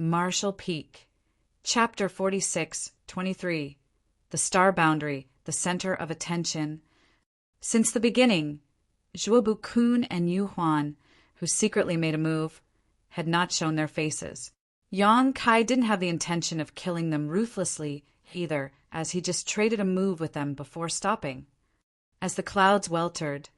Marshall Peak. Chapter 46:23. The Star Boundary, the Center of Attention. Since the beginning, Zhuobu-kun and Yu Huan, who secretly made a move, had not shown their faces. Yang Kai didn't have the intention of killing them ruthlessly either, as he just traded a move with them before stopping. As the clouds weltered,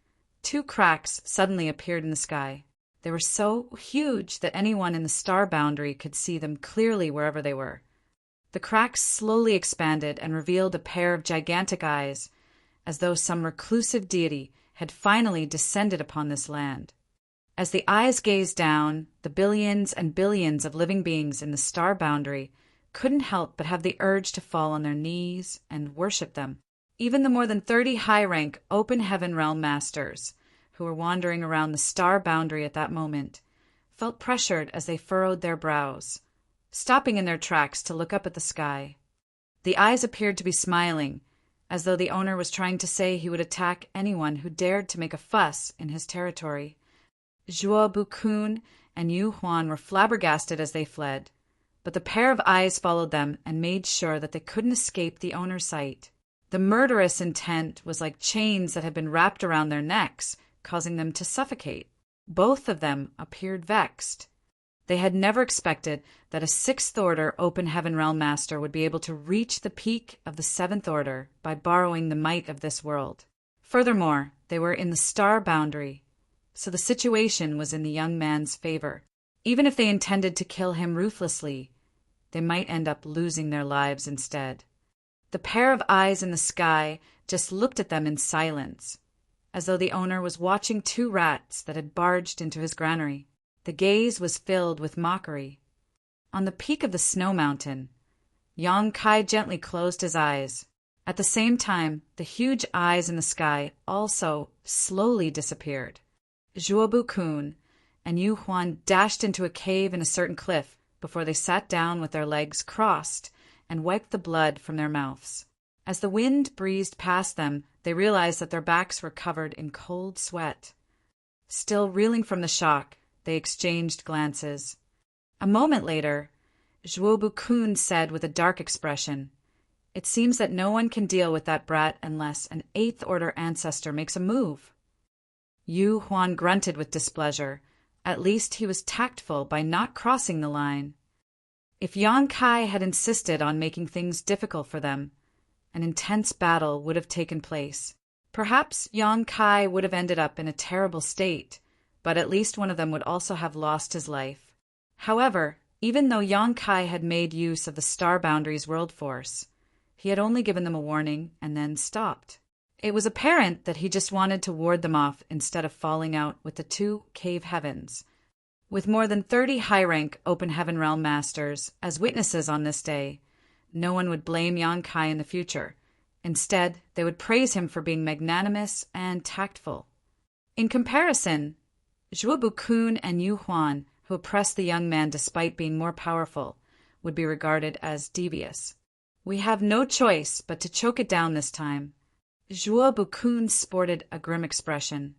two cracks suddenly appeared in the sky. They were so huge that anyone in the star boundary could see them clearly wherever they were. The cracks slowly expanded and revealed a pair of gigantic eyes, as though some reclusive deity had finally descended upon this land. As the eyes gazed down, the billions and billions of living beings in the star boundary couldn't help but have the urge to fall on their knees and worship them. Even the more than 30 high-rank open heaven realm masters, who were wandering around the star boundary at that moment, felt pressured as they furrowed their brows, stopping in their tracks to look up at the sky. The eyes appeared to be smiling, as though the owner was trying to say he would attack anyone who dared to make a fuss in his territory. Zhuobu-kun and Yu Huan were flabbergasted as they fled, but the pair of eyes followed them and made sure that they couldn't escape the owner's sight. The murderous intent was like chains that had been wrapped around their necks, causing them to suffocate. Both of them appeared vexed. They had never expected that a sixth order open heaven realm master would be able to reach the peak of the seventh order by borrowing the might of this world. Furthermore, they were in the star boundary, so the situation was in the young man's favor. Even if they intended to kill him ruthlessly, they might end up losing their lives instead. The pair of eyes in the sky just looked at them in silence, as though the owner was watching two rats that had barged into his granary. The gaze was filled with mockery. On the peak of the snow mountain, Yang Kai gently closed his eyes. At the same time, the huge eyes in the sky also slowly disappeared. Zhuobu-kun and Yu Huan dashed into a cave in a certain cliff before they sat down with their legs crossed and wiped the blood from their mouths. As the wind breezed past them, they realized that their backs were covered in cold sweat. Still reeling from the shock, they exchanged glances. A moment later, Zhuobu-kun said with a dark expression, "It seems that no one can deal with that brat unless an eighth-order ancestor makes a move." Yu Huan grunted with displeasure. At least he was tactful by not crossing the line. If Yang Kai had insisted on making things difficult for them, an intense battle would have taken place. Perhaps Yang Kai would have ended up in a terrible state, but at least one of them would also have lost his life. However, even though Yang Kai had made use of the Star Boundary's world force, he had only given them a warning and then stopped. It was apparent that he just wanted to ward them off instead of falling out with the two cave heavens. With more than 30 high-rank open heaven realm masters as witnesses on this day, no one would blame Yang Kai in the future. Instead, they would praise him for being magnanimous and tactful. In comparison, Zhuobu-kun and Yu Huan, who oppressed the young man despite being more powerful, would be regarded as devious. "We have no choice but to choke it down this time." Zhuobu-kun sported a grim expression.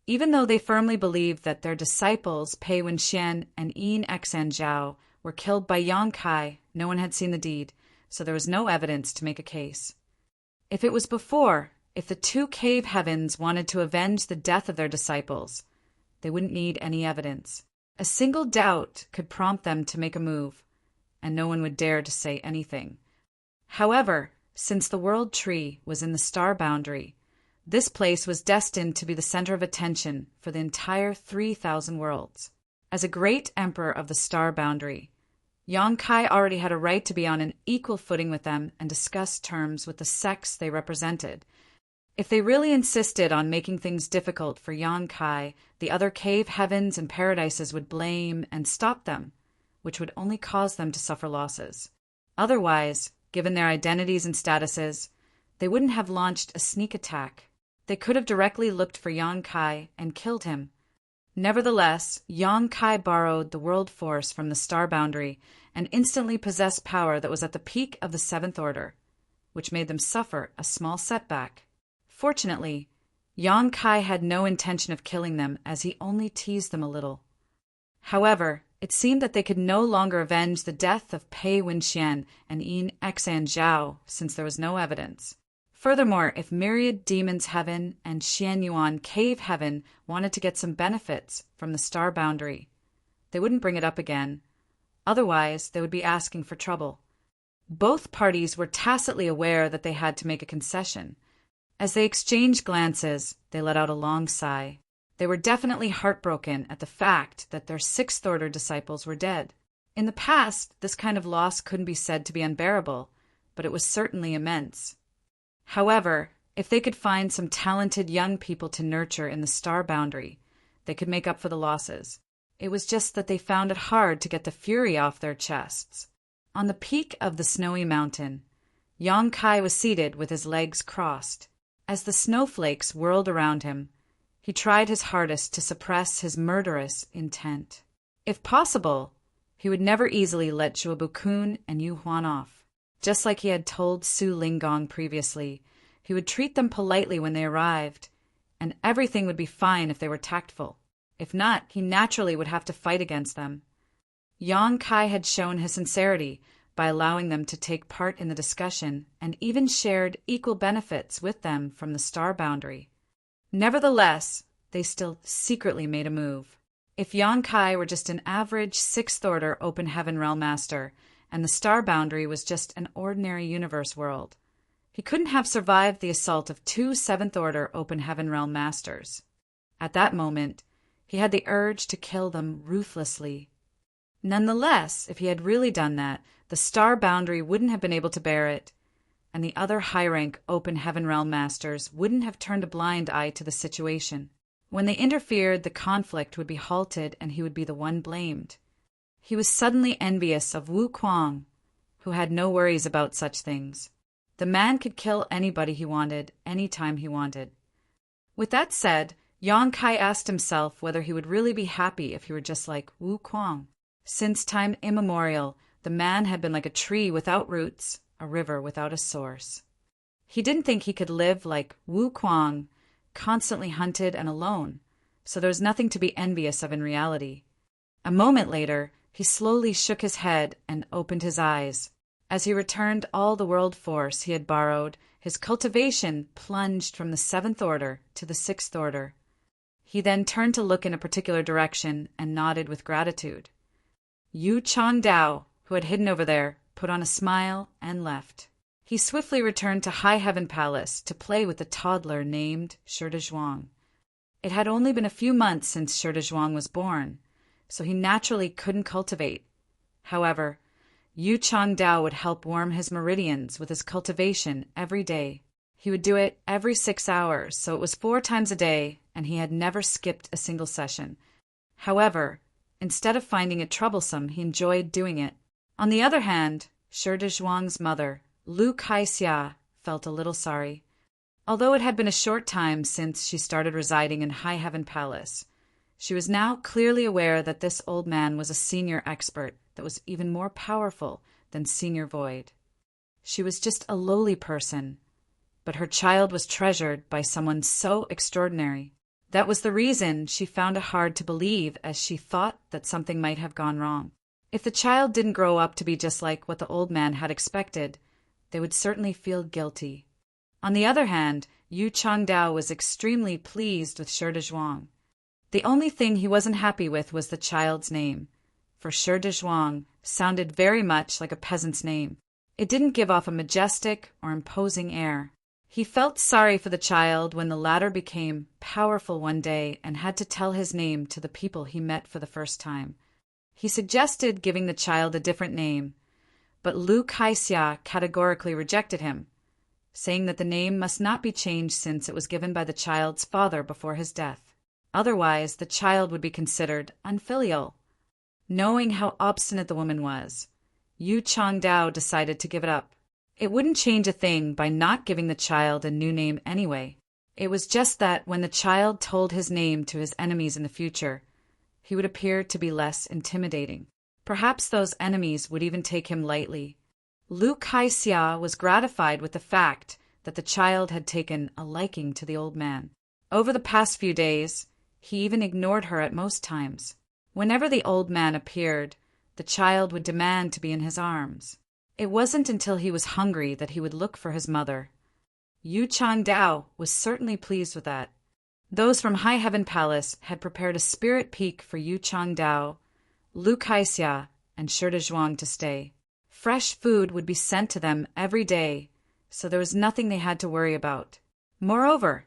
Even though they firmly believed that their disciples Pei Wenxian and Yin Xan Zhao were killed by Yang Kai, no one had seen the deed, so there was no evidence to make a case. If the two cave heavens wanted to avenge the death of their disciples, they wouldn't need any evidence. A single doubt could prompt them to make a move, and no one would dare to say anything. However, since the World Tree was in the Star Boundary, this place was destined to be the center of attention for the entire 3,000 worlds. As a great emperor of the Star Boundary, Yang Kai already had a right to be on an equal footing with them and discuss terms with the sects they represented. If they really insisted on making things difficult for Yang Kai, the other cave heavens and paradises would blame and stop them, which would only cause them to suffer losses. Otherwise, given their identities and statuses, they wouldn't have launched a sneak attack. They could have directly looked for Yang Kai and killed him. Nevertheless, Yang Kai borrowed the world force from the Star Boundary and instantly possessed power that was at the peak of the Seventh Order, which made them suffer a small setback. Fortunately, Yang Kai had no intention of killing them, as he only teased them a little. However, It seemed that they could no longer avenge the death of Pei Wenxian and Yin Xan Zhao, since there was no evidence. Furthermore, if Myriad Demons Heaven and Xian Yuan Cave Heaven wanted to get some benefits from the star boundary, they wouldn't bring it up again. Otherwise, they would be asking for trouble. Both parties were tacitly aware that they had to make a concession. As they exchanged glances, they let out a long sigh. They were definitely heartbroken at the fact that their sixth-order disciples were dead. In the past, this kind of loss couldn't be said to be unbearable, but it was certainly immense. However, if they could find some talented young people to nurture in the star boundary, they could make up for the losses. It was just that they found it hard to get the fury off their chests. On the peak of the snowy mountain, Yang Kai was seated with his legs crossed. As the snowflakes whirled around him, he tried his hardest to suppress his murderous intent. If possible, he would never easily let Zhuobu-kun and Yu Huan off. Just like he had told Su Linggong previously, he would treat them politely when they arrived, and everything would be fine if they were tactful. If not, he naturally would have to fight against them. Yang Kai had shown his sincerity by allowing them to take part in the discussion and even shared equal benefits with them from the star boundary. Nevertheless, they still secretly made a move. If Yang Kai were just an average sixth-order open heaven realm master, and the star boundary was just an ordinary universe world, he couldn't have survived the assault of two seventh-order open heaven realm masters. At that moment, he had the urge to kill them ruthlessly. Nonetheless, if he had really done that, the star boundary wouldn't have been able to bear it, and the other high-rank open heaven realm masters wouldn't have turned a blind eye to the situation. When they interfered, the conflict would be halted and he would be the one blamed. He was suddenly envious of Wu Kuang, who had no worries about such things. The man could kill anybody he wanted, anytime he wanted. With that said, Yang Kai asked himself whether he would really be happy if he were just like Wu Kuang. Since time immemorial, the man had been like a tree without roots, a river without a source. He didn't think he could live like Wu Kuang, constantly hunted and alone, so there was nothing to be envious of in reality. A moment later, he slowly shook his head and opened his eyes. As he returned all the world force he had borrowed, his cultivation plunged from the seventh order to the sixth order. He then turned to look in a particular direction and nodded with gratitude. Yu Changdao, who had hidden over there, put on a smile and left. He swiftly returned to High Heaven Palace to play with the toddler named Sherdezhuang. It had only been a few months since Sherdezhuang was born, so he naturally couldn't cultivate. However, Yu Changdao would help warm his meridians with his cultivation every day. He would do it every 6 hours, so it was 4 times a day, and he had never skipped a single session. However, instead of finding it troublesome, he enjoyed doing it. On the other hand, Sherdezhuang's mother, Lu Kaixia, felt a little sorry. Although it had been a short time since she started residing in High Heaven Palace, she was now clearly aware that this old man was a senior expert that was even more powerful than Senior Void. She was just a lowly person, but her child was treasured by someone so extraordinary. That was the reason she found it hard to believe, as she thought that something might have gone wrong. If the child didn't grow up to be just like what the old man had expected, they would certainly feel guilty. On the other hand, Yu Changdao was extremely pleased with Sherdezhuang. The only thing he wasn't happy with was the child's name, for Sherdezhuang sounded very much like a peasant's name. It didn't give off a majestic or imposing air. He felt sorry for the child when the latter became powerful one day and had to tell his name to the people he met for the first time. He suggested giving the child a different name, but Lu Kaixia categorically rejected him, saying that the name must not be changed since it was given by the child's father before his death. Otherwise, the child would be considered unfilial. Knowing how obstinate the woman was, Yu Changdao decided to give it up. It wouldn't change a thing by not giving the child a new name anyway. It was just that when the child told his name to his enemies in the future, he would appear to be less intimidating. Perhaps those enemies would even take him lightly. Lu Kaixia was gratified with the fact that the child had taken a liking to the old man. Over the past few days, he even ignored her at most times. Whenever the old man appeared, the child would demand to be in his arms. It wasn't until he was hungry that he would look for his mother. Yu Changdao was certainly pleased with that. Those from High Heaven Palace had prepared a spirit peak for Yu Changdao, Lu Kaixia, and Shi Dezhuang to stay. Fresh food would be sent to them every day, so there was nothing they had to worry about. Moreover,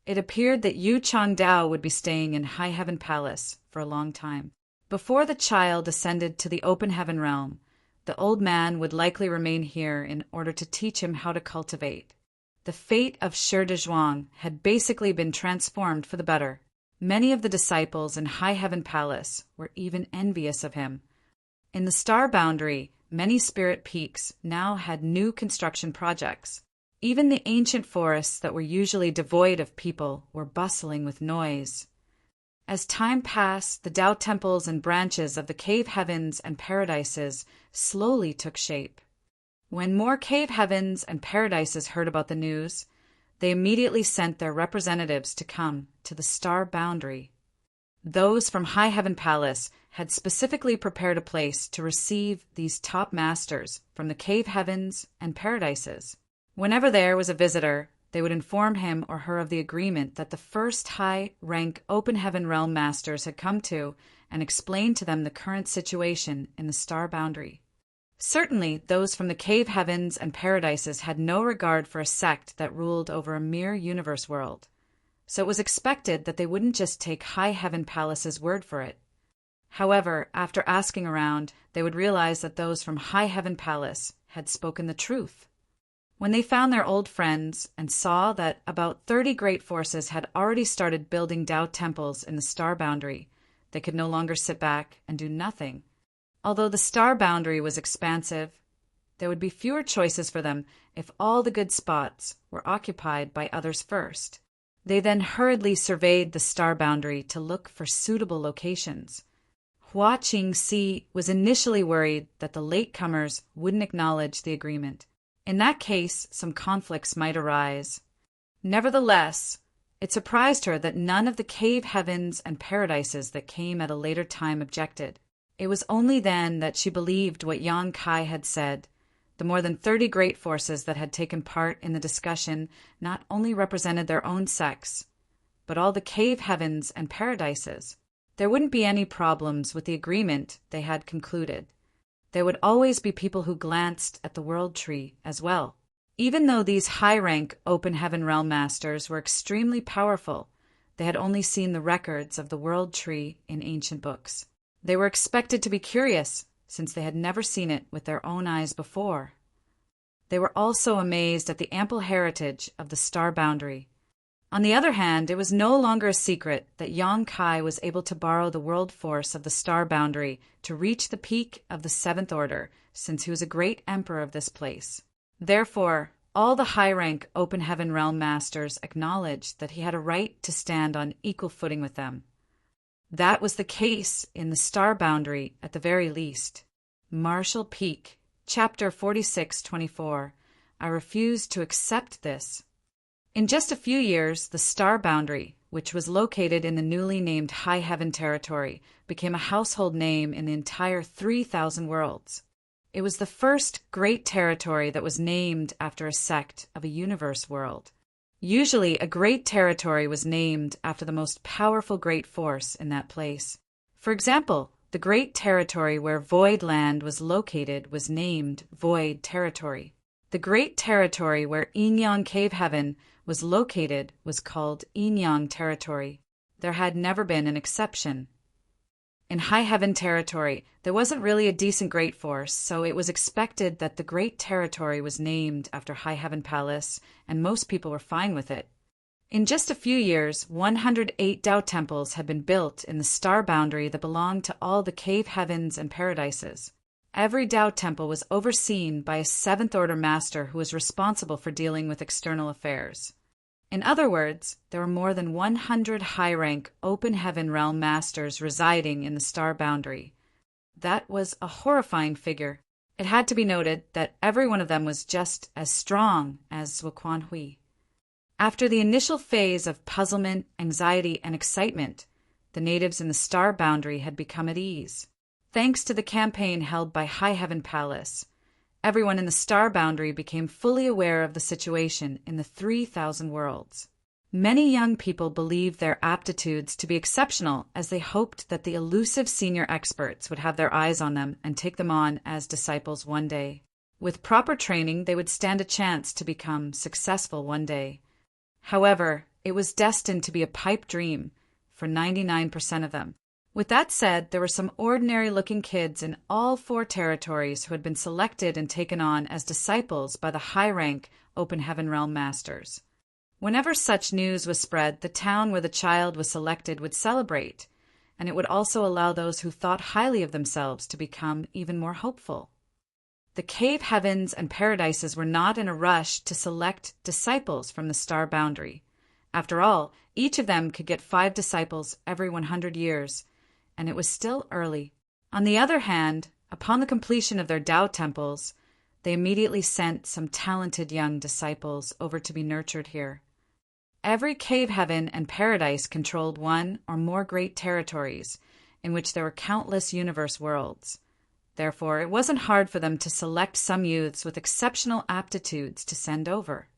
it appeared that Yu Changdao would be staying in High Heaven Palace for a long time. Before the child ascended to the open heaven realm, the old man would likely remain here in order to teach him how to cultivate. The fate of Shi Dezhuang had basically been transformed for the better. Many of the disciples in High Heaven Palace were even envious of him. In the star boundary, many spirit peaks now had new construction projects. Even the ancient forests that were usually devoid of people were bustling with noise. As time passed, the Tao temples and branches of the cave heavens and paradises slowly took shape. When more cave heavens and paradises heard about the news, they immediately sent their representatives to come to the star boundary. Those from High Heaven Palace had specifically prepared a place to receive these top masters from the cave heavens and paradises. Whenever there was a visitor, they would inform him or her of the agreement that the first high-rank open heaven realm masters had come to and explain to them the current situation in the star boundary. Certainly, those from the cave heavens and paradises had no regard for a sect that ruled over a mere universe world. So it was expected that they wouldn't just take High Heaven Palace's word for it. However, after asking around, they would realize that those from High Heaven Palace had spoken the truth. When they found their old friends and saw that about 30 great forces had already started building Tao temples in the star boundary, they could no longer sit back and do nothing. Although the star boundary was expansive, there would be fewer choices for them if all the good spots were occupied by others first. They then hurriedly surveyed the star boundary to look for suitable locations. Hua Qingxi was initially worried that the latecomers wouldn't acknowledge the agreement. In that case, some conflicts might arise. Nevertheless, it surprised her that none of the cave heavens and paradises that came at a later time objected. It was only then that she believed what Yang Kai had said. The more than 30 great forces that had taken part in the discussion not only represented their own sects, but all the cave heavens and paradises. There wouldn't be any problems with the agreement they had concluded. There would always be people who glanced at the world tree as well. Even though these high-rank open heaven realm masters were extremely powerful, they had only seen the records of the world tree in ancient books. They were expected to be curious, since they had never seen it with their own eyes before. They were also amazed at the ample heritage of the star boundary. On the other hand, it was no longer a secret that Yang Kai was able to borrow the world force of the star boundary to reach the peak of the Seventh Order, since he was a great emperor of this place. Therefore, all the high-rank open heaven realm masters acknowledged that he had a right to stand on equal footing with them. That was the case in the star boundary at the very least. Marshall Peak, Chapter 46-24. I refused to accept this. In just a few years, the star boundary, which was located in the newly named High Heaven territory, became a household name in the entire 3,000 worlds. It was the first great territory that was named after a sect of a universe world. Usually, a great territory was named after the most powerful great force in that place. For example, the great territory where Void Land was located was named Void Territory. The great territory where Yin-Yang Cave Heaven was located was called Yin-Yang Territory. There had never been an exception. In High Heaven Territory, there wasn't really a decent great force, so it was expected that the great territory was named after High Heaven Palace, and most people were fine with it. In just a few years, 108 Tao temples had been built in the star boundary that belonged to all the cave heavens and paradises. Every Tao temple was overseen by a Seventh Order master who was responsible for dealing with external affairs. In other words, there were more than 100 high-rank open heaven realm masters residing in the star boundary. That was a horrifying figure. It had to be noted that every one of them was just as strong as Zuoquan Hui. After the initial phase of puzzlement, anxiety, and excitement, the natives in the Star Boundary had become at ease. Thanks to the campaign held by High Heaven Palace, everyone in the Star Boundary became fully aware of the situation in the 3,000 worlds. Many young people believed their aptitudes to be exceptional as they hoped that the elusive senior experts would have their eyes on them and take them on as disciples one day. With proper training, they would stand a chance to become successful one day. However, it was destined to be a pipe dream for 99% of them. With that said, there were some ordinary-looking kids in all 4 territories who had been selected and taken on as disciples by the high-rank Open Heaven Realm Masters. Whenever such news was spread, the town where the child was selected would celebrate, and it would also allow those who thought highly of themselves to become even more hopeful. The cave heavens and paradises were not in a rush to select disciples from the Star Boundary. After all, each of them could get 5 disciples every 100 years, and it was still early. On the other hand, upon the completion of their Tao temples, they immediately sent some talented young disciples over to be nurtured here. Every cave heaven and paradise controlled 1 or more great territories, in which there were countless universe worlds. Therefore, it wasn't hard for them to select some youths with exceptional aptitudes to send over.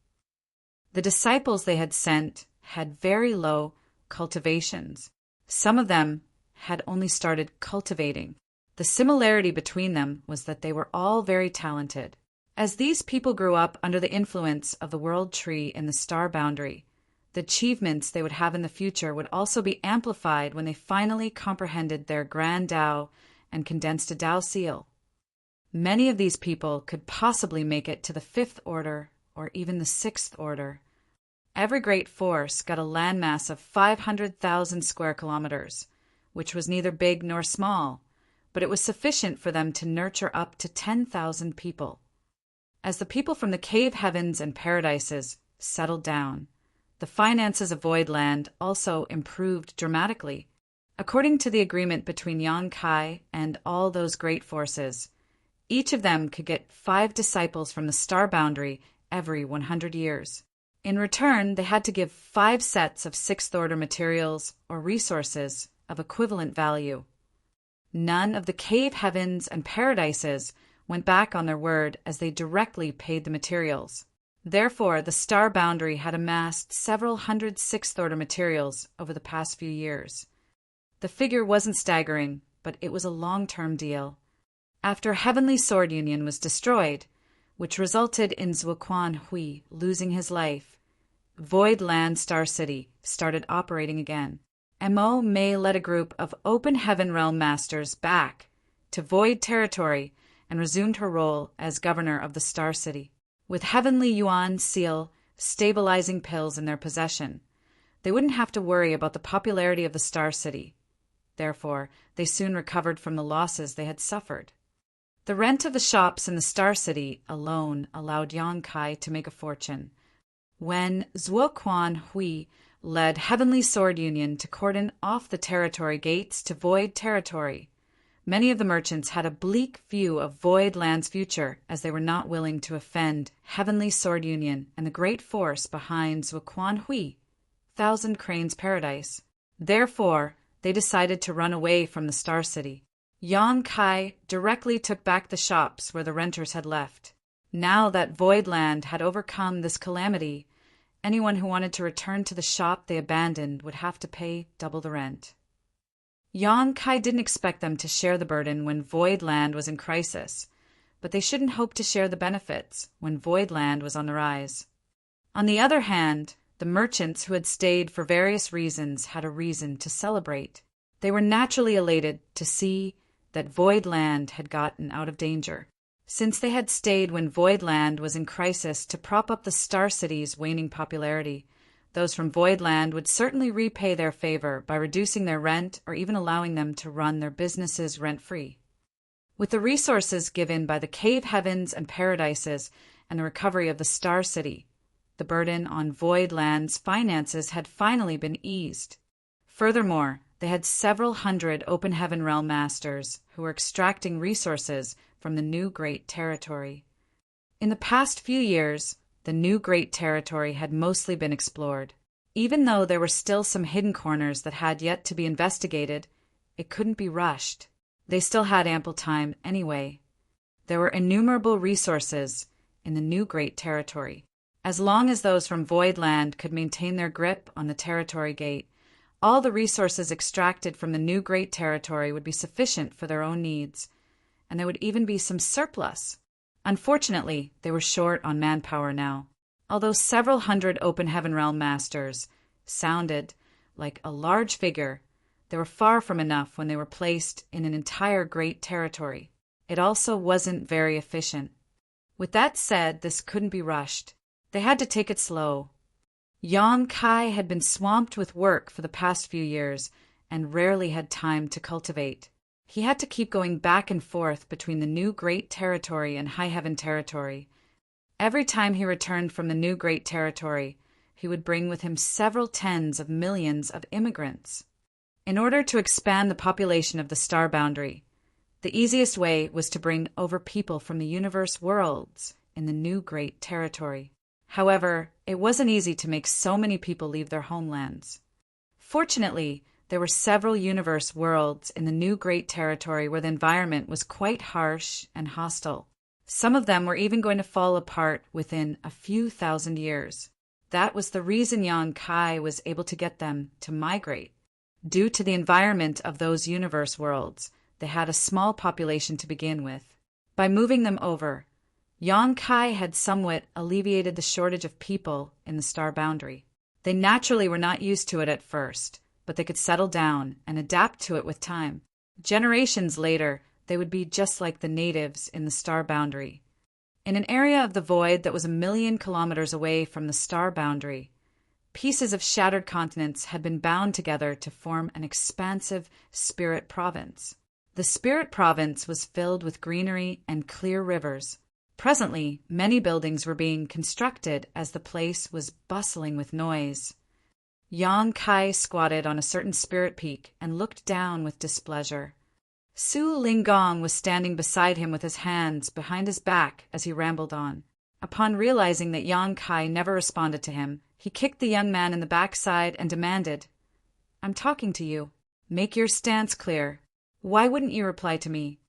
The disciples they had sent had very low cultivations. Some of them had only started cultivating. The similarity between them was that they were all very talented. As these people grew up under the influence of the world tree in the Star Boundary, the achievements they would have in the future would also be amplified when they finally comprehended their grand Tao and condensed a Tao seal. Many of these people could possibly make it to the 5th order or even the 6th order. Every great force got a landmass of 500,000 square kilometers, which was neither big nor small, but it was sufficient for them to nurture up to 10,000 people. As the people from the cave heavens and paradises settled down, the finances of Voidland also improved dramatically. According to the agreement between Yang Kai and all those great forces, each of them could get 5 disciples from the Star Boundary every 100 years. In return, they had to give 5 sets of 6th order materials or resources of equivalent value. None of the cave heavens and paradises went back on their word as they directly paid the materials. Therefore, the Star Boundary had amassed several hundred 6th order materials over the past few years. The figure wasn't staggering, but it was a long-term deal. After Heavenly Sword Union was destroyed, which resulted in Zuoquan Hui losing his life, Void Land Star City started operating again. Mo May led a group of Open Heaven Realm Masters back to Void Territory and resumed her role as governor of the Star City. With Heavenly Yuan Seal stabilizing pills in their possession, they wouldn't have to worry about the popularity of the Star City. Therefore, they soon recovered from the losses they had suffered. The rent of the shops in the Star City alone allowed Yang Kai to make a fortune. When Zuoquan Hui led Heavenly Sword Union to cordon off the territory gates to Void Territory, many of the merchants had a bleak view of Void Land's future as they were not willing to offend Heavenly Sword Union and the great force behind Zuoquan Hui, Thousand Cranes Paradise. Therefore, they decided to run away from the Star City. Yang Kai directly took back the shops where the renters had left. Now that Voidland had overcome this calamity, anyone who wanted to return to the shop they abandoned would have to pay double the rent. Yang Kai didn't expect them to share the burden when Voidland was in crisis, but they shouldn't hope to share the benefits when Voidland was on the rise. On the other hand, the merchants who had stayed for various reasons had a reason to celebrate. They were naturally elated to see that Voidland had gotten out of danger. Since they had stayed when Voidland was in crisis to prop up the Star City's waning popularity, those from Voidland would certainly repay their favor by reducing their rent or even allowing them to run their businesses rent-free. With the resources given by the cave heavens and paradises and the recovery of the Star City, the burden on Voidland's finances had finally been eased. Furthermore, they had several hundred Open Heaven Realm Masters who were extracting resources from the new Great Territory. In the past few years, the new Great Territory had mostly been explored. Even though there were still some hidden corners that had yet to be investigated, it couldn't be rushed. They still had ample time anyway. There were innumerable resources in the new Great Territory. As long as those from Voidland could maintain their grip on the Territory Gate, all the resources extracted from the new Great Territory would be sufficient for their own needs, and there would even be some surplus. Unfortunately, they were short on manpower now. Although several hundred Open Heaven Realm Masters sounded like a large figure, they were far from enough when they were placed in an entire Great Territory. It also wasn't very efficient. With that said, this couldn't be rushed. They had to take it slow. Yang Kai had been swamped with work for the past few years and rarely had time to cultivate. He had to keep going back and forth between the new Great Territory and High Heaven Territory. Every time he returned from the new Great Territory, he would bring with him several tens of millions of immigrants. In order to expand the population of the star boundary, the easiest way was to bring over people from the universe worlds in the new Great Territory. However, it wasn't easy to make so many people leave their homelands. Fortunately, there were several universe worlds in the new Great Territory where the environment was quite harsh and hostile. Some of them were even going to fall apart within a few thousand years. That was the reason Yang Kai was able to get them to migrate. Due to the environment of those universe worlds, they had a small population to begin with. By moving them over, Yang Kai had somewhat alleviated the shortage of people in the star boundary. They naturally were not used to it at first, but they could settle down and adapt to it with time. Generations later, they would be just like the natives in the star boundary. In an area of the void that was 1,000,000 kilometers away from the star boundary, pieces of shattered continents had been bound together to form an expansive spirit province. The spirit province was filled with greenery and clear rivers. Presently, many buildings were being constructed as the place was bustling with noise. Yang Kai squatted on a certain spirit peak and looked down with displeasure. Su Linggong was standing beside him with his hands behind his back as he rambled on. Upon realizing that Yang Kai never responded to him, he kicked the young man in the backside and demanded, "I'm talking to you. Make your stance clear. Why wouldn't you reply to me?"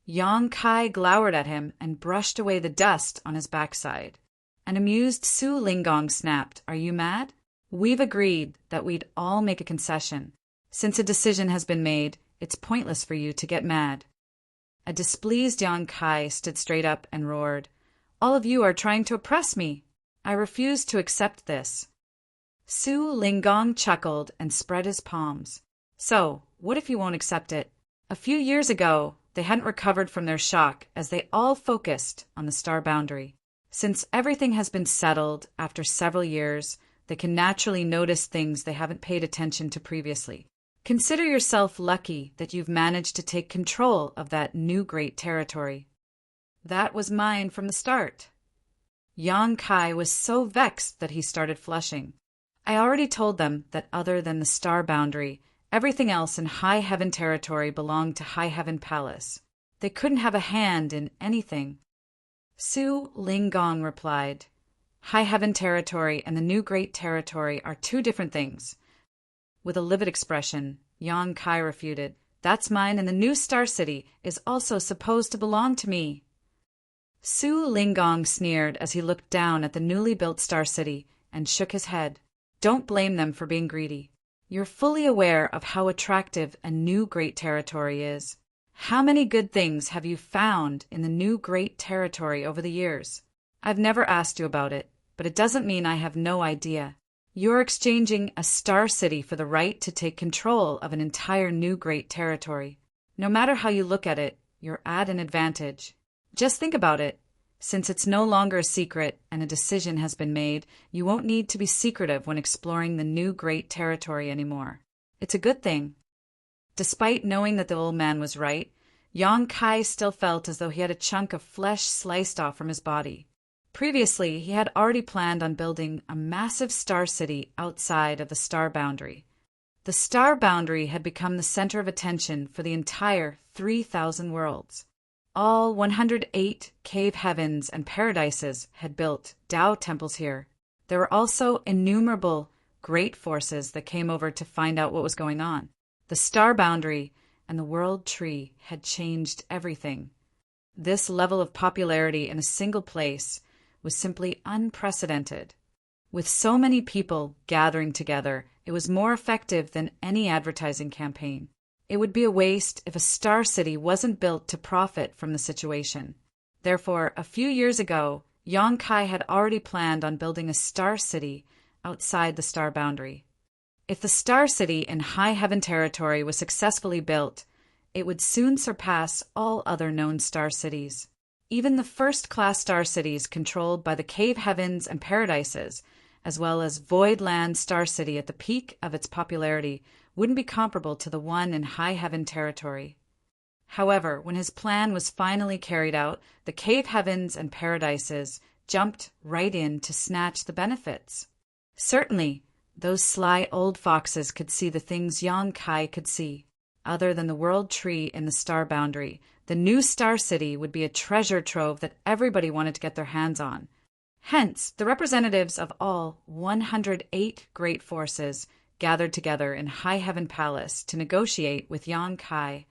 Yang Kai glowered at him and brushed away the dust on his backside. An amused Su Linggong snapped, "Are you mad? We've agreed that we'd all make a concession. Since a decision has been made, it's pointless for you to get mad." A displeased Yang Kai stood straight up and roared, "All of you are trying to oppress me. I refuse to accept this." Su Linggong chuckled and spread his palms. "So, what if you won't accept it?" A few years ago, they hadn't recovered from their shock as they all focused on the star boundary. Since everything has been settled after several years, they can naturally notice things they haven't paid attention to previously. Consider yourself lucky that you've managed to take control of that new Great Territory. That was mine from the start. Yang Kai was so vexed that he started flushing. I already told them that other than the star boundary, everything else in High Heaven Territory belonged to High Heaven Palace. They couldn't have a hand in anything. Su Linggong replied, "High Heaven Territory and the new Great Territory are two different things." With a livid expression, Yang Kai refuted, "That's mine and the new Star City is also supposed to belong to me." Su Linggong sneered as he looked down at the newly built Star City and shook his head. "Don't blame them for being greedy. You're fully aware of how attractive a new Great Territory is. How many good things have you found in the new Great Territory over the years? I've never asked you about it, but it doesn't mean I have no idea. You're exchanging a Star City for the right to take control of an entire new Great Territory. No matter how you look at it, you're at an advantage. Just think about it. Since it's no longer a secret and a decision has been made, you won't need to be secretive when exploring the new Great Territory anymore. It's a good thing." Despite knowing that the old man was right, Yang Kai still felt as though he had a chunk of flesh sliced off from his body. Previously, he had already planned on building a massive star city outside of the star boundary. The star boundary had become the center of attention for the entire 3,000 worlds. All 108 cave heavens and paradises had built Tao temples here. There were also innumerable great forces that came over to find out what was going on. The star boundary and the world tree had changed everything. This level of popularity in a single place was simply unprecedented. With so many people gathering together, it was more effective than any advertising campaign. It would be a waste if a star city wasn't built to profit from the situation. Therefore, a few years ago, Yongkai had already planned on building a star city outside the star boundary. If the star city in High Heaven territory was successfully built, it would soon surpass all other known star cities. Even the first-class star cities controlled by the Cave Heavens and Paradises, as well as Void Land Star City at the peak of its popularity, wouldn't be comparable to the one in High Heaven territory. However, when his plan was finally carried out, the Cave Heavens and Paradises jumped right in to snatch the benefits. Certainly, those sly old foxes could see the things Yongkai could see. Other than the world tree in the star boundary, the new star city would be a treasure trove that everybody wanted to get their hands on. Hence, the representatives of all 108 great forces gathered together in High Heaven Palace to negotiate with Yongkai.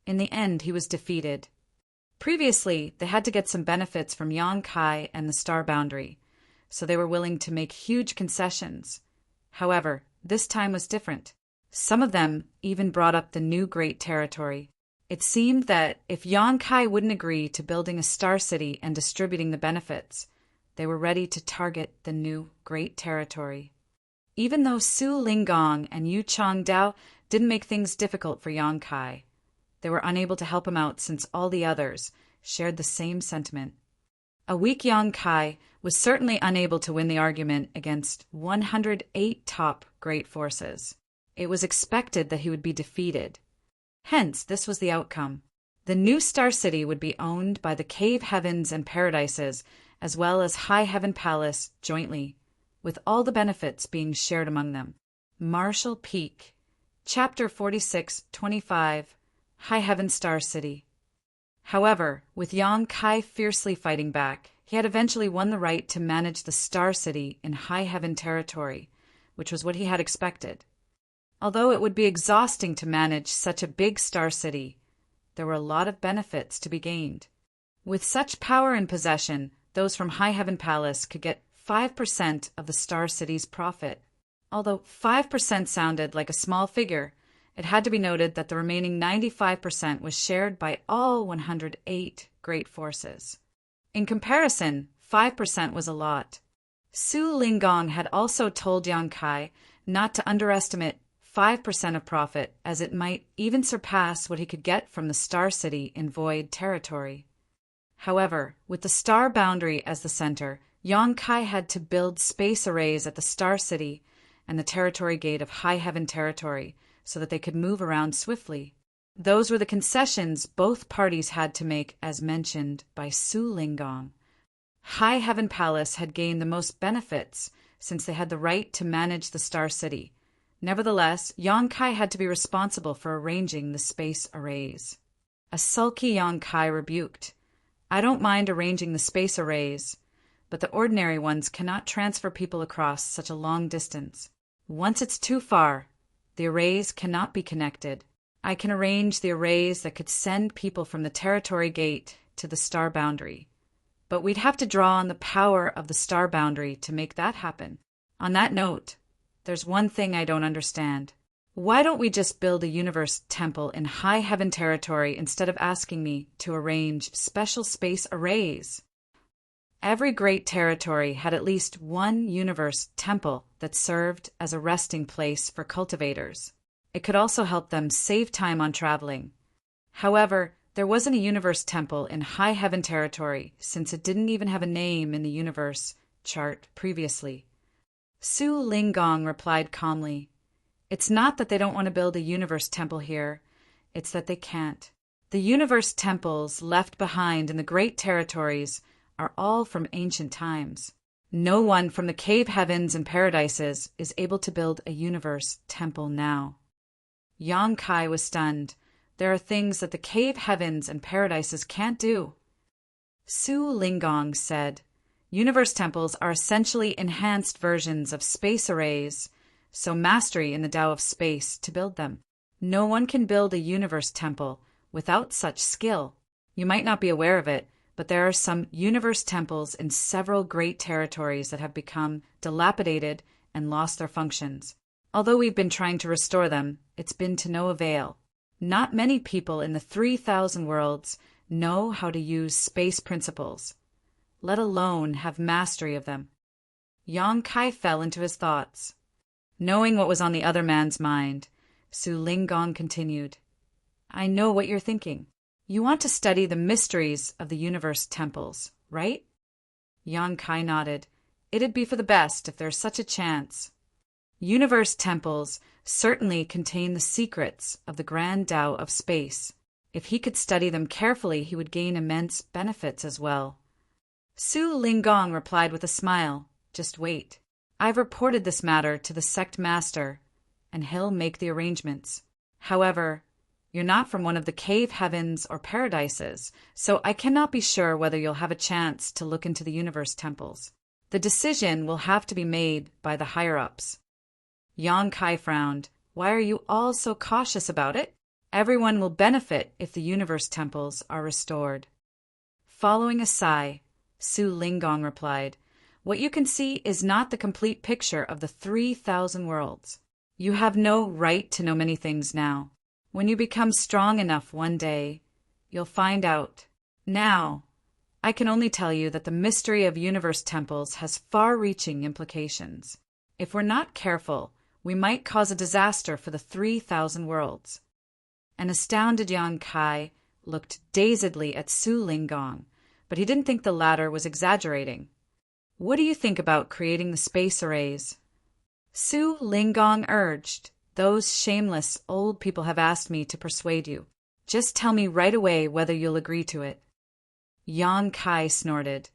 In the end, he was defeated. Previously, they had to get some benefits from Yongkai and the star boundary, so they were willing to make huge concessions. However, this time was different. Some of them even brought up the new great territory. It seemed that if Yongkai wouldn't agree to building a star city and distributing the benefits, they were ready to target the new great territory. Even though Su Lingong and Yu Changdao didn't make things difficult for Yongkai, they were unable to help him out since all the others shared the same sentiment. A weak Yongkai was certainly unable to win the argument against 108 top great forces. It was expected that he would be defeated. Hence, this was the outcome. The new Star City would be owned by the Cave Heavens and Paradises, as well as High Heaven Palace jointly, with all the benefits being shared among them. Marshall Peak, Chapter 46-25, High Heaven Star City. However, with Yongkai fiercely fighting back, he had eventually won the right to manage the Star City in High Heaven territory, which was what he had expected. Although it would be exhausting to manage such a big star city, there were a lot of benefits to be gained. With such power in possession, those from High Heaven Palace could get 5% of the star city's profit. Although 5% sounded like a small figure, it had to be noted that the remaining 95% was shared by all 108 great forces. In comparison, 5% was a lot. Su Lingong had also told Yongkai not to underestimate 5% of profit, as it might even surpass what he could get from the Star City in Void territory. However, with the star boundary as the center, Yongkai had to build space arrays at the Star City and the territory gate of High Heaven territory so that they could move around swiftly. Those were the concessions both parties had to make, as mentioned by Su Lingong. High Heaven Palace had gained the most benefits since they had the right to manage the Star City. Nevertheless, Yongkai had to be responsible for arranging the space arrays. A sulky Yongkai rebuked, "I don't mind arranging the space arrays, but the ordinary ones cannot transfer people across such a long distance. Once it's too far, the arrays cannot be connected. I can arrange the arrays that could send people from the territory gate to the star boundary, but we'd have to draw on the power of the star boundary to make that happen. On that note, there's one thing I don't understand. Why don't we just build a universe temple in High Heaven territory instead of asking me to arrange special space arrays?" Every great territory had at least one universe temple that served as a resting place for cultivators. It could also help them save time on traveling. However, there wasn't a universe temple in High Heaven territory since it didn't even have a name in the universe chart previously. Su Lingong replied calmly, "It's not that they don't want to build a universe temple here, it's that they can't. The universe temples left behind in the great territories are all from ancient times. No one from the Cave Heavens and Paradises is able to build a universe temple now." Yongkai was stunned. There are things that the Cave Heavens and Paradises can't do. Su Lingong said, "Universe temples are essentially enhanced versions of space arrays so mastery in the Tao of space to build them. No one can build a universe temple without such skill. You might not be aware of it, but there are some universe temples in several great territories that have become dilapidated and lost their functions. Although we've been trying to restore them, it's been to no avail. Not many people in the 3,000 worlds know how to use space principles, let alone have mastery of them. Yang Kai fell into his thoughts. Knowing what was on the other man's mind, Su Linggong continued, I know what you're thinking. You want to study the mysteries of the universe temples, right? Yang Kai nodded. It'd be for the best if there's such a chance. Universe temples certainly contain the secrets of the grand Tao of space. If he could study them carefully, he would gain immense benefits as well. Su Linggong replied with a smile, Just wait. I've reported this matter to the sect master, and he'll make the arrangements. However, you're not from one of the cave heavens or paradises, so I cannot be sure whether you'll have a chance to look into the universe temples. The decision will have to be made by the higher-ups. Yang Kai frowned. Why are you all so cautious about it? Everyone will benefit if the universe temples are restored. Following a sigh, Su Linggong replied, What you can see is not the complete picture of the 3,000 worlds. You have no right to know many things now. When you become strong enough one day, you'll find out. Now, I can only tell you that the mystery of universe temples has far-reaching implications. If we're not careful, we might cause a disaster for the 3,000 worlds. An astounded Yang Kai looked dazedly at Su Linggong, but he didn't think the latter was exaggerating. What do you think about creating the space arrays? Su Linggong urged. Those shameless old people have asked me to persuade you. Just tell me right away whether you'll agree to it. Yang Kai snorted.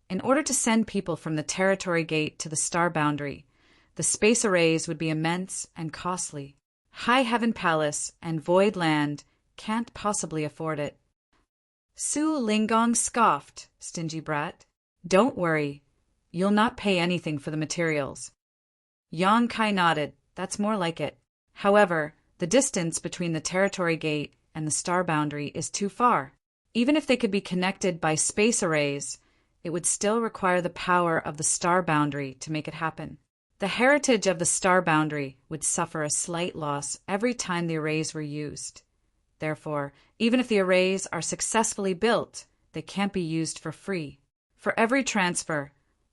In order to send people from the territory gate to the star boundary, the space arrays would be immense and costly. High Heaven Palace and Void Land can't possibly afford it. Su Linggong scoffed, Stingy brat. Don't worry. You'll not pay anything for the materials. Yang Kai nodded. That's more like it. However, the distance between the territory gate and the star boundary is too far. Even if they could be connected by space arrays, it would still require the power of the star boundary to make it happen. The heritage of the star boundary would suffer a slight loss every time the arrays were used. Therefore, even if the arrays are successfully built, they can't be used for free. For every transfer,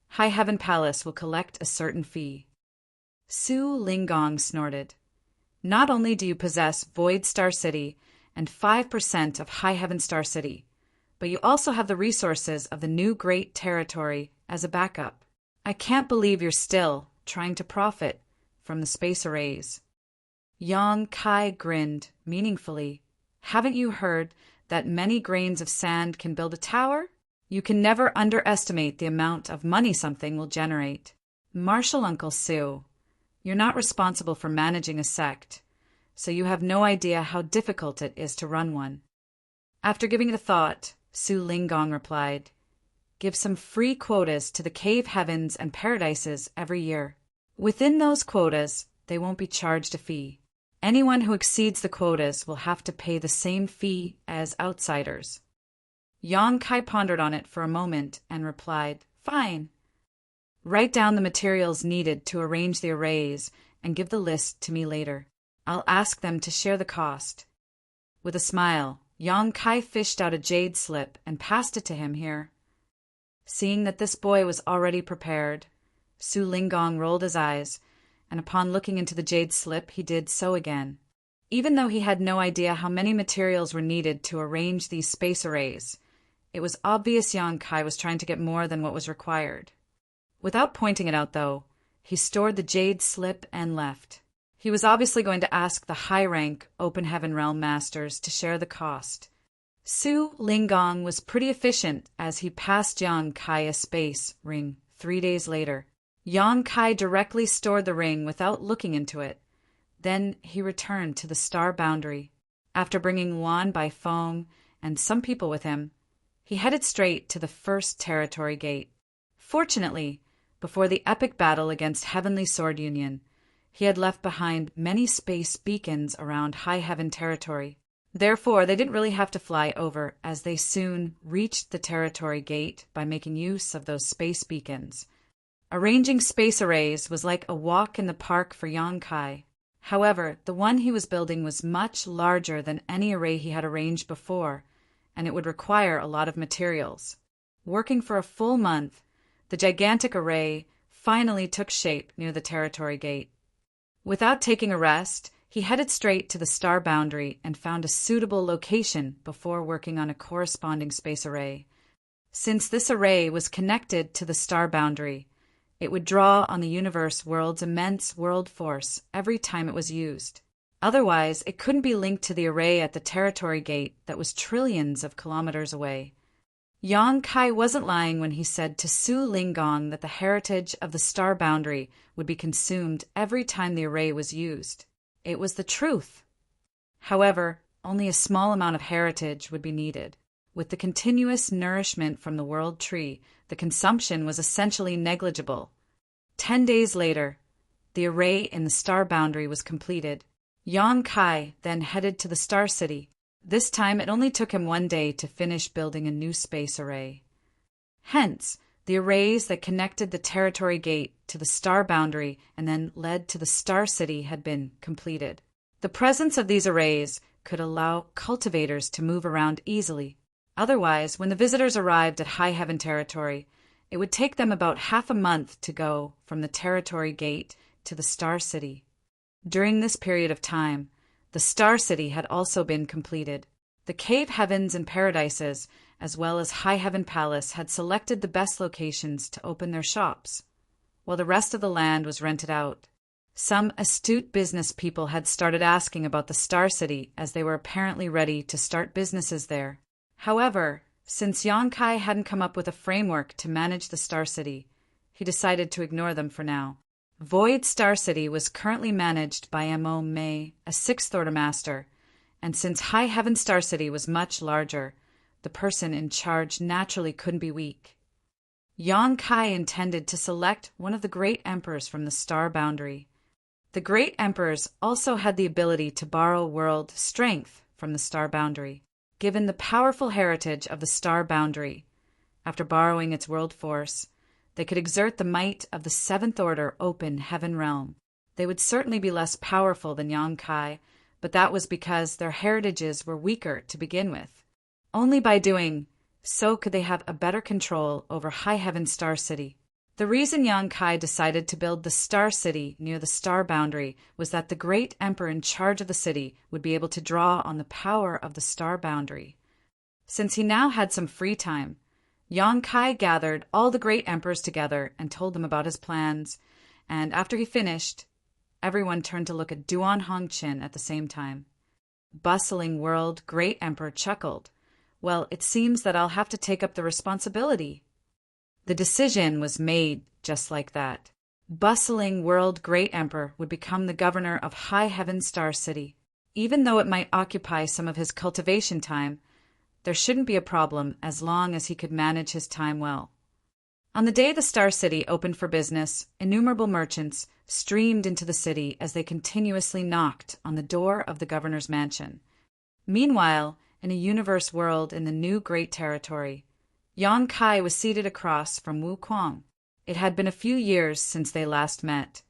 High Heaven Palace will collect a certain fee. Su Linggong snorted. Not only do you possess Void Star City and 5% of High Heaven Star City, but you also have the resources of the new Great Territory as a backup. I can't believe you're still trying to profit from the space arrays. Yang Kai grinned meaningfully. Haven't you heard that many grains of sand can build a tower? You can never underestimate the amount of money something will generate. Martial Uncle Su, you're not responsible for managing a sect, so you have no idea how difficult it is to run one. After giving it a thought, Su Linggong replied, Give some free quotas to the cave heavens and paradises every year. Within those quotas, they won't be charged a fee. Anyone who exceeds the quotas will have to pay the same fee as outsiders. Yang Kai pondered on it for a moment and replied, Fine. Write down the materials needed to arrange the arrays and give the list to me later. I'll ask them to share the cost. With a smile, Yang Kai fished out a jade slip and passed it to him here. Seeing that this boy was already prepared, Su Linggong rolled his eyes, and upon looking into the jade slip, he did so again. Even though he had no idea how many materials were needed to arrange these space arrays, it was obvious Yang Kai was trying to get more than what was required. Without pointing it out, though, he stored the jade slip and left. He was obviously going to ask the high-rank Open Heaven Realm Masters to share the cost. Su Linggong was pretty efficient as he passed Yang Kai a space ring 3 days later. Yang Kai directly stored the ring without looking into it. Then he returned to the star boundary. After bringing Yuan by Feng and some people with him, he headed straight to the first territory gate. Fortunately, before the epic battle against Heavenly Sword Union, he had left behind many space beacons around high heaven territory. Therefore, they didn't really have to fly over, as they soon reached the territory gate by making use of those space beacons. Arranging space arrays was like a walk in the park for Yang Kai. However, the one he was building was much larger than any array he had arranged before, and it would require a lot of materials. Working for a full month, the gigantic array finally took shape near the territory gate. Without taking a rest, he headed straight to the star boundary and found a suitable location before working on a corresponding space array. Since this array was connected to the star boundary, it would draw on the universe world's immense world force every time it was used. Otherwise, it couldn't be linked to the array at the territory gate that was trillions of kilometers away. Yang Kai wasn't lying when he said to Su Linggong that the heritage of the star boundary would be consumed every time the array was used. It was the truth. However, only a small amount of heritage would be needed. With the continuous nourishment from the world tree, the consumption was essentially negligible. 10 days later, the array in the star boundary was completed. Yang Kai then headed to the Star City. This time it only took him 1 day to finish building a new space array. Hence, the arrays that connected the territory gate to the star boundary and then led to the Star City had been completed. The presence of these arrays could allow cultivators to move around easily. Otherwise, when the visitors arrived at High Heaven territory, it would take them about half a month to go from the territory gate to the Star City. During this period of time, the Star City had also been completed. The cave heavens and paradises, as well as High Heaven Palace, had selected the best locations to open their shops, while the rest of the land was rented out. Some astute business people had started asking about the Star City, as they were apparently ready to start businesses there. However, since Yang Kai hadn't come up with a framework to manage the Star City, he decided to ignore them for now. Void Star City was currently managed by Mo Mei, a 6th Order Master, and since High Heaven Star City was much larger, the person in charge naturally couldn't be weak. Yang Kai intended to select one of the great emperors from the star boundary. The great emperors also had the ability to borrow world strength from the star boundary. Given the powerful heritage of the star boundary, after borrowing its world force, they could exert the might of the 7th Order open heaven realm. They would certainly be less powerful than Yang Kai, but that was because their heritages were weaker to begin with. Only by doing so could they have a better control over High Heaven Star City. The reason Yang Kai decided to build the Star City near the star boundary was that the great emperor in charge of the city would be able to draw on the power of the star boundary. Since he now had some free time, Yang Kai gathered all the great emperors together and told them about his plans, and after he finished, everyone turned to look at Duan Hongqin at the same time. Bustling world great emperor chuckled. Well, it seems that I'll have to take up the responsibility. The decision was made just like that. Bustling world great emperor would become the governor of High Heaven Star City. Even though it might occupy some of his cultivation time, there shouldn't be a problem as long as he could manage his time well. On the day the Star City opened for business, innumerable merchants streamed into the city as they continuously knocked on the door of the governor's mansion. Meanwhile, in a universe world in the new Great Territory, Yang Kai was seated across from Wu Kuang. It had been a few years since they last met,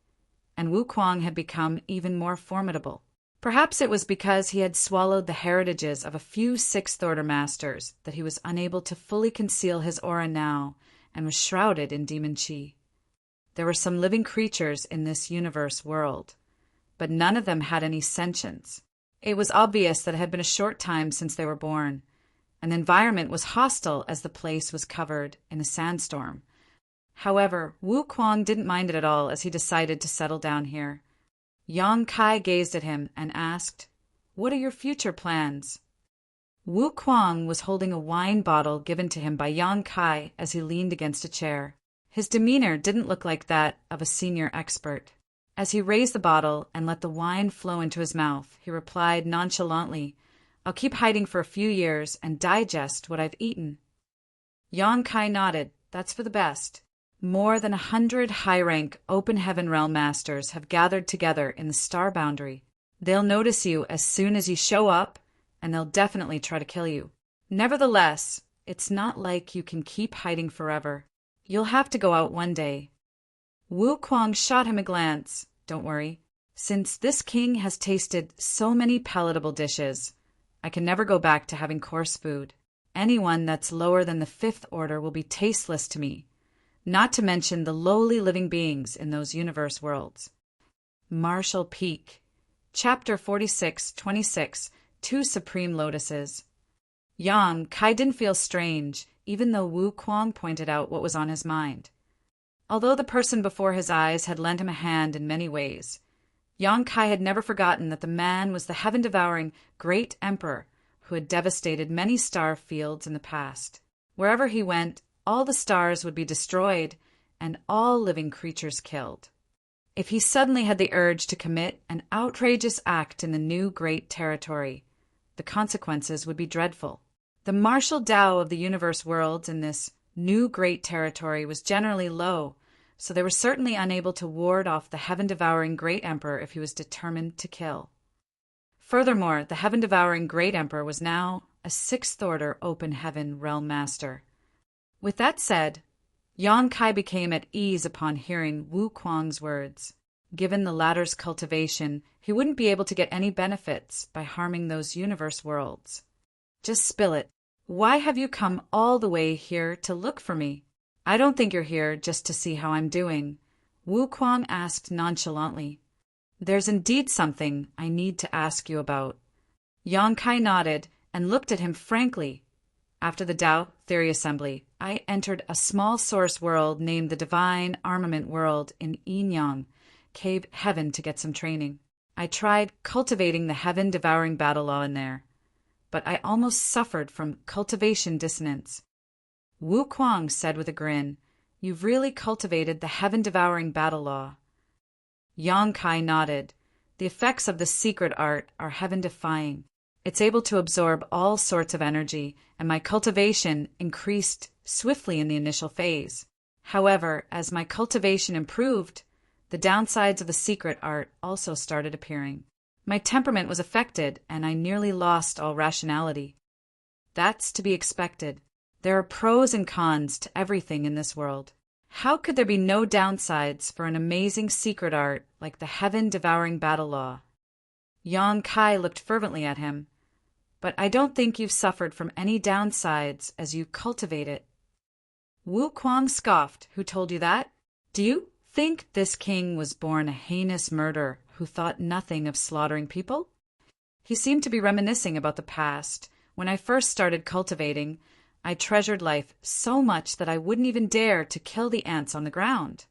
and Wu Kuang had become even more formidable. Perhaps it was because he had swallowed the heritages of a few 6th Order Masters that he was unable to fully conceal his aura now and was shrouded in demon chi. There were some living creatures in this universe world, but none of them had any sentience. It was obvious that it had been a short time since they were born, and the environment was hostile as the place was covered in a sandstorm. However, Wu Kuang didn't mind it at all as he decided to settle down here. Yang Kai gazed at him and asked, "What are your future plans?" Wu Kuang was holding a wine bottle given to him by Yang Kai as he leaned against a chair. His demeanor didn't look like that of a senior expert. As he raised the bottle and let the wine flow into his mouth, he replied nonchalantly, "I'll keep hiding for a few years and digest what I've eaten." Yang Kai nodded. "That's for the best. More than 100 high-rank open heaven realm masters have gathered together in the star boundary. They'll notice you as soon as you show up, and they'll definitely try to kill you. Nevertheless, it's not like you can keep hiding forever. You'll have to go out one day. Wu Kuang shot him a glance. Don't worry. Since this king has tasted so many palatable dishes, I can never go back to having coarse food. Anyone that's lower than the 5th order will be tasteless to me, not to mention the lowly living beings in those universe worlds. Martial Peak. Chapter 46-26, 2 Supreme Lotuses. Yang Kai didn't feel strange, even though Wu Kuang pointed out what was on his mind. Although the person before his eyes had lent him a hand in many ways, Yang Kai had never forgotten that the man was the heaven-devouring Great Emperor who had devastated many star fields in the past. Wherever he went, all the stars would be destroyed and all living creatures killed. If he suddenly had the urge to commit an outrageous act in the new great territory, the consequences would be dreadful. The martial Tao of the universe worlds in this new great territory was generally low, so they were certainly unable to ward off the heaven-devouring Great Emperor if he was determined to kill. Furthermore, the heaven-devouring Great Emperor was now a 6th-order open heaven realm master. With that said, Yang Kai became at ease upon hearing Wu Kuang's words. Given the latter's cultivation, he wouldn't be able to get any benefits by harming those universe worlds. Just spill it. Why have you come all the way here to look for me? I don't think you're here just to see how I'm doing, Wu Kuang asked nonchalantly. There's indeed something I need to ask you about. Yang Kai nodded and looked at him frankly. After the Tao Theory Assembly, I entered a small source world named the Divine Armament World in Yinyang, Cave Heaven, to get some training. I tried cultivating the heaven-devouring battle law in there, but I almost suffered from cultivation dissonance. Wu Kuang said with a grin, You've really cultivated the heaven-devouring battle law. Yang Kai nodded. The effects of the secret art are heaven-defying. It's able to absorb all sorts of energy, and my cultivation increased swiftly in the initial phase. However, as my cultivation improved, the downsides of the secret art also started appearing. My temperament was affected, and I nearly lost all rationality. That's to be expected. There are pros and cons to everything in this world. How could there be no downsides for an amazing secret art like the heaven-devouring battle law? Yang Kai looked fervently at him. But I don't think you've suffered from any downsides as you cultivate it. Wu Kuang scoffed. Who told you that? Do you think this king was born a heinous murderer who thought nothing of slaughtering people? He seemed to be reminiscing about the past. When I first started cultivating, I treasured life so much that I wouldn't even dare to kill the ants on the ground.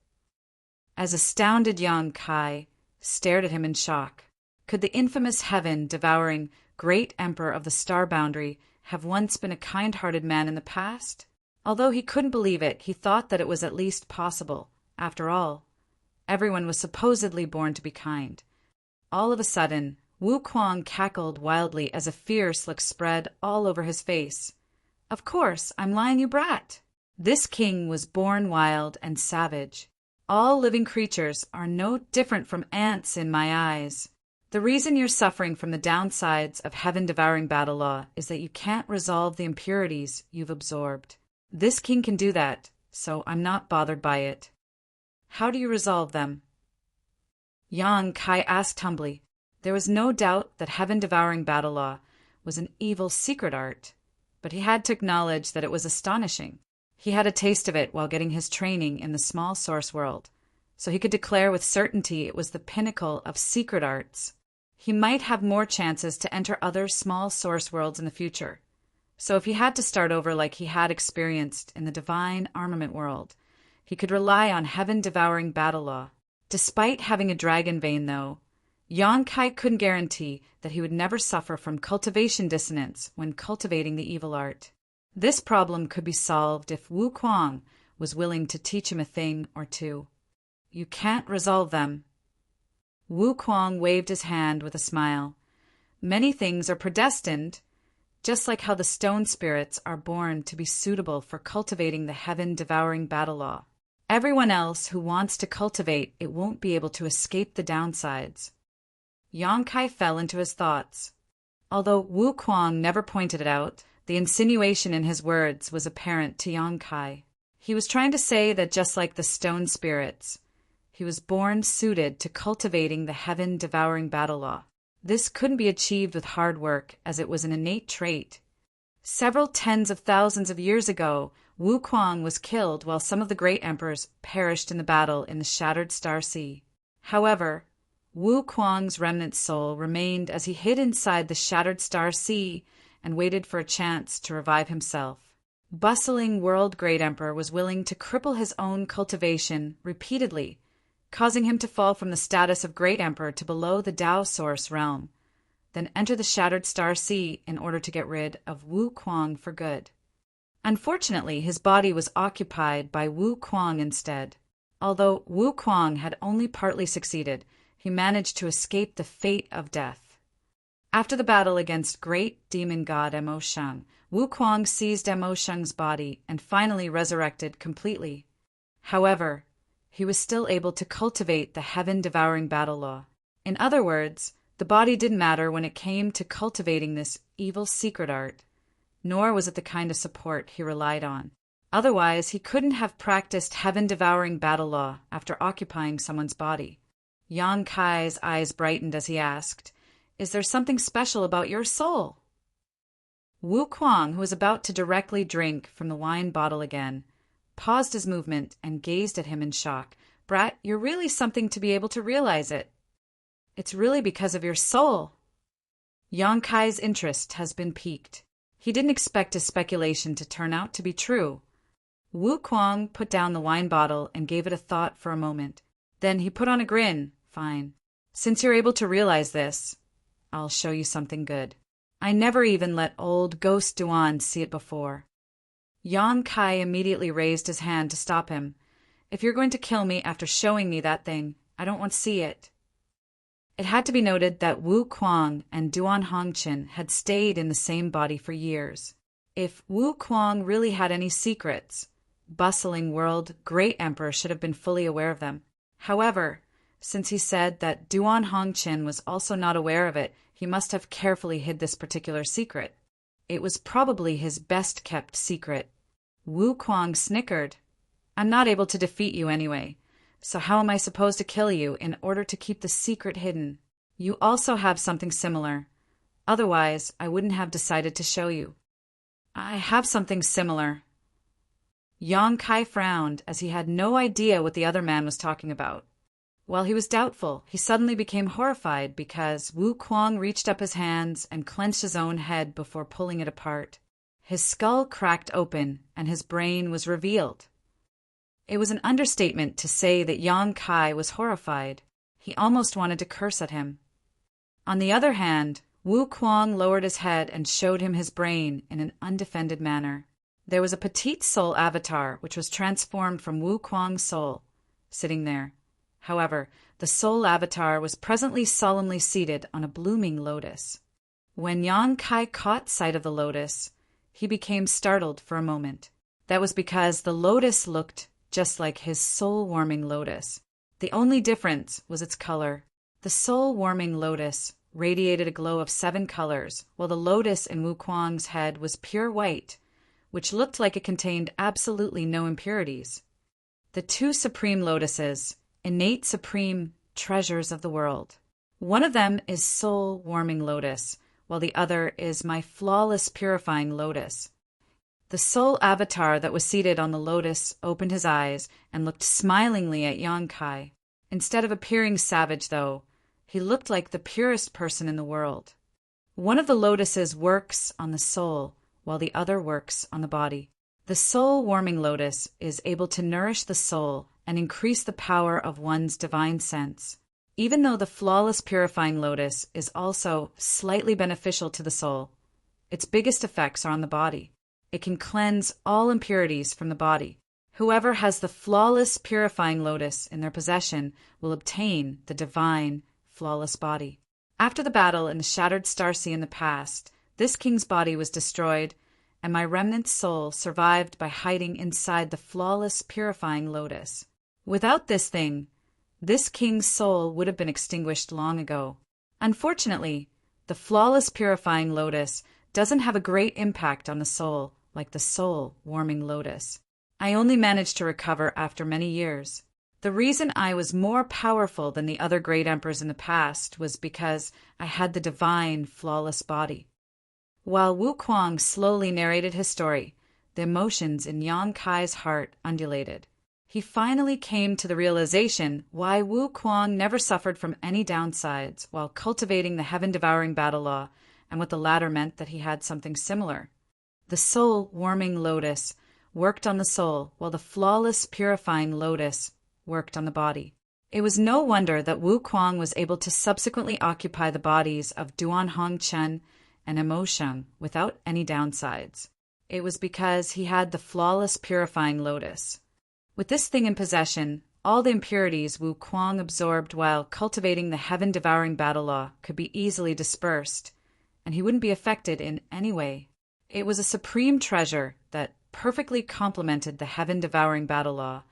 As astounded Yang Kai stared at him in shock. Could the infamous heaven-devouring Great Emperor of the Star Boundary have once been a kind-hearted man in the past? Although he couldn't believe it, he thought that it was at least possible. After all, everyone was supposedly born to be kind. All of a sudden, Wu Kuang cackled wildly as a fierce look spread all over his face. Of course, I'm lying, you brat. This king was born wild and savage. All living creatures are no different from ants in my eyes. The reason you're suffering from the downsides of heaven-devouring battle law is that you can't resolve the impurities you've absorbed. This king can do that, so I'm not bothered by it. How do you resolve them? Yang Kai asked humbly. There was no doubt that heaven-devouring battle law was an evil secret art, but he had to acknowledge that it was astonishing. He had a taste of it while getting his training in the small source world, so he could declare with certainty it was the pinnacle of secret arts. He might have more chances to enter other small source worlds in the future. So if he had to start over like he had experienced in the Divine Armament World, he could rely on heaven-devouring battle law. Despite having a dragon vein, though, Yang Kai couldn't guarantee that he would never suffer from cultivation dissonance when cultivating the evil art. This problem could be solved if Wu Kuang was willing to teach him a thing or two. You can't resolve them. Wu Kuang waved his hand with a smile. Many things are predestined, just like how the stone spirits are born to be suitable for cultivating the heaven-devouring battle law. Everyone else who wants to cultivate it won't be able to escape the downsides. Yang Kai fell into his thoughts. Although Wu Kuang never pointed it out, the insinuation in his words was apparent to Yang Kai. He was trying to say that just like the stone spirits, he was born suited to cultivating the heaven-devouring battle law. This couldn't be achieved with hard work, as it was an innate trait. Several tens of thousands of years ago, Wu Kuang was killed while some of the great emperors perished in the battle in the Shattered Star Sea. However, Wu Kuang's remnant soul remained as he hid inside the Shattered Star Sea and waited for a chance to revive himself. Bustling world great emperor was willing to cripple his own cultivation repeatedly, causing him to fall from the status of great emperor to below the Tao source realm, then enter the Shattered Star Sea in order to get rid of Wu Kuang for good. Unfortunately, his body was occupied by Wu Kuang instead. Although Wu Kuang had only partly succeeded, he managed to escape the fate of death. After the battle against great demon god Mo Shang, Wu Kuang seized Mo Shang's body and finally resurrected completely. However, he was still able to cultivate the heaven-devouring battle law. In other words, the body didn't matter when it came to cultivating this evil secret art, nor was it the kind of support he relied on. Otherwise, he couldn't have practiced heaven-devouring battle law after occupying someone's body. Yang Kai's eyes brightened as he asked, "Is there something special about your soul?" Wu Kuang, who was about to directly drink from the wine bottle again, paused his movement and gazed at him in shock. "Brat, you're really something to be able to realize it. It's really because of your soul." Yang Kai's interest has been piqued. He didn't expect his speculation to turn out to be true. Wu Kuang put down the wine bottle and gave it a thought for a moment. Then he put on a grin. "Fine. Since you're able to realize this, I'll show you something good. I never even let old Ghost Duan see it before." Yang Kai immediately raised his hand to stop him. "If you're going to kill me after showing me that thing, I don't want to see it." It had to be noted that Wu Kuang and Duan Hongqin had stayed in the same body for years. If Wu Kuang really had any secrets, bustling world great emperor should have been fully aware of them. However, since he said that Duan Hongqin was also not aware of it, he must have carefully hid this particular secret. It was probably his best-kept secret. Wu Kuang snickered. "I'm not able to defeat you anyway, so how am I supposed to kill you in order to keep the secret hidden? You also have something similar. Otherwise, I wouldn't have decided to show you." "I have something similar." Yang Kai frowned as he had no idea what the other man was talking about. While he was doubtful, he suddenly became horrified because Wu Kuang reached up his hands and clenched his own head before pulling it apart. His skull cracked open and his brain was revealed. It was an understatement to say that Yang Kai was horrified. He almost wanted to curse at him. On the other hand, Wu Kuang lowered his head and showed him his brain in an undefended manner. There was a petite soul avatar which was transformed from Wu Kuang's soul, sitting there. However, the soul avatar was presently solemnly seated on a blooming lotus. When Yang Kai caught sight of the lotus, he became startled for a moment. That was because the lotus looked just like his soul-warming lotus. The only difference was its color. The soul-warming lotus radiated a glow of 7 colors, while the lotus in Wu Kuang's head was pure white, which looked like it contained absolutely no impurities. The 2 supreme lotuses, innate supreme treasures of the world. One of them is soul-warming lotus, while the other is my flawless purifying lotus. The soul avatar that was seated on the lotus opened his eyes and looked smilingly at Yang Kai. Instead of appearing savage, though, he looked like the purest person in the world. One of the lotuses works on the soul, while the other works on the body. The soul-warming lotus is able to nourish the soul and increase the power of one's divine sense. Even though the flawless purifying lotus is also slightly beneficial to the soul, its biggest effects are on the body. It can cleanse all impurities from the body. Whoever has the flawless purifying lotus in their possession will obtain the divine, flawless body. After the battle in the Shattered Star Sea in the past, this king's body was destroyed, and my remnant soul survived by hiding inside the flawless, purifying lotus. Without this thing, this king's soul would have been extinguished long ago. Unfortunately, the flawless, purifying lotus doesn't have a great impact on the soul like the soul-warming lotus. I only managed to recover after many years. The reason I was more powerful than the other great emperors in the past was because I had the divine, flawless body. While Wu Kuang slowly narrated his story, the emotions in Yang Kai's heart undulated. He finally came to the realization why Wu Kuang never suffered from any downsides while cultivating the heaven-devouring battle law, and what the latter meant that he had something similar. The soul-warming lotus worked on the soul, while the flawless, purifying lotus worked on the body. It was no wonder that Wu Kuang was able to subsequently occupy the bodies of Duan Hongchen and Emo Sheng without any downsides. It was because he had the flawless, purifying lotus. With this thing in possession, all the impurities Wu Kuang absorbed while cultivating the heaven-devouring battle law could be easily dispersed, and he wouldn't be affected in any way. It was a supreme treasure that perfectly complemented the heaven-devouring battle law.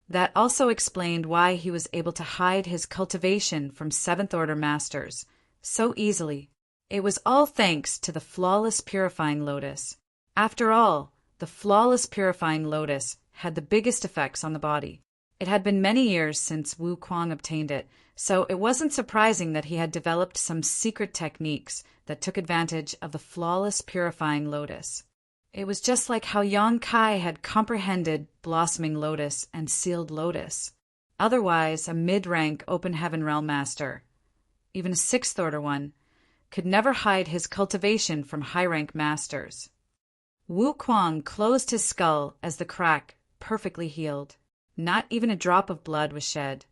That also explained why he was able to hide his cultivation from seventh-order masters so easily. It was all thanks to the flawless purifying lotus. After all, the flawless purifying lotus had the biggest effects on the body. It had been many years since Wu Kuang obtained it, so it wasn't surprising that he had developed some secret techniques that took advantage of the flawless purifying lotus. It was just like how Yang Kai had comprehended blossoming lotus and sealed lotus. Otherwise, a mid-rank open heaven realm master, even a sixth-order one, could never hide his cultivation from high-rank masters. Wu Kuang closed his skull as the crack perfectly healed. Not even a drop of blood was shed.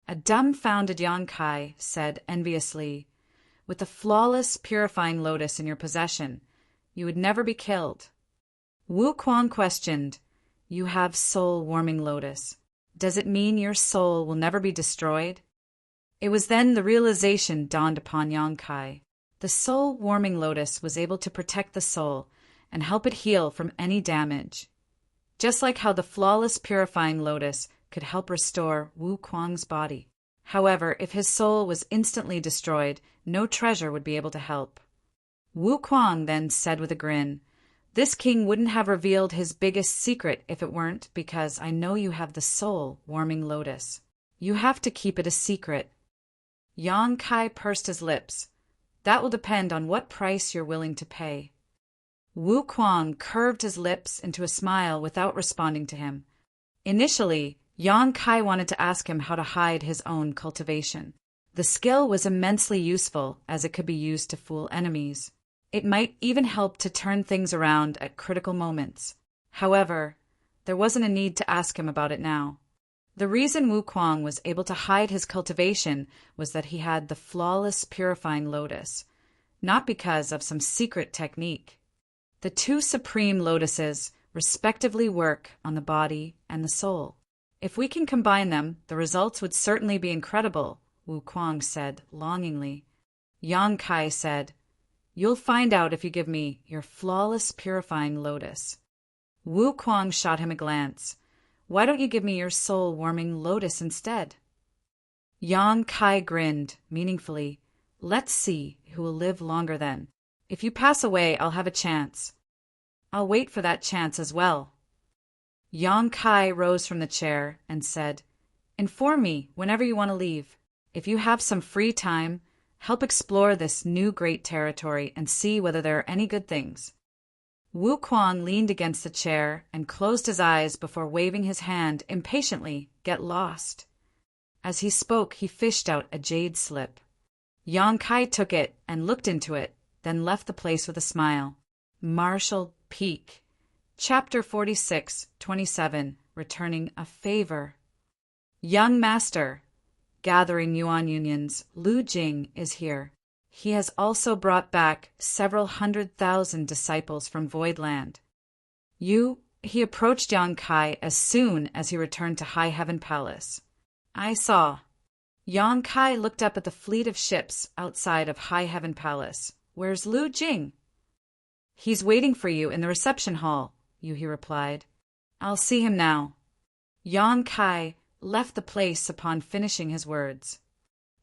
A dumbfounded Yang Kai said enviously, "With the flawless, purifying lotus in your possession, you would never be killed." Wu Kuang questioned, "You have soul-warming lotus. Does it mean your soul will never be destroyed?" It was then the realization dawned upon Yang Kai. The soul-warming lotus was able to protect the soul and help it heal from any damage. Just like how the flawless purifying lotus could help restore Wu Kuang's body. However, if his soul was instantly destroyed, no treasure would be able to help. Wu Kuang then said with a grin, "This king wouldn't have revealed his biggest secret if it weren't because I know you have the soul-warming lotus. You have to keep it a secret." Yang Kai pursed his lips. "That will depend on what price you're willing to pay." Wu Kuang curved his lips into a smile without responding to him. Initially, Yang Kai wanted to ask him how to hide his own cultivation. The skill was immensely useful as it could be used to fool enemies. It might even help to turn things around at critical moments. However, there wasn't a need to ask him about it now. The reason Wu Kuang was able to hide his cultivation was that he had the flawless purifying lotus, not because of some secret technique. The two supreme lotuses respectively work on the body and the soul. If we can combine them, the results would certainly be incredible, Wu Kuang said longingly. Yang Kai said, "You'll find out if you give me your flawless purifying lotus." Wu Kuang shot him a glance. "Why don't you give me your soul-warming lotus instead?" Yang Kai grinned meaningfully. "Let's see who will live longer then. If you pass away, I'll have a chance." "I'll wait for that chance as well." Yang Kai rose from the chair and said, "Inform me whenever you want to leave. If you have some free time, help explore this new great territory and see whether there are any good things." Wu Kuang leaned against the chair and closed his eyes before waving his hand impatiently, "Get lost." As he spoke, he fished out a jade slip. Yang Kai took it and looked into it, then left the place with a smile. Martial Peak. Chapter 46-27. Returning a Favor. Young Master. Gathering Yuan Unions, Lu Jing is here. He has also brought back several 100,000 disciples from Voidland. He approached Yang Kai as soon as he returned to High Heaven Palace. "I saw." Yang Kai looked up at the fleet of ships outside of High Heaven Palace. "Where's Lu Jing?" He's waiting for you in the reception hall, Yuhi replied. I'll see him now. Yang Kai left the place upon finishing his words.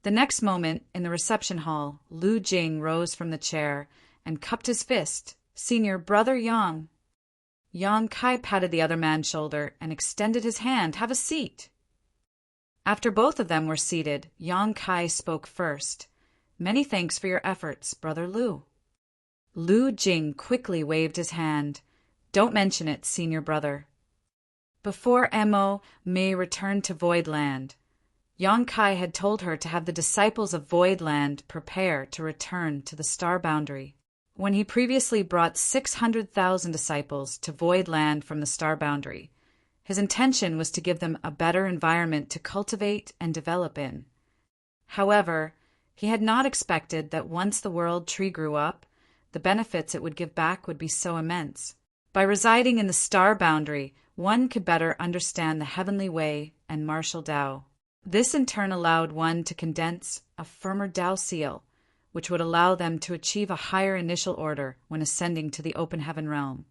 The next moment, in the reception hall, Lu Jing rose from the chair and cupped his fist. Senior Brother Yang. Yang Kai patted the other man's shoulder and extended his hand. Have a seat. After both of them were seated, Yang Kai spoke first. Many thanks for your efforts, Brother Lu. Lu Jing quickly waved his hand. Don't mention it, Senior Brother. Before Mo May returned to Voidland, Yang Kai had told her to have the disciples of Voidland prepare to return to the Star Boundary. When he previously brought 600,000 disciples to Voidland from the Star Boundary, his intention was to give them a better environment to cultivate and develop in. However, he had not expected that once the world tree grew up, the benefits it would give back would be so immense. By residing in the Star Boundary, one could better understand the heavenly way and martial Tao. This in turn allowed one to condense a firmer Tao seal, which would allow them to achieve a higher initial order when ascending to the open heaven realm.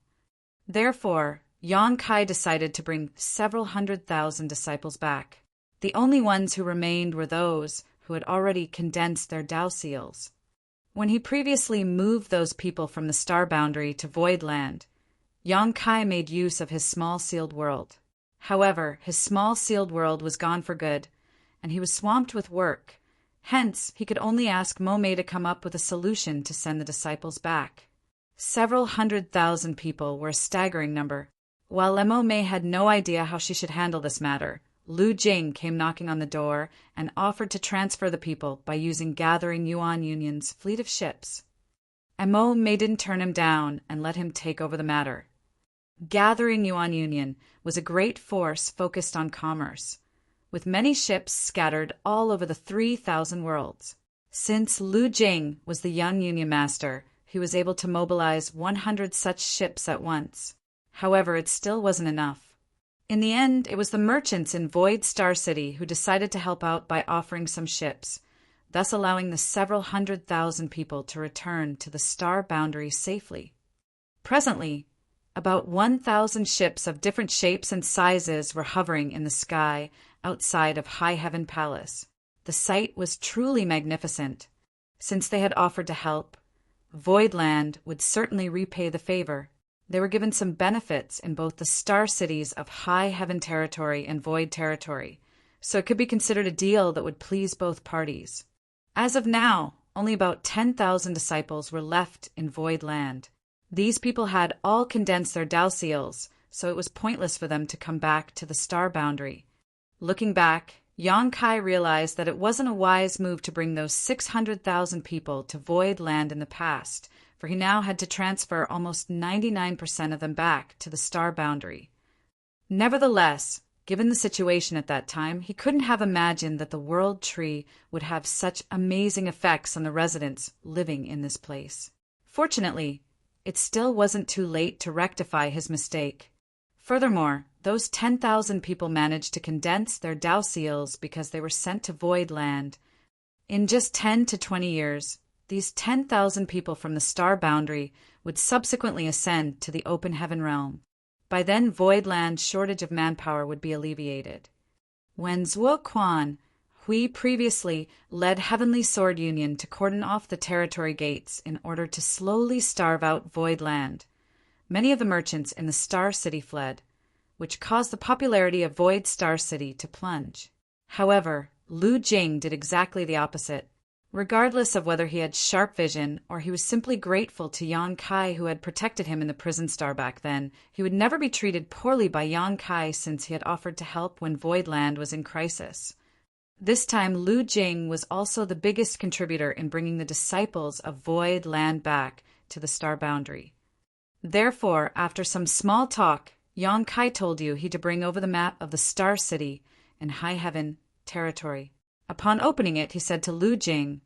Therefore, Yang Kai decided to bring several 100,000 disciples back. The only ones who remained were those who had already condensed their Tao seals. When he previously moved those people from the Star Boundary to Voidland, Yang Kai made use of his small sealed world. However, his small sealed world was gone for good, and he was swamped with work. Hence, he could only ask Mo May to come up with a solution to send the disciples back. Several 100,000 people were a staggering number. While Mo May had no idea how she should handle this matter, Lu Jing came knocking on the door and offered to transfer the people by using Gathering Yuan Union's fleet of ships. Mo May didn't turn him down and let him take over the matter. Gathering Yuan Union was a great force focused on commerce, with many ships scattered all over the 3,000 worlds. Since Lu Jing was the young Union Master, he was able to mobilize 100 such ships at once. However, it still wasn't enough. In the end, it was the merchants in Void Star City who decided to help out by offering some ships, thus allowing the several 100,000 people to return to the Star Boundary safely. Presently, about 1,000 ships of different shapes and sizes were hovering in the sky outside of High Heaven Palace. The sight was truly magnificent. Since they had offered to help, Voidland would certainly repay the favor. They were given some benefits in both the star cities of High Heaven Territory and Void Territory, so it could be considered a deal that would please both parties. As of now, only about 10,000 disciples were left in Voidland. These people had all condensed their Tao seals, so it was pointless for them to come back to the Star Boundary. Looking back, Yang Kai realized that it wasn't a wise move to bring those 600,000 people to Voidland in the past, for he now had to transfer almost 99% of them back to the Star Boundary. Nevertheless, given the situation at that time, he couldn't have imagined that the World Tree would have such amazing effects on the residents living in this place. Fortunately, it still wasn't too late to rectify his mistake. Furthermore, those 10,000 people managed to condense their Tao seals because they were sent to Voidland. In just 10 to 20 years, these 10,000 people from the Star Boundary would subsequently ascend to the Open Heaven Realm. By then, Voidland's shortage of manpower would be alleviated. When Zhuo Quan, Hui previously led Heavenly Sword Union to cordon off the territory gates in order to slowly starve out Voidland, many of the merchants in the Star City fled, which caused the popularity of Void Star City to plunge. However, Lu Jing did exactly the opposite. Regardless of whether he had sharp vision or he was simply grateful to Yang Kai who had protected him in the prison star back then, he would never be treated poorly by Yang Kai since he had offered to help when Voidland was in crisis. This time, Lu Jing was also the biggest contributor in bringing the disciples of Voidland back to the Star Boundary. Therefore, after some small talk, Yang Kai told Yuhi to bring over the map of the Star City in High Heaven Territory. Upon opening it, he said to Lu Jing,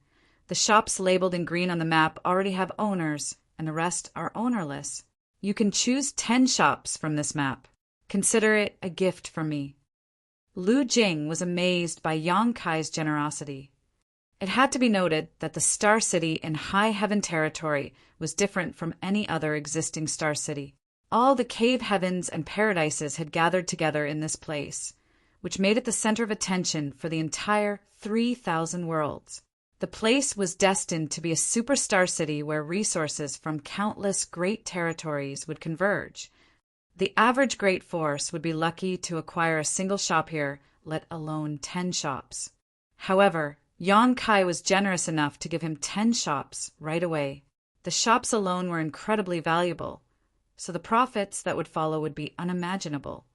"The shops labeled in green on the map already have owners, and the rest are ownerless. You can choose 10 shops from this map. Consider it a gift from me." Lu Jing was amazed by Yang Kai's generosity. It had to be noted that the Star City in High Heaven territory was different from any other existing star city. All the cave heavens and paradises had gathered together in this place, which made it the center of attention for the entire 3,000 worlds. The place was destined to be a superstar city where resources from countless great territories would converge. The average great force would be lucky to acquire a single shop here, let alone 10 shops. However, Kai was generous enough to give him 10 shops right away. The shops alone were incredibly valuable, so the profits that would follow would be unimaginable.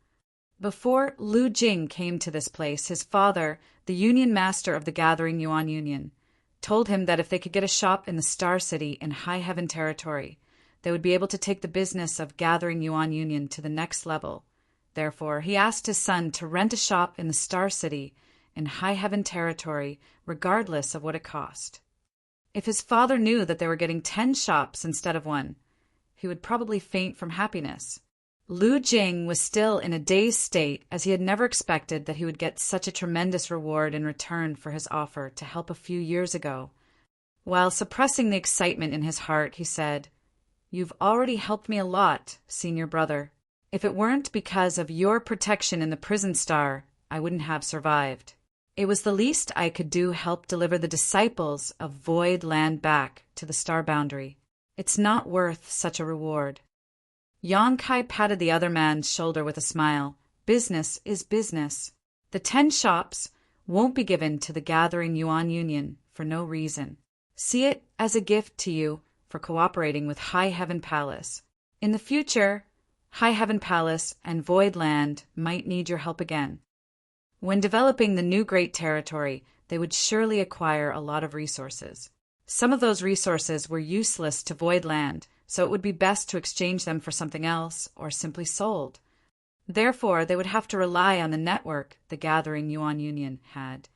Before Lu Jing came to this place, his father, the Union Master of the Gathering Yuan Union, told him that if they could get a shop in the Star City in High Heaven territory, they would be able to take the business of Gathering Yuan Union to the next level. Therefore, he asked his son to rent a shop in the Star City in High Heaven territory, regardless of what it cost. If his father knew that they were getting 10 shops instead of 1, he would probably faint from happiness. Lu Jing was still in a dazed state, as he had never expected that he would get such a tremendous reward in return for his offer to help a few years ago. While suppressing the excitement in his heart, he said, "You've already helped me a lot, senior brother. If it weren't because of your protection in the prison star, I wouldn't have survived. It was the least I could do help deliver the disciples of Void Land back to the star boundary. It's not worth such a reward." Kai patted the other man's shoulder with a smile. Business is business. The 10 shops won't be given to the Gathering Yuan Union for no reason. See it as a gift to you for cooperating with High Heaven Palace. In the future, High Heaven Palace and Void Land might need your help again. When developing the new great territory, they would surely acquire a lot of resources. Some of those resources were useless to Void Land, so it would be best to exchange them for something else or simply sold. Therefore, they would have to rely on the network the Gathering Yuan Union had.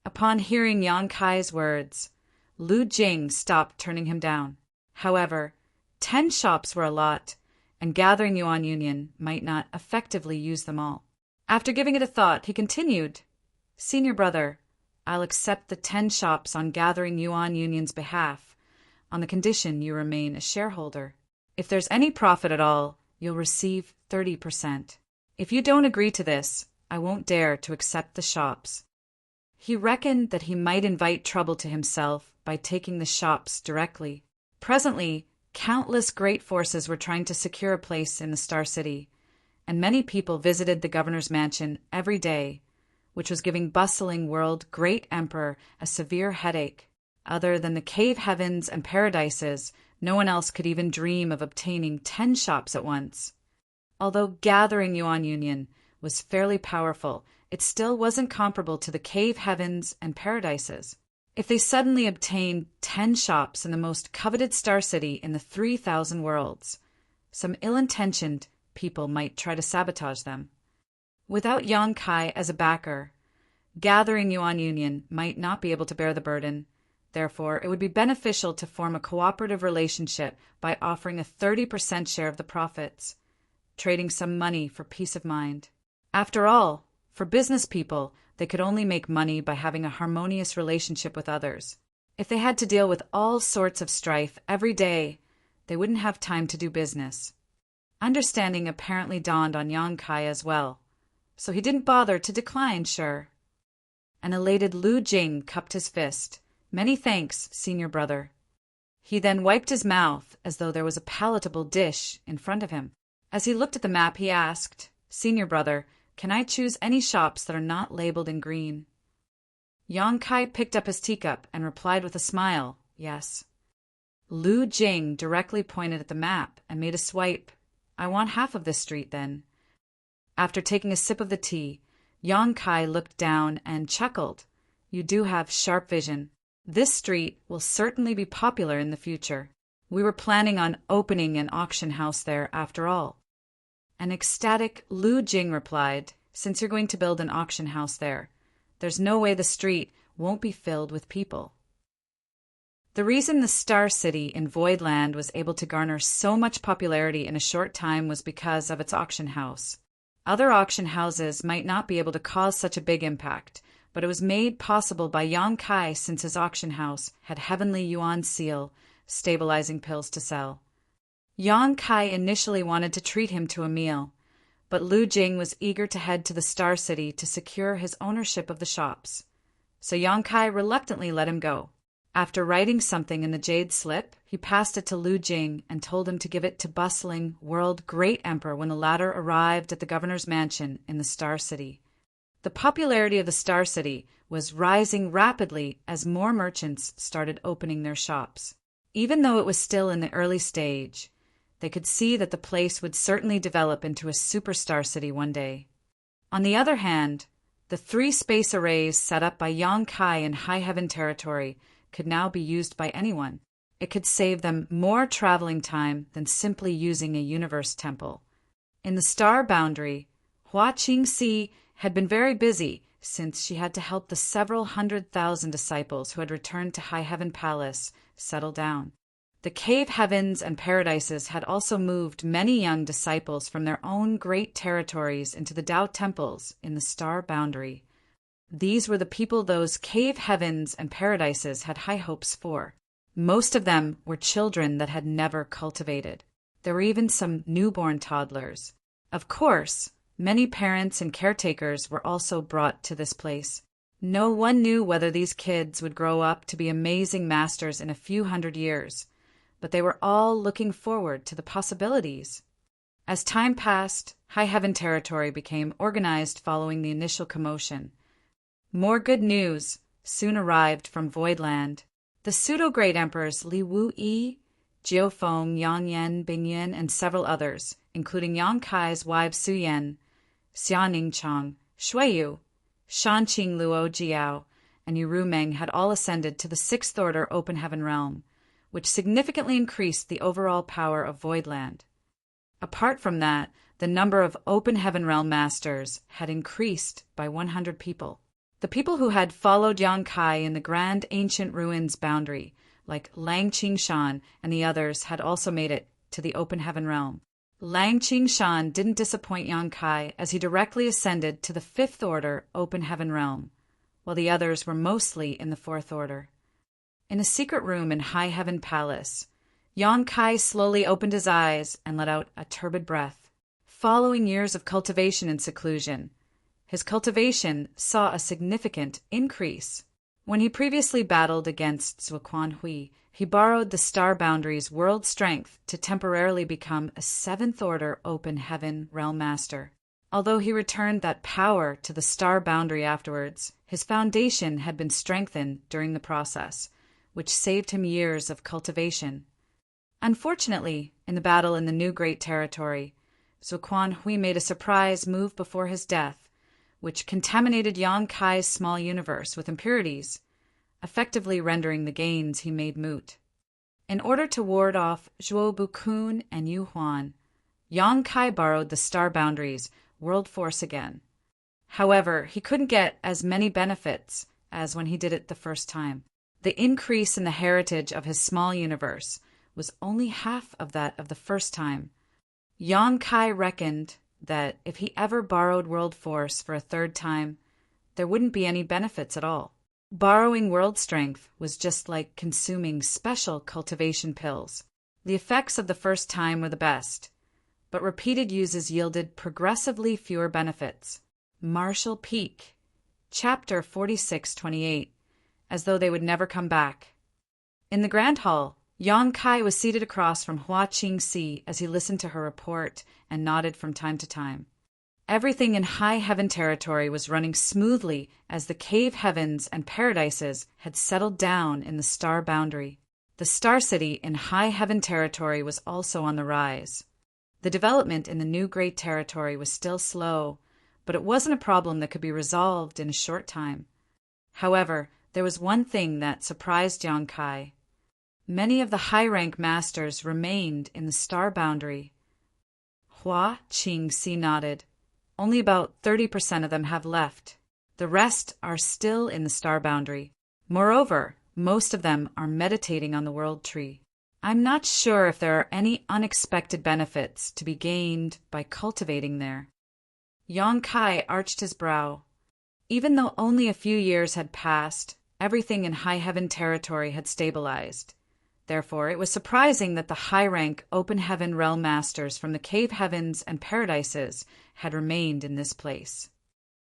Upon hearing Kai's words, Lu Jing stopped turning him down. However, 10 shops were a lot, and Gathering Yuan Union might not effectively use them all. After giving it a thought, he continued, "Senior brother, I'll accept the 10 shops on Gathering Yuan Union's behalf, on the condition you remain a shareholder. If there's any profit at all, you'll receive 30%. If you don't agree to this, I won't dare to accept the shops." He reckoned that he might invite trouble to himself by taking the shops directly. Presently, countless great forces were trying to secure a place in the Star City, and many people visited the governor's mansion every day, which was giving bustling world great emperor a severe headache. Other than the cave heavens and paradises, no one else could even dream of obtaining 10 shops at once. Although Gathering Yuan Union was fairly powerful, it still wasn't comparable to the cave heavens and paradises. If they suddenly obtained 10 shops in the most coveted star city in the 3,000 worlds, some ill-intentioned people might try to sabotage them. Without Kai as a backer, Gathering Yuan Union might not be able to bear the burden. Therefore, it would be beneficial to form a cooperative relationship by offering a 30% share of the profits, trading some money for peace of mind. After all, for business people, they could only make money by having a harmonious relationship with others. If they had to deal with all sorts of strife every day, they wouldn't have time to do business. Understanding apparently dawned on Kai as well, so he didn't bother to decline, sure. An elated Lu Jing cupped his fist. "Many thanks, senior brother." He then wiped his mouth as though there was a palatable dish in front of him. As he looked at the map, he asked, "Senior brother, can I choose any shops that are not labeled in green?" Kai picked up his teacup and replied with a smile, "Yes." Lu Jing directly pointed at the map and made a swipe. "I want half of this street, then." After taking a sip of the tea, Kai looked down and chuckled. "You do have sharp vision. This street will certainly be popular in the future. We were planning on opening an auction house there after all." An ecstatic Lu Jing replied, "Since you're going to build an auction house there, there's no way the street won't be filled with people." The reason the Star City in Voidland was able to garner so much popularity in a short time was because of its auction house. Other auction houses might not be able to cause such a big impact, but it was made possible by Yang Kai since his auction house had heavenly yuan seal, stabilizing pills to sell. Yang Kai initially wanted to treat him to a meal, but Lu Jing was eager to head to the Star City to secure his ownership of the shops. So Yang Kai reluctantly let him go. After writing something in the jade slip, he passed it to Lu Jing and told him to give it to bustling world great emperor when the latter arrived at the governor's mansion in the Star City. The popularity of the Star City was rising rapidly as more merchants started opening their shops. Even though it was still in the early stage, they could see that the place would certainly develop into a superstar city one day. On the other hand, the 3 space arrays set up by Yang Kai in High Heaven territory could now be used by anyone. It could save them more traveling time than simply using a universe temple. In the star boundary, Hua Qingxi had been very busy since she had to help the several 100,000 disciples who had returned to High Heaven Palace settle down. The cave heavens and paradises had also moved many young disciples from their own great territories into the Tao temples in the star boundary. These were the people those cave heavens and paradises had high hopes for. Most of them were children that had never cultivated. There were even some newborn toddlers. Of course, many parents and caretakers were also brought to this place. No one knew whether these kids would grow up to be amazing masters in a few hundred years, but they were all looking forward to the possibilities. As time passed, High Heaven territory became organized following the initial commotion. More good news soon arrived from Voidland. The pseudo-great emperors Li Wu-yi, Jiufeng, Yang Yan, Bingyan, and several others, including Yang Kai's wives Su Yan, Xianing Chang, Shuiyu, Shanqing Luo Jiao, and Yu Meng had all ascended to the 6th Order Open Heaven realm, which significantly increased the overall power of Voidland. Apart from that, the number of Open Heaven realm masters had increased by 100 people. The people who had followed Yang Kai in the grand ancient ruins boundary, like Lang Qingshan and the others, had also made it to the Open Heaven realm. Lang Qingshan didn't disappoint Yang Kai as he directly ascended to the 5th Order Open Heaven realm, while the others were mostly in the 4th Order. In a secret room in High Heaven Palace, Yang Kai slowly opened his eyes and let out a turbid breath. Following years of cultivation and seclusion, his cultivation saw a significant increase. When he previously battled against Zuoquan Hui, he borrowed the star boundary's world strength to temporarily become a 7th Order Open Heaven realm master. Although he returned that power to the star boundary afterwards, his foundation had been strengthened during the process, which saved him years of cultivation. Unfortunately, in the battle in the new Great Territory, Zuoquan Hui made a surprise move before his death, which contaminated Yang Kai's small universe with impurities, effectively rendering the gains he made moot. In order to ward off Zhuo Bukun and Yu Huan, Yang Kai borrowed the star boundary's world force again. However, he couldn't get as many benefits as when he did it the first time. The increase in the heritage of his small universe was only half of that of the first time. Yang Kai reckoned that if he ever borrowed world force for a 3rd time, there wouldn't be any benefits at all. Borrowing world strength was just like consuming special cultivation pills. The effects of the first time were the best, but repeated uses yielded progressively fewer benefits. Martial Peak, Chapter 46-28, as though they would never come back. In the Grand Hall, Yang Kai was seated across from Hua Qingxi as he listened to her report and nodded from time to time. Everything in High Heaven territory was running smoothly as the cave heavens and paradises had settled down in the star boundary. The Star City in High Heaven territory was also on the rise. The development in the new Great Territory was still slow, but it wasn't a problem that could be resolved in a short time. However, there was one thing that surprised Yang Kai. Many of the high-rank masters remained in the star boundary. Hua Qingxi nodded. Only about 30% of them have left. The rest are still in the star boundary. Moreover, most of them are meditating on the world tree. I'm not sure if there are any unexpected benefits to be gained by cultivating there. Yang Kai arched his brow. Even though only a few years had passed, everything in high heaven territory had stabilized. Therefore, it was surprising that the high-rank open heaven realm masters from the cave heavens and paradises had remained in this place.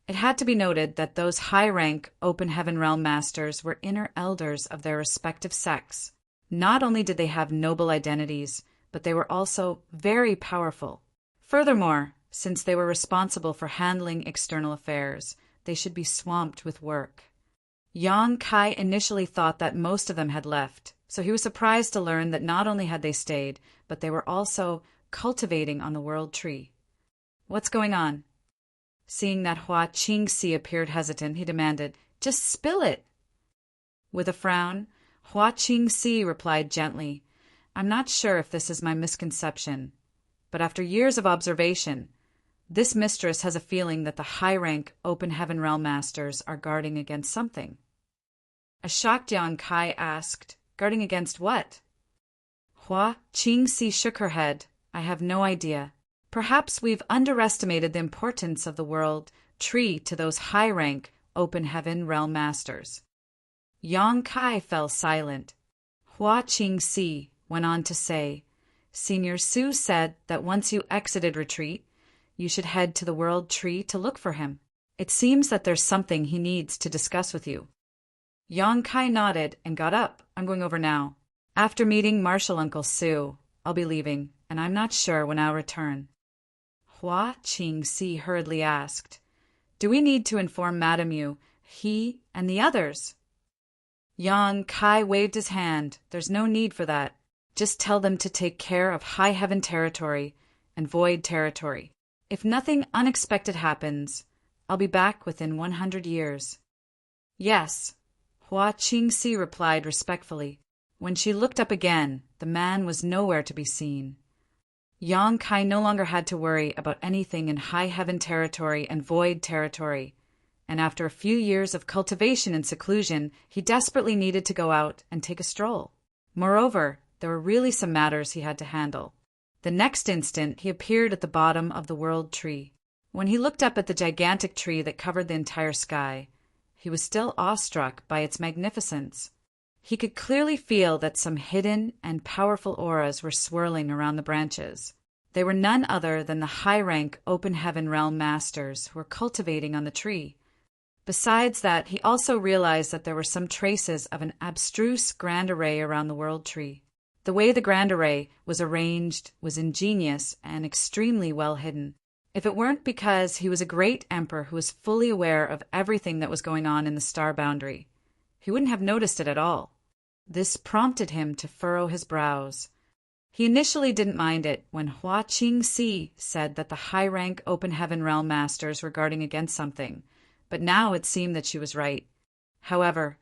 It had to be noted that those high-rank open heaven realm masters were inner elders of their respective sects. Not only did they have noble identities, but they were also very powerful. Furthermore, since they were responsible for handling external affairs, they should be swamped with work. Yang Kai initially thought that most of them had left, so he was surprised to learn that not only had they stayed, but they were also cultivating on the world tree. "What's going on?" Seeing that Hua Qingxi appeared hesitant, he demanded, "Just spill it." With a frown, Hua Qingxi replied gently, "I'm not sure if this is my misconception, but after years of observation, this mistress has a feeling that the high-rank open heaven realm masters are guarding against something." A shocked Yang Kai asked, "Guarding against what?" Hua Qingxi shook her head. "I have no idea. Perhaps we've underestimated the importance of the world tree to those high-rank open heaven realm masters." Yang Kai fell silent. Hua Qingxi went on to say, "Senior Su said that once you exited retreat, you should head to the world tree to look for him. It seems that there's something he needs to discuss with you." Yang Kai nodded and got up. "I'm going over now. After meeting Martial Uncle Su, I'll be leaving, and I'm not sure when I'll return." Hua Qingxi hurriedly asked, "Do we need to inform Madame Yu, he, and the others?" Yang Kai waved his hand. "There's no need for that. Just tell them to take care of high heaven territory and void territory. If nothing unexpected happens, I'll be back within 100 years. "Yes," Hua Qingxi replied respectfully. When she looked up again, the man was nowhere to be seen. Yang Kai no longer had to worry about anything in high heaven territory and void territory, and after a few years of cultivation and seclusion, he desperately needed to go out and take a stroll. Moreover, there were really some matters he had to handle. The next instant, he appeared at the bottom of the world tree. When he looked up at the gigantic tree that covered the entire sky, he was still awestruck by its magnificence. He could clearly feel that some hidden and powerful auras were swirling around the branches. They were none other than the high-rank open heaven realm masters who were cultivating on the tree. Besides that, he also realized that there were some traces of an abstruse grand array around the world tree. The way the grand array was arranged was ingenious and extremely well hidden. If it weren't because he was a great emperor who was fully aware of everything that was going on in the star boundary, he wouldn't have noticed it at all. This prompted him to furrow his brows. He initially didn't mind it when Hua Qingxi said that the high-rank open heaven realm masters were guarding against something, but now it seemed that she was right. However,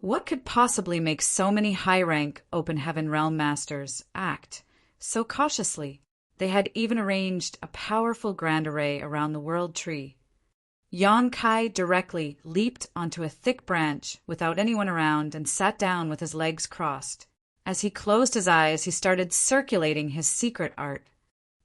what could possibly make so many high-rank open heaven realm masters act so cautiously? They had even arranged a powerful grand array around the world tree. Yang Kai directly leaped onto a thick branch without anyone around and sat down with his legs crossed. As he closed his eyes, he started circulating his secret art.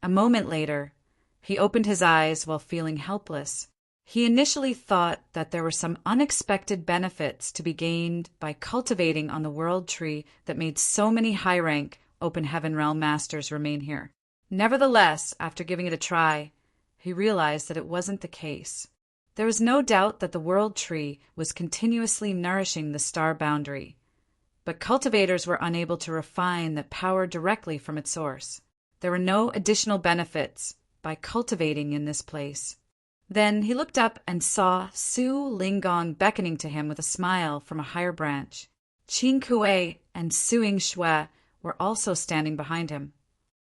A moment later, he opened his eyes while feeling helpless. He initially thought that there were some unexpected benefits to be gained by cultivating on the world tree that made so many high-rank open heaven realm masters remain here. Nevertheless, after giving it a try, he realized that it wasn't the case. There was no doubt that the world tree was continuously nourishing the star boundary, but cultivators were unable to refine that power directly from its source. There were no additional benefits by cultivating in this place. Then he looked up and saw Su Linggong beckoning to him with a smile from a higher branch. Qin Kuei and Suing Shui were also standing behind him.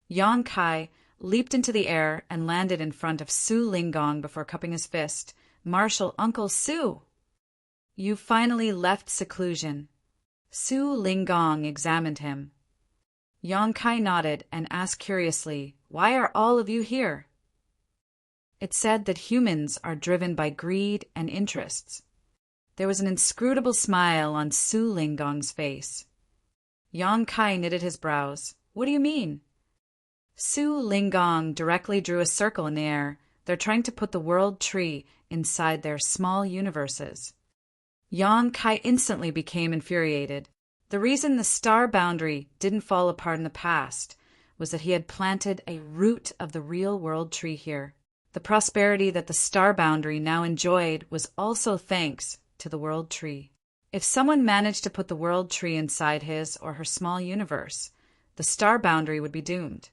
Yang Kai leaped into the air and landed in front of Su Linggong before cupping his fist. "Martial Uncle Su! You finally left seclusion." Su Linggong examined him. Yang Kai nodded and asked curiously, "Why are all of you here?" It said that humans are driven by greed and interests. There was an inscrutable smile on Su Linggong's face. Yang Kai knitted his brows. "What do you mean?" Su Linggong directly drew a circle in the air, They're trying to put the world tree inside their small universes. Yang Kai instantly became infuriated. The reason the star boundary didn't fall apart in the past was that he had planted a root of the real world tree here. The prosperity that the star boundary now enjoyed was also thanks to the world tree. If someone managed to put the world tree inside his or her small universe, the star boundary would be doomed.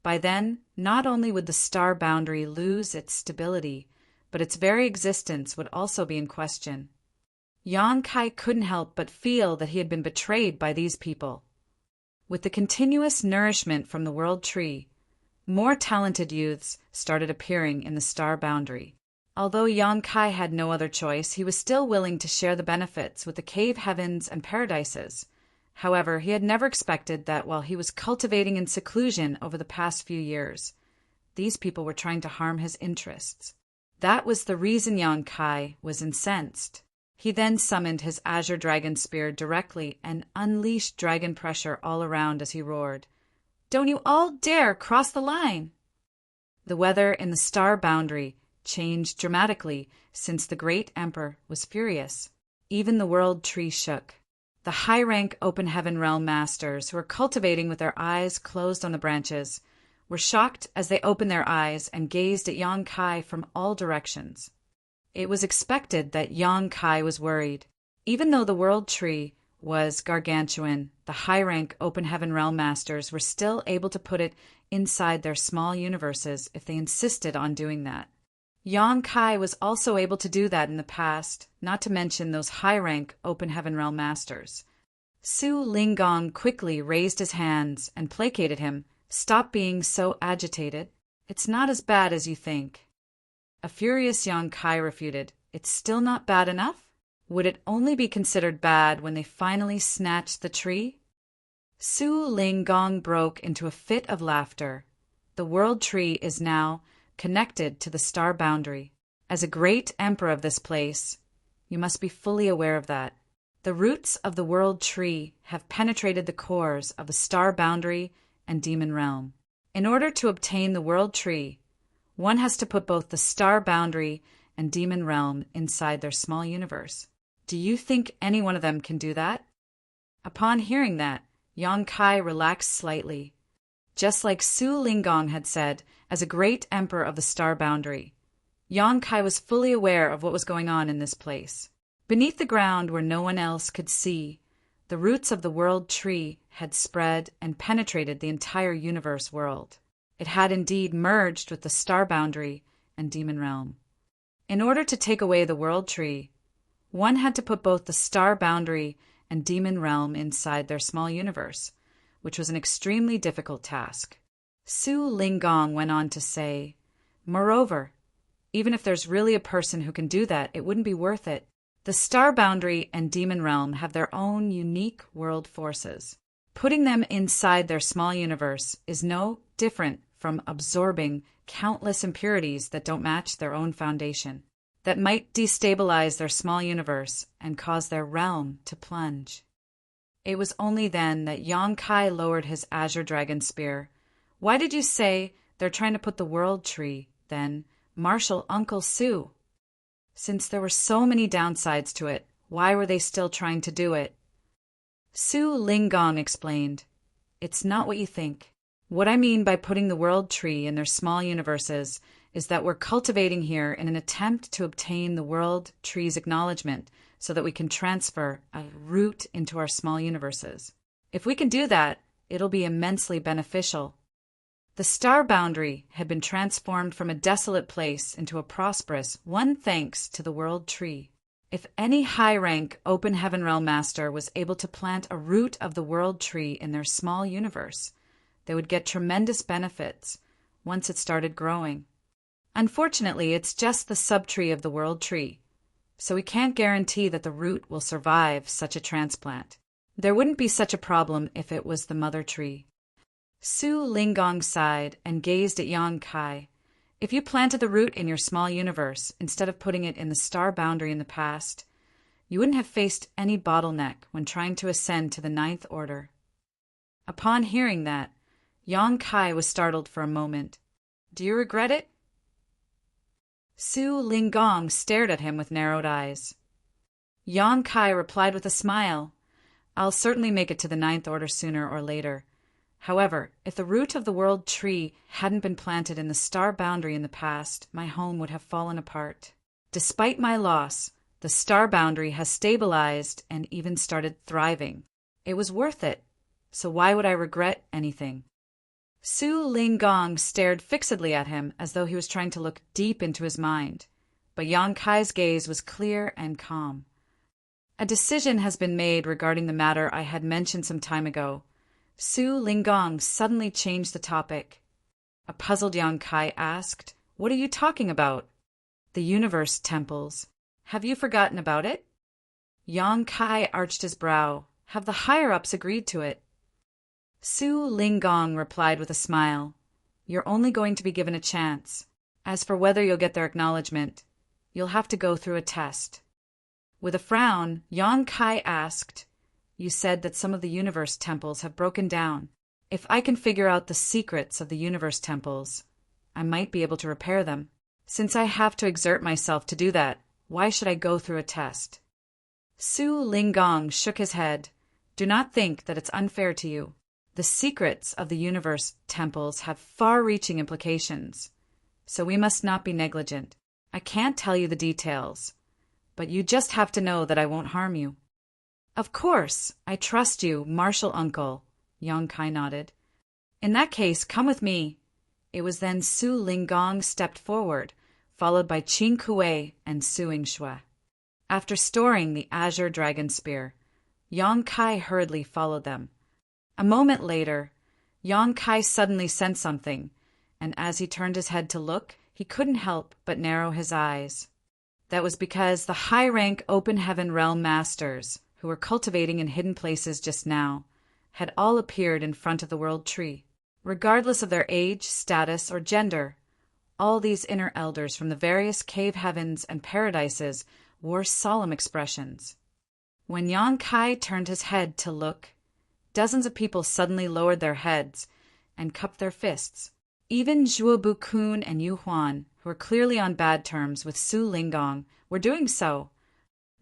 By then, not only would the star boundary lose its stability, but its very existence would also be in question. Yang Kai couldn't help but feel that he had been betrayed by these people. With the continuous nourishment from the world tree, more talented youths started appearing in the star boundary. Although Yang Kai had no other choice, he was still willing to share the benefits with the cave heavens and paradises. However, he had never expected that while he was cultivating in seclusion over the past few years, these people were trying to harm his interests. That was the reason Yang Kai was incensed. He then summoned his azure dragon spear directly and unleashed dragon pressure all around as he roared, "Don't you all dare cross the line!" The weather in the star boundary changed dramatically since the great emperor was furious. Even the world tree shook. The high-rank open heaven realm masters, who were cultivating with their eyes closed on the branches, were shocked as they opened their eyes and gazed at Yang Kai from all directions. It was expected that Yang Kai was worried. Even though the world tree was gargantuan, the high-rank open heaven realm masters were still able to put it inside their small universes if they insisted on doing that. Yang Kai was also able to do that in the past, not to mention those high-rank open heaven realm masters. Su Linggong quickly raised his hands and placated him. "Stop being so agitated. It's not as bad as you think." A furious Yang Kai refuted, "It's still not bad enough? Would it only be considered bad when they finally snatched the tree?" Su Linggong broke into a fit of laughter. The world tree is now connected to the star boundary. As a great emperor of this place, you must be fully aware of that. The roots of the world tree have penetrated the cores of the star boundary and demon realm. In order to obtain the world tree, one has to put both the star boundary and demon realm inside their small universe. Do you think any one of them can do that? Upon hearing that, Yang Kai relaxed slightly. Just like Su Linggong had said, as a great emperor of the star boundary, Yang Kai was fully aware of what was going on in this place. Beneath the ground where no one else could see, the roots of the world tree had spread and penetrated the entire universe world. It had indeed merged with the star boundary and demon realm. In order to take away the world tree, one had to put both the star boundary and demon realm inside their small universe, which was an extremely difficult task. Su Linggong went on to say, "Moreover, even if there's really a person who can do that, it wouldn't be worth it. The star boundary and demon realm have their own unique world forces. Putting them inside their small universe is no different from absorbing countless impurities that don't match their own foundation, that might destabilize their small universe and cause their realm to plunge." It was only then that Yang Kai lowered his azure dragon spear. "Why did you say they're trying to put the world tree, then, Marshal Uncle Su? Since there were so many downsides to it, why were they still trying to do it?" Su Linggong explained, "It's not what you think. What I mean by putting the world tree in their small universes is that we're cultivating here in an attempt to obtain the world tree's acknowledgement so that we can transfer a root into our small universes. If we can do that, it'll be immensely beneficial." The star boundary had been transformed from a desolate place into a prosperous one thanks to the world tree. If any high-rank open heaven realm master was able to plant a root of the world tree in their small universe, they would get tremendous benefits once it started growing. Unfortunately, it's just the subtree of the world tree, so we can't guarantee that the root will survive such a transplant. There wouldn't be such a problem if it was the mother tree. Su Linggong sighed and gazed at Yang Kai. If you planted the root in your small universe instead of putting it in the star boundary in the past, you wouldn't have faced any bottleneck when trying to ascend to the 9th order. Upon hearing that, Yang Kai was startled for a moment. "Do you regret it?" Su Lingong stared at him with narrowed eyes. Yang Kai replied with a smile, "I'll certainly make it to the Ninth Order sooner or later. However, if the root of the world tree hadn't been planted in the star boundary in the past, my home would have fallen apart. Despite my loss, the star boundary has stabilized and even started thriving. It was worth it, so why would I regret anything?" Su Lingong stared fixedly at him as though he was trying to look deep into his mind, but Yang Kai's gaze was clear and calm. "A decision has been made regarding the matter I had mentioned some time ago." Su Lingong suddenly changed the topic. A puzzled Yang Kai asked, "What are you talking about?" "The universe temples. Have you forgotten about it?" Yang Kai arched his brow. "Have the higher-ups agreed to it?" Su Lingong replied with a smile, "You're only going to be given a chance. As for whether you'll get their acknowledgement, you'll have to go through a test." With a frown, Yang Kai asked, "You said that some of the universe temples have broken down. If I can figure out the secrets of the universe temples, I might be able to repair them. Since I have to exert myself to do that, why should I go through a test?" Su Lingong shook his head. "Do not think that it's unfair to you. The secrets of the universe temples have far-reaching implications, so we must not be negligent. I can't tell you the details, but you just have to know that I won't harm you." "Of course, I trust you, Martial Uncle," Yang Kai nodded. "In that case, come with me." It was then Su Lingong stepped forward, followed by Qin Kuei and Su Yingshui. After storing the azure dragon spear, Yang Kai hurriedly followed them. A moment later, Yang Kai suddenly sensed something, and as he turned his head to look, he couldn't help but narrow his eyes. That was because the high-rank Open Heaven Realm Masters, who were cultivating in hidden places just now, had all appeared in front of the World Tree. Regardless of their age, status, or gender, all these inner elders from the various cave heavens and paradises wore solemn expressions. When Yang Kai turned his head to look, dozens of people suddenly lowered their heads and cupped their fists. Even Zhuobu-kun and Yu Huan, who were clearly on bad terms with Su Lingong, were doing so.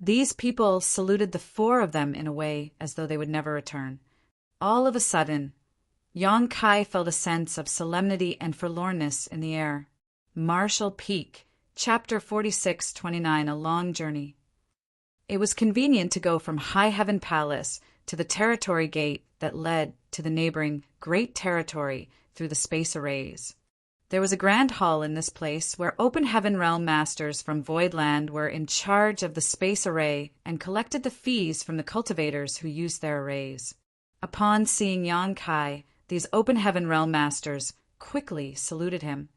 These people saluted the four of them in a way as though they would never return. All of a sudden, Yang Kai felt a sense of solemnity and forlornness in the air. Martial Peak, Chapter 46-29, A Long Journey. It was convenient to go from High Heaven Palace to the territory gate that led to the neighboring Great Territory through the space arrays. There was a grand hall in this place where Open Heaven Realm Masters from Voidland were in charge of the space array and collected the fees from the cultivators who used their arrays. Upon seeing Yang Kai, these Open Heaven Realm Masters quickly saluted him.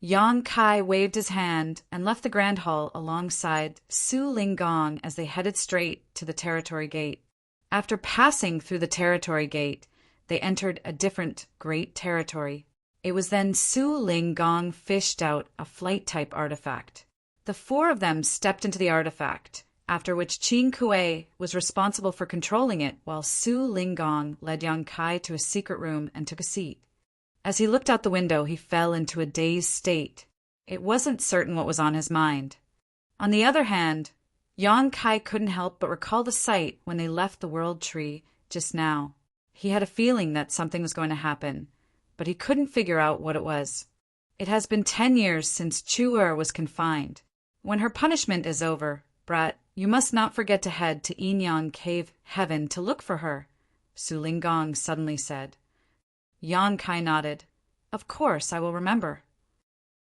Yang Kai waved his hand and left the grand hall alongside Su Lingong as they headed straight to the territory gate. After passing through the territory gate, they entered a different great territory. It was then Su Lingong fished out a flight-type artifact. The four of them stepped into the artifact, after which Qin Kuei was responsible for controlling it while Su Lingong led Yang Kai to a secret room and took a seat. As he looked out the window, he fell into a dazed state. It wasn't certain what was on his mind. On the other hand, Yang Kai couldn't help but recall the sight when they left the World Tree just now. He had a feeling that something was going to happen, but he couldn't figure out what it was. It has been 10 years since Chu-Er was confined. When her punishment is over, Brat, you must not forget to head to Yinyang Cave Heaven to look for her, Su Lingong suddenly said. Yang Kai nodded. Of course, I will remember.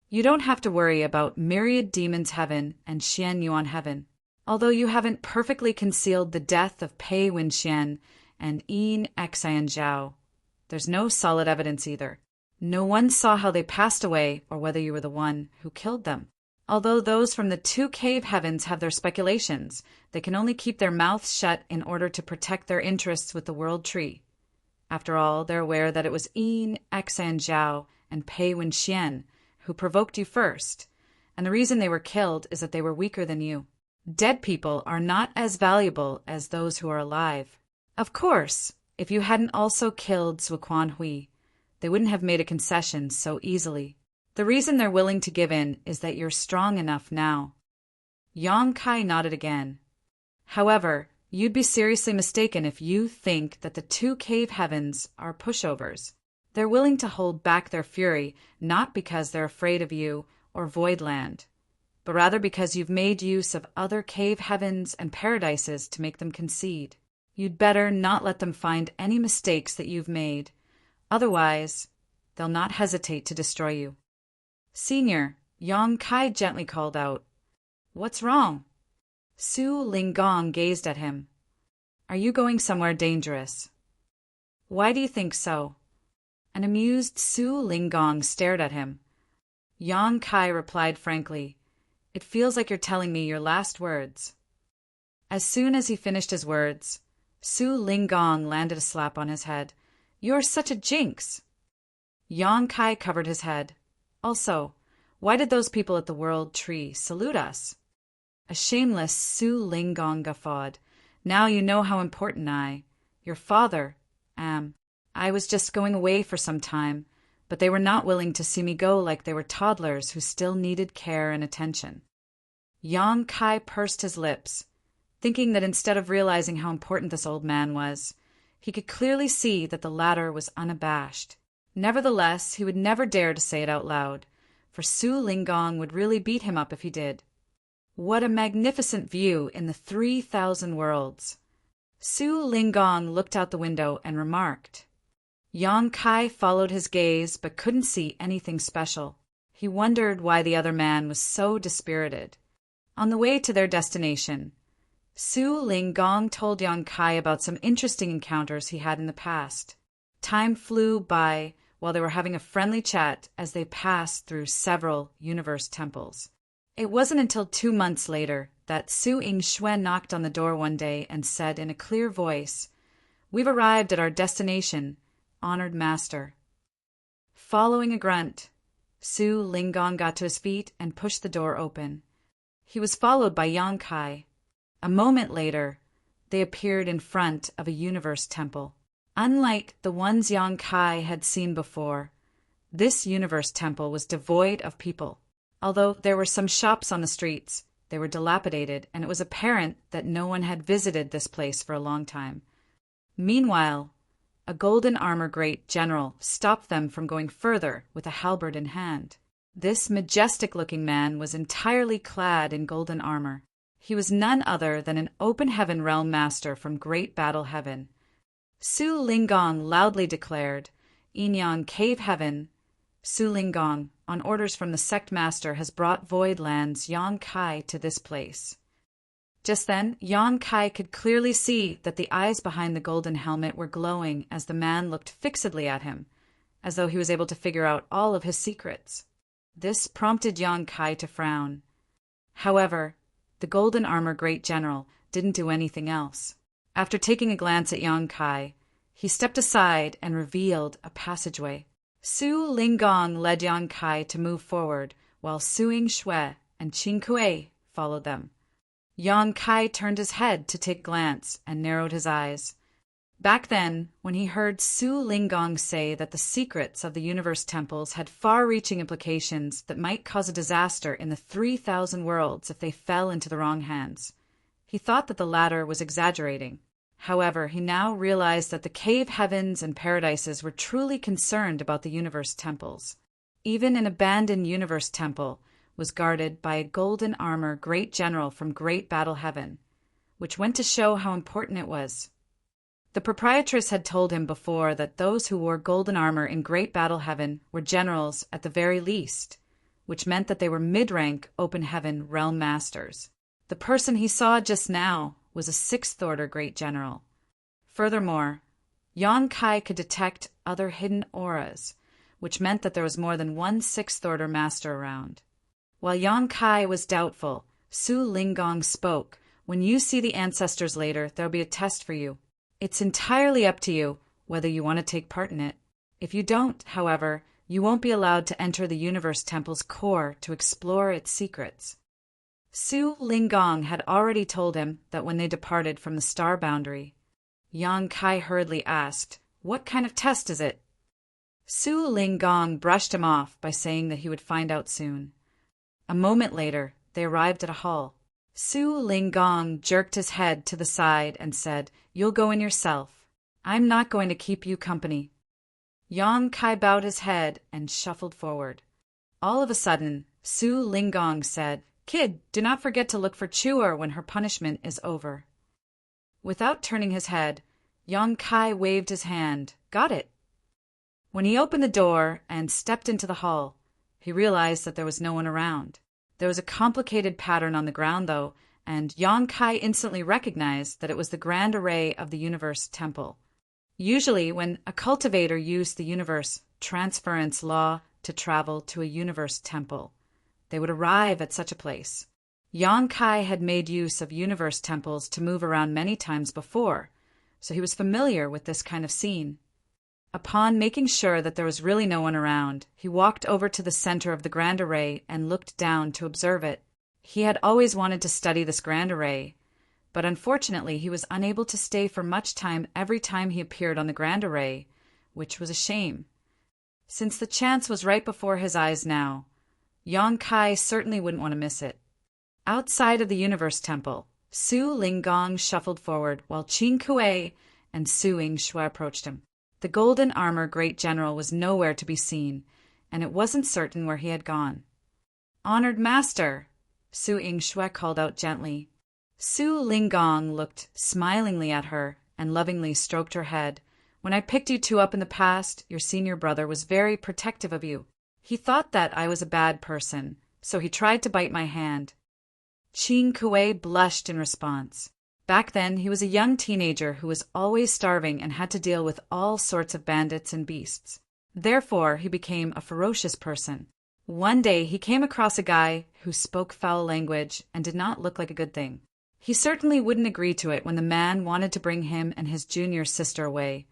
You don't have to worry about Myriad Demons Heaven and Xian Yuan Heaven. Although you haven't perfectly concealed the death of Pei Wenxian and Yin Xian Zhao, there's no solid evidence either. No one saw how they passed away or whether you were the one who killed them. Although those from the two cave heavens have their speculations, they can only keep their mouths shut in order to protect their interests with the World Tree. After all, they're aware that it was Yin Xian Zhao and Pei Wenxian who provoked you first, and the reason they were killed is that they were weaker than you. Dead people are not as valuable as those who are alive. Of course, if you hadn't also killed Zuquan Hui, they wouldn't have made a concession so easily. The reason they're willing to give in is that you're strong enough now. Yang Kai nodded again. However, you'd be seriously mistaken if you think that the two cave heavens are pushovers. They're willing to hold back their fury not because they're afraid of you or Voidland, but rather because you've made use of other cave heavens and paradises to make them concede. You'd better not let them find any mistakes that you've made. Otherwise, they'll not hesitate to destroy you. Senior, Yang Kai gently called out. What's wrong? Su Linggong gazed at him. Are you going somewhere dangerous? Why do you think so? An amused Su Linggong stared at him. Yang Kai replied frankly, It feels like you're telling me your last words. As soon as he finished his words, Su Linggong landed a slap on his head. You're such a jinx. Yang Kai covered his head. Also, why did those people at the World Tree salute us? A shameless Su Linggong guffawed. Now you know how important your father, am. I was just going away for some time, but they were not willing to see me go like they were toddlers who still needed care and attention. Yang Kai pursed his lips, thinking that instead of realizing how important this old man was, he could clearly see that the latter was unabashed. Nevertheless, he would never dare to say it out loud, for Su Linggong would really beat him up if he did. What a magnificent view in the 3,000 worlds! Su Linggong looked out the window and remarked. Yang Kai followed his gaze but couldn't see anything special. He wondered why the other man was so dispirited. On the way to their destination, Su Linggong told Yang Kai about some interesting encounters he had in the past. Time flew by while they were having a friendly chat as they passed through several universe temples. It wasn't until 2 months later that Su Yingxue knocked on the door one day and said in a clear voice, We've arrived at our destination, honored master. Following a grunt, Su Linggong got to his feet and pushed the door open. He was followed by Yang Kai. A moment later, they appeared in front of a universe temple. Unlike the ones Yang Kai had seen before, this universe temple was devoid of people. Although there were some shops on the streets, they were dilapidated, and it was apparent that no one had visited this place for a long time. Meanwhile, a golden armor great general stopped them from going further with a halberd in hand. This majestic-looking man was entirely clad in golden armor. He was none other than an open heaven realm master from Great Battle Heaven. Su Linggong loudly declared, Yinyang Cave Heaven, Su Linggong, on orders from the sect master, has brought Voidland's Yang Kai to this place. Just then, Yang Kai could clearly see that the eyes behind the golden helmet were glowing as the man looked fixedly at him, as though he was able to figure out all of his secrets. This prompted Yang Kai to frown. However, the golden armor great general didn't do anything else. After taking a glance at Yang Kai, he stepped aside and revealed a passageway. Su Linggong led Yang Kai to move forward, while Su Yingxue and Qing Kuei followed them. Yang Kai turned his head to take a glance and narrowed his eyes. Back then, when he heard Su Linggong say that the secrets of the universe temples had far-reaching implications that might cause a disaster in the 3,000 worlds if they fell into the wrong hands, he thought that the latter was exaggerating. However, he now realized that the cave heavens and paradises were truly concerned about the universe temples. Even an abandoned universe temple was guarded by a golden armor great general from Great Battle Heaven, which went to show how important it was. The proprietress had told him before that those who wore golden armor in Great Battle Heaven were generals at the very least, which meant that they were mid-rank open heaven realm masters. The person he saw just now was a 6th order great general. Furthermore, Yang Kai could detect other hidden auras, which meant that there was more than one 6th order master around. While Yang Kai was doubtful, Su Linggong spoke. When you see the ancestors later, there'll be a test for you. It's entirely up to you whether you want to take part in it. If you don't, however, you won't be allowed to enter the universe temple's core to explore its secrets. Su Linggong had already told him that when they departed from the star boundary. Yang Kai hurriedly asked, What kind of test is it? Su Linggong brushed him off by saying that he would find out soon. A moment later, they arrived at a hall. Su Linggong jerked his head to the side and said, "You'll go in yourself. I'm not going to keep you company." Yang Kai bowed his head and shuffled forward. All of a sudden, Su Linggong said, "Kid, do not forget to look for Chua when her punishment is over." Without turning his head, Yang Kai waved his hand. "Got it." When he opened the door and stepped into the hall, he realized that there was no one around. There was a complicated pattern on the ground, though, and Yang Kai instantly recognized that it was the Grand Array of the Universe Temple. Usually, when a cultivator used the universe transference law to travel to a universe temple, they would arrive at such a place. Yang Kai had made use of universe temples to move around many times before, so he was familiar with this kind of scene. Upon making sure that there was really no one around, he walked over to the center of the Grand Array and looked down to observe it. He had always wanted to study this Grand Array, but unfortunately he was unable to stay for much time every time he appeared on the Grand Array, which was a shame. Since the chance was right before his eyes now, Yang Kai certainly wouldn't want to miss it. Outside of the Universe Temple, Su Linggong shuffled forward while Qin Kuei and Su Yingshui approached him. The golden armor great general was nowhere to be seen, and it wasn't certain where he had gone. "Honored master," Su Yingshui called out gently. Su Linggong looked smilingly at her and lovingly stroked her head. "When I picked you two up in the past, your senior brother was very protective of you. He thought that I was a bad person, so he tried to bite my hand." Qin Kuei blushed in response. Back then, he was a young teenager who was always starving and had to deal with all sorts of bandits and beasts. Therefore, he became a ferocious person. One day, he came across a guy who spoke foul language and did not look like a good thing. He certainly wouldn't agree to it when the man wanted to bring him and his junior sister away,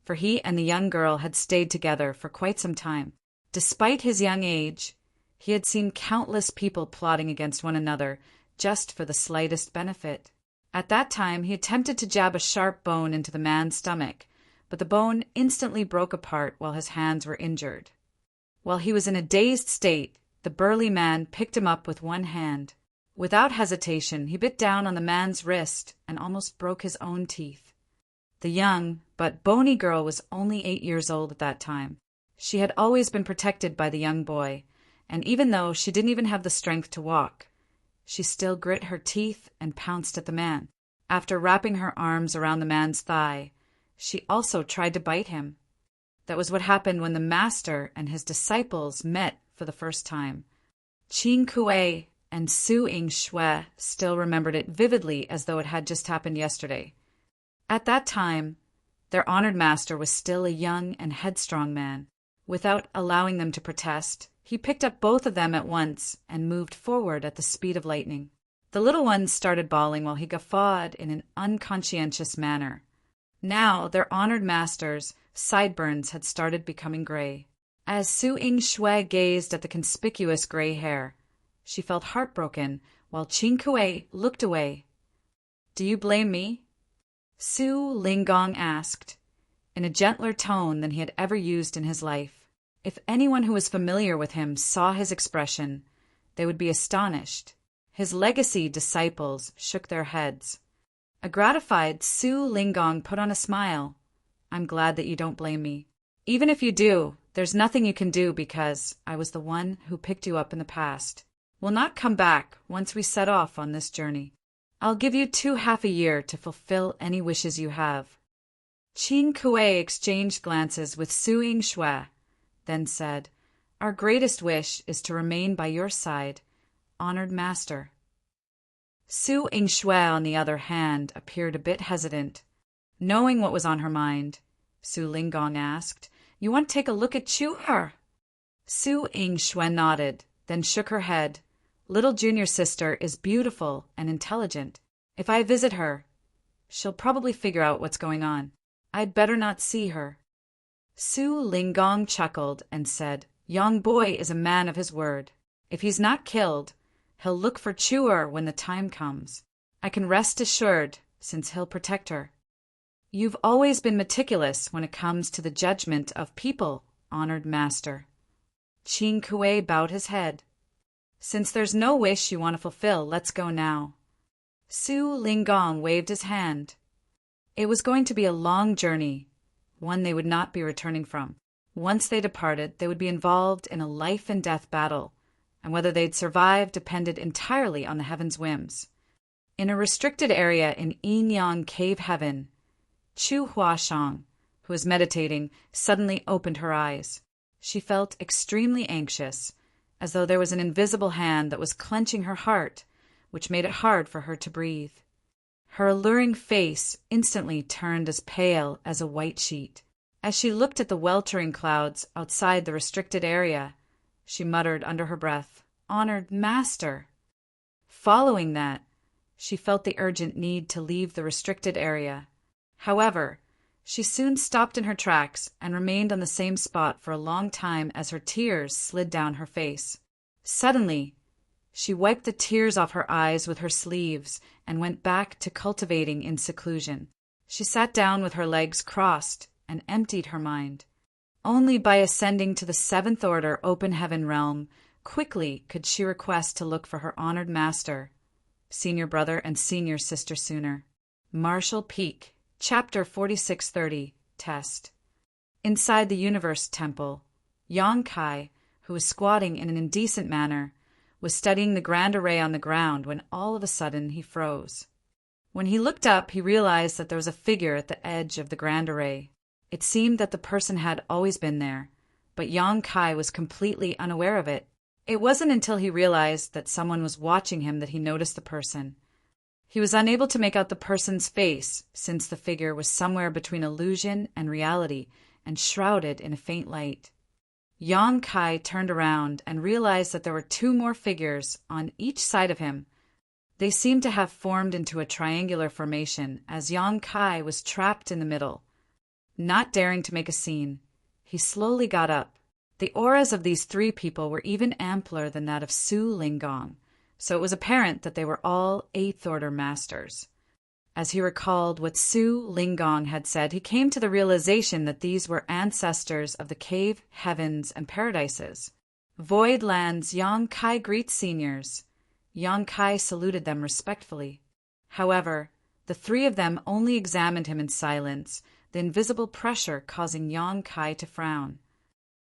for he and the young girl had stayed together for quite some time. Despite his young age, he had seen countless people plotting against one another just for the slightest benefit. At that time, he attempted to jab a sharp bone into the man's stomach, but the bone instantly broke apart while his hands were injured. While he was in a dazed state, the burly man picked him up with one hand. Without hesitation, he bit down on the man's wrist and almost broke his own teeth. The young but bony girl was only 8 years old at that time. She had always been protected by the young boy, and even though she didn't even have the strength to walk, she still grit her teeth and pounced at the man. After wrapping her arms around the man's thigh, she also tried to bite him. That was what happened when the master and his disciples met for the first time. Qin Kuei and Su Yingshui still remembered it vividly as though it had just happened yesterday. At that time, their honored master was still a young and headstrong man. Without allowing them to protest, he picked up both of them at once and moved forward at the speed of lightning. The little ones started bawling while he guffawed in an unconscientious manner. Now their honored master's sideburns had started becoming gray. As Su Yingshui gazed at the conspicuous gray hair, she felt heartbroken while Qin Kuei looked away. "Do you blame me?" Su Linggong asked, in a gentler tone than he had ever used in his life. If anyone who was familiar with him saw his expression, they would be astonished. His legacy disciples shook their heads. A gratified Su Linggong put on a smile. "I'm glad that you don't blame me. Even if you do, there's nothing you can do because I was the one who picked you up in the past. We'll not come back once we set off on this journey. I'll give you 2.5 years to fulfill any wishes you have." Qin Kuei exchanged glances with Su Yingshui, then said, "Our greatest wish is to remain by your side, honored master." Su Yingshui, on the other hand, appeared a bit hesitant. Knowing what was on her mind, Su Linggong asked, "You want to take a look at Chua?" Su Yingshui nodded, then shook her head. "Little junior sister is beautiful and intelligent. If I visit her, she'll probably figure out what's going on. I'd better not see her." Su Linggong chuckled and said, "Young boy is a man of his word. If he's not killed, he'll look for Chua when the time comes. I can rest assured, since he'll protect her." "You've always been meticulous when it comes to the judgment of people," honored master. Qin Kuei bowed his head. Since there's no wish you want to fulfill, let's go now. Su Linggong waved his hand. It was going to be a long journey, one they would not be returning from. Once they departed, they would be involved in a life-and-death battle, and whether they'd survive depended entirely on the heaven's whims. In a restricted area in Yinyang Cave Heaven, Chu Huashang, who was meditating, suddenly opened her eyes. She felt extremely anxious, as though there was an invisible hand that was clenching her heart, which made it hard for her to breathe. Her alluring face instantly turned as pale as a white sheet. As she looked at the weltering clouds outside the restricted area, she muttered under her breath, "Honored master." Following that, she felt the urgent need to leave the restricted area. However, she soon stopped in her tracks and remained on the same spot for a long time as her tears slid down her face. Suddenly, she wiped the tears off her eyes with her sleeves and went back to cultivating in seclusion. She sat down with her legs crossed and emptied her mind. Only by ascending to the seventh order open heaven realm quickly could she request to look for her honored master, senior brother and senior sister sooner. Marshall Peak, Chapter 4630, Test. Inside the Universe Temple, Yang Kai, who was squatting in an indecent manner, was studying the grand array on the ground when all of a sudden he froze. When he looked up, he realized that there was a figure at the edge of the grand array. It seemed that the person had always been there, but Yang Kai was completely unaware of it. It wasn't until he realized that someone was watching him that he noticed the person. He was unable to make out the person's face, since the figure was somewhere between illusion and reality and shrouded in a faint light. Yang Kai turned around and realized that there were two more figures on each side of him. They seemed to have formed into a triangular formation as Yang Kai was trapped in the middle. Not daring to make a scene, he slowly got up. The auras of these three people were even ampler than that of Su Linggong, so it was apparent that they were all Eighth Order Masters. As he recalled what Su Linggong had said, he came to the realization that these were ancestors of the cave heavens and paradises. Void lands Yang Kai greets seniors. Yang Kai saluted them respectfully. However, the three of them only examined him in silence, the invisible pressure causing Yang Kai to frown.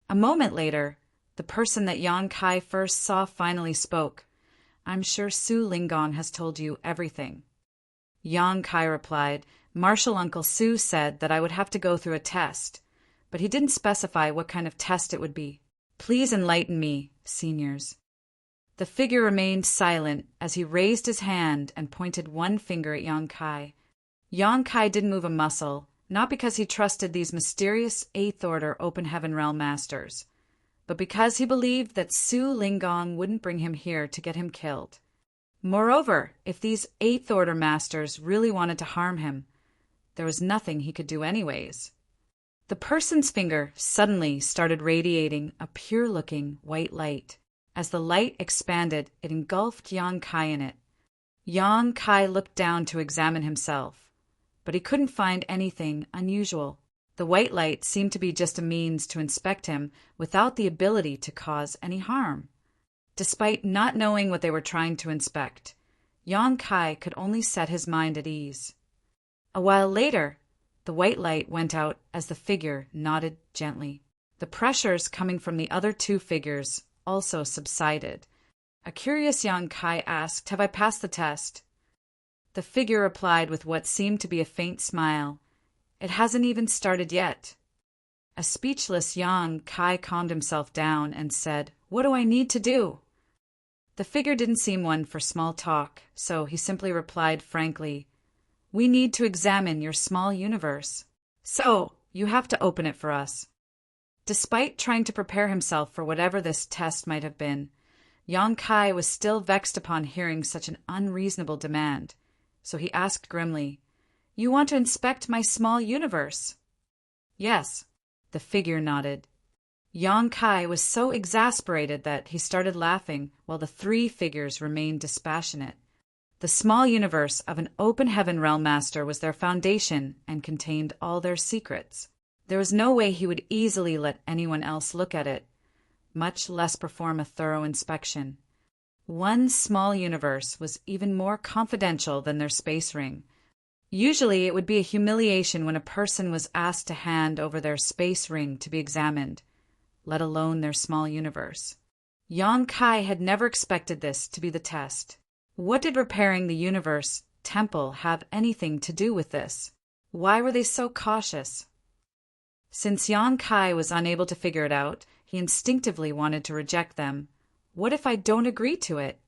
A moment later, the person that Yang Kai first saw finally spoke. "I'm sure Su Linggong has told you everything." Yang Kai replied, "Marshal Uncle Su said that I would have to go through a test, but he didn't specify what kind of test it would be. Please enlighten me, seniors." The figure remained silent as he raised his hand and pointed one finger at Yang Kai. Yang Kai didn't move a muscle, not because he trusted these mysterious Eighth Order Open Heaven Realm Masters, but because he believed that Su Linggong wouldn't bring him here to get him killed. Moreover, if these Eighth Order Masters really wanted to harm him, there was nothing he could do anyways. The person's finger suddenly started radiating a pure-looking white light. As the light expanded, it engulfed Yang Kai in it. Yang Kai looked down to examine himself, but he couldn't find anything unusual. The white light seemed to be just a means to inspect him without the ability to cause any harm. Despite not knowing what they were trying to inspect, Yang Kai could only set his mind at ease. A while later, the white light went out as the figure nodded gently. The pressures coming from the other two figures also subsided. A curious Yang Kai asked, "Have I passed the test?" The figure replied with what seemed to be a faint smile, "It hasn't even started yet." A speechless Yang Kai calmed himself down and said, "What do I need to do?" The figure didn't seem one for small talk, so he simply replied frankly, "We need to examine your small universe. So, you have to open it for us." Despite trying to prepare himself for whatever this test might have been, Yang Kai was still vexed upon hearing such an unreasonable demand, so he asked grimly, "You want to inspect my small universe?" "Yes," the figure nodded. Yang Kai was so exasperated that he started laughing while the three figures remained dispassionate. The small universe of an open heaven realm master was their foundation and contained all their secrets. There was no way he would easily let anyone else look at it, much less perform a thorough inspection. One small universe was even more confidential than their space ring. Usually it would be a humiliation when a person was asked to hand over their space ring to be examined, let alone their small universe. Yang Kai had never expected this to be the test. What did repairing the universe temple have anything to do with this? Why were they so cautious? Since Yang Kai was unable to figure it out, he instinctively wanted to reject them. What if I don't agree to it?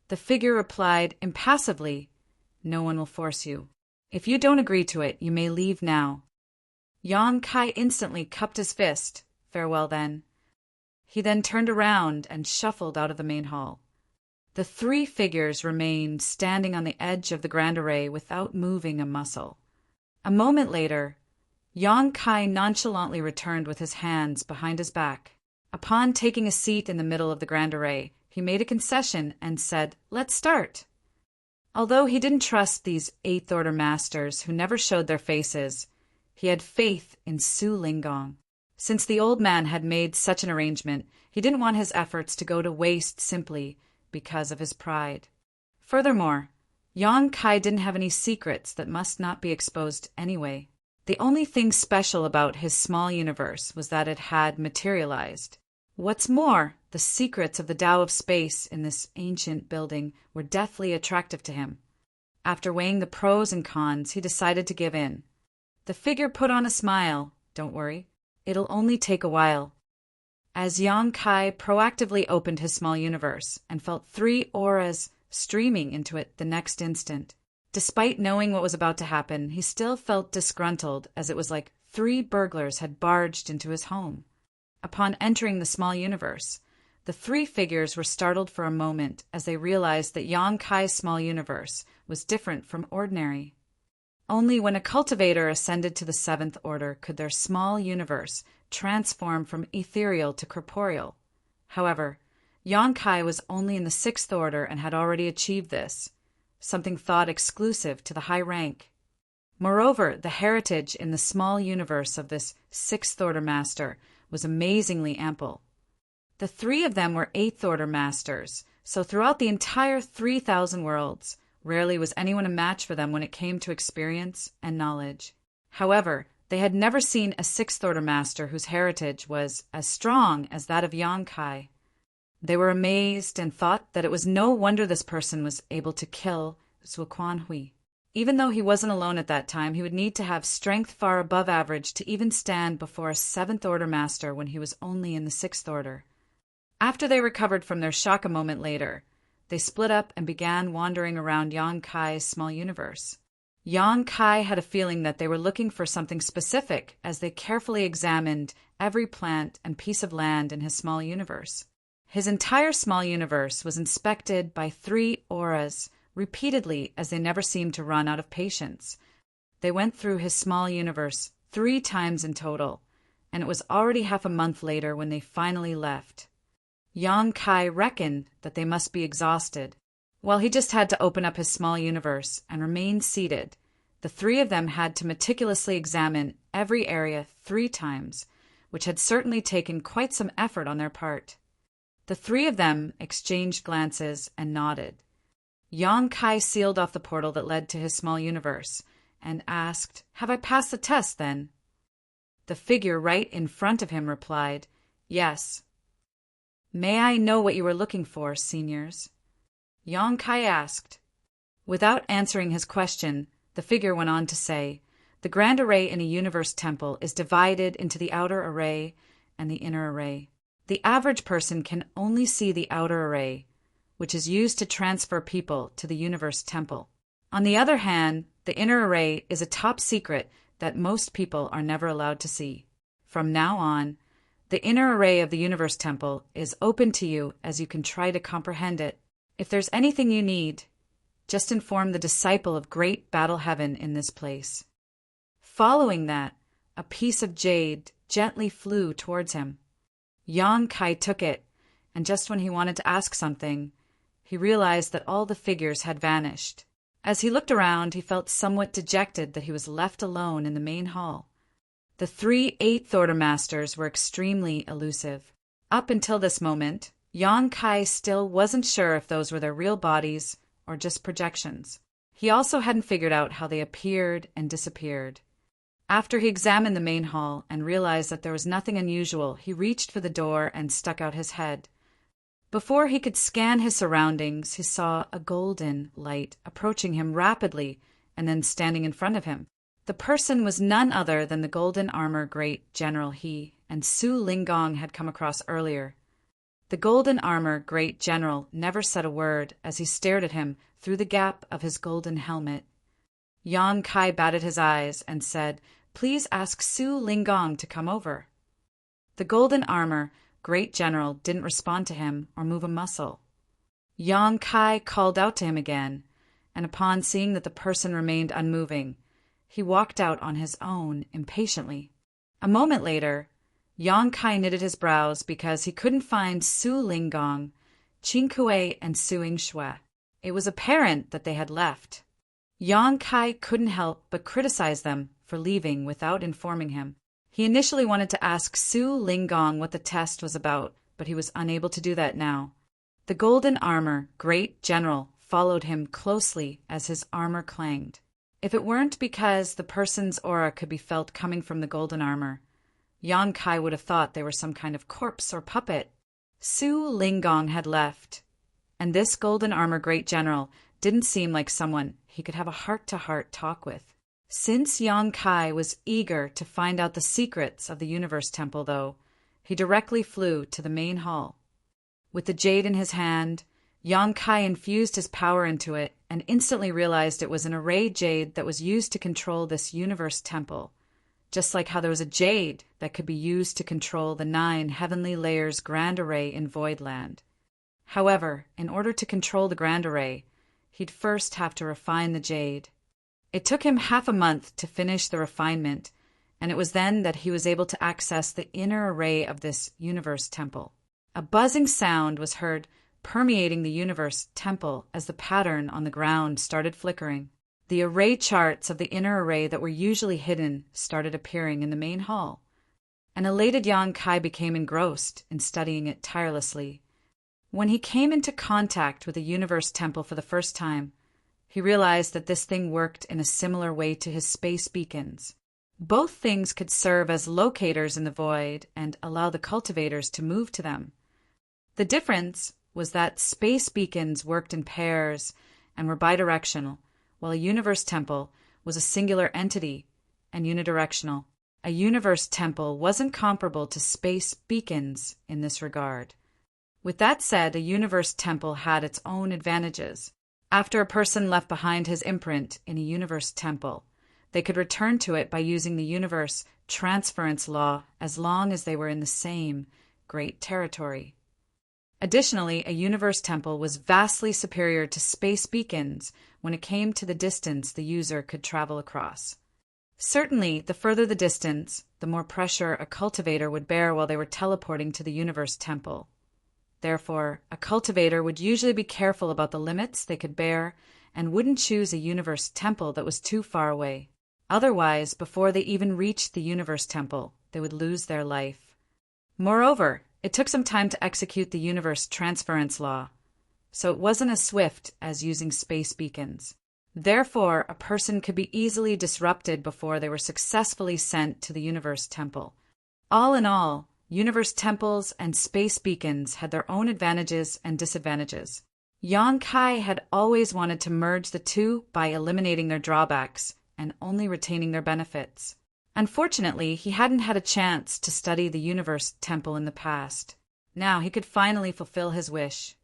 The figure replied impassively, "No one will force you. If you don't agree to it, you may leave now." Yang Kai instantly cupped his fist. Farewell then. He then turned around and shuffled out of the main hall. The three figures remained standing on the edge of the grand array without moving a muscle. A moment later, Yang Kai nonchalantly returned with his hands behind his back. Upon taking a seat in the middle of the grand array, he made a concession and said, "Let's start." Although he didn't trust these eighth-order masters who never showed their faces, he had faith in Su Lingong. Since the old man had made such an arrangement, he didn't want his efforts to go to waste simply because of his pride. Furthermore, Yang Kai didn't have any secrets that must not be exposed anyway. The only thing special about his small universe was that it had materialized. What's more, the secrets of the Tao of space in this ancient building were deathly attractive to him. After weighing the pros and cons, he decided to give in. The figure put on a smile. "Don't worry, it'll only take a while." As Yang Kai proactively opened his small universe and felt three auras streaming into it the next instant. Despite knowing what was about to happen, he still felt disgruntled, as it was like three burglars had barged into his home. Upon entering the small universe, the three figures were startled for a moment as they realized that Yang Kai's small universe was different from ordinary. Only when a cultivator ascended to the seventh order could their small universe transform from ethereal to corporeal. However, Yang Kai was only in the sixth order and had already achieved this, something thought exclusive to the high rank. Moreover, the heritage in the small universe of this sixth-order master was amazingly ample. The three of them were eighth-order masters, so throughout the entire 3,000 worlds, rarely was anyone a match for them when it came to experience and knowledge. However, they had never seen a sixth-order master whose heritage was as strong as that of Yang Kai. They were amazed and thought that it was no wonder this person was able to kill Zhuo Quanhui. Even though he wasn't alone at that time, he would need to have strength far above average to even stand before a seventh-order master when he was only in the sixth order. After they recovered from their shock a moment later, they split up and began wandering around Yang Kai's small universe. Yang Kai had a feeling that they were looking for something specific as they carefully examined every plant and piece of land in his small universe. His entire small universe was inspected by three auras repeatedly as they never seemed to run out of patience. They went through his small universe 3 times in total, and it was already half a month later when they finally left. Yang Kai reckoned that they must be exhausted. While he just had to open up his small universe and remain seated, the three of them had to meticulously examine every area 3 times, which had certainly taken quite some effort on their part. The three of them exchanged glances and nodded. Yang Kai sealed off the portal that led to his small universe and asked, "Have I passed the test, then?" The figure right in front of him replied, "Yes." "May I know what you were looking for, seniors?" Yang Kai asked. Without answering his question, the figure went on to say, "The grand array in a universe temple is divided into the outer array and the inner array. The average person can only see the outer array, which is used to transfer people to the universe temple. On the other hand, the inner array is a top secret that most people are never allowed to see. From now on, the inner array of the universe temple is open to you as you can try to comprehend it. If there's anything you need, just inform the disciple of great battle heaven in this place." Following that, a piece of jade gently flew towards him. Yang Kai took it, and just when he wanted to ask something, he realized that all the figures had vanished. As he looked around, he felt somewhat dejected that he was left alone in the main hall. The 3 8th Order Masters were extremely elusive. Up until this moment, Yang Kai still wasn't sure if those were their real bodies or just projections. He also hadn't figured out how they appeared and disappeared. After he examined the main hall and realized that there was nothing unusual, he reached for the door and stuck out his head. Before he could scan his surroundings, he saw a golden light approaching him rapidly and then standing in front of him. The person was none other than the golden armor great general he and Su Lingong had come across earlier. The golden armor great general never said a word as he stared at him through the gap of his golden helmet. Yang Kai batted his eyes and said, "Please ask Su Lingong to come over." The golden armor great general didn't respond to him or move a muscle. Yang Kai called out to him again, and upon seeing that the person remained unmoving, he walked out on his own impatiently. A moment later, Yang Kai knitted his brows because he couldn't find Su Lingong, Qin Kuei, and Su Yingshui. It was apparent that they had left. Yang Kai couldn't help but criticize them for leaving without informing him. He initially wanted to ask Su Lingong what the test was about, but he was unable to do that now. The golden armor great general followed him closely as his armor clanged. If it weren't because the person's aura could be felt coming from the golden armor, Yang Kai would have thought they were some kind of corpse or puppet. Su Lingong had left, and this golden armor great general didn't seem like someone he could have a heart-to-heart talk with. Since Yang Kai was eager to find out the secrets of the Universe Temple, though, he directly flew to the main hall. With the jade in his hand, Yang Kai infused his power into it and instantly realized it was an array jade that was used to control this Universe Temple, just like how there was a jade that could be used to control the 9 heavenly layers Grand Array in Voidland. However, in order to control the Grand Array, he'd first have to refine the jade. It took him half a month to finish the refinement, and it was then that he was able to access the inner array of this Universe Temple. A buzzing sound was heard permeating the Universe Temple as the pattern on the ground started flickering. The array charts of the inner array that were usually hidden started appearing in the main hall. An elated Yang Kai became engrossed in studying it tirelessly. When he came into contact with the Universe Temple for the first time, he realized that this thing worked in a similar way to his space beacons. Both things could serve as locators in the void and allow the cultivators to move to them. The difference was that space beacons worked in pairs and were bidirectional, while a Universe Temple was a singular entity and unidirectional. A Universe Temple wasn't comparable to space beacons in this regard. With that said, a Universe Temple had its own advantages. After a person left behind his imprint in a Universe Temple, they could return to it by using the Universe Transference Law as long as they were in the same great territory. Additionally, a Universe Temple was vastly superior to space beacons when it came to the distance the user could travel across. Certainly, the further the distance, the more pressure a cultivator would bear while they were teleporting to the Universe Temple. Therefore, a cultivator would usually be careful about the limits they could bear and wouldn't choose a Universe Temple that was too far away. Otherwise, before they even reached the Universe Temple, they would lose their life. Moreover, it took some time to execute the Universe Transference Law, so it wasn't as swift as using space beacons. Therefore, a person could be easily disrupted before they were successfully sent to the Universe Temple. All in all, Universe Temples and space beacons had their own advantages and disadvantages. Yang Kai had always wanted to merge the two by eliminating their drawbacks and only retaining their benefits. Unfortunately, he hadn't had a chance to study the Universe Temple in the past. Now he could finally fulfill his wish.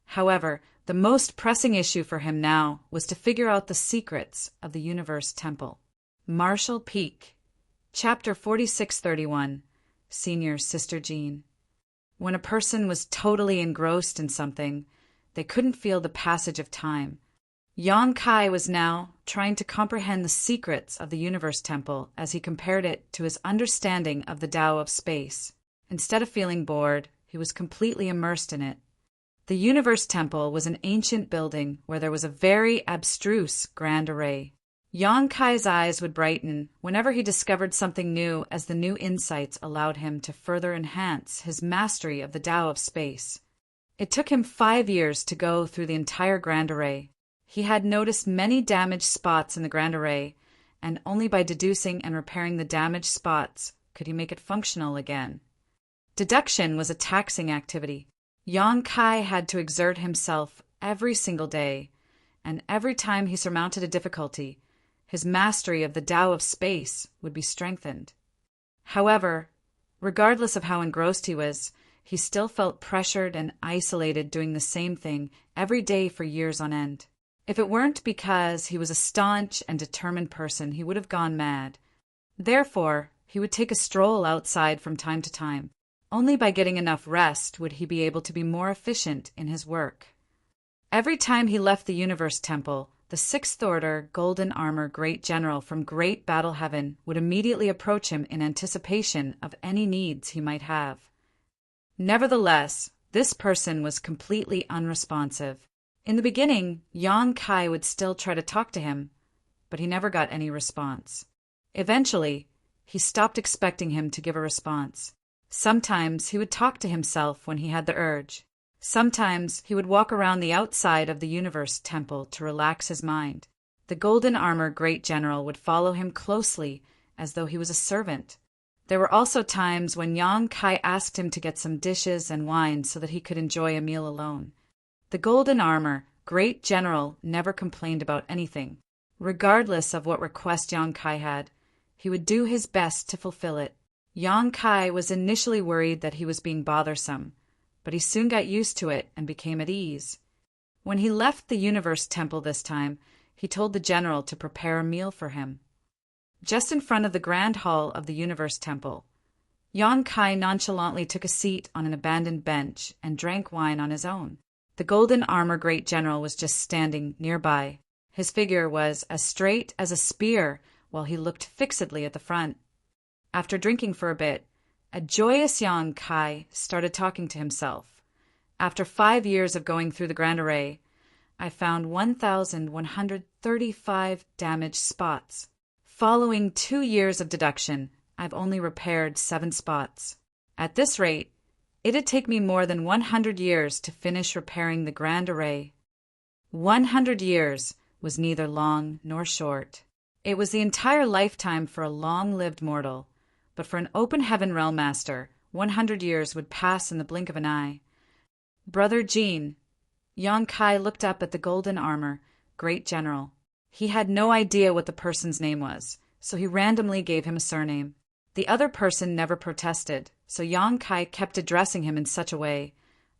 However, the most pressing issue for him now was to figure out the secrets of the Universe Temple. Marshall Peak, Chapter 4631, Senior Sister Jean. When a person was totally engrossed in something, they couldn't feel the passage of time. Yang Kai was now trying to comprehend the secrets of the Universe Temple as he compared it to his understanding of the Tao of space. Instead of feeling bored, he was completely immersed in it. The Universe Temple was an ancient building where there was a very abstruse grand array. Yang Kai's eyes would brighten whenever he discovered something new, as the new insights allowed him to further enhance his mastery of the Tao of space. It took him 5 years to go through the entire Grand Array. He had noticed many damaged spots in the Grand Array, and only by deducing and repairing the damaged spots could he make it functional again. Deduction was a taxing activity. Yang Kai had to exert himself every single day, and every time he surmounted a difficulty, his mastery of the Tao of space would be strengthened. However, regardless of how engrossed he was, he still felt pressured and isolated doing the same thing every day for years on end. If it weren't because he was a staunch and determined person, he would have gone mad. Therefore, he would take a stroll outside from time to time. Only by getting enough rest would he be able to be more efficient in his work. Every time he left the Universe Temple, the Sixth Order Golden Armor Great General from Great Battle Heaven would immediately approach him in anticipation of any needs he might have. Nevertheless, this person was completely unresponsive. In the beginning, Yang Kai would still try to talk to him, but he never got any response. Eventually, he stopped expecting him to give a response. Sometimes he would talk to himself when he had the urge. Sometimes he would walk around the outside of the Universe Temple to relax his mind. The Golden Armor Great General would follow him closely as though he was a servant. There were also times when Yang Kai asked him to get some dishes and wine so that he could enjoy a meal alone. The Golden Armor Great General never complained about anything. Regardless of what request Yang Kai had, he would do his best to fulfill it. Yang Kai was initially worried that he was being bothersome, but he soon got used to it and became at ease. When he left the Universe Temple this time, he told the general to prepare a meal for him. Just in front of the Grand Hall of the Universe Temple, Yang Kai nonchalantly took a seat on an abandoned bench and drank wine on his own. The Golden Armor Great General was just standing nearby. His figure was as straight as a spear while he looked fixedly at the front. After drinking for a bit, a joyous Yang Kai started talking to himself. After 5 years of going through the Grand Array, I found 1,135 damaged spots. Following 2 years of deduction, I've only repaired 7 spots. At this rate, it'd take me more than 100 years to finish repairing the Grand Array. 100 years was neither long nor short. It was the entire lifetime for a long-lived mortal, but for an open heaven realm master, 100 years would pass in the blink of an eye. Brother Jean, Yang Kai looked up at the Golden Armor Great General. He had no idea what the person's name was, so he randomly gave him a surname. The other person never protested, so Yang Kai kept addressing him in such a way.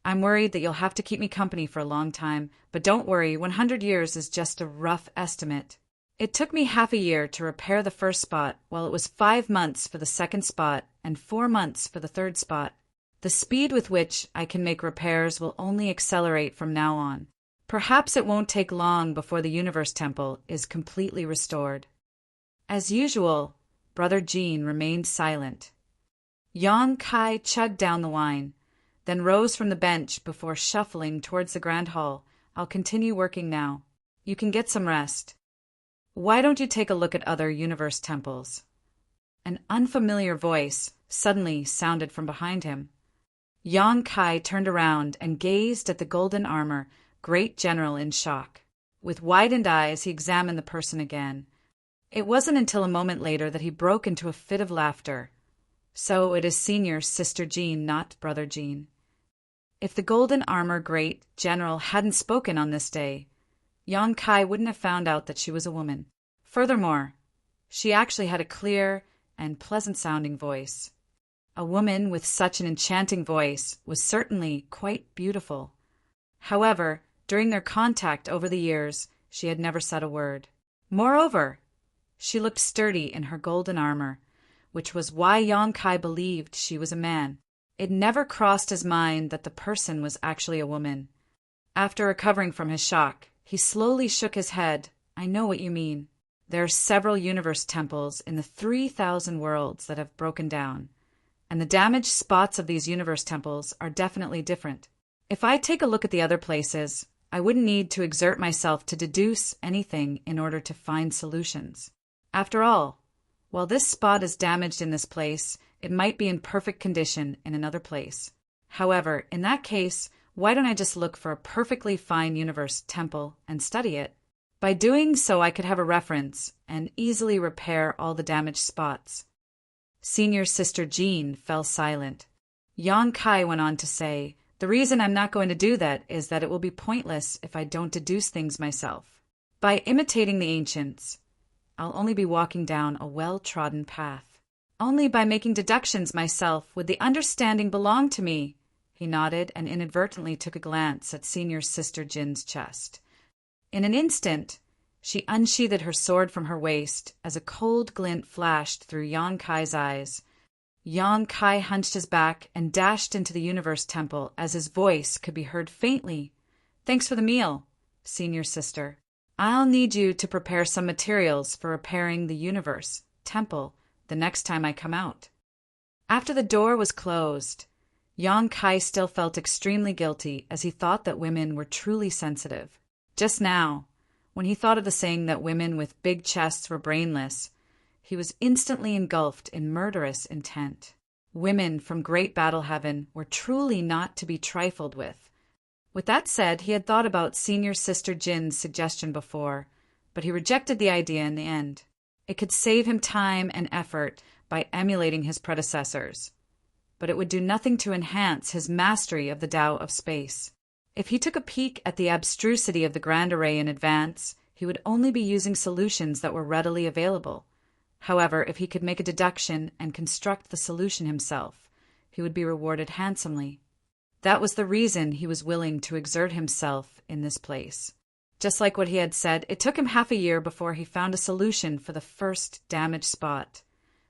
I'm worried that you'll have to keep me company for a long time, but don't worry, 100 years is just a rough estimate. It took me half a year to repair the first spot, while it was 5 months for the second spot and 4 months for the third spot. The speed with which I can make repairs will only accelerate from now on. Perhaps it won't take long before the Universe Temple is completely restored. As usual, Brother Jean remained silent. Yang Kai chugged down the wine, then rose from the bench before shuffling towards the Grand Hall. I'll continue working now. You can get some rest. Why don't you take a look at other Universe Temples? An unfamiliar voice suddenly sounded from behind him. Yang Kai turned around and gazed at the Golden Armor Great General in shock. With widened eyes, he examined the person again. It wasn't until a moment later that he broke into a fit of laughter. So it is Senior Sister Jean, not Brother Jean. If the Golden Armor Great General hadn't spoken on this day, Yang Kai wouldn't have found out that she was a woman. Furthermore, she actually had a clear and pleasant-sounding voice. A woman with such an enchanting voice was certainly quite beautiful. However, during their contact over the years, she had never said a word. Moreover, she looked sturdy in her golden armor, which was why Yang Kai believed she was a man. It never crossed his mind that the person was actually a woman. After recovering from his shock, he slowly shook his head. I know what you mean. There are several universe temples in the 3,000 worlds that have broken down, and the damaged spots of these universe temples are definitely different. If I take a look at the other places, I wouldn't need to exert myself to deduce anything in order to find solutions. After all, while this spot is damaged in this place, it might be in perfect condition in another place. However, in that case, why don't I just look for a perfectly fine universe temple and study it? By doing so, I could have a reference and easily repair all the damaged spots. Senior Sister Jean fell silent. Yang Kai went on to say, "The reason I'm not going to do that is that it will be pointless if I don't deduce things myself. By imitating the ancients, I'll only be walking down a well-trodden path. Only by making deductions myself would the understanding belong to me." He nodded and inadvertently took a glance at Senior Sister Jin's chest. In an instant, she unsheathed her sword from her waist as a cold glint flashed through Yang Kai's eyes. Yang Kai hunched his back and dashed into the Universe Temple as his voice could be heard faintly. "Thanks for the meal, Senior Sister. I'll need you to prepare some materials for repairing the Universe Temple the next time I come out." After the door was closed, Yang Kai still felt extremely guilty as he thought that women were truly sensitive. Just now, when he thought of the saying that women with big chests were brainless, he was instantly engulfed in murderous intent. Women from Great Battle Heaven were truly not to be trifled with. With that said, he had thought about Senior Sister Jin's suggestion before, but he rejected the idea in the end. It could save him time and effort by emulating his predecessors, but it would do nothing to enhance his mastery of the Tao of space. If he took a peek at the abstrusity of the Grand Array in advance, he would only be using solutions that were readily available. However, if he could make a deduction and construct the solution himself, he would be rewarded handsomely. That was the reason he was willing to exert himself in this place. Just like what he had said, it took him half a year before he found a solution for the first damaged spot.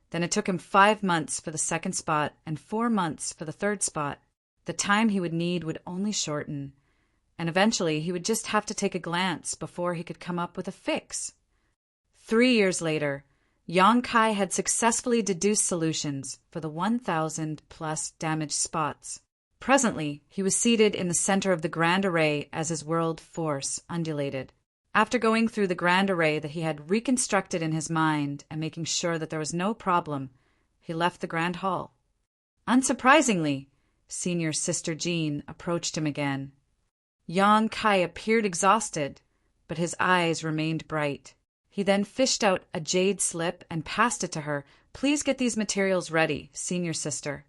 Then it took him 5 months for the second spot and 4 months for the third spot. The time he would need would only shorten, and eventually he would just have to take a glance before he could come up with a fix. 3 years later, Yang Kai had successfully deduced solutions for the 1,000+ damaged spots. Presently, he was seated in the center of the Grand Array as his world force undulated. After going through the Grand Array that he had reconstructed in his mind and making sure that there was no problem, he left the Grand Hall. Unsurprisingly, Senior Sister Jean approached him again. Yang Kai appeared exhausted, but his eyes remained bright. He then fished out a jade slip and passed it to her. "Please get these materials ready, Senior Sister."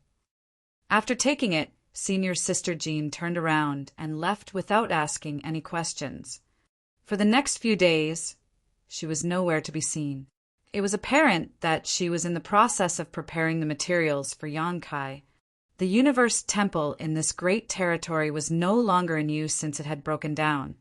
After taking it, Senior Sister Jean turned around and left without asking any questions. For the next few days, she was nowhere to be seen. It was apparent that she was in the process of preparing the materials for Yang Kai. The Universe Temple in this great territory was no longer in use since it had broken down,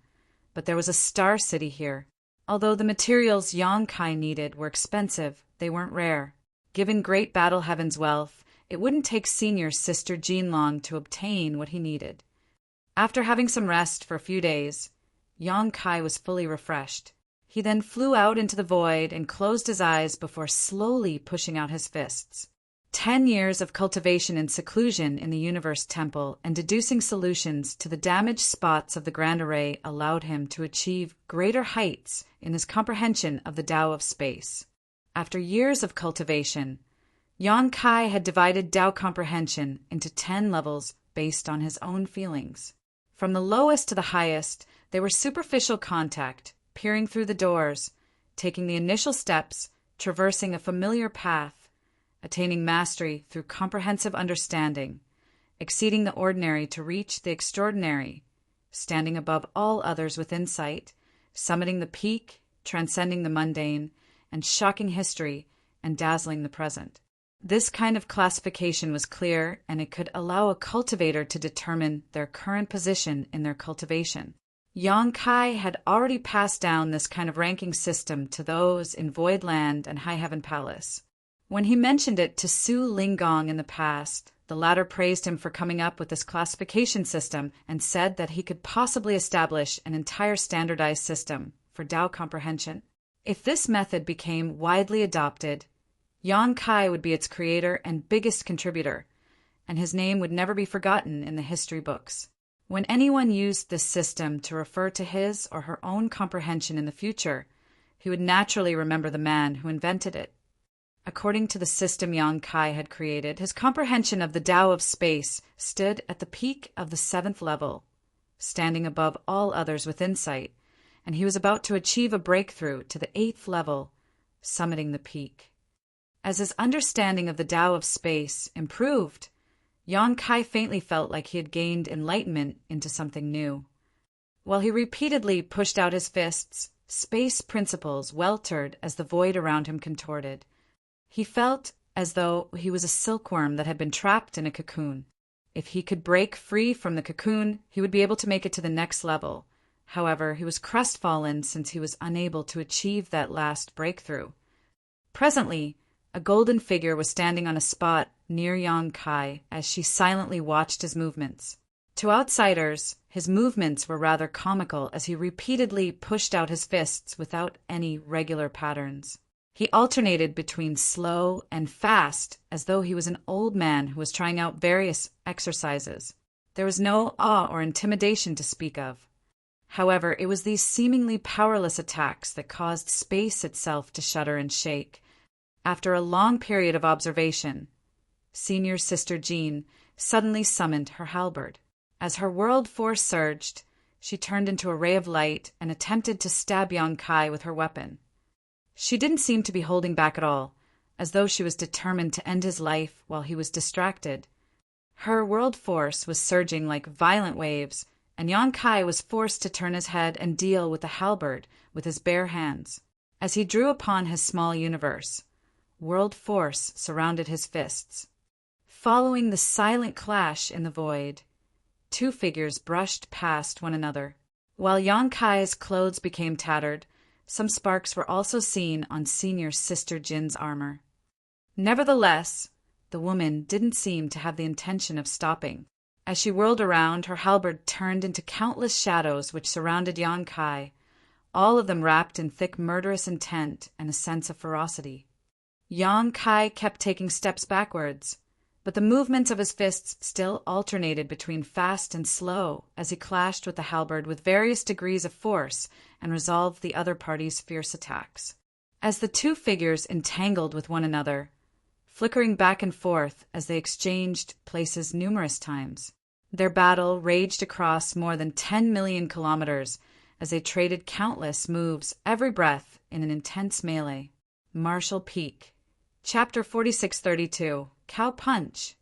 but there was a star city here. Although the materials Yang Kai needed were expensive, they weren't rare. Given Great Battle Heaven's wealth, it wouldn't take Senior Sister Jean long to obtain what he needed. After having some rest for a few days, Yang Kai was fully refreshed. He then flew out into the void and closed his eyes before slowly pushing out his fists. 10 years of cultivation and seclusion in the Universe Temple and deducing solutions to the damaged spots of the Grand Array allowed him to achieve greater heights in his comprehension of the Tao of space. After years of cultivation, Yang Kai had divided Tao comprehension into 10 levels based on his own feelings. From the lowest to the highest, they were superficial contact, peering through the doors, taking the initial steps, traversing a familiar path, attaining mastery through comprehensive understanding, exceeding the ordinary to reach the extraordinary, standing above all others with insight, summiting the peak, transcending the mundane, and shocking history and dazzling the present. This kind of classification was clear, and it could allow a cultivator to determine their current position in their cultivation. Yang Kai had already passed down this kind of ranking system to those in Void Land and High Heaven Palace. When he mentioned it to Su Linggong in the past, the latter praised him for coming up with this classification system and said that he could possibly establish an entire standardized system for Tao comprehension. If this method became widely adopted, Yang Kai would be its creator and biggest contributor, and his name would never be forgotten in the history books. When anyone used this system to refer to his or her own comprehension in the future, he would naturally remember the man who invented it. According to the system Yang Kai had created, his comprehension of the Tao of space stood at the peak of the 7th level, standing above all others with insight, and he was about to achieve a breakthrough to the 8th level, summiting the peak. As his understanding of the Tao of space improved, Yang Kai faintly felt like he had gained enlightenment into something new. While he repeatedly pushed out his fists, space principles weltered as the void around him contorted. He felt as though he was a silkworm that had been trapped in a cocoon. If he could break free from the cocoon, he would be able to make it to the next level. However, he was crestfallen since he was unable to achieve that last breakthrough. Presently, a golden figure was standing on a spot near Yang Kai as she silently watched his movements. To outsiders, his movements were rather comical as he repeatedly pushed out his fists without any regular patterns. He alternated between slow and fast as though he was an old man who was trying out various exercises. There was no awe or intimidation to speak of. However, it was these seemingly powerless attacks that caused space itself to shudder and shake. After a long period of observation, Senior Sister Jean suddenly summoned her halberd. As her world force surged, she turned into a ray of light and attempted to stab Yang Kai with her weapon. She didn't seem to be holding back at all, as though she was determined to end his life while he was distracted. Her world force was surging like violent waves, and Yang Kai was forced to turn his head and deal with the halberd with his bare hands. As he drew upon his small universe, world force surrounded his fists. Following the silent clash in the void, two figures brushed past one another. While Yang Kai's clothes became tattered, some sparks were also seen on Senior Sister Jin's armor. Nevertheless, the woman didn't seem to have the intention of stopping. As she whirled around, her halberd turned into countless shadows which surrounded Yang Kai, all of them wrapped in thick murderous intent and a sense of ferocity. Yang Kai kept taking steps backwards, but the movements of his fists still alternated between fast and slow as he clashed with the halberd with various degrees of force and resolved the other party's fierce attacks. As the two figures entangled with one another, flickering back and forth as they exchanged places numerous times, their battle raged across more than 10 million kilometers as they traded countless moves every breath in an intense melee. Marshall Peak. Chapter 4632. Cow Punch.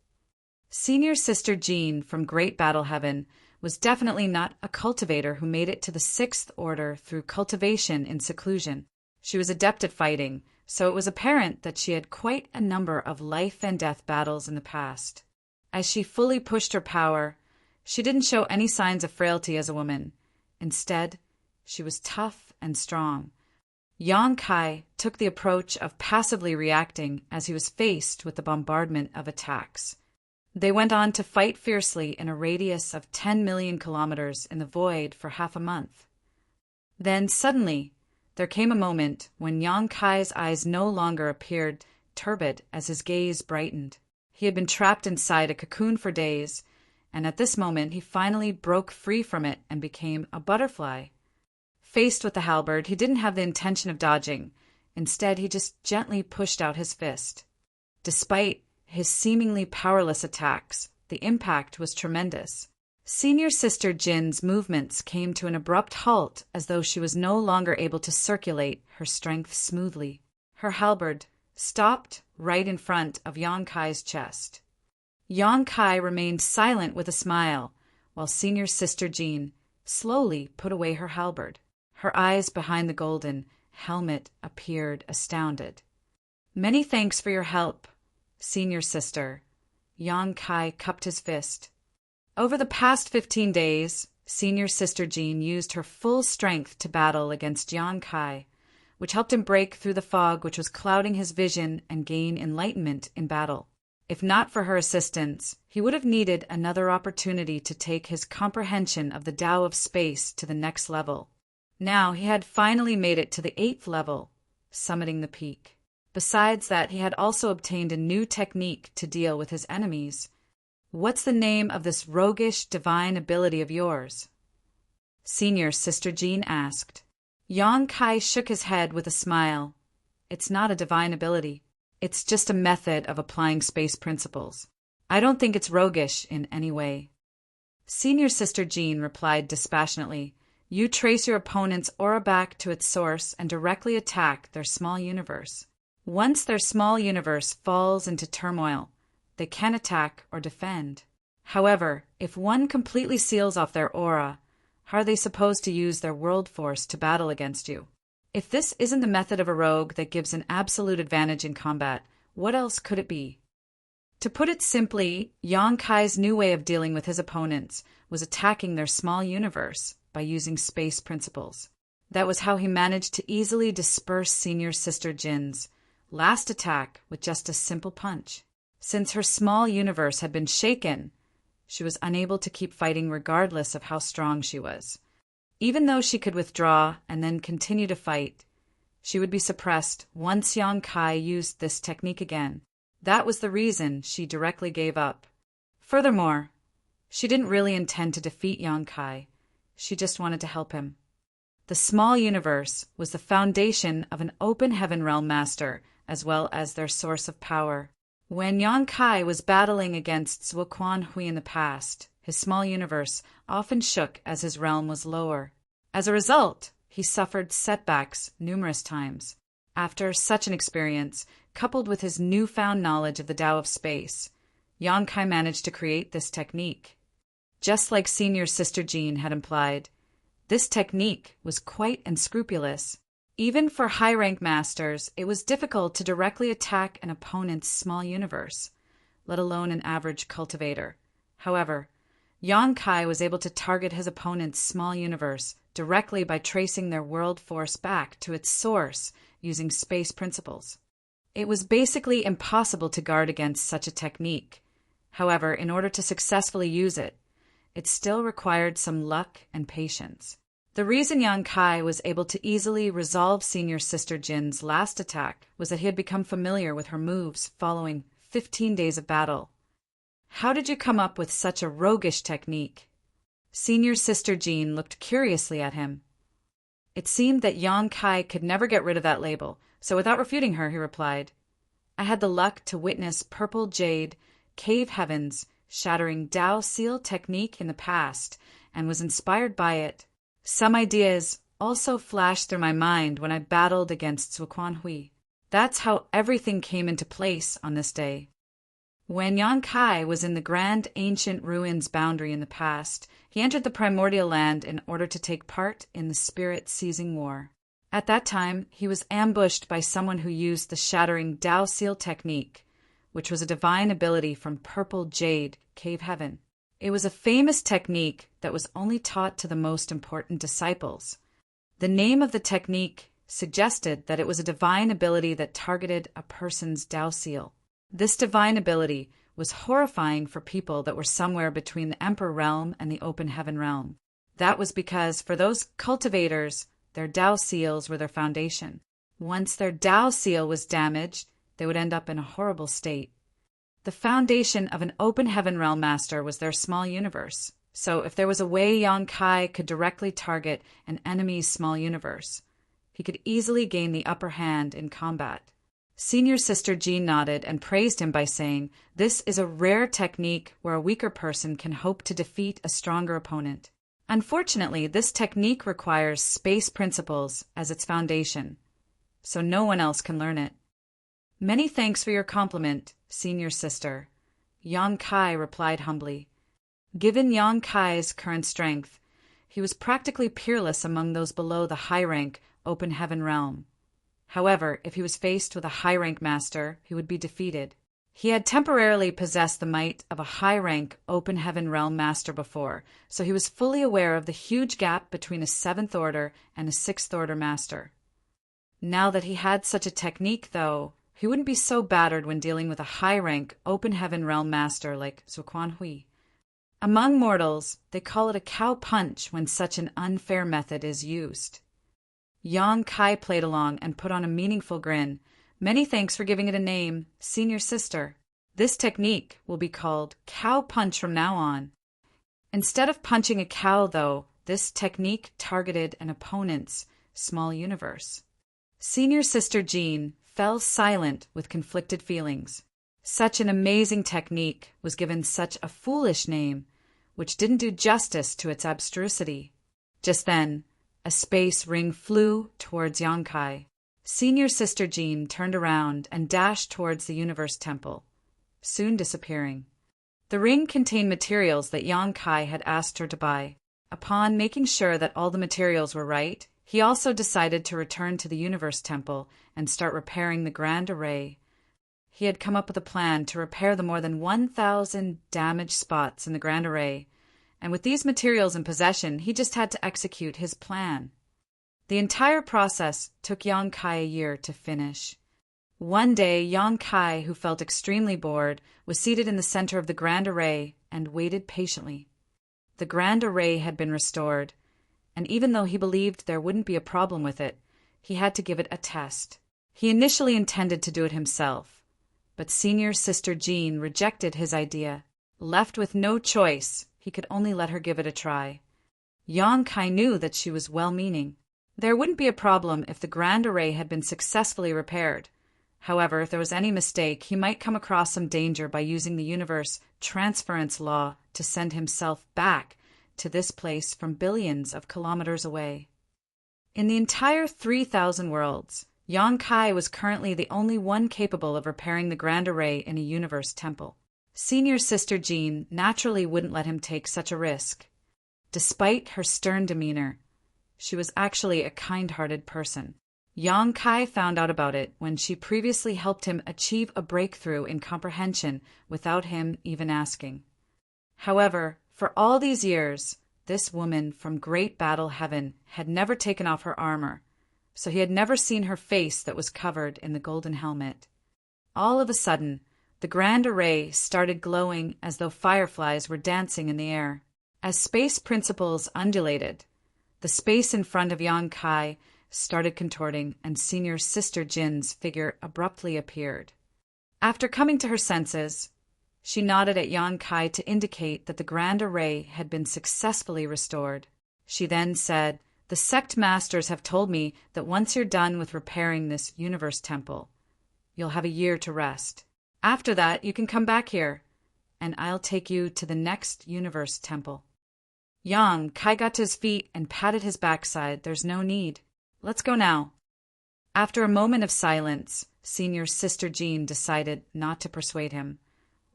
Senior Sister Jean from Great Battle Heaven was definitely not a cultivator who made it to the 6th order through cultivation in seclusion. She was adept at fighting, so it was apparent that she had quite a number of life and death battles in the past. As she fully pushed her power, she didn't show any signs of frailty as a woman. Instead, she was tough and strong. Yang Kai took the approach of passively reacting as he was faced with the bombardment of attacks. They went on to fight fiercely in a radius of 10 million kilometers in the void for half a month. Then suddenly, there came a moment when Yang Kai's eyes no longer appeared turbid as his gaze brightened. He had been trapped inside a cocoon for days, and at this moment he finally broke free from it and became a butterfly. Faced with the halberd, he didn't have the intention of dodging. Instead, he just gently pushed out his fist. Despite his seemingly powerless attacks, the impact was tremendous. Senior Sister Jin's movements came to an abrupt halt as though she was no longer able to circulate her strength smoothly. Her halberd stopped right in front of Yang Kai's chest. Yang Kai remained silent with a smile, while Senior Sister Jean slowly put away her halberd. Her eyes behind the golden helmet appeared astounded. "Many thanks for your help, Senior Sister." Yang Kai cupped his fist. Over the past 15 days, Senior Sister Jean used her full strength to battle against Yang Kai, which helped him break through the fog which was clouding his vision and gain enlightenment in battle. If not for her assistance, he would have needed another opportunity to take his comprehension of the Tao of space to the next level. Now he had finally made it to the 8th level, summiting the peak. Besides that, he had also obtained a new technique to deal with his enemies. What's the name of this roguish divine ability of yours? Senior Sister Jean asked. Yang Kai shook his head with a smile. It's not a divine ability. It's just a method of applying space principles. I don't think it's roguish in any way. Senior Sister Jean replied dispassionately. You trace your opponent's aura back to its source and directly attack their small universe. Once their small universe falls into turmoil, they can attack or defend. However, if one completely seals off their aura, how are they supposed to use their world force to battle against you? If this isn't the method of a rogue that gives an absolute advantage in combat, what else could it be? To put it simply, Yang Kai's new way of dealing with his opponents was attacking their small universe by using space principles. That was how he managed to easily disperse Senior Sister Jin's last attack with just a simple punch. Since her small universe had been shaken, she was unable to keep fighting regardless of how strong she was. Even though she could withdraw and then continue to fight, she would be suppressed once Yang Kai used this technique again. That was the reason she directly gave up. Furthermore, she didn't really intend to defeat Yang Kai. She just wanted to help him. The small universe was the foundation of an open heaven realm master, as well as their source of power. When Yang Kai was battling against Zuoquan Hui in the past, his small universe often shook as his realm was lower. As a result, he suffered setbacks numerous times. After such an experience, coupled with his newfound knowledge of the Tao of space, Yang Kai managed to create this technique. Just like Senior Sister Jean had implied, this technique was quite unscrupulous. Even for high-rank masters, it was difficult to directly attack an opponent's small universe, let alone an average cultivator. However, Yang Kai was able to target his opponent's small universe directly by tracing their world force back to its source using space principles. It was basically impossible to guard against such a technique. However, in order to successfully use it, it still required some luck and patience. The reason Yang Kai was able to easily resolve Senior Sister Jin's last attack was that he had become familiar with her moves following 15 days of battle. How did you come up with such a roguish technique? Senior Sister Jean looked curiously at him. It seemed that Yang Kai could never get rid of that label, so without refuting her, he replied, I had the luck to witness Purple Jade, Cave Heaven's shattering Tao Seal technique in the past, and was inspired by it. Some ideas also flashed through my mind when I battled against Zuoquan Hui. That's how everything came into place on this day. When Yang Kai was in the Grand Ancient Ruins boundary in the past, he entered the Primordial Land in order to take part in the Spirit Seizing War. At that time, he was ambushed by someone who used the shattering Tao Seal technique, which was a divine ability from Purple Jade, Cave Heaven. It was a famous technique that was only taught to the most important disciples. The name of the technique suggested that it was a divine ability that targeted a person's Tao Seal. This divine ability was horrifying for people that were somewhere between the Emperor realm and the Open Heaven realm. That was because for those cultivators, their Tao Seals were their foundation. Once their Tao Seal was damaged, they would end up in a horrible state. The foundation of an Open Heaven realm master was their small universe. So if there was a way Yang Kai could directly target an enemy's small universe, he could easily gain the upper hand in combat. Senior Sister Jean nodded and praised him by saying, this is a rare technique where a weaker person can hope to defeat a stronger opponent. Unfortunately, this technique requires space principles as its foundation, so no one else can learn it. Many thanks for your compliment, Senior Sister, Yang Kai replied humbly. Given Yang Kai's current strength, he was practically peerless among those below the high-rank Open Heaven realm. However, if he was faced with a high-rank master, he would be defeated. He had temporarily possessed the might of a high-rank Open Heaven realm master before, so he was fully aware of the huge gap between a 7th Order and a 6th Order master. Now that he had such a technique, though, he wouldn't be so battered when dealing with a high-rank Open Heaven realm master like Zuoquan Hui. Among mortals, they call it a cow punch when such an unfair method is used. Yang Kai played along and put on a meaningful grin. Many thanks for giving it a name, Senior Sister. This technique will be called cow punch from now on. Instead of punching a cow, though, this technique targeted an opponent's small universe. Senior Sister Jean fell silent with conflicted feelings. Such an amazing technique was given such a foolish name, which didn't do justice to its abstrusity. Just then, a space ring flew towards Yonkai. Senior Sister Jean turned around and dashed towards the Universe Temple, soon disappearing. The ring contained materials that Yonkai had asked her to buy. Upon making sure that all the materials were right, he also decided to return to the Universe Temple and start repairing the Grand Array. He had come up with a plan to repair the more than 1,000 damaged spots in the Grand Array, and with these materials in possession, he just had to execute his plan. The entire process took Yonkai a year to finish. One day, Yonkai, who felt extremely bored, was seated in the center of the Grand Array and waited patiently. The Grand Array had been restored, and even though he believed there wouldn't be a problem with it, he had to give it a test. He initially intended to do it himself, but Senior Sister Jean rejected his idea. Left with no choice, he could only let her give it a try. Yonkai knew that she was well-meaning. There wouldn't be a problem if the Grand Array had been successfully repaired. However, if there was any mistake, he might come across some danger by using the universe transference law to send himself back to this place from billions of kilometers away. In the entire 3,000 worlds, Yonkai was currently the only one capable of repairing the Grand Array in a universe temple. Senior Sister Jean naturally wouldn't let him take such a risk. Despite her stern demeanor, she was actually a kind-hearted person. Yonkai found out about it when she previously helped him achieve a breakthrough in comprehension without him even asking. However, for all these years, this woman from Great Battle Heaven had never taken off her armor, so he had never seen her face that was covered in the golden helmet. All of a sudden, the Grand Array started glowing as though fireflies were dancing in the air. As space principles undulated, the space in front of Yonkai started contorting, and Senior Sister Jin's figure abruptly appeared. After coming to her senses, she nodded at Yonkai to indicate that the Grand Array had been successfully restored. She then said, "The sect masters have told me that once you're done with repairing this universe temple, you'll have a year to rest. After that, you can come back here, and I'll take you to the next universe temple." Yonkai got to his feet and patted his backside. "There's no need. Let's go now." After a moment of silence, Senior Sister Jean decided not to persuade him.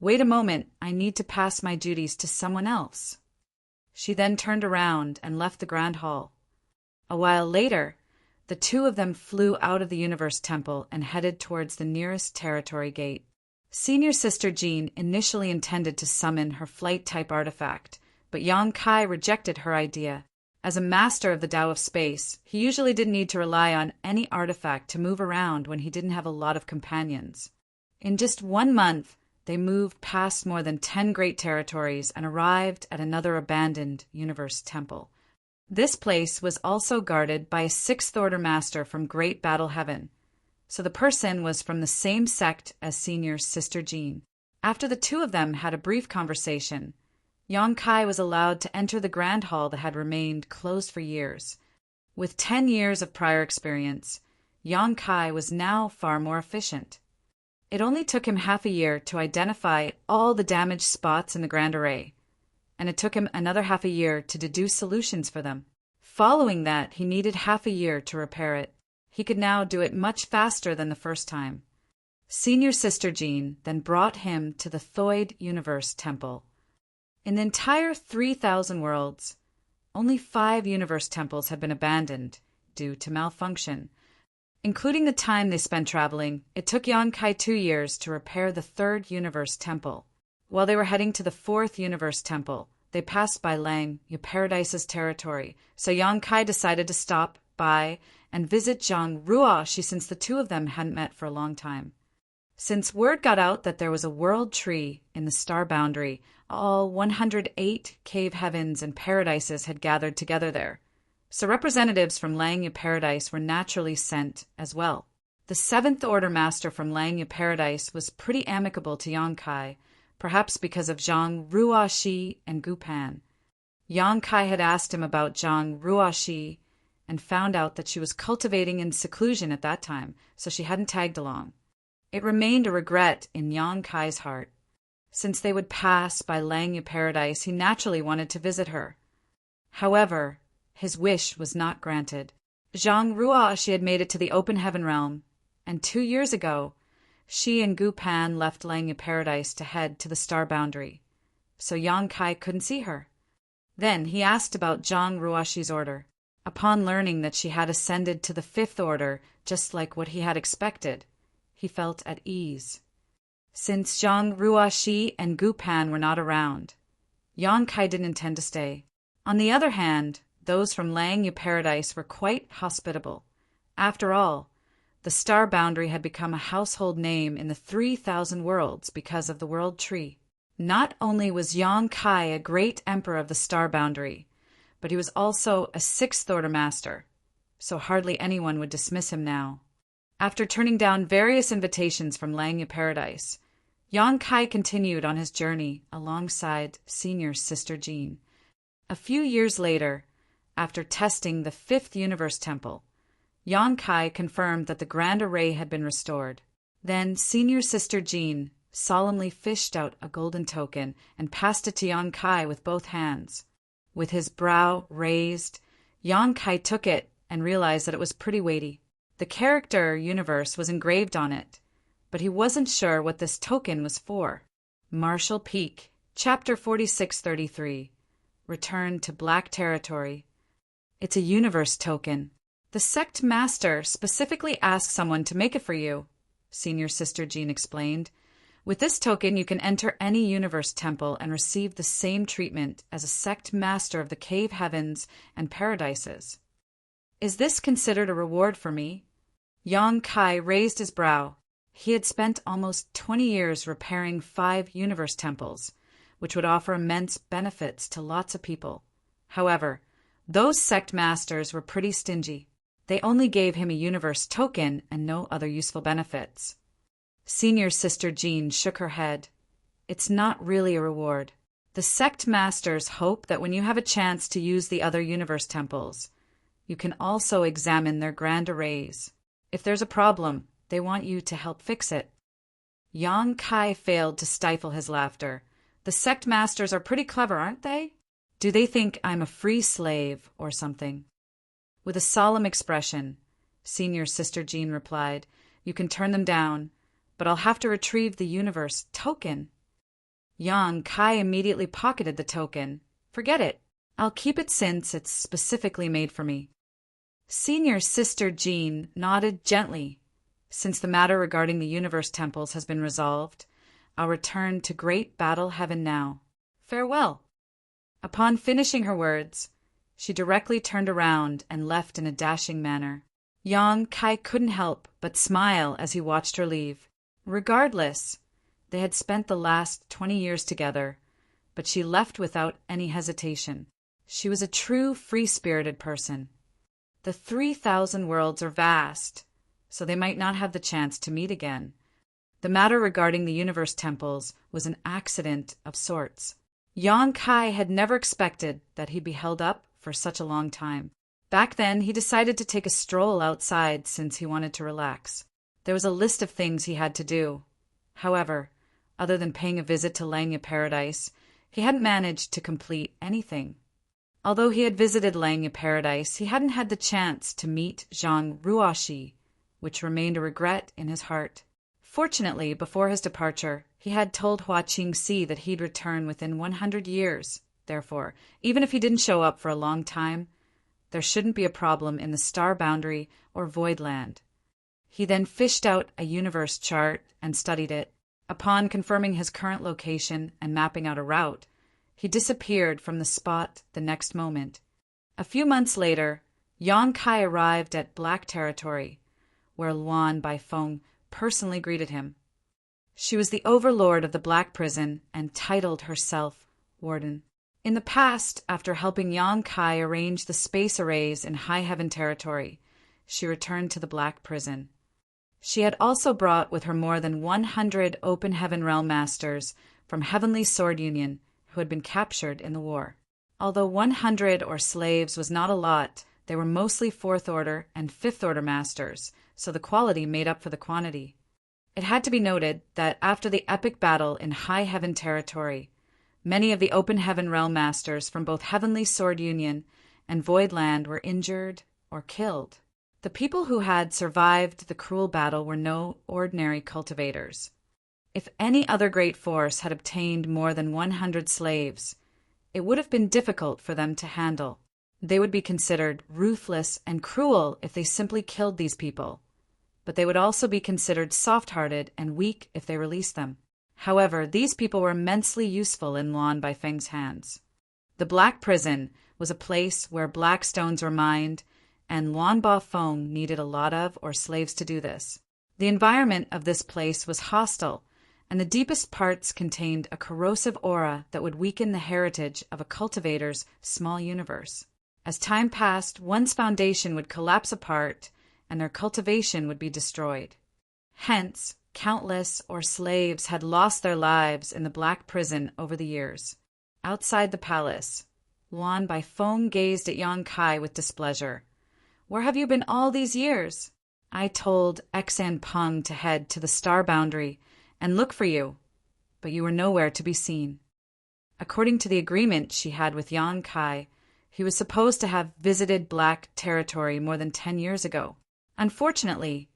"Wait a moment, I need to pass my duties to someone else." She then turned around and left the Grand Hall. A while later, the two of them flew out of the Universe Temple and headed towards the nearest territory gate. Senior Sister Jean initially intended to summon her flight-type artifact, but Yonkai rejected her idea. As a master of the Tao of Space, he usually didn't need to rely on any artifact to move around when he didn't have a lot of companions. In just 1 month, they moved past more than 10 great territories and arrived at another abandoned universe temple. This place was also guarded by a 6th Order master from Great Battle Heaven, so the person was from the same sect as Senior Sister Jean. After the two of them had a brief conversation, Yonkai was allowed to enter the Grand Hall that had remained closed for years. With 10 years of prior experience, Yonkai was now far more efficient. It only took him half a year to identify all the damaged spots in the Grand Array, and it took him another half a year to deduce solutions for them. Following that, he needed half a year to repair it. He could now do it much faster than the first time. Senior Sister Jean then brought him to the Thoid Universe Temple. In the entire 3,000 worlds, only 5 universe temples had been abandoned due to malfunction. Including the time they spent traveling, it took Yonkai 2 years to repair the 3rd universe temple. While they were heading to the 4th universe temple, they passed by Lang, Paradise's territory, so Yonkai decided to stop by and visit Zhang Ruoshi since the two of them hadn't met for a long time. Since word got out that there was a world tree in the star boundary, all 108 cave heavens and paradises had gathered together there, so representatives from Lang Paradise were naturally sent as well. The Seventh Order Master from Langya Paradise was pretty amicable to Yang Kai, perhaps because of Zhang Ruoxi and Gu Pan. Yang Kai had asked him about Zhang Ruoxi and found out that she was cultivating in seclusion at that time, so she hadn't tagged along. It remained a regret in Yang Kai's heart. Since they would pass by Langya Paradise, he naturally wanted to visit her. However, his wish was not granted. Zhang Ruoxi had made it to the open heaven realm, and 2 years ago, she and Gu Pan left Langya Paradise to head to the star boundary, so Yang Kai couldn't see her. Then he asked about Zhang Ruoxi's order. Upon learning that she had ascended to the Fifth Order, just like what he had expected, he felt at ease. Since Zhang Ruoxi and Gu Pan were not around, Yang Kai didn't intend to stay. On the other hand, those from Langya Paradise were quite hospitable. After all, the star boundary had become a household name in the 3,000 worlds because of the world tree. Not only was Yang Kai a great emperor of the star boundary, but he was also a Sixth Order Master, so hardly anyone would dismiss him now. After turning down various invitations from Langya Paradise, Yang Kai continued on his journey alongside Senior Sister Jean. A few years later, after testing the Fifth Universe Temple, Yang Kai confirmed that the Grand Array had been restored. Then Senior Sister Jean solemnly fished out a golden token and passed it to Yang Kai with both hands. With his brow raised, Yang Kai took it and realized that it was pretty weighty. The character universe was engraved on it, but he wasn't sure what this token was for. Marshall Peak, Chapter 4633. Return to Black Territory. It's a universe token. The sect master specifically asked someone to make it for you, Senior Sister Jean explained. With this token, you can enter any universe temple and receive the same treatment as a sect master of the cave heavens and paradises. Is this considered a reward for me? Yang Kai raised his brow. He had spent almost 20 years repairing 5 universe temples, which would offer immense benefits to lots of people. However, those sect masters were pretty stingy. They only gave him a universe token and no other useful benefits. Senior Sister Jean shook her head. It's not really a reward. The sect masters hope that when you have a chance to use the other universe temples, you can also examine their grand arrays. If there's a problem, they want you to help fix it. Yang Kai failed to stifle his laughter. The sect masters are pretty clever, aren't they? Do they think I'm a free slave or something? With a solemn expression, Senior Sister Jean replied, You can turn them down, but I'll have to retrieve the universe token. Yang Kai immediately pocketed the token. Forget it. I'll keep it since it's specifically made for me. Senior Sister Jean nodded gently. Since the matter regarding the universe temples has been resolved, I'll return to Great Battle Heaven now. Farewell. Upon finishing her words, she directly turned around and left in a dashing manner. Yang Kai couldn't help but smile as he watched her leave. Regardless, they had spent the last 20 years together, but she left without any hesitation. She was a true free-spirited person. The 3,000 worlds are vast, so they might not have the chance to meet again. The matter regarding the universe temples was an accident of sorts. Yang Kai had never expected that he'd be held up for such a long time. Back then, he decided to take a stroll outside since he wanted to relax. There was a list of things he had to do. However, other than paying a visit to Langya Paradise, he hadn't managed to complete anything. Although he had visited Langya Paradise, he hadn't had the chance to meet Zhang Ruoxi, which remained a regret in his heart. Fortunately, before his departure, he had told Hua Qingxi that he'd return within 100 years. Therefore, even if he didn't show up for a long time, there shouldn't be a problem in the star boundary or void land. He then fished out a universe chart and studied it. Upon confirming his current location and mapping out a route, he disappeared from the spot the next moment. A few months later, Yang Kai arrived at Black Territory, where Luan Baifeng personally greeted him. She was the overlord of the Black Prison and titled herself Warden. In the past, after helping Yang Kai arrange the space arrays in High Heaven Territory, she returned to the Black Prison. She had also brought with her more than 100 Open Heaven Realm Masters from Heavenly Sword Union who had been captured in the war. Although 100 or slaves was not a lot, they were mostly Fourth Order and Fifth Order Masters, so the quality made up for the quantity. It had to be noted that after the epic battle in High Heaven territory, many of the Open Heaven Realm Masters from both Heavenly Sword Union and Void Land were injured or killed. The people who had survived the cruel battle were no ordinary cultivators. If any other great force had obtained more than 100 slaves, it would have been difficult for them to handle. They would be considered ruthless and cruel if they simply killed these people, but they would also be considered soft-hearted and weak if they released them. However, these people were immensely useful in Luan Baifeng's hands. The Black Prison was a place where black stones were mined, and Luan Baifeng needed a lot of or slaves to do this. The environment of this place was hostile, and the deepest parts contained a corrosive aura that would weaken the heritage of a cultivator's small universe. As time passed, one's foundation would collapse apart, and their cultivation would be destroyed. Hence, countless slaves had lost their lives in the Black Prison over the years. Outside the palace, Luan Baifeng gazed at Yang Kai with displeasure. "Where have you been all these years?" "I told Xan Peng to head to the Star Boundary and look for you, but you were nowhere to be seen." According to the agreement she had with Yang Kai, he was supposed to have visited Black territory more than 10 years ago. Unfortunately,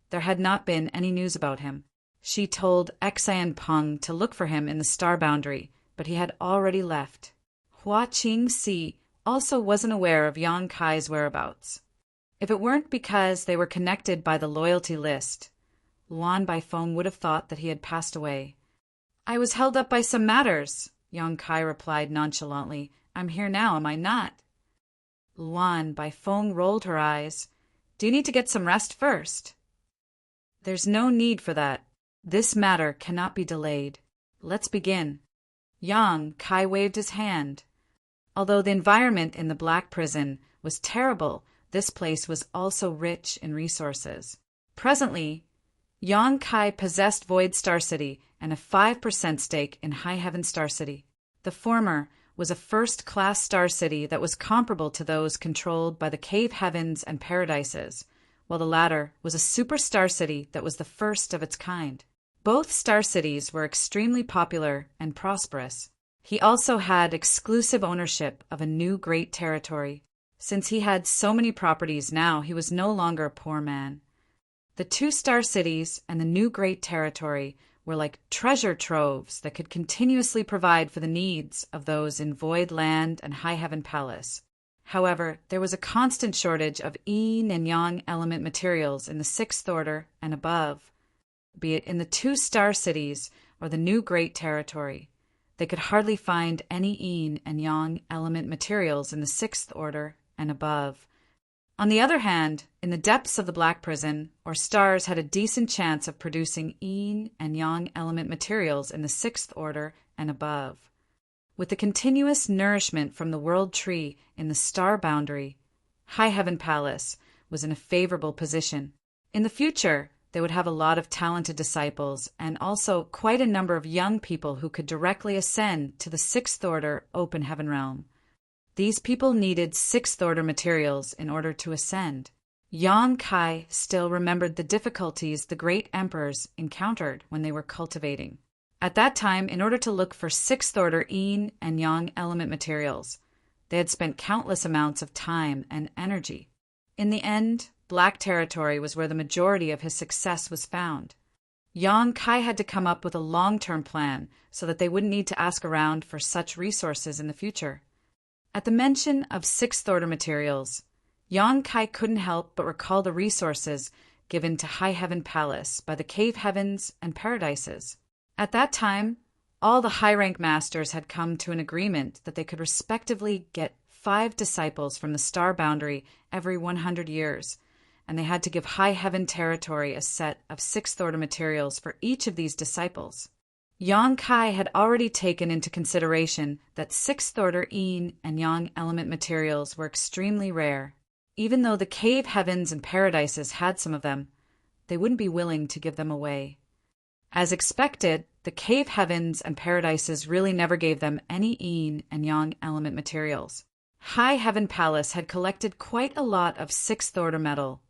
there had not been any news about him. She told Xan Peng to look for him in the Star Boundary, but he had already left. Hua Qingxi also wasn't aware of Yang Kai's whereabouts. If it weren't because they were connected by the loyalty list, Luan Baifeng would have thought that he had passed away. "I was held up by some matters," Yang Kai replied nonchalantly. "I'm here now, am I not?" Luan Baifeng rolled her eyes. "Do you need to get some rest first?" "There's no need for that. This matter cannot be delayed. Let's begin." Yang Kai waved his hand. Although the environment in the Black Prison was terrible, this place was also rich in resources. Presently, Yang Kai possessed Void Star City and a 5% stake in High Heaven Star City. The former was a first-class star city that was comparable to those controlled by the Cave Heavens and Paradises, while the latter was a super star city that was the first of its kind. Both star cities were extremely popular and prosperous. He also had exclusive ownership of a new great territory. Since he had so many properties now, he was no longer a poor man. The two star cities and the new great territory were like treasure troves that could continuously provide for the needs of those in Void Land and High Heaven Palace. However, there was a constant shortage of yin and yang element materials in the Sixth Order and above, be it in the two star cities or the new great territory. They could hardly find any yin and yang element materials in the Sixth Order and above. On the other hand, in the depths of the Black Prison, or stars had a decent chance of producing yin and yang element materials in the Sixth Order and above. With the continuous nourishment from the World Tree in the Star Boundary, High Heaven Palace was in a favorable position. In the future, they would have a lot of talented disciples and also quite a number of young people who could directly ascend to the Sixth Order Open Heaven Realm. These people needed Sixth Order materials in order to ascend. Yang Kai still remembered the difficulties the great emperors encountered when they were cultivating. At that time, in order to look for Sixth Order yin and yang element materials, they had spent countless amounts of time and energy. In the end, Black Territory was where the majority of his success was found. Yang Kai had to come up with a long-term plan so that they wouldn't need to ask around for such resources in the future. At the mention of Sixth Order materials, Yang Kai couldn't help but recall the resources given to High Heaven Palace by the Cave Heavens and Paradises. At that time, all the high-rank masters had come to an agreement that they could respectively get 5 disciples from the Star Boundary every 100 years, and they had to give High Heaven Territory a set of Sixth Order materials for each of these disciples. Yang Kai had already taken into consideration that Sixth Order yin and yang element materials were extremely rare. Even though the Cave Heavens and Paradises had some of them, they wouldn't be willing to give them away. As expected, the cave heavens and paradises really never gave them any yin and yang element materials. High Heaven Palace had collected quite a lot of sixth-order metal,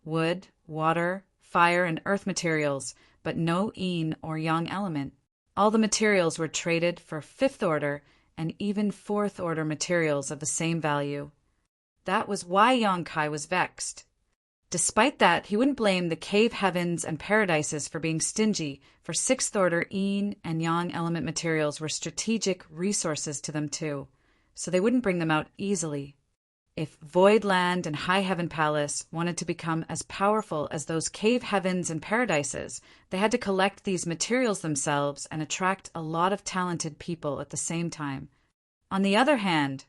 wood, water, fire, and earth materials, but no yin or yang element. All the materials were traded for fifth-order and even fourth-order materials of the same value. That was why Yong-kai was vexed. Despite that, he wouldn't blame the cave heavens and paradises for being stingy, for sixth-order yin and yang element materials were strategic resources to them too, so they wouldn't bring them out easily. If Void Land and High Heaven Palace wanted to become as powerful as those cave heavens and paradises, they had to collect these materials themselves and attract a lot of talented people at the same time. On the other hand,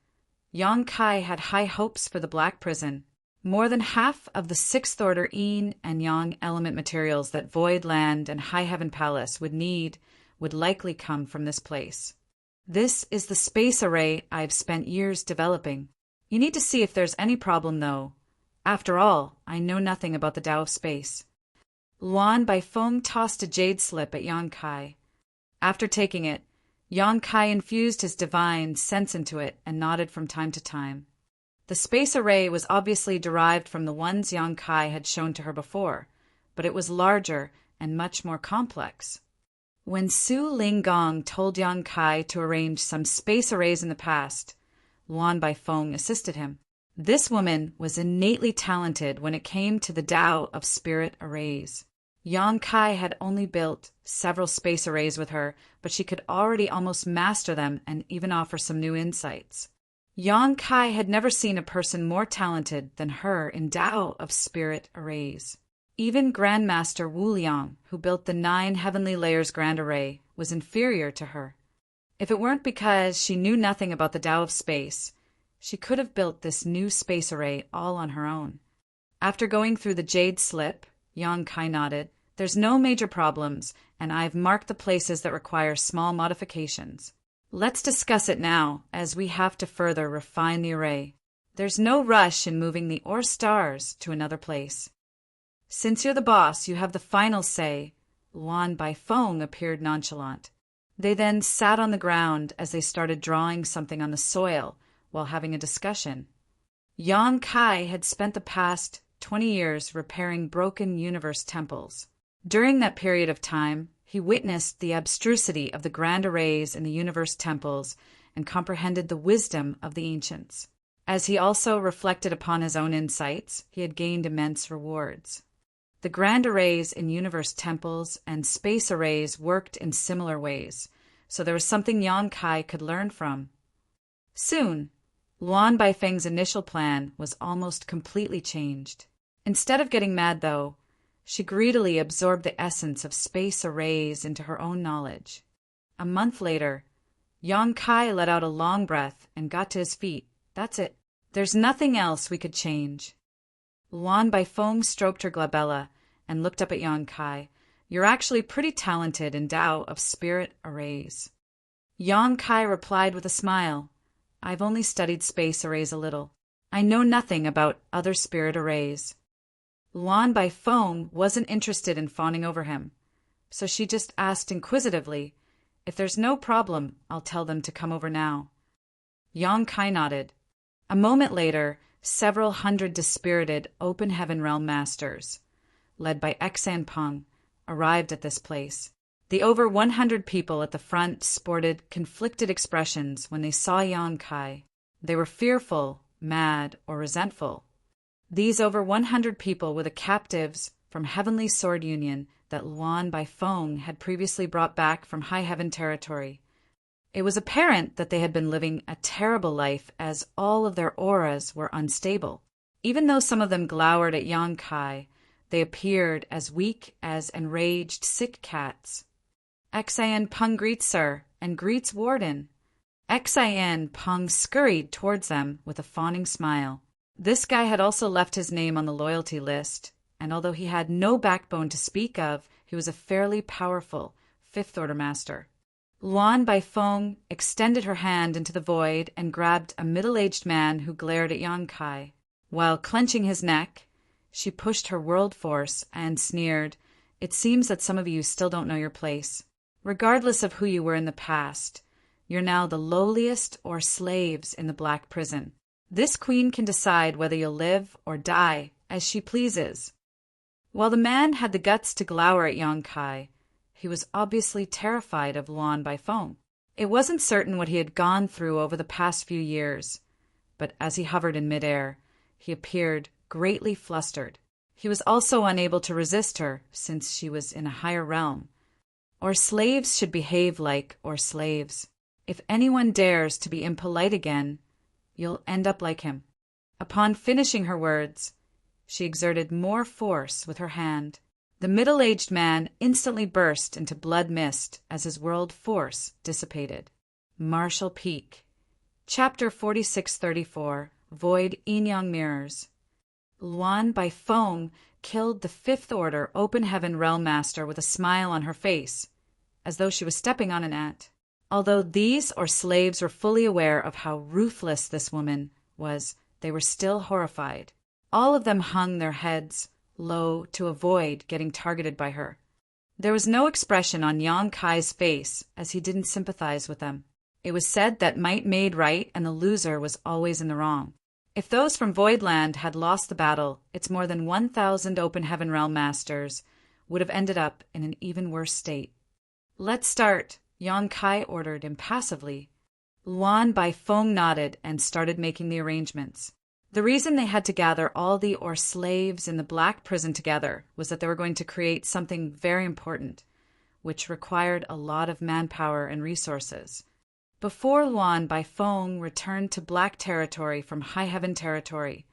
Yong-kai had high hopes for the Black Prison. More than half of the sixth-order yin and yang element materials that Void Land and High Heaven Palace would need would likely come from this place. This is the space array I've spent years developing. You need to see if there's any problem, though. After all, I know nothing about the Tao of space. Luan Baifeng tossed a jade slip at Yong-kai. After taking it, Yong-kai infused his divine sense into it and nodded from time to time. The space array was obviously derived from the ones Yong-kai had shown to her before, but it was larger and much more complex. When Su Linggong told Yong-kai to arrange some space arrays in the past, Luan Baifeng assisted him. This woman was innately talented when it came to the Tao of spirit arrays. Yong-kai had only built several space arrays with her, but she could already almost master them and even offer some new insights. Yong-kai had never seen a person more talented than her in Tao of spirit arrays. Even Grandmaster Wu Liang, who built the 9 Heavenly Layers Grand Array, was inferior to her. If it weren't because she knew nothing about the Tao of space, she could have built this new space array all on her own. After going through the jade slip, Yong-kai nodded. There's no major problems, and I've marked the places that require small modifications. Let's discuss it now, as we have to further refine the array. There's no rush in moving the Or stars to another place. Since you're the boss, you have the final say. Luan Baifeng appeared nonchalant. They then sat on the ground as they started drawing something on the soil while having a discussion. Yong-kai had spent the past 20 years repairing broken universe temples. During that period of time, he witnessed the abstrusity of the grand arrays in the universe temples and comprehended the wisdom of the ancients. As he also reflected upon his own insights, he had gained immense rewards. The grand arrays in universe temples and space arrays worked in similar ways, so there was something Yong-kai could learn from. Soon, Luan Baifeng's initial plan was almost completely changed. Instead of getting mad, though, she greedily absorbed the essence of space arrays into her own knowledge. A month later, Yong-kai let out a long breath and got to his feet. That's it. There's nothing else we could change. Luan Baifeng stroked her glabella and looked up at Yong-kai. You're actually pretty talented in Tao of spirit arrays. Yong-kai replied with a smile. I've only studied space arrays a little. I know nothing about other spirit arrays. Luan Baifeng wasn't interested in fawning over him, so she just asked inquisitively, if there's no problem, I'll tell them to come over now. Yong-kai nodded. A moment later, several hundred dispirited open heaven realm masters, led by Xan Peng, arrived at this place. The over 100 people at the front sported conflicted expressions when they saw Yong-kai. They were fearful, mad, or resentful. These over 100 people were the captives from Heavenly Sword Union that Luan Baifeng had previously brought back from High Heaven territory. It was apparent that they had been living a terrible life as all of their auras were unstable. Even though some of them glowered at Yong-kai, they appeared as weak as enraged sick cats. Xan Peng greets sir, and greets Warden. Xan Peng scurried towards them with a fawning smile. This guy had also left his name on the loyalty list, and although he had no backbone to speak of, he was a fairly powerful fifth-order master. Luan Baifeng extended her hand into the void and grabbed a middle-aged man who glared at Yong-kai. While clenching his neck, She pushed her world force and sneered, "It seems that some of you still don't know your place. Regardless of who you were in the past, you're now the lowliest or slaves in the black prison. This queen can decide whether you'll live or die as she pleases." While the man had the guts to glower at Yang Kai, he was obviously terrified of Luan Baifeng. It wasn't certain what he had gone through over the past few years, but as he hovered in midair, he appeared greatly flustered. He was also unable to resist her, since she was in a higher realm. Or slaves should behave like or slaves. If anyone dares to be impolite again, you'll end up like him. Upon finishing her words, she exerted more force with her hand. The middle-aged man instantly burst into blood mist as his world force dissipated. Martial Peak. Chapter 4634, Void Yin-Yang Mirrors. Luan Baifeng killed the Fifth Order Open Heaven Realm Master with a smile on her face, as though she was stepping on an ant. Although these or slaves were fully aware of how ruthless this woman was, they were still horrified. All of them hung their heads low to avoid getting targeted by her. There was no expression on Yang Kai's face as he didn't sympathize with them. It was said that might made right and the loser was always in the wrong. If those from Voidland had lost the battle, its more than 1,000 Open Heaven Realm Masters would have ended up in an even worse state. "Let's start," Yang Kai ordered impassively. Luan Baifeng nodded and started making the arrangements. The reason they had to gather all the slaves in the black prison together was that they were going to create something very important, which required a lot of manpower and resources. Before Luan Baifeng returned to black territory from high heaven territory,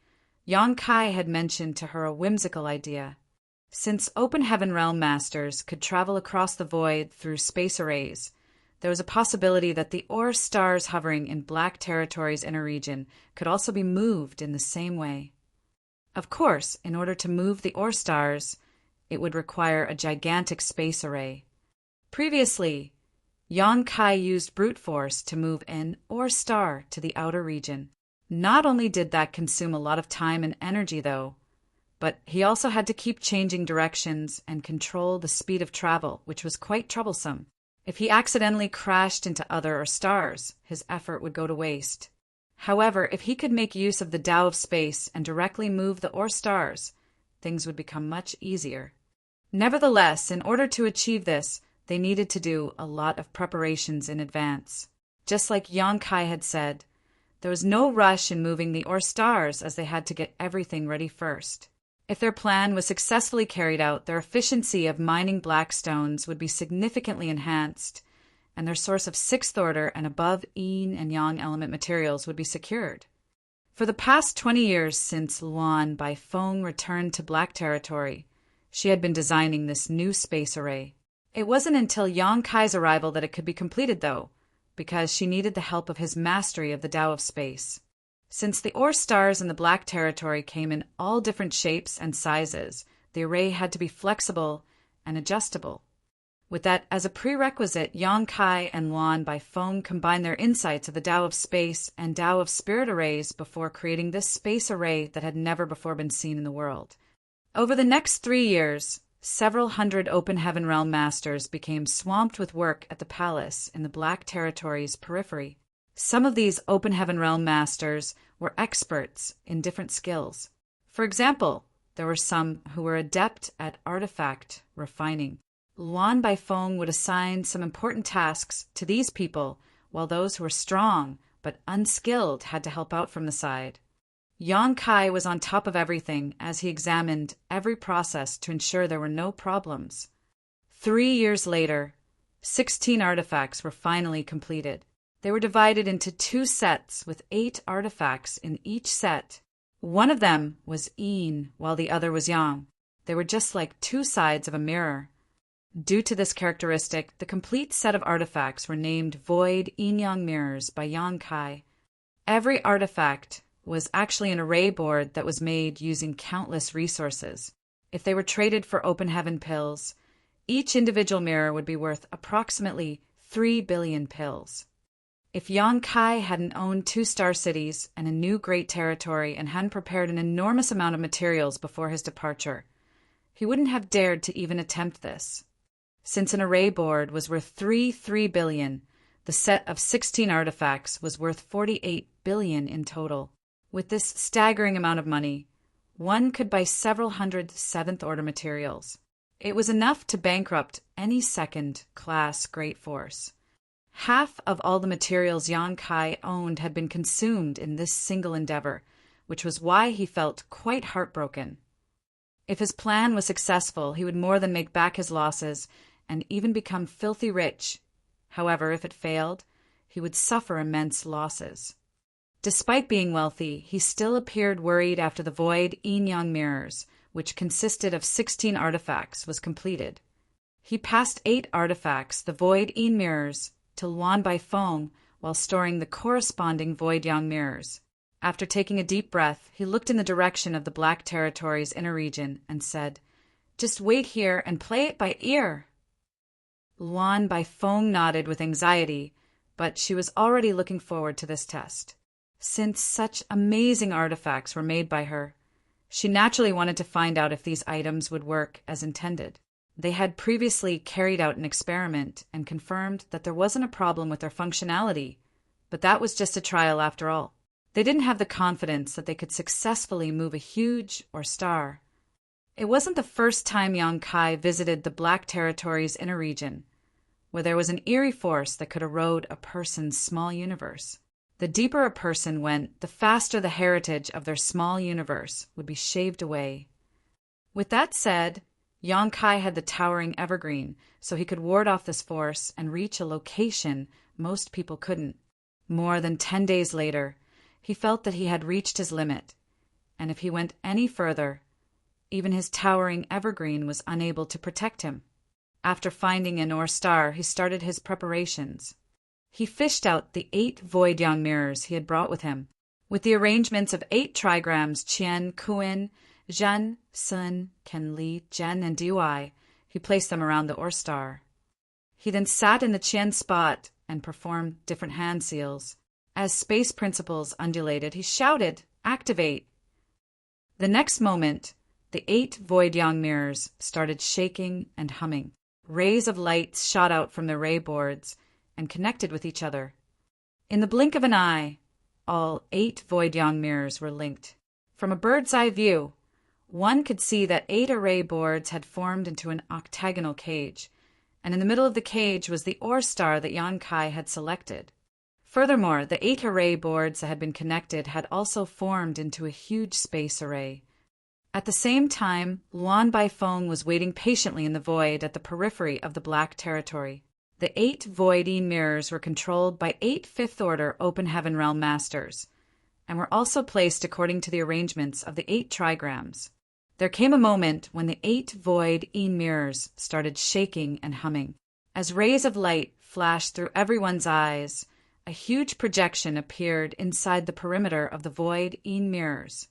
Yang Kai had mentioned to her a whimsical idea. Since Open Heaven Realm Masters could travel across the void through space arrays, there was a possibility that the ore stars hovering in Black Territory's inner region could also be moved in the same way. Of course, in order to move the ore stars, it would require a gigantic space array. Previously, Yang Kai used brute force to move an ore star to the outer region. Not only did that consume a lot of time and energy, though, but he also had to keep changing directions and control the speed of travel, which was quite troublesome. If he accidentally crashed into other stars, his effort would go to waste. However, if he could make use of the Tao of space and directly move the ore stars, things would become much easier. Nevertheless, in order to achieve this, they needed to do a lot of preparations in advance. Just like Yang Kai had said, there was no rush in moving the ore stars as they had to get everything ready first. If their plan was successfully carried out, their efficiency of mining black stones would be significantly enhanced, and their source of Sixth Order and above Yin and Yang element materials would be secured. For the past 20 years since Luan Baifeng returned to Black Territory, she had been designing this new space array. It wasn't until Yang Kai's arrival that it could be completed, though, because she needed the help of his mastery of the Tao of space. Since the ore stars in the Black Territory came in all different shapes and sizes, the array had to be flexible and adjustable. With that as a prerequisite, Yang Kai and Luan Baifeng combined their insights of the Tao of space and Tao of spirit arrays before creating this space array that had never before been seen in the world. Over the next 3 years, several hundred Open Heaven Realm Masters became swamped with work at the palace in the Black Territory's periphery. Some of these Open Heaven Realm Masters were experts in different skills. For example, there were some who were adept at artifact refining. Luan Baifeng would assign some important tasks to these people, while those who were strong but unskilled had to help out from the side. Yang Kai was on top of everything as he examined every process to ensure there were no problems. 3 years later, 16 artifacts were finally completed. They were divided into 2 sets with 8 artifacts in each set. One of them was Yin, while the other was Yang. They were just like 2 sides of a mirror. Due to this characteristic, the complete set of artifacts were named Void Yin-Yang Mirrors by Yang Kai. Every artifact was actually an array board that was made using countless resources. If they were traded for Open Heaven pills, each individual mirror would be worth approximately 3 billion pills. If Yang Kai hadn't owned 2-star cities and a new great territory and hadn't prepared an enormous amount of materials before his departure, he wouldn't have dared to even attempt this. Since an array board was worth 3 billion, the set of 16 artifacts was worth 48 billion in total. With this staggering amount of money, one could buy several hundred 7th-order materials. It was enough to bankrupt any second-class great force. Half of all the materials Yang Kai owned had been consumed in this single endeavor, which was why he felt quite heartbroken. If his plan was successful, he would more than make back his losses and even become filthy rich. However, if it failed, he would suffer immense losses. Despite being wealthy, he still appeared worried after the void yin-yang mirrors, which consisted of 16 artifacts, was completed. He passed 8 artifacts, the void yin mirrors, to Luan Baifeng while storing the corresponding void yang mirrors. After taking a deep breath, he looked in the direction of the Black Territory's inner region and said, "Just wait here and play it by ear." Luan Baifeng nodded with anxiety, but she was already looking forward to this test. Since such amazing artifacts were made by her, she naturally wanted to find out if these items would work as intended. They had previously carried out an experiment and confirmed that there wasn't a problem with their functionality, but that was just a trial after all. They didn't have the confidence that they could successfully move a huge or star. It wasn't the first time Yang Kai visited the Black Territory's inner region, where there was an eerie force that could erode a person's small universe. The deeper a person went, the faster the heritage of their small universe would be shaved away. With that said, Yang Kai had the towering evergreen, so he could ward off this force and reach a location most people couldn't. More than 10 days later, he felt that he had reached his limit, and if he went any further, even his towering evergreen was unable to protect him. After finding an Or star, he started his preparations. He fished out the 8 void yang mirrors he had brought with him, with the arrangements of 8 trigrams Qian, Kuin, Zhen, Sun, Kenli, Zhen, and Dui. He placed them around the Or star. He then sat in the Qian spot and performed different hand seals. As space principles undulated, he shouted, "Activate!" The next moment, the 8 void yang mirrors started shaking and humming. Rays of light shot out from the ray boards and connected with each other. In the blink of an eye, all 8 void yang mirrors were linked. From a bird's eye view, one could see that 8 array boards had formed into an octagonal cage, and in the middle of the cage was the Or star that Yang Kai had selected. Furthermore, the 8 array boards that had been connected had also formed into a huge space array. At the same time, Luan Baifeng was waiting patiently in the void at the periphery of the Black Territory. The 8 void yin mirrors were controlled by 8 5th-order Open Heaven Realm Masters, and were also placed according to the arrangements of the 8 trigrams. There came a moment when the 8 void yin mirrors started shaking and humming. As rays of light flashed through everyone's eyes, a huge projection appeared inside the perimeter of the void yin mirrors.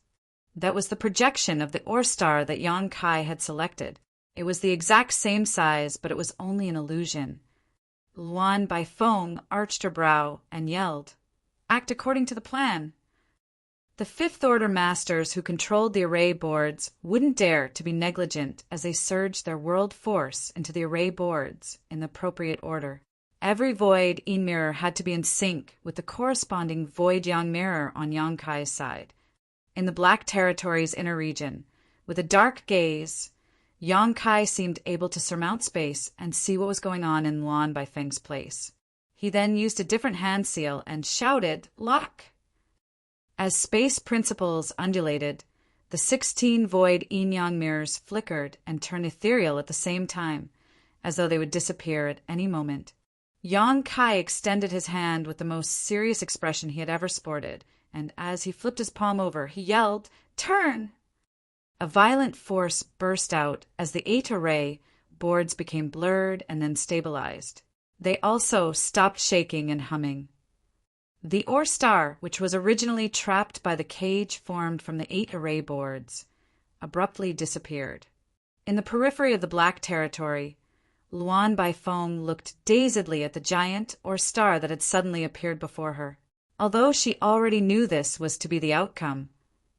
That was the projection of the Or star that Yang Kai had selected. It was the exact same size, but it was only an illusion. Luan Baifeng arched her brow and yelled, "Act according to the plan." The 5th-order masters who controlled the array boards wouldn't dare to be negligent as they surged their world force into the array boards in the appropriate order. Every void yin mirror had to be in sync with the corresponding void yang mirror on Yang Kai's side. In the Black Territory's inner region, with a dark gaze, Yang Kai seemed able to surmount space and see what was going on in Luan Baifeng's place. He then used a different hand seal and shouted, "Lock!" As space principles undulated, the 16 void yin-yang mirrors flickered and turned ethereal at the same time, as though they would disappear at any moment. Yang Kai extended his hand with the most serious expression he had ever sported, and as he flipped his palm over, he yelled, "Turn!" A violent force burst out as the 8 array boards became blurred and then stabilized. They also stopped shaking and humming. The Or star, which was originally trapped by the cage formed from the 8 array boards, abruptly disappeared. In the periphery of the Black Territory, Luan Baifeng looked dazedly at the giant or star that had suddenly appeared before her. Although she already knew this was to be the outcome,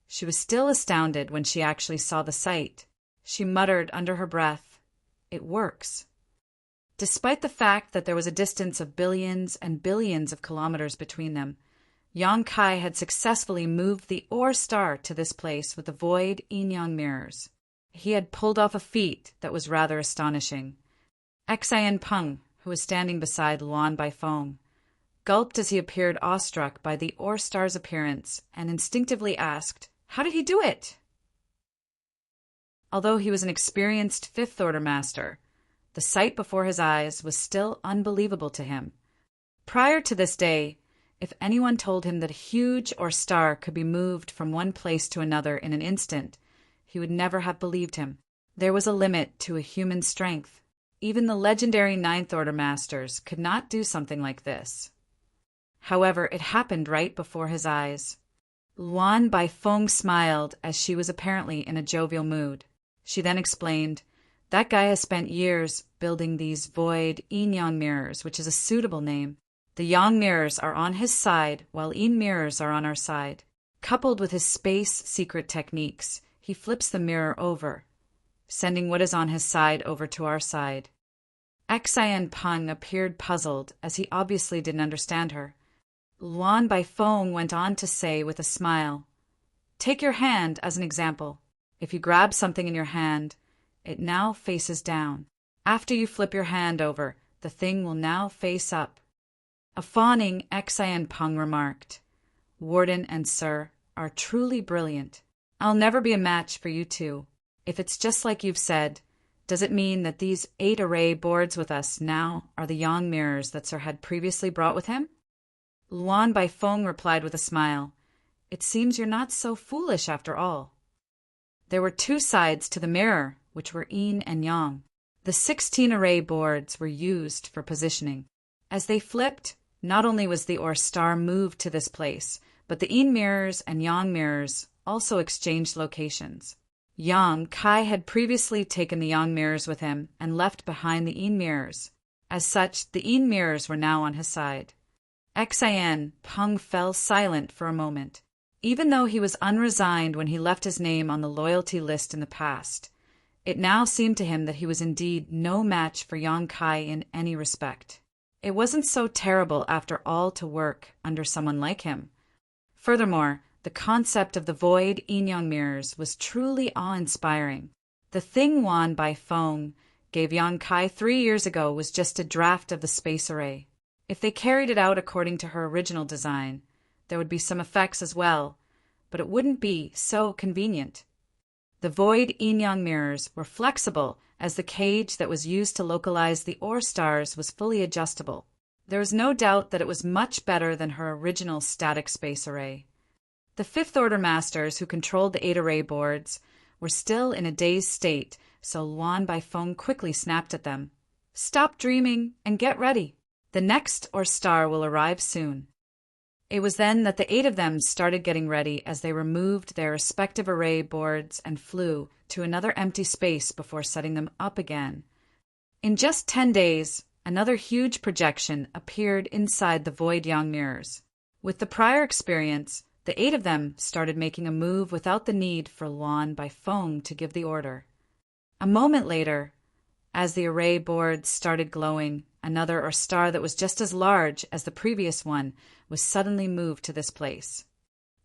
she was still astounded when she actually saw the sight. She muttered under her breath, "It works." Despite the fact that there was a distance of billions and billions of kilometers between them, Yang Kai had successfully moved the Or star to this place with the void yin-yang mirrors. He had pulled off a feat that was rather astonishing. Xian Peng, who was standing beside Luan Baifeng, gulped as he appeared awestruck by the Or star's appearance and instinctively asked, "How did he do it?" Although he was an experienced fifth-order master, the sight before his eyes was still unbelievable to him. Prior to this day, if anyone told him that a huge Or star could be moved from one place to another in an instant, he would never have believed him. There was a limit to a human strength. Even the legendary ninth-order masters could not do something like this. However, it happened right before his eyes. Luan Baifeng smiled as she was apparently in a jovial mood. She then explained, "That guy has spent years building these void yin-yang mirrors, which is a suitable name. The yang mirrors are on his side, while yin mirrors are on our side. Coupled with his space secret techniques, he flips the mirror over, sending what is on his side over to our side." Xian Peng appeared puzzled, as he obviously didn't understand her. Luan Baifeng went on to say with a smile, "Take your hand as an example. If you grab something in your hand, it now faces down. After you flip your hand over, the thing will now face up." A fawning Xian Peng remarked, "Warden and Sir are truly brilliant. I'll never be a match for you two. If it's just like you've said, does it mean that these 8-array boards with us now are the yang mirrors that Sir had previously brought with him?" Luan Baifeng replied with a smile, "It seems you're not so foolish after all." There were two sides to the mirror, which were yin and yang. The 16-array boards were used for positioning. As they flipped, not only was the Or star moved to this place, but the yin mirrors and yang mirrors also exchanged locations. Yang Kai had previously taken the yang mirrors with him and left behind the yin mirrors. As such, the yin mirrors were now on his side. Xian Peng fell silent for a moment. Even though he was unresigned when he left his name on the loyalty list in the past, it now seemed to him that he was indeed no match for Yang Kai in any respect. It wasn't so terrible after all to work under someone like him. Furthermore, the concept of the void yin-yang mirrors was truly awe-inspiring. The thing Luan Baifeng gave Yang Kai 3 years ago was just a draft of the space array. If they carried it out according to her original design, there would be some effects as well, but it wouldn't be so convenient. The void yin-yang mirrors were flexible, as the cage that was used to localize the Or stars was fully adjustable. There was no doubt that it was much better than her original static space array. The fifth-order masters who controlled the 8-array boards were still in a dazed state, so Luan Baifeng quickly snapped at them. "Stop dreaming and get ready. The next Or star will arrive soon." It was then that the 8 of them started getting ready as they removed their respective array boards and flew to another empty space before setting them up again. In just 10 days, another huge projection appeared inside the void yang mirrors. With the prior experience, the 8 of them started making a move without the need for Luan Baifeng to give the order. A moment later, as the array boards started glowing, another Or star that was just as large as the previous one was suddenly moved to this place.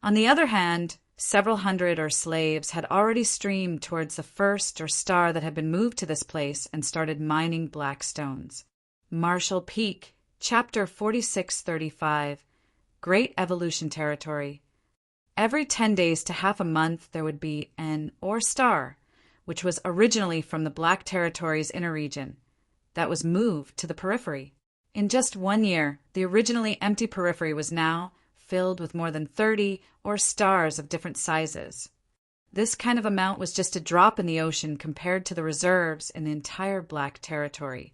On the other hand, several hundred Or slaves had already streamed towards the first Or star that had been moved to this place and started mining black stones. Marshall Peak, Chapter 4635, Great Evolution Territory. Every 10 days to half a month there would be an Or star, which was originally from the Black Territory's inner region, that was moved to the periphery. In just 1 year, the originally empty periphery was now filled with more than 30 Or stars of different sizes. This kind of amount was just a drop in the ocean compared to the reserves in the entire Black Territory.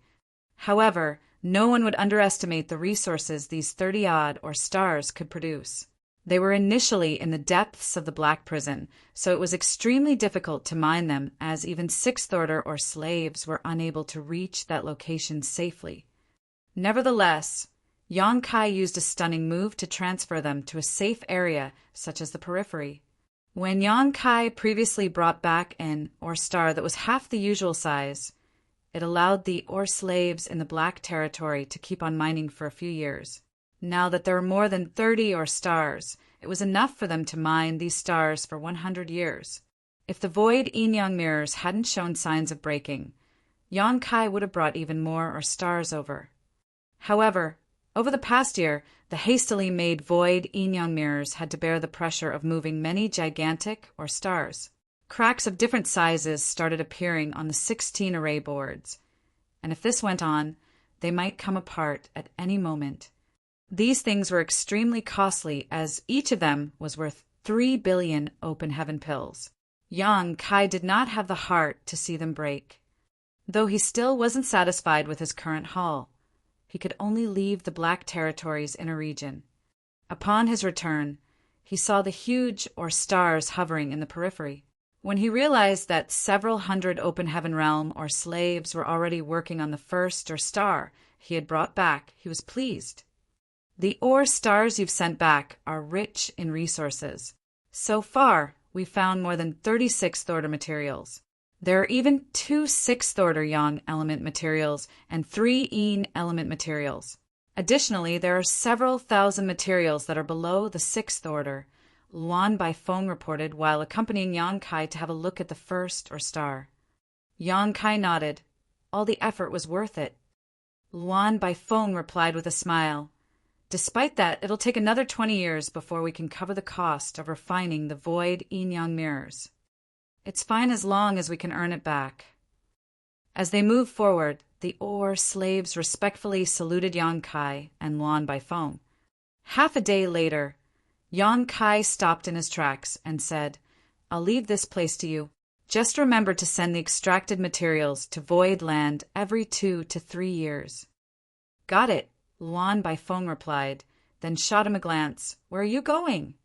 However, no one would underestimate the resources these 30-odd Or stars could produce. They were initially in the depths of the Black Prison, so it was extremely difficult to mine them, as even Sixth Order or slaves were unable to reach that location safely. Nevertheless, Yang Kai used a stunning move to transfer them to a safe area such as the periphery. When Yang Kai previously brought back an ore star that was half the usual size, it allowed the ore slaves in the Black Territory to keep on mining for a few years. Now that there were more than 30 ore stars, it was enough for them to mine these stars for 100 years. If the void yin-yang mirrors hadn't shown signs of breaking, Yang Kai would have brought even more ore stars over. However, over the past year, the hastily made void yin-yang mirrors had to bear the pressure of moving many gigantic ore stars. Cracks of different sizes started appearing on the 16 array boards, and if this went on, they might come apart at any moment. These things were extremely costly, as each of them was worth 3 billion open heaven pills. Yang Kai did not have the heart to see them break. Though he still wasn't satisfied with his current haul, he could only leave the Black Territory's inner region. Upon his return, he saw the huge ore stars hovering in the periphery. When he realized that several hundred open heaven realm or slaves were already working on the first ore star he had brought back, he was pleased. The ore stars you've sent back are rich in resources. So far, we've found more than 36 Order materials. There are even 2 Sixth Order Yang element materials and 3 Yin element materials. Additionally, there are several thousand materials that are below the Sixth Order, Luan Baifeng reported while accompanying Yang Kai to have a look at the first ore star. Yang Kai nodded. All the effort was worth it. Luan Baifeng replied with a smile. Despite that, it'll take another 20 years before we can cover the cost of refining the void yin-yang mirrors. It's fine as long as we can earn it back. As they moved forward, the ore slaves respectfully saluted Yang Kai and Luan Baifeng. Half a day later, Yang Kai stopped in his tracks and said, "I'll leave this place to you. Just remember to send the extracted materials to Void Land every 2 to 3 years." "Got it," Luan Baifeng replied, then shot him a glance. "Where are you going?"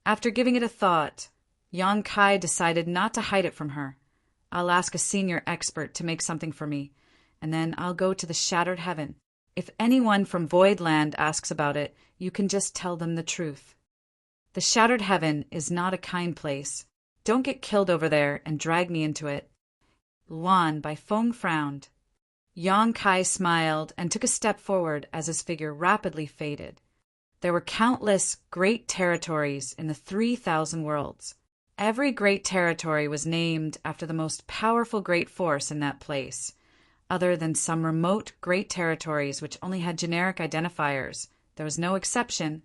After giving it a thought, Yang Kai decided not to hide it from her. "I'll ask a senior expert to make something for me, and then I'll go to the Shattered Heaven. If anyone from Void Land asks about it, you can just tell them the truth. The Shattered Heaven is not a kind place. Don't get killed over there and drag me into it." Luan Baifeng frowned. Yang Kai smiled and took a step forward as his figure rapidly faded. There were countless great territories in the 3,000 worlds. Every great territory was named after the most powerful great force in that place. Other than some remote great territories which only had generic identifiers, there was no exception.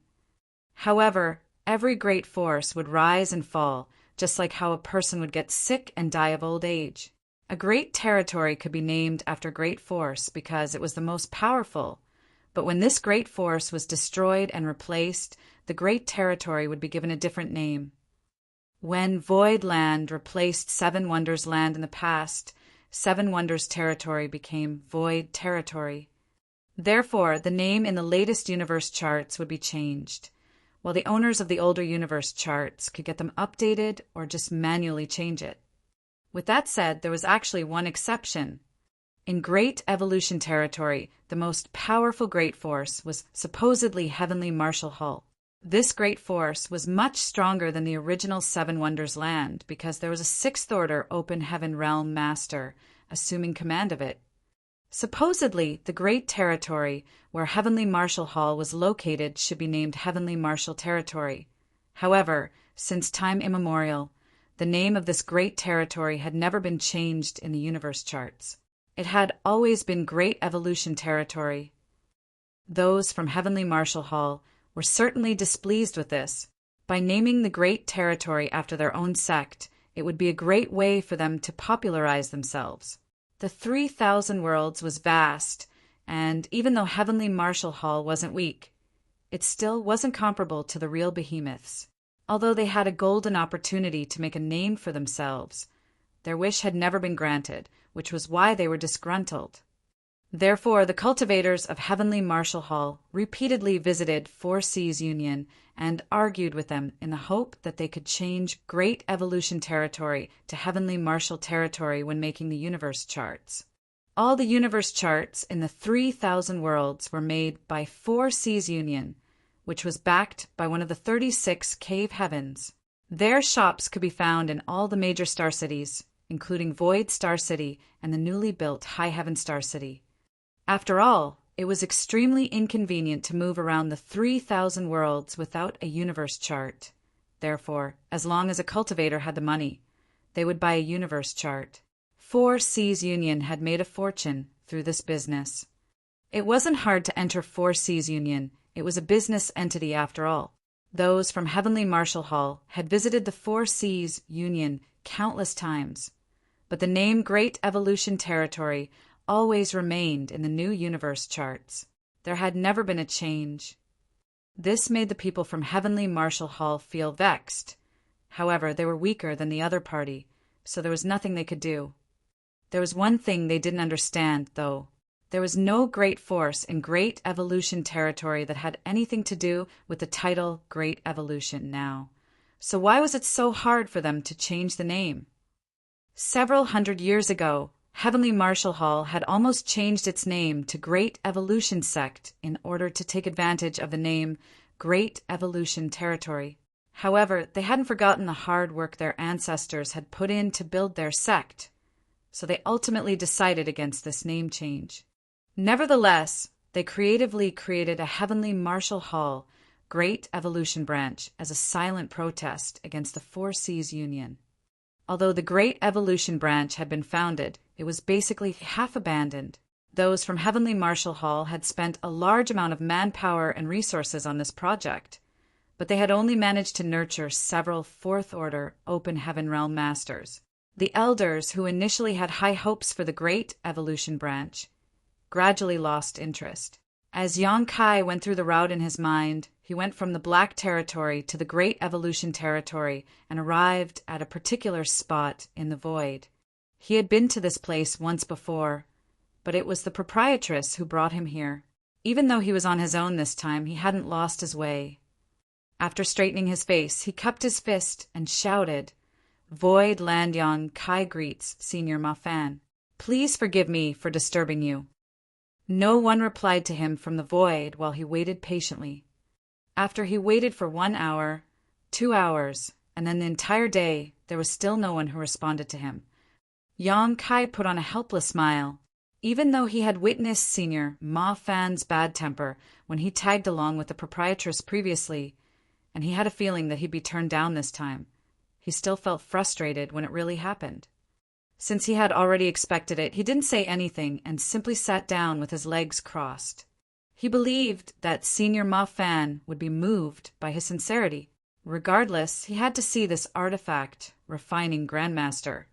However, every great force would rise and fall, just like how a person would get sick and die of old age. A great territory could be named after great force because it was the most powerful, but when this great force was destroyed and replaced, the great territory would be given a different name. When Void Land replaced Seven Wonders Land in the past, Seven Wonders Territory became Void Territory. Therefore, the name in the latest universe charts would be changed, while the owners of the older universe charts could get them updated or just manually change it. With that said, there was actually one exception. In Great Evolution Territory, the most powerful great force was supposedly Heavenly Marshal Hall. This great force was much stronger than the original Seven Wonders Land because there was a Sixth Order Open Heaven Realm Master assuming command of it. Supposedly, the great territory where Heavenly Marshal Hall was located should be named Heavenly Marshal Territory. However, since time immemorial, the name of this great territory had never been changed in the universe charts. It had always been Great Evolution Territory. Those from Heavenly Marshal Hall were certainly displeased with this. By naming the great territory after their own sect, it would be a great way for them to popularize themselves. The 3,000 worlds was vast, and even though Heavenly Marshal Hall wasn't weak, it still wasn't comparable to the real behemoths. Although they had a golden opportunity to make a name for themselves, their wish had never been granted, which was why they were disgruntled. Therefore, the cultivators of Heavenly Marshall Hall repeatedly visited Four Seas Union and argued with them in the hope that they could change Great Evolution Territory to Heavenly Marshall Territory when making the universe charts. All the universe charts in the 3,000 worlds were made by Four Seas Union, which was backed by one of the 36 cave heavens. Their shops could be found in all the major star cities, including Void Star City and the newly built High Heaven Star City. After all, it was extremely inconvenient to move around the 3,000 worlds without a universe chart. Therefore, as long as a cultivator had the money, they would buy a universe chart. Four Seas Union had made a fortune through this business. It wasn't hard to enter Four Seas Union. It was a business entity after all. Those from Heavenly Marshall Hall had visited the Four Seas Union countless times, but the name Great Evolution Territory always remained in the new universe charts. There had never been a change. This made the people from Heavenly Marshall Hall feel vexed. However, they were weaker than the other party, so there was nothing they could do. There was one thing they didn't understand, though. There was no great force in Great Evolution Territory that had anything to do with the title Great Evolution now. So why was it so hard for them to change the name? Several hundred years ago, Heavenly Marshall Hall had almost changed its name to Great Evolution Sect in order to take advantage of the name Great Evolution Territory. However, they hadn't forgotten the hard work their ancestors had put in to build their sect, so they ultimately decided against this name change. Nevertheless, they creatively created a Heavenly Marshall Hall Great Evolution branch as a silent protest against the Four Seas Union. Although the Great Evolution branch had been founded, it was basically half abandoned. Those from Heavenly Marshall Hall had spent a large amount of manpower and resources on this project, but they had only managed to nurture several Fourth-Order Open Heaven Realm Masters. The elders, who initially had high hopes for the Great Evolution branch, gradually lost interest. As Yang Kai went through the route in his mind, he went from the Black Territory to the Great Evolution Territory and arrived at a particular spot in the void. He had been to this place once before, but it was the proprietress who brought him here. Even though he was on his own this time, he hadn't lost his way. After straightening his face, he cupped his fist and shouted, "Void Land Yang Kai greets Senior Mafan. Please forgive me for disturbing you." No one replied to him from the void while he waited patiently. After he waited for 1 hour, 2 hours, and then the entire day, there was still no one who responded to him. Yang Kai put on a helpless smile. Even though he had witnessed Senior Ma Fan's bad temper when he tagged along with the proprietress previously, and he had a feeling that he'd be turned down this time, he still felt frustrated when it really happened. Since he had already expected it, he didn't say anything and simply sat down with his legs crossed. He believed that Senior Ma Fan would be moved by his sincerity. Regardless, he had to see this artifact refining Grandmaster.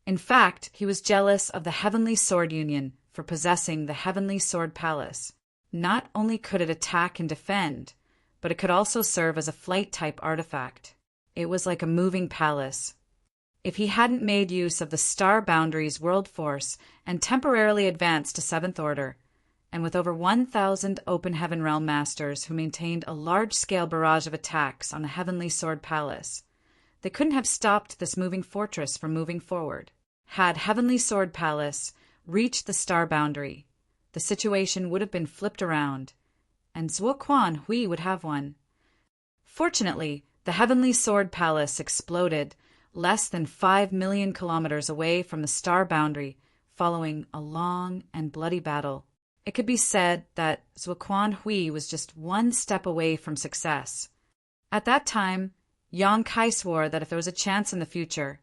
In fact, he was jealous of the Heavenly Sword Union for possessing the Heavenly Sword Palace. Not only could it attack and defend, but it could also serve as a flight-type artifact. It was like a moving palace. If he hadn't made use of the Star Boundaries World Force and temporarily advanced to Seventh Order, and with over 1,000 Open Heaven Realm Masters who maintained a large-scale barrage of attacks on the Heavenly Sword Palace, they couldn't have stopped this moving fortress from moving forward. Had Heavenly Sword Palace reached the Star Boundary, the situation would have been flipped around, and Zuoquan Hui would have won. Fortunately, the Heavenly Sword Palace exploded less than 5 million kilometers away from the Star Boundary following a long and bloody battle. It could be said that Zuoquan Hui was just one step away from success. At that time, Yang Kai swore that if there was a chance in the future,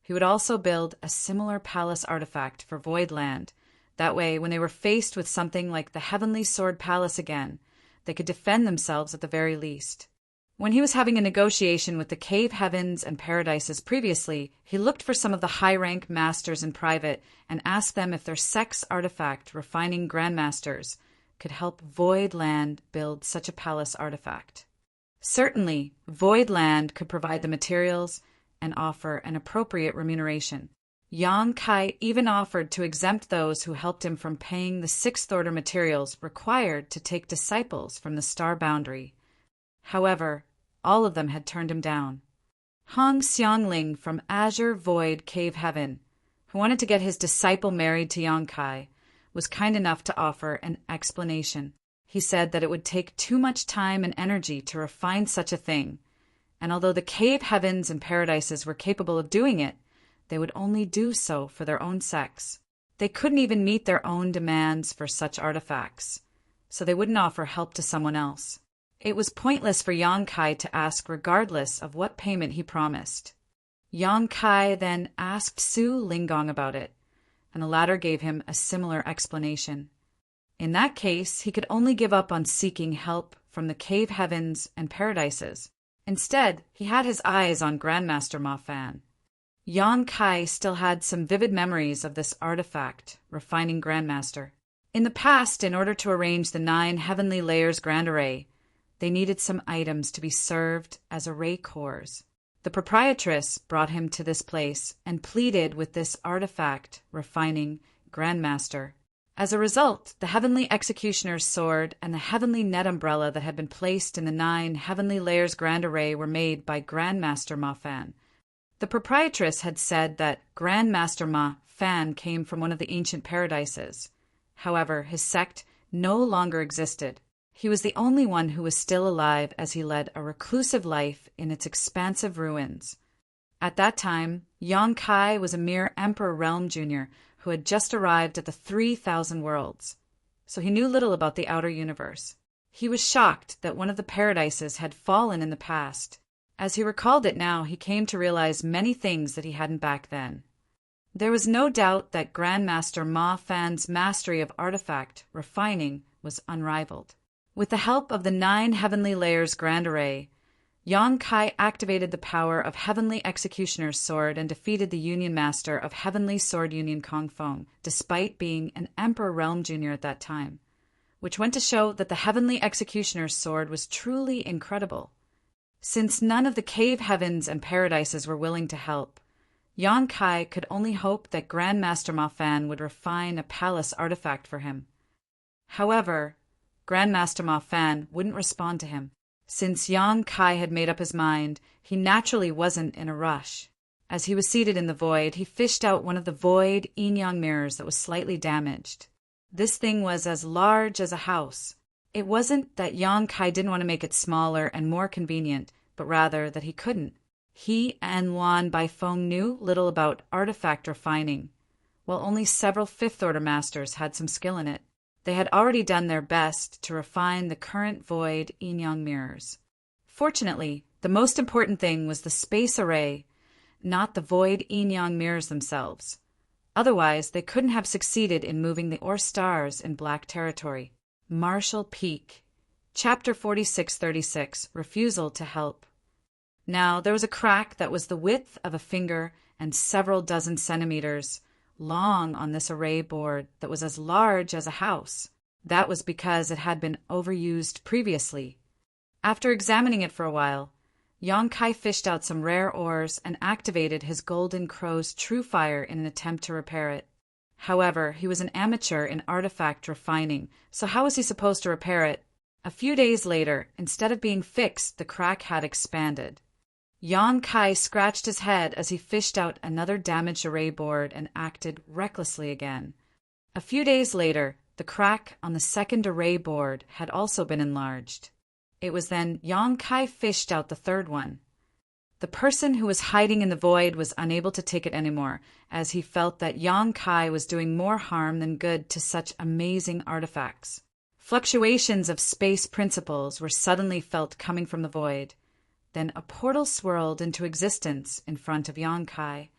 he would also build a similar palace artifact for Voidland. That way, when they were faced with something like the Heavenly Sword Palace again, they could defend themselves at the very least. When he was having a negotiation with the Cave Heavens and Paradises previously, he looked for some of the high-rank masters in private and asked them if their sex artifact refining grandmasters could help Voidland build such a palace artifact. Certainly, Voidland could provide the materials and offer an appropriate remuneration. Yang Kai even offered to exempt those who helped him from paying the sixth-order materials required to take disciples from the star boundary. However, all of them had turned him down. Hong Xiangling from Azure Void Cave Heaven, who wanted to get his disciple married to Yang Kai, was kind enough to offer an explanation. He said that it would take too much time and energy to refine such a thing, and although the cave heavens and paradises were capable of doing it, they would only do so for their own sex. They couldn't even meet their own demands for such artifacts, so they wouldn't offer help to someone else. It was pointless for Yang Kai to ask regardless of what payment he promised. Yang Kai then asked Su Lingong about it, and the latter gave him a similar explanation. In that case, he could only give up on seeking help from the cave heavens and paradises. Instead, he had his eyes on Grandmaster Ma Fan. Yang Kai still had some vivid memories of this artifact, refining Grandmaster. In the past, in order to arrange the 9 heavenly layers grand array, they needed some items to be served as array cores. The proprietress brought him to this place and pleaded with this artifact, refining Grandmaster. As a result, the heavenly executioner's sword and the heavenly net umbrella that had been placed in the 9 heavenly layers grand array were made by Grandmaster Ma Fan. The proprietress had said that Grandmaster Ma Fan came from one of the ancient paradises. However, his sect no longer existed. He was the only one who was still alive as he led a reclusive life in its expansive ruins. At that time, Yang Kai was a mere Emperor Realm Jr. who had just arrived at the 3,000 worlds, so he knew little about the outer universe. He was shocked that one of the paradises had fallen in the past. As he recalled it now, he came to realize many things that he hadn't back then. There was no doubt that Grandmaster Ma Fan's mastery of artifact refining was unrivaled. With the help of the 9 heavenly layers grand array, Yang Kai activated the power of Heavenly Executioner's Sword and defeated the Union Master of Heavenly Sword Union Kong Feng, despite being an Emperor Realm Jr. at that time, which went to show that the Heavenly Executioner's Sword was truly incredible. Since none of the cave heavens and paradises were willing to help, Yang Kai could only hope that Grandmaster Ma Fan would refine a palace artifact for him. However, Grandmaster Ma Fan wouldn't respond to him. Since Yang Kai had made up his mind, he naturally wasn't in a rush. As he was seated in the void, he fished out one of the void yin-yang mirrors that was slightly damaged. This thing was as large as a house. It wasn't that Yang Kai didn't want to make it smaller and more convenient, but rather that he couldn't. He and Luan Baifeng knew little about artifact refining, while only several fifth-order masters had some skill in it. They had already done their best to refine the current void yin-yang mirrors. Fortunately, the most important thing was the space array, not the void yin-yang mirrors themselves. Otherwise, they couldn't have succeeded in moving the Or stars in black territory. Marshall Peak, Chapter 4636, Refusal to Help. Now, there was a crack that was the width of a finger and several dozen centimeters long on this array board that was as large as a house. That was because it had been overused previously. After examining it for a while, Yang Kai fished out some rare ores and activated his Golden Crow's True Fire in an attempt to repair it. However, he was an amateur in artifact refining, so how was he supposed to repair it? A few days later, instead of being fixed, the crack had expanded. Yang Kai scratched his head as he fished out another damaged array board and acted recklessly again. A few days later, the crack on the second array board had also been enlarged. It was then Yang Kai fished out the third one. The person who was hiding in the void was unable to take it anymore, as he felt that Yang Kai was doing more harm than good to such amazing artifacts. Fluctuations of space principles were suddenly felt coming from the void. Then a portal swirled into existence in front of Yang Kai.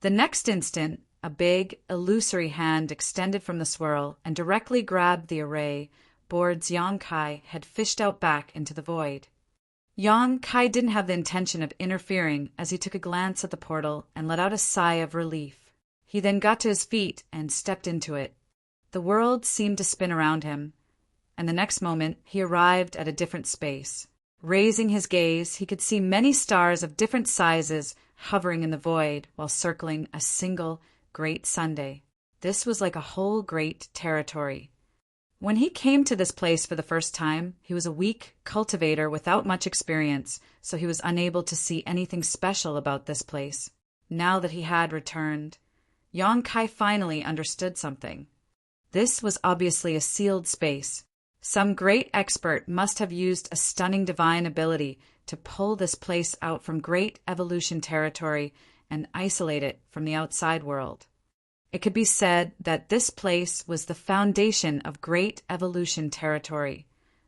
The next instant, a big, illusory hand extended from the swirl and directly grabbed the array boards Yang Kai had fished out back into the void. Yang Kai didn't have the intention of interfering as he took a glance at the portal and let out a sigh of relief. He then got to his feet and stepped into it. The world seemed to spin around him, and the next moment he arrived at a different space. Raising his gaze, he could see many stars of different sizes hovering in the void while circling a single great Sunday. This was like a whole great territory. When he came to this place for the first time, he was a weak cultivator without much experience, so he was unable to see anything special about this place. Now that he had returned, Yang Kai finally understood something. This was obviously a sealed space. Some great expert must have used a stunning divine ability to pull this place out from great evolution territory and isolate it from the outside world. It could be said that this place was the foundation of great evolution territory,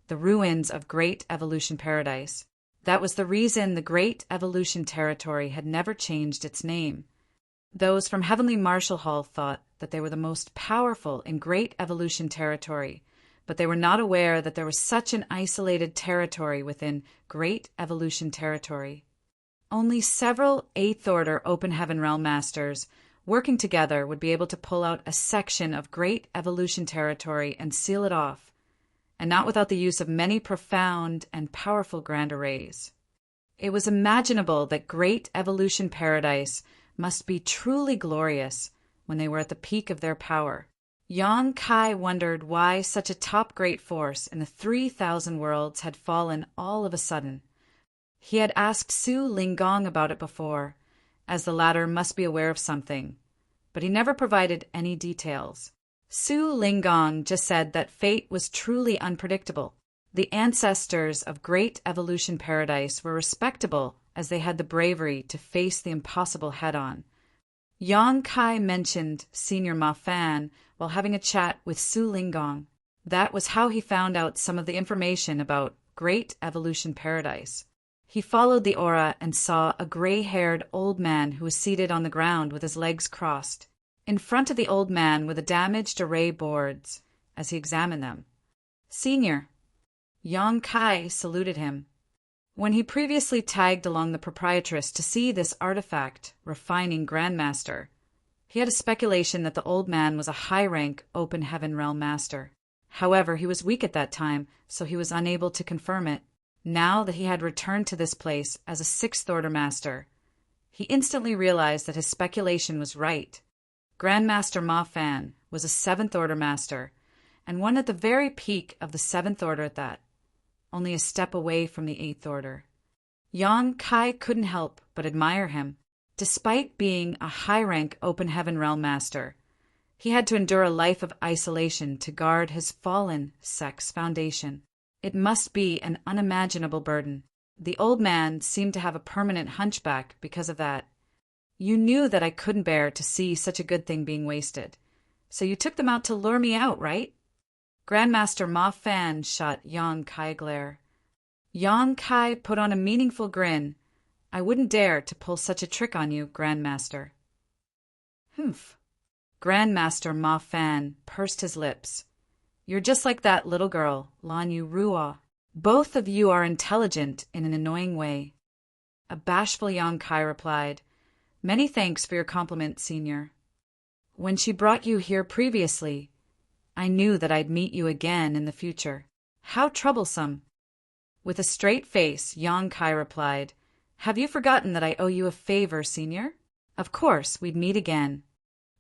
the ruins of great evolution paradise. That was the reason the great evolution territory had never changed its name. Those from Heavenly Marshall Hall thought that they were the most powerful in great evolution territory, but they were not aware that there was such an isolated territory within great evolution territory. Only several 8th Order Open Heaven Realm Masters working together would be able to pull out a section of great evolution territory and seal it off, and not without the use of many profound and powerful grand arrays. It was imaginable that great evolution paradise must be truly glorious when they were at the peak of their power. Yang Kai wondered why such a top great force in the 3,000 worlds had fallen all of a sudden. He had asked Su Linggong about it before, as the latter must be aware of something, but he never provided any details. Su Linggong just said that fate was truly unpredictable. The ancestors of great evolution paradise were respectable as they had the bravery to face the impossible head-on. Yang Kai mentioned Senior Ma Fan while having a chat with Su Linggong. That was how he found out some of the information about great evolution paradise. He followed the aura and saw a gray-haired old man who was seated on the ground with his legs crossed. In front of the old man were the damaged array boards as he examined them. "Senior." Yang Kai saluted him. When he previously tagged along the proprietress to see this artifact, refining Grandmaster, he had a speculation that the old man was a high-rank Open Heaven Realm Master. However, he was weak at that time, so he was unable to confirm it. Now that he had returned to this place as a 6th Order Master, he instantly realized that his speculation was right. Grandmaster Ma Fan was a 7th Order Master, and one at the very peak of the 7th Order at that, only a step away from the 8th Order. Yang Kai couldn't help but admire him. Despite being a high-rank Open Heaven Realm Master, he had to endure a life of isolation to guard his fallen sex foundation. It must be an unimaginable burden. The old man seemed to have a permanent hunchback because of that. "You knew that I couldn't bear to see such a good thing being wasted, so you took them out to lure me out, right?" Grandmaster Ma Fan shot Yang Kai a glare. Yang Kai put on a meaningful grin. "I wouldn't dare to pull such a trick on you, Grandmaster." "Humph." Grandmaster Ma Fan pursed his lips. "You're just like that little girl, Lan Yu Rua. Both of you are intelligent in an annoying way." A bashful Yang Kai replied, "Many thanks for your compliment, Senior. When she brought you here previously, I knew that I'd meet you again in the future. How troublesome." With a straight face, Yang Kai replied, "Have you forgotten that I owe you a favor, Senior? Of course, we'd meet again."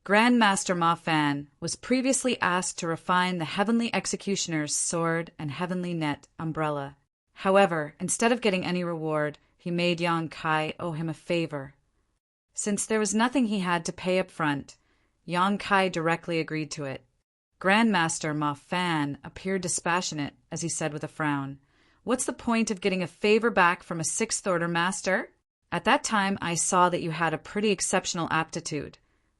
Grandmaster Ma Fan was previously asked to refine the Heavenly Executioner's sword and Heavenly Net umbrella. However, instead of getting any reward, he made Yang Kai owe him a favor. Since there was nothing he had to pay up front, Yang Kai directly agreed to it. Grandmaster Ma Fan appeared dispassionate as he said with a frown, "What's the point of getting a favor back from a 6th Order Master? At that time I saw that you had a pretty exceptional aptitude,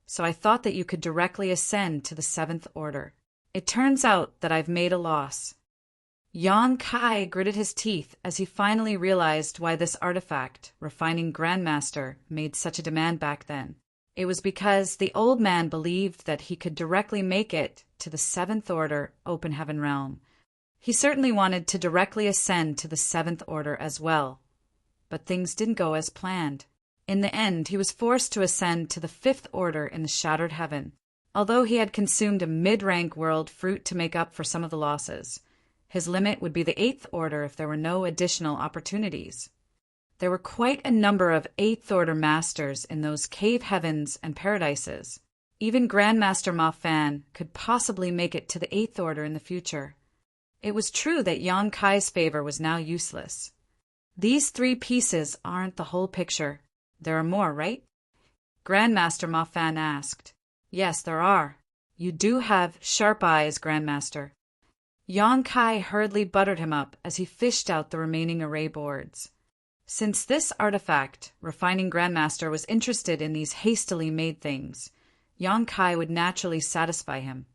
so I thought that you could directly ascend to the 7th Order. It turns out that I've made a loss." Yang Kai gritted his teeth as he finally realized why this artifact, refining Grandmaster, made such a demand back then. It was because the old man believed that he could directly make it to the 7th Order Open Heaven Realm. He certainly wanted to directly ascend to the 7th Order as well, but things didn't go as planned. In the end, he was forced to ascend to the 5th Order in the Shattered Heaven. Although he had consumed a mid-rank world fruit to make up for some of the losses, His limit would be the Eighth Order if there were no additional opportunities. There were quite a number of Eighth Order masters in those cave heavens and paradises. Even Grandmaster Ma Fan could possibly make it to the Eighth Order in the future. It was true that Yang Kai's favor was now useless. These 3 pieces aren't the whole picture. There are more, right? Grandmaster Ma Fan asked. Yes, there are. You do have sharp eyes, Grandmaster. Yang Kai hurriedly buttered him up as he fished out the remaining array boards. Since this artifact, Refining Grandmaster was interested in these hastily made things, Yang Kai would naturally satisfy him.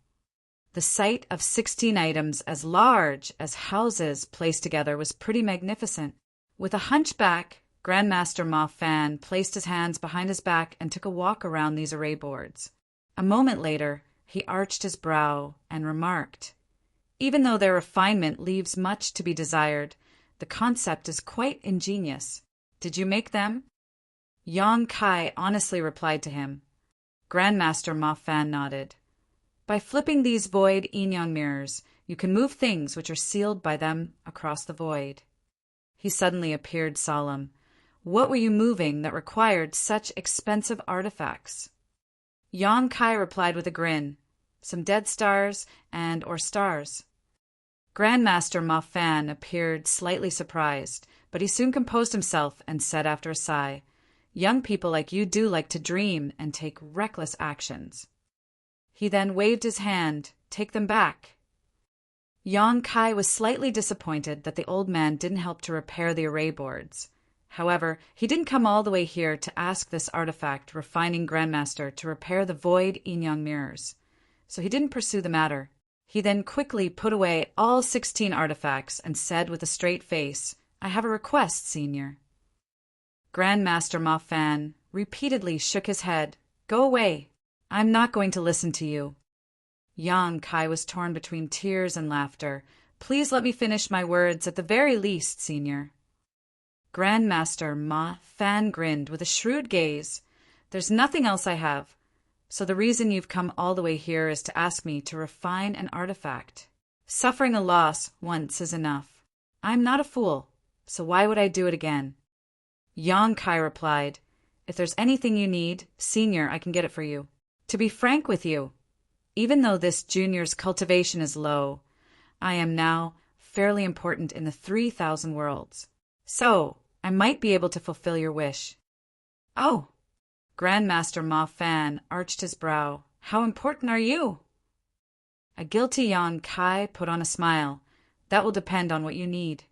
The sight of 16 items as large as houses placed together was pretty magnificent. With a hunchback, Grandmaster Ma Fan placed his hands behind his back and took a walk around these array boards. A moment later, he arched his brow and remarked, "Even though their refinement leaves much to be desired, the concept is quite ingenious. Did you make them?" Yang Kai honestly replied to him. Grandmaster Ma Fan nodded. "By flipping these void yin-yang mirrors, you can move things which are sealed by them across the void." He suddenly appeared solemn. "What were you moving that required such expensive artifacts?" Yang Kai replied with a grin, "Some dead stars or stars." Grandmaster Ma Fan appeared slightly surprised, but he soon composed himself and said after a sigh, "Young people like you do like to dream and take reckless actions." He then waved his hand. "Take them back." Yang Kai was slightly disappointed that the old man didn't help to repair the array boards. However, he didn't come all the way here to ask this artifact Refining Grandmaster to repair the void yin-yang mirrors, so he didn't pursue the matter. He then quickly put away all 16 artifacts and said with a straight face, "I have a request, Senior." Grandmaster Ma Fan repeatedly shook his head. "Go away. I'm not going to listen to you." Yang Kai was torn between tears and laughter. "Please let me finish my words at the very least, Senior." Grandmaster Ma Fan grinned with a shrewd gaze. "There's nothing else I have. So the reason you've come all the way here is to ask me to refine an artifact. Suffering a loss once is enough. I'm not a fool, so why would I do it again?" Yang Kai replied, "If there's anything you need, Senior, I can get it for you. To be frank with you, even though this junior's cultivation is low, I am now fairly important in the 3,000 worlds. So, I might be able to fulfill your wish." "Oh!" Grandmaster Ma Fan arched his brow. "How important are you?" A guilty Yang Kai put on a smile. "That will depend on what you need."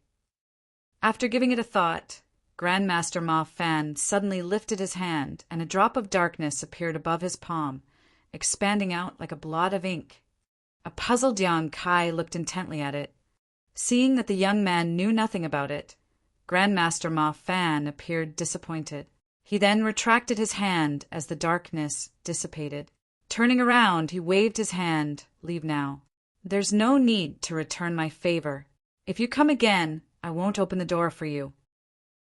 After giving it a thought, Grandmaster Ma Fan suddenly lifted his hand, and a drop of darkness appeared above his palm, expanding out like a blot of ink. A puzzled Yang Kai looked intently at it. Seeing that the young man knew nothing about it, Grandmaster Ma Fan appeared disappointed. He then retracted his hand as the darkness dissipated. Turning around, he waved his hand. "Leave now. There's no need to return my favor. If you come again, I won't open the door for you."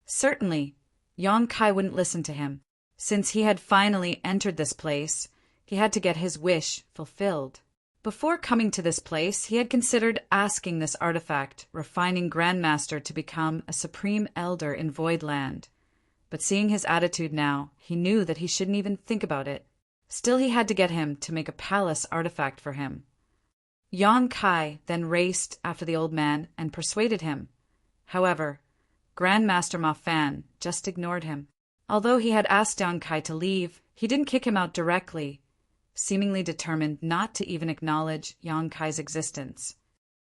Certainly, Yang Kai wouldn't listen to him. Since he had finally entered this place, he had to get his wish fulfilled. Before coming to this place, he had considered asking this artifact, Refining Grandmaster, to become a supreme elder in Voidland. But seeing his attitude now, he knew that he shouldn't even think about it. Still, he had to get him to make a palace artifact for him. Yang Kai then raced after the old man and persuaded him. However, Grandmaster Ma Fan just ignored him. Although he had asked Yang Kai to leave, he didn't kick him out directly, seemingly determined not to even acknowledge Yang Kai's existence.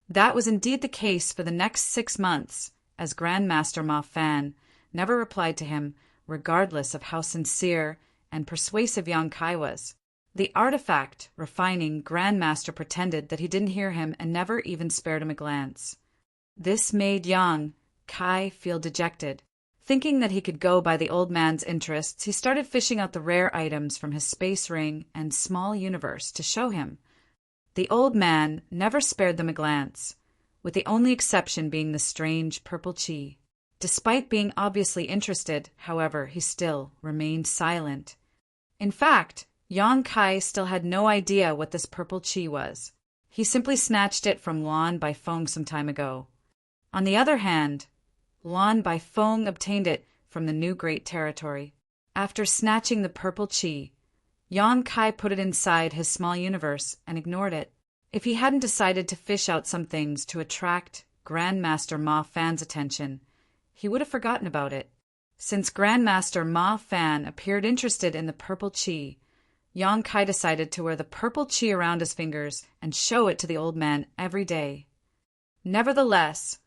That was indeed the case for the next 6 months, as Grandmaster Ma Fan never replied to him, regardless of how sincere and persuasive Yang Kai was. The artifact Refining Grandmaster pretended that he didn't hear him and never even spared him a glance. This made Yang Kai feel dejected. Thinking that he could go by the old man's interests, he started fishing out the rare items from his space ring and small universe to show him. The old man never spared them a glance, with the only exception being the strange purple chi. Despite being obviously interested, however, he still remained silent. In fact, Yang Kai still had no idea what this purple chi was. He simply snatched it from Luan Baifeng some time ago. On the other hand, Luan Baifeng obtained it from the new Great Territory. After snatching the purple chi, Yang Kai put it inside his small universe and ignored it. If he hadn't decided to fish out some things to attract Grandmaster Ma Fan's attention, he would have forgotten about it. Since Grandmaster Ma Fan appeared interested in the purple chi, Yang Kai decided to wear the purple chi around his fingers and show it to the old man every day. Nevertheless,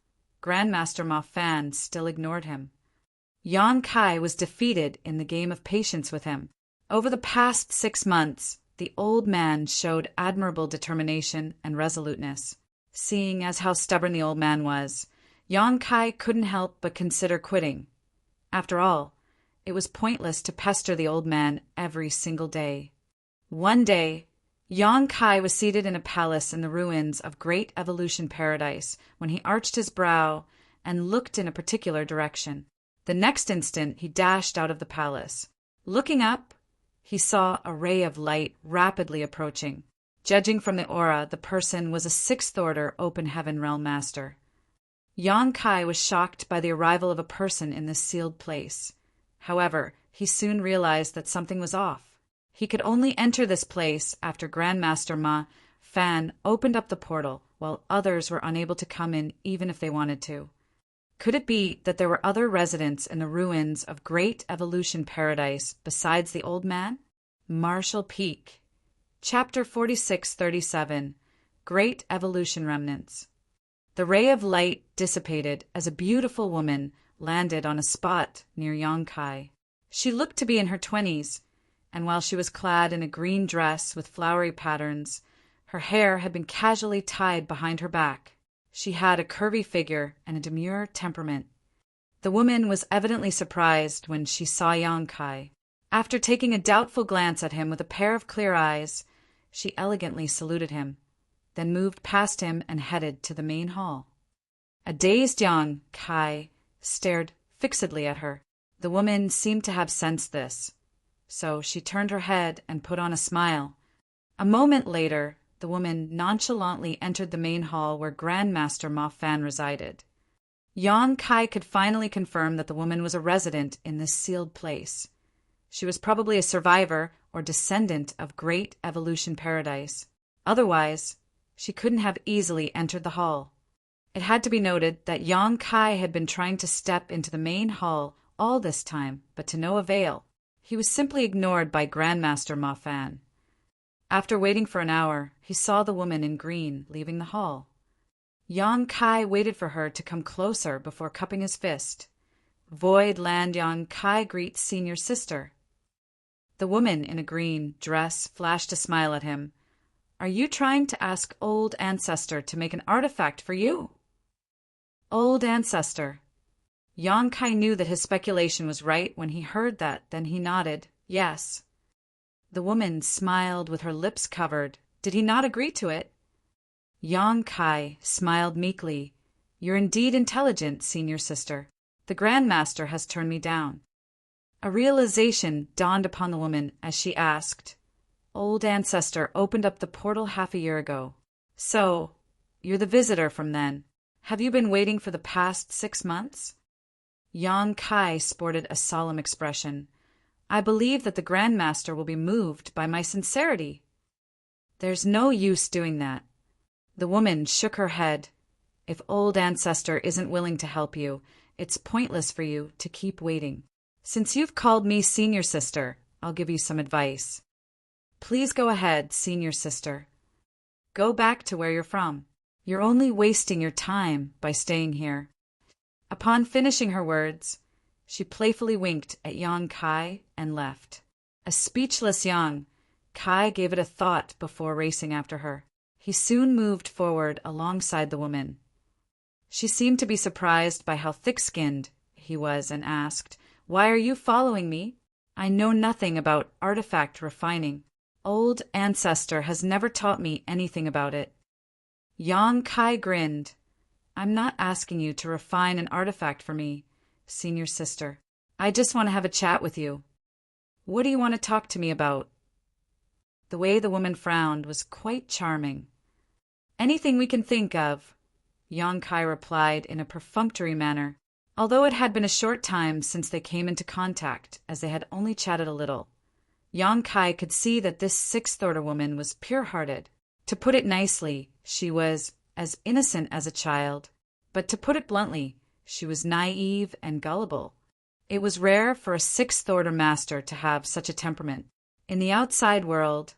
Grandmaster Ma Fan still ignored him. Yang Kai was defeated in the game of patience with him. Over the past 6 months, the old man showed admirable determination and resoluteness. Seeing as how stubborn the old man was, Yang Kai couldn't help but consider quitting. After all, it was pointless to pester the old man every single day. One day, Yang Kai was seated in a palace in the ruins of Great Evolution Paradise when he arched his brow and looked in a particular direction. The next instant, he dashed out of the palace. Looking up, he saw a ray of light rapidly approaching. Judging from the aura, the person was a 6th Order Open Heaven Realm Master. Yang Kai was shocked by the arrival of a person in this sealed place. However, he soon realized that something was off. He could only enter this place after Grandmaster Ma Fan opened up the portal, while others were unable to come in even if they wanted to. Could it be that there were other residents in the ruins of Great Evolution Paradise besides the old man? Marshall Peak. Chapter 4637. Great Evolution Remnants. The ray of light dissipated as a beautiful woman landed on a spot near Yang Kai. She looked to be in her 20s, and while she was clad in a green dress with flowery patterns, her hair had been casually tied behind her back. She had a curvy figure and a demure temperament. The woman was evidently surprised when she saw Yang Kai. After taking a doubtful glance at him with a pair of clear eyes, she elegantly saluted him, then moved past him and headed to the main hall. A dazed Yang Kai stared fixedly at her. The woman seemed to have sensed this, so she turned her head and put on a smile. A moment later, the woman nonchalantly entered the main hall where Grandmaster Ma Fan resided. Yang Kai could finally confirm that the woman was a resident in this sealed place. She was probably a survivor or descendant of Great Evolution Paradise. Otherwise, she couldn't have easily entered the hall. It had to be noted that Yang Kai had been trying to step into the main hall all this time, but to no avail. He was simply ignored by Grandmaster Ma Fan. After waiting for an hour, he saw the woman in green leaving the hall. Yang Kai waited for her to come closer before cupping his fist. Void Land Yang Kai greets senior sister. The woman in a green dress flashed a smile at him. Are you trying to ask Old Ancestor to make an artifact for you? Old Ancestor. Yang Kai knew that his speculation was right when he heard that, then he nodded, yes. The woman smiled with her lips covered. Did he not agree to it? Yang Kai smiled meekly. You're indeed intelligent, senior sister. The Grandmaster has turned me down. A realization dawned upon the woman as she asked, Old Ancestor opened up the portal half a year ago. So, you're the visitor from then. Have you been waiting for the past 6 months? Yang Kai sported a solemn expression. I believe that the Grandmaster will be moved by my sincerity. There's no use doing that. The woman shook her head. If Old Ancestor isn't willing to help you, it's pointless for you to keep waiting. Since you've called me senior sister, I'll give you some advice. Please go ahead, senior sister. Go back to where you're from. You're only wasting your time by staying here. Upon finishing her words, she playfully winked at Yang Kai and left. A speechless Yang Kai gave it a thought before racing after her. He soon moved forward alongside the woman. She seemed to be surprised by how thick-skinned he was and asked, Why are you following me? I know nothing about artifact refining. Old Ancestor has never taught me anything about it. Yang Kai grinned. I'm not asking you to refine an artifact for me, senior sister. I just want to have a chat with you. What do you want to talk to me about? The way the woman frowned was quite charming. Anything we can think of, Yang Kai replied in a perfunctory manner, although it had been a short time since they came into contact, as they had only chatted a little. Yang Kai could see that this sixth-order woman was pure-hearted. To put it nicely, she was as innocent as a child, but to put it bluntly, she was naive and gullible. It was rare for a sixth-order master to have such a temperament. In the outside world,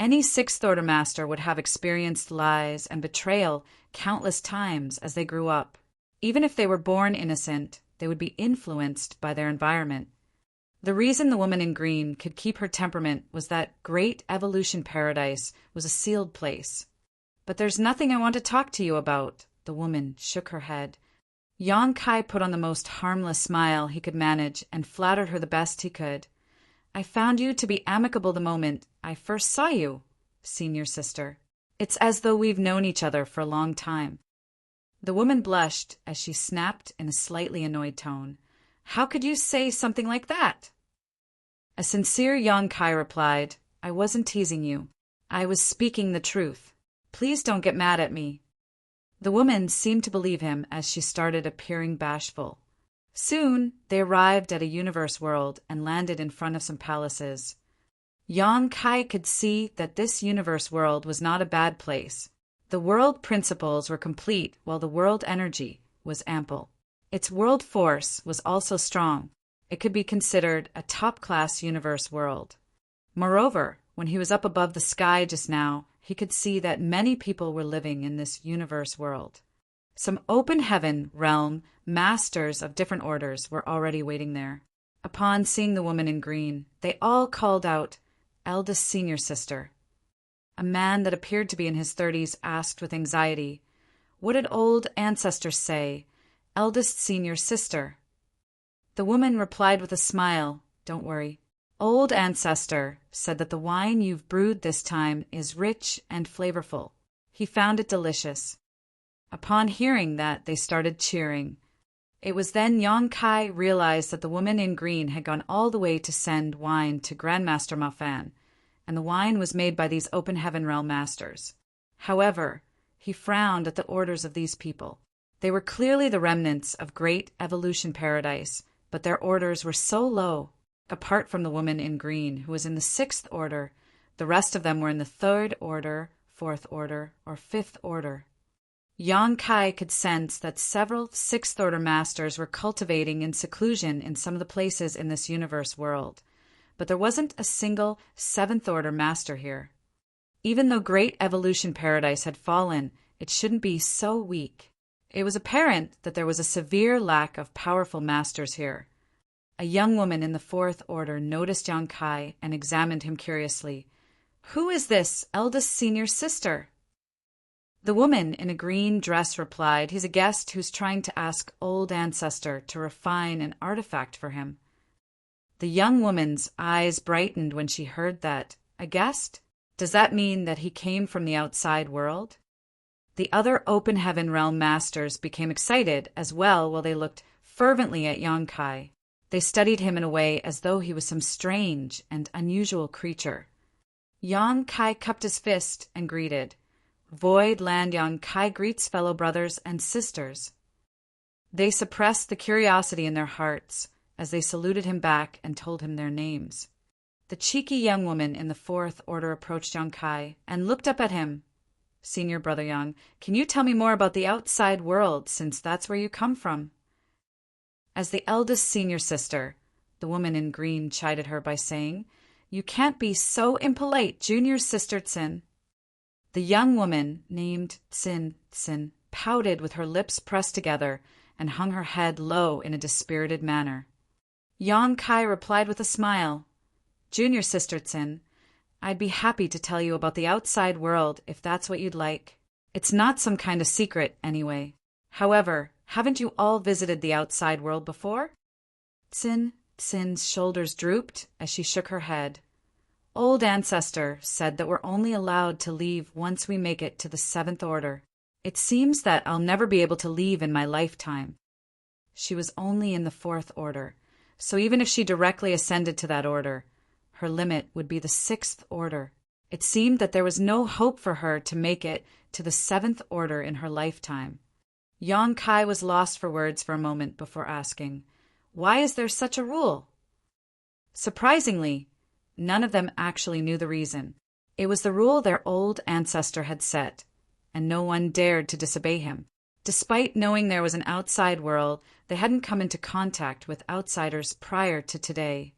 any sixth-order master would have experienced lies and betrayal countless times as they grew up. Even if they were born innocent, they would be influenced by their environment. The reason the woman in green could keep her temperament was that Great Evolution Paradise was a sealed place. But there's nothing I want to talk to you about. The woman shook her head. Yang Kai put on the most harmless smile he could manage and flattered her the best he could. I found you to be amicable the moment I first saw you, senior sister. It's as though we've known each other for a long time. The woman blushed as she snapped in a slightly annoyed tone. How could you say something like that? A sincere Yang Kai replied, I wasn't teasing you. I was speaking the truth. Please don't get mad at me. The woman seemed to believe him as she started appearing bashful. Soon, they arrived at a universe world and landed in front of some palaces. Yang Kai could see that this universe world was not a bad place. The world principles were complete while the world energy was ample. Its world force was also strong. It could be considered a top-class universe world. Moreover, when he was up above the sky just now, he could see that many people were living in this universe world. Some open heaven realm masters of different orders were already waiting there. Upon seeing the woman in green, they all called out, Eldest senior sister. A man that appeared to be in his 30s asked with anxiety, What did old ancestors say? Eldest senior sister. The woman replied with a smile, Don't worry. Old ancestor said that the wine you've brewed this time is rich and flavorful. He found it delicious. Upon hearing that, they started cheering. It was then Yang Kai realized that the woman in green had gone all the way to send wine to Grandmaster Mafan, and the wine was made by these open heaven realm masters. However, he frowned at the orders of these people. They were clearly the remnants of Great Evolution Paradise, but their orders were so low. Apart from the woman in green, who was in the 6th order, the rest of them were in the 3rd order, 4th order, or 5th order. Yang Kai could sense that several 6th order masters were cultivating in seclusion in some of the places in this universe world, but there wasn't a single 7th order master here. Even though Great Evolution Paradise had fallen, it shouldn't be so weak. It was apparent that there was a severe lack of powerful masters here. A young woman in the 4th order noticed Yang Kai and examined him curiously. Who is this eldest senior sister? The woman in a green dress replied, He's a guest who's trying to ask old ancestor to refine an artifact for him. The young woman's eyes brightened when she heard that. A guest? Does that mean that he came from the outside world? The other open heaven realm masters became excited as well while they looked fervently at Yang Kai. They studied him in a way as though he was some strange and unusual creature. Yang Kai cupped his fist and greeted. Void Land Yang Kai greets fellow brothers and sisters. They suppressed the curiosity in their hearts as they saluted him back and told him their names. The cheeky young woman in the 4th order approached Yang Kai and looked up at him. Senior Brother Yang, can you tell me more about the outside world, since that's where you come from? As the eldest senior sister, the woman in green chided her by saying, You can't be so impolite, junior sister Tsin. The young woman, named Tsin, pouted with her lips pressed together and hung her head low in a dispirited manner. Yang Kai replied with a smile, Junior sister Tsin, I'd be happy to tell you about the outside world if that's what you'd like. It's not some kind of secret, anyway. However, haven't you all visited the outside world before? Tsin's shoulders drooped as she shook her head. Old ancestor said that we're only allowed to leave once we make it to the 7th order. It seems that I'll never be able to leave in my lifetime. She was only in the 4th order, so even if she directly ascended to that order, her limit would be the 6th order. It seemed that there was no hope for her to make it to the seventh order in her lifetime. Yang Kai was lost for words for a moment before asking, "Why is there such a rule?" Surprisingly, none of them actually knew the reason. It was the rule their old ancestor had set, and no one dared to disobey him. Despite knowing there was an outside world, they hadn't come into contact with outsiders prior to today.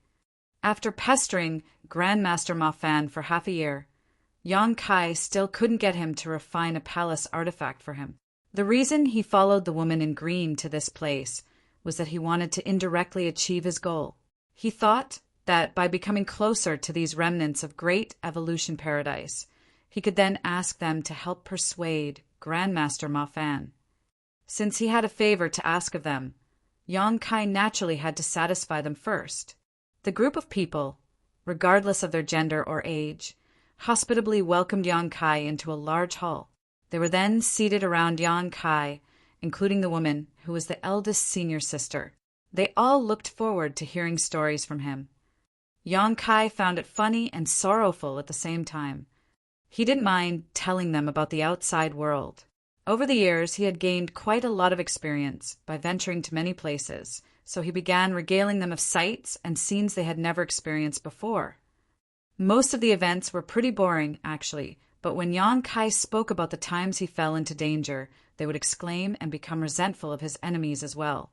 After pestering Grandmaster Ma Fan for half a year, Yang Kai still couldn't get him to refine a palace artifact for him. The reason he followed the woman in green to this place was that he wanted to indirectly achieve his goal. He thought that by becoming closer to these remnants of great evolution paradise, he could then ask them to help persuade Grandmaster Ma Fan. Since he had a favor to ask of them, Yang Kai naturally had to satisfy them first. The group of people, regardless of their gender or age, hospitably welcomed Yang Kai into a large hall. They were then seated around Yang Kai, including the woman who was the eldest senior sister. They all looked forward to hearing stories from him. Yang Kai found it funny and sorrowful at the same time. He didn't mind telling them about the outside world. Over the years, he had gained quite a lot of experience by venturing to many places, so he began regaling them of sights and scenes they had never experienced before. Most of the events were pretty boring, actually, but when Yang Kai spoke about the times he fell into danger, they would exclaim and become resentful of his enemies as well.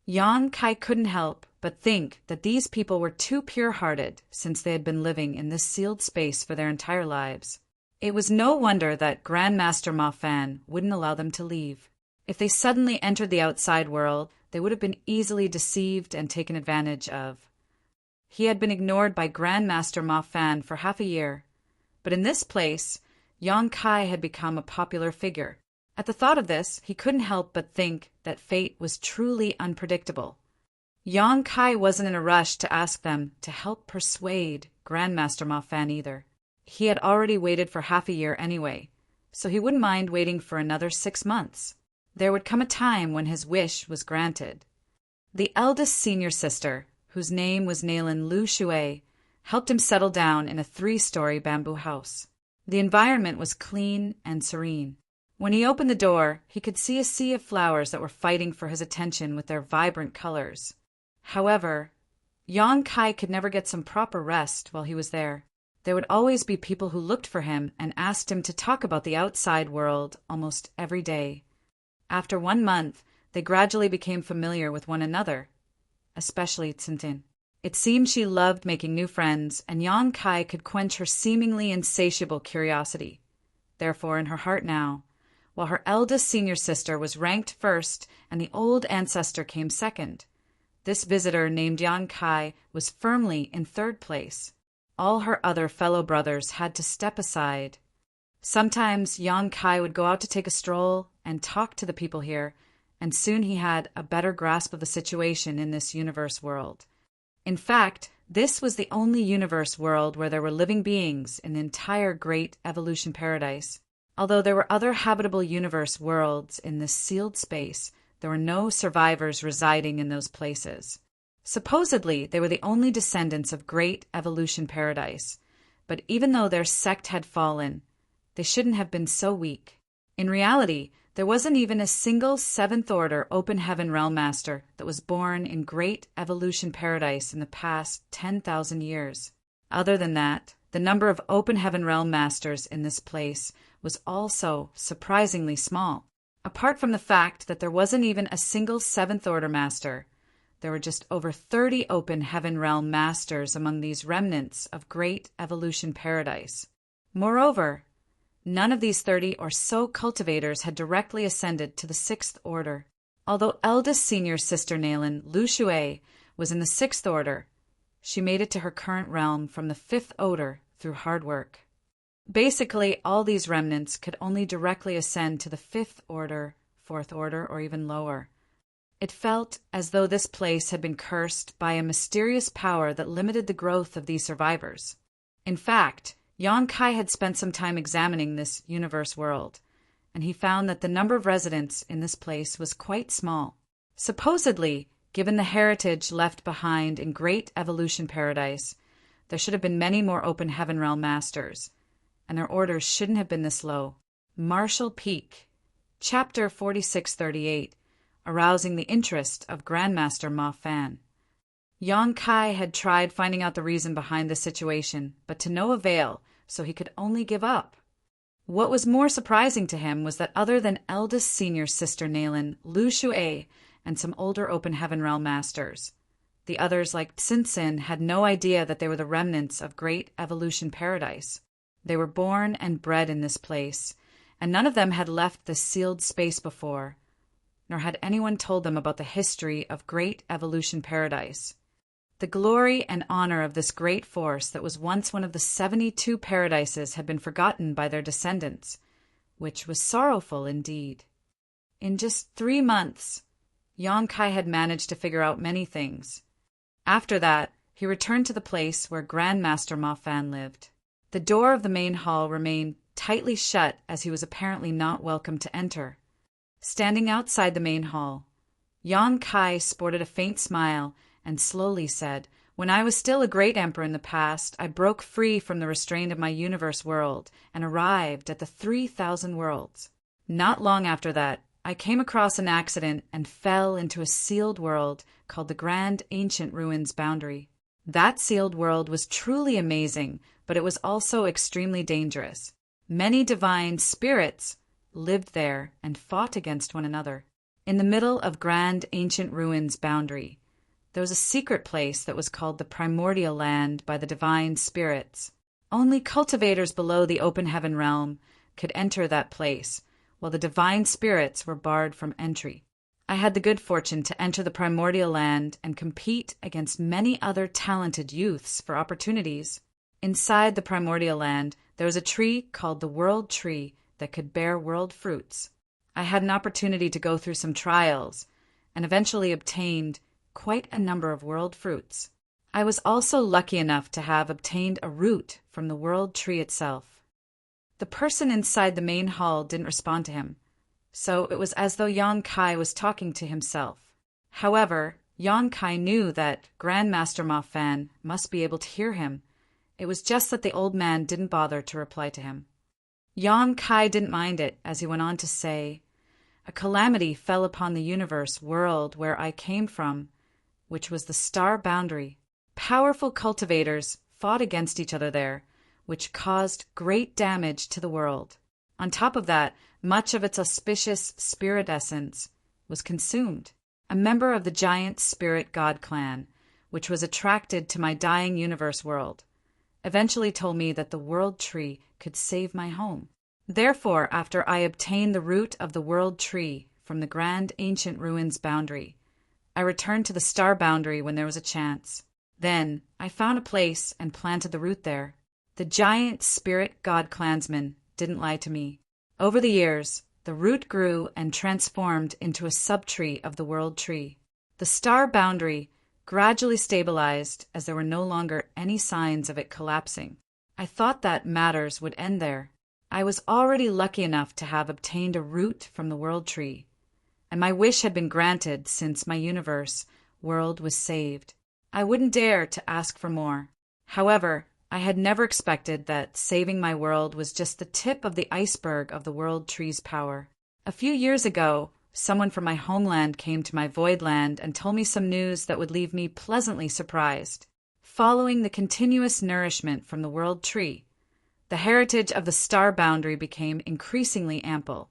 Yang Kai couldn't help but think that these people were too pure-hearted since they had been living in this sealed space for their entire lives. It was no wonder that Grandmaster Ma Fan wouldn't allow them to leave. If they suddenly entered the outside world, they would have been easily deceived and taken advantage of. He had been ignored by Grandmaster Ma Fan for half a year, but in this place, Yang Kai had become a popular figure. At the thought of this, he couldn't help but think that fate was truly unpredictable. Yang Kai wasn't in a rush to ask them to help persuade Grandmaster Ma Fan either. He had already waited for half a year anyway, so he wouldn't mind waiting for another 6 months. There would come a time when his wish was granted. The eldest senior sister, whose name was Nailin Lu Shui, helped him settle down in a 3-story bamboo house. The environment was clean and serene. When he opened the door, he could see a sea of flowers that were fighting for his attention with their vibrant colors. However, Yang Kai could never get some proper rest while he was there. There would always be people who looked for him and asked him to talk about the outside world almost every day. After 1 month, they gradually became familiar with one another, especially Tsintin. It seemed she loved making new friends, and Yang Kai could quench her seemingly insatiable curiosity. Therefore, in her heart now, while her eldest senior sister was ranked first and the old ancestor came second, this visitor named Yang Kai was firmly in 3rd place. All her other fellow brothers had to step aside. Sometimes Yang Kai would go out to take a stroll and talk to the people here, and soon he had a better grasp of the situation in this universe world. In fact, this was the only universe world where there were living beings in the entire great evolution paradise. Although there were other habitable universe worlds in this sealed space, there were no survivors residing in those places. Supposedly, they were the only descendants of great evolution paradise, but even though their sect had fallen, they shouldn't have been so weak. In reality, there wasn't even a single 7th order open heaven realm master that was born in great evolution paradise in the past 10,000 years. Other than that, the number of open heaven realm masters in this place was also surprisingly small. Apart from the fact that there wasn't even a single 7th order master, there were just over 30 open heaven realm masters among these remnants of great evolution paradise. Moreover, none of these 30 or so cultivators had directly ascended to the 6th order. Although eldest senior sister Nailin Lu Shui was in the 6th order, she made it to her current realm from the 5th order through hard work. Basically, all these remnants could only directly ascend to the 5th order, 4th order, or even lower. It felt as though this place had been cursed by a mysterious power that limited the growth of these survivors. In fact, Yang Kai had spent some time examining this universe world, and he found that the number of residents in this place was quite small. Supposedly, given the heritage left behind in great evolution paradise, there should have been many more open heaven realm masters, and their orders shouldn't have been this low. Martial Peak. Chapter 4638. Arousing the interest of Grandmaster Ma Fan. Yang Kai had tried finding out the reason behind the situation, but to no avail, so he could only give up. What was more surprising to him was that other than eldest senior sister Naylin, Lu Shu'ei, and some older Open Heaven Realm masters, the others like Tsin had no idea that they were the remnants of Great Evolution Paradise. They were born and bred in this place, and none of them had left this sealed space before, nor had anyone told them about the history of Great Evolution Paradise. The glory and honor of this great force that was once one of the 72 paradises had been forgotten by their descendants, which was sorrowful indeed. In just 3 months, Yang Kai had managed to figure out many things. After that, he returned to the place where Grandmaster Ma Fan lived. The door of the main hall remained tightly shut, as he was apparently not welcome to enter. Standing outside the main hall, Yang Kai sported a faint smile and slowly said, "When I was still a great emperor in the past, I broke free from the restraint of my universe world and arrived at the 3,000 worlds. Not long after that, I came across an accident and fell into a sealed world called the Grand Ancient Ruins Boundary. That sealed world was truly amazing, but it was also extremely dangerous. Many divine spirits lived there and fought against one another. In the middle of Grand Ancient Ruins Boundary, there was a secret place that was called the Primordial Land by the divine spirits. Only cultivators below the Open Heaven Realm could enter that place, while the divine spirits were barred from entry. I had the good fortune to enter the Primordial Land and compete against many other talented youths for opportunities. Inside the Primordial Land, there was a tree called the World Tree that could bear world fruits. I had an opportunity to go through some trials and eventually obtained quite a number of world fruits. I was also lucky enough to have obtained a root from the World Tree itself. The person inside the main hall didn't respond to him, so it was as though Yang Kai was talking to himself. However, Yang Kai knew that Grandmaster Ma Fan must be able to hear him. It was just that the old man didn't bother to reply to him. Yang Kai didn't mind it, as he went on to say, "A calamity fell upon the universe world where I came from, which was the Star Boundary. Powerful cultivators fought against each other there, which caused great damage to the world. On top of that, much of its auspicious spirit essence was consumed. A member of the giant spirit god clan, which was attracted to my dying universe world, eventually told me that the World Tree could save my home. Therefore, after I obtained the root of the World Tree from the Grand Ancient Ruins Boundary, I returned to the Star Boundary when there was a chance. Then I found a place and planted the root there. The giant spirit god clansman didn't lie to me. Over the years, the root grew and transformed into a subtree of the World Tree. The Star Boundary gradually stabilized as there were no longer any signs of it collapsing. I thought that matters would end there. I was already lucky enough to have obtained a root from the World Tree, and my wish had been granted since my universe world was saved. I wouldn't dare to ask for more. However, I had never expected that saving my world was just the tip of the iceberg of the World Tree's power. A few years ago, someone from my homeland came to my void land and told me some news that would leave me pleasantly surprised. Following the continuous nourishment from the World Tree, the heritage of the Star Boundary became increasingly ample,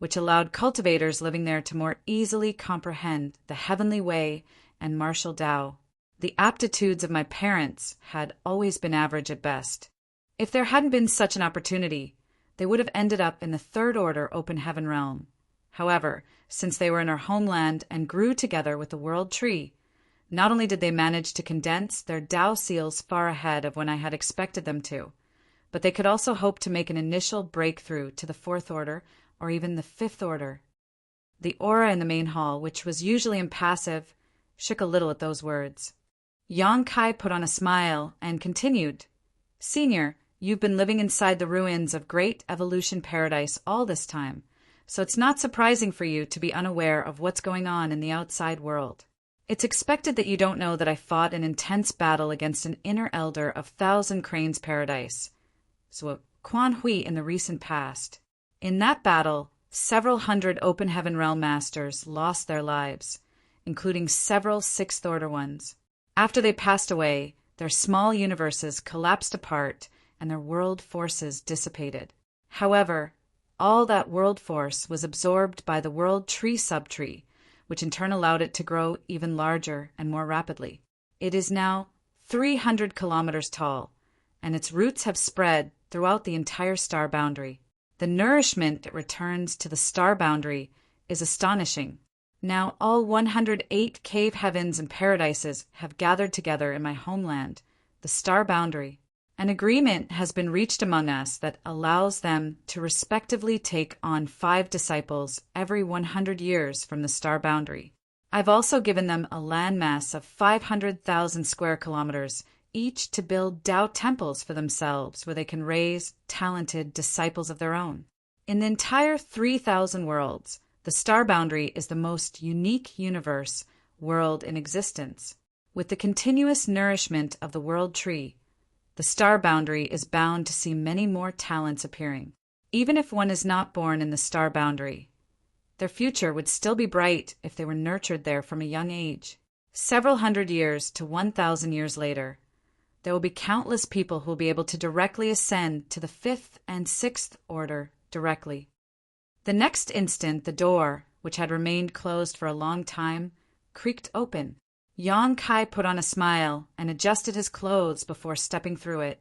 which allowed cultivators living there to more easily comprehend the heavenly way and martial Tao. The aptitudes of my parents had always been average at best. If there hadn't been such an opportunity, they would have ended up in the Third Order Open Heaven Realm. However, since they were in our homeland and grew together with the World Tree, not only did they manage to condense their Tao seals far ahead of when I had expected them to, but they could also hope to make an initial breakthrough to the Fourth Order or even the Fifth Order. The aura in the main hall, which was usually impassive, shook a little at those words. Yang Kai put on a smile and continued, "Senior, you've been living inside the ruins of Great Evolution Paradise all this time, so it's not surprising for you to be unaware of what's going on in the outside world. It's expected that you don't know that I fought an intense battle against an inner elder of Thousand Cranes Paradise. So Quan Hui in the recent past. In that battle, several hundred Open Heaven Realm Masters lost their lives, including several Sixth Order ones. After they passed away, their small universes collapsed apart and their world forces dissipated. However, all that world force was absorbed by the World Tree subtree, which in turn allowed it to grow even larger and more rapidly. It is now 300 kilometers tall, and its roots have spread throughout the entire star boundary. The nourishment it returns to the star boundary is astonishing. Now all 108 cave heavens and paradises have gathered together in my homeland, the star boundary. An agreement has been reached among us that allows them to respectively take on 5 disciples every 100 years from the star boundary. I've also given them a landmass of 500,000 square kilometers, each to build Tao temples for themselves where they can raise talented disciples of their own. In the entire 3,000 worlds, the star boundary is the most unique universe world in existence. With the continuous nourishment of the world tree, the star boundary is bound to see many more talents appearing. Even if one is not born in the star boundary, their future would still be bright if they were nurtured there from a young age. Several hundred years to 1,000 years later, there will be countless people who will be able to directly ascend to the 5th and 6th order directly. The next instant, the door, which had remained closed for a long time, creaked open. Yang Kai put on a smile and adjusted his clothes before stepping through it.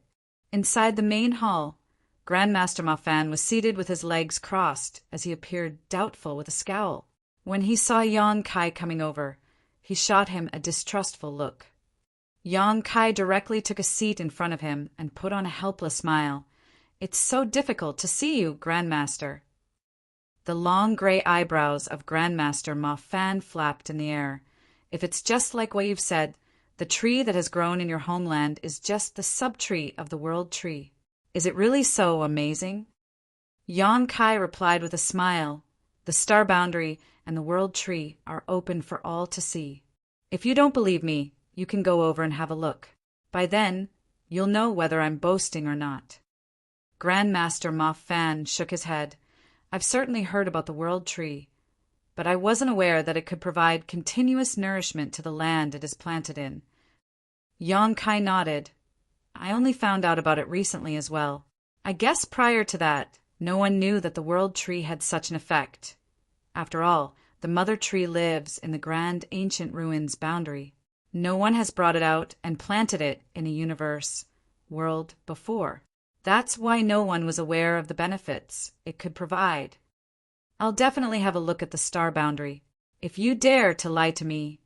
Inside the main hall, Grandmaster Ma Fan was seated with his legs crossed as he appeared doubtful with a scowl. When he saw Yang Kai coming over, he shot him a distrustful look. Yang Kai directly took a seat in front of him and put on a helpless smile. "It's so difficult to see you, Grandmaster." The long gray eyebrows of Grandmaster Ma Fan flapped in the air. "If it's just like what you've said, the tree that has grown in your homeland is just the subtree of the world tree. Is it really so amazing?" Yang Kai replied with a smile. "The star boundary and the world tree are open for all to see. If you don't believe me, you can go over and have a look. By then, you'll know whether I'm boasting or not." Grandmaster Ma Fan shook his head. "I've certainly heard about the world tree, but I wasn't aware that it could provide continuous nourishment to the land it is planted in." Yang Kai nodded. "I only found out about it recently as well. I guess prior to that, no one knew that the world tree had such an effect. After all, the mother tree lives in the grand ancient ruins boundary. No one has brought it out and planted it in a universe world before. That's why no one was aware of the benefits it could provide. I'll definitely have a look at the star boundary. If you dare to lie to me,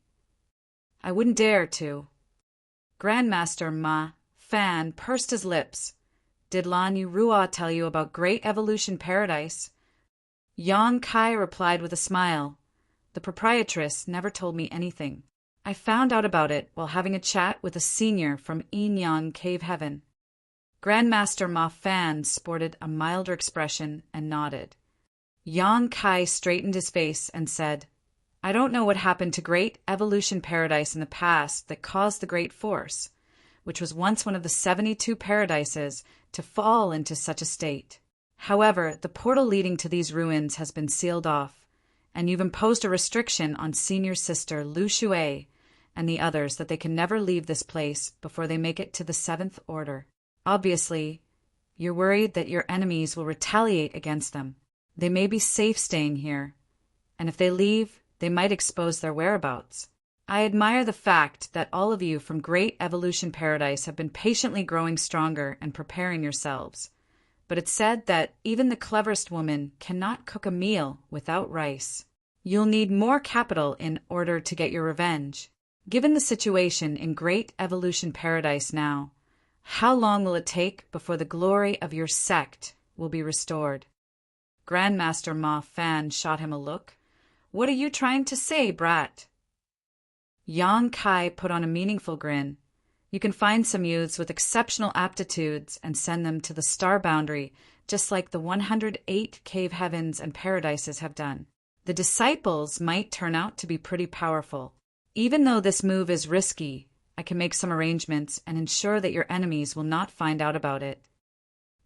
I wouldn't dare to." Grandmaster Ma Fan pursed his lips. "Did Lan Yu Rua tell you about Great Evolution Paradise?" Yang Kai replied with a smile. "The proprietress never told me anything. I found out about it while having a chat with a senior from Inyan Cave Heaven." Grandmaster Ma Fan sported a milder expression and nodded. Yang Kai straightened his face and said, "I don't know what happened to Great Evolution Paradise in the past that caused the Great Force, which was once one of the 72 paradises, to fall into such a state. However, the portal leading to these ruins has been sealed off, and you've imposed a restriction on Senior Sister Lu Shui and the others that they can never leave this place before they make it to the 7th Order. Obviously, you're worried that your enemies will retaliate against them. They may be safe staying here, and if they leave, they might expose their whereabouts. I admire the fact that all of you from Great Evolution Paradise have been patiently growing stronger and preparing yourselves. But it's said that even the cleverest woman cannot cook a meal without rice. You'll need more capital in order to get your revenge. Given the situation in Great Evolution Paradise now, how long will it take before the glory of your sect will be restored?" Grandmaster Ma Fan shot him a look. "What are you trying to say, brat?" Yang Kai put on a meaningful grin. "You can find some youths with exceptional aptitudes and send them to the star boundary, just like the 108 cave heavens and paradises have done. The disciples might turn out to be pretty powerful. Even though this move is risky, I can make some arrangements and ensure that your enemies will not find out about it."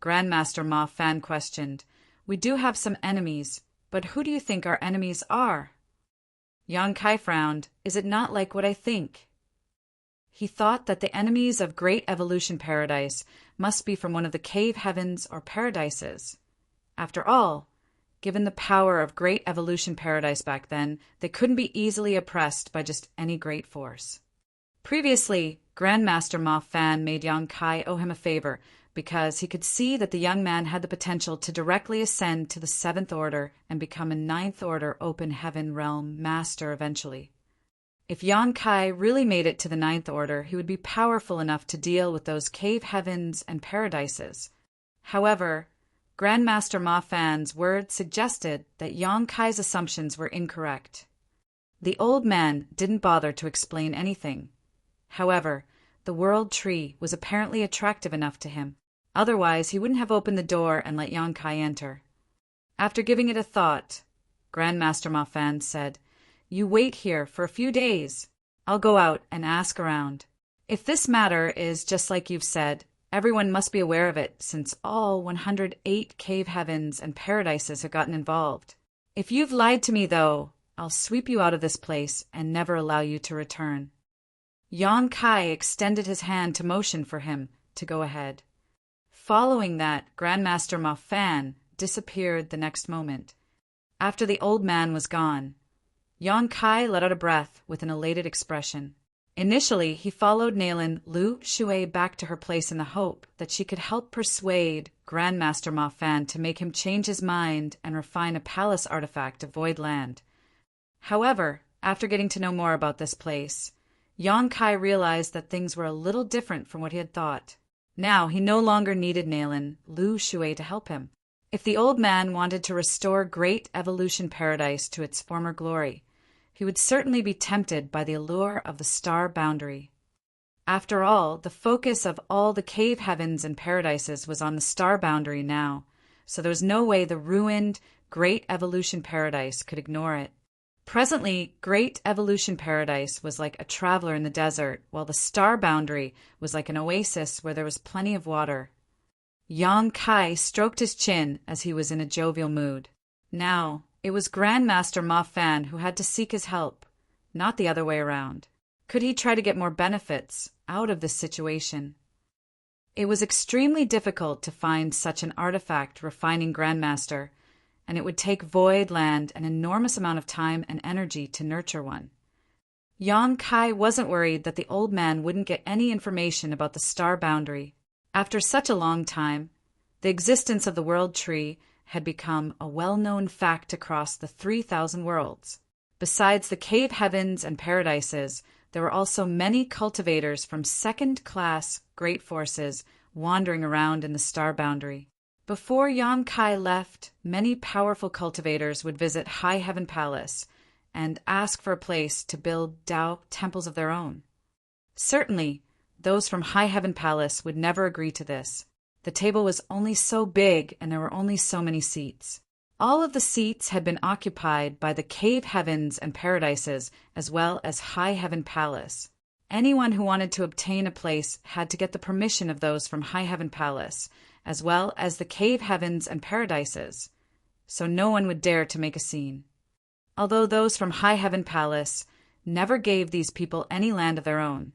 Grandmaster Ma Fan questioned. "We do have some enemies, but who do you think our enemies are?" Yang Kai frowned. "Is it not like what I think?" He thought that the enemies of Great Evolution Paradise must be from one of the cave heavens or paradises. After all, given the power of Great Evolution Paradise back then, they couldn't be easily oppressed by just any great force. Previously, Grandmaster Ma Fan made Yang Kai owe him a favor because he could see that the young man had the potential to directly ascend to the 7th Order and become a 9th Order Open Heaven Realm Master eventually. If Yang Kai really made it to the 9th Order, he would be powerful enough to deal with those cave heavens and paradises. However, Grandmaster Ma Fan's words suggested that Yang Kai's assumptions were incorrect. The old man didn't bother to explain anything. However, the World Tree was apparently attractive enough to him. Otherwise, he wouldn't have opened the door and let Yang Kai enter. After giving it a thought, Grandmaster Ma Fan said, "You wait here for a few days. I'll go out and ask around. If this matter is just like you've said, everyone must be aware of it since all 108 cave heavens and paradises have gotten involved. If you've lied to me, though, I'll sweep you out of this place and never allow you to return." Yang Kai extended his hand to motion for him to go ahead. Following that, Grandmaster Ma Fan disappeared the next moment. After the old man was gone, Yang Kai let out a breath with an elated expression. Initially, he followed Nailin Lu Shui back to her place in the hope that she could help persuade Grandmaster Ma Fan to make him change his mind and refine a palace artifact of Void Land. However, after getting to know more about this place, Yang Kai realized that things were a little different from what he had thought. Now he no longer needed Nailin Lu Shui to help him. If the old man wanted to restore Great Evolution Paradise to its former glory, he would certainly be tempted by the allure of the star boundary. After all, the focus of all the cave heavens and paradises was on the star boundary now, so there was no way the ruined Great Evolution Paradise could ignore it. Presently, Great Evolution Paradise was like a traveler in the desert, while the star boundary was like an oasis where there was plenty of water. Yang Kai stroked his chin as he was in a jovial mood. Now, it was Grandmaster Ma Fan who had to seek his help, not the other way around. Could he try to get more benefits out of this situation? It was extremely difficult to find such an artifact refining Grandmaster, and it would take Void Land an enormous amount of time and energy to nurture one. Yang Kai wasn't worried that the old man wouldn't get any information about the star boundary. After such a long time, the existence of the World Tree had become a well-known fact across the 3,000 worlds. Besides the cave heavens and paradises, there were also many cultivators from second-class great forces wandering around in the star boundary. Before Yang Kai left, many powerful cultivators would visit High Heaven Palace and ask for a place to build Tao temples of their own. Certainly, those from High Heaven Palace would never agree to this. The table was only so big and there were only so many seats. All of the seats had been occupied by the cave heavens and paradises as well as High Heaven Palace. Anyone who wanted to obtain a place had to get the permission of those from High Heaven Palace, as well as the cave heavens and paradises, so no one would dare to make a scene. Although those from High Heaven Palace never gave these people any land of their own,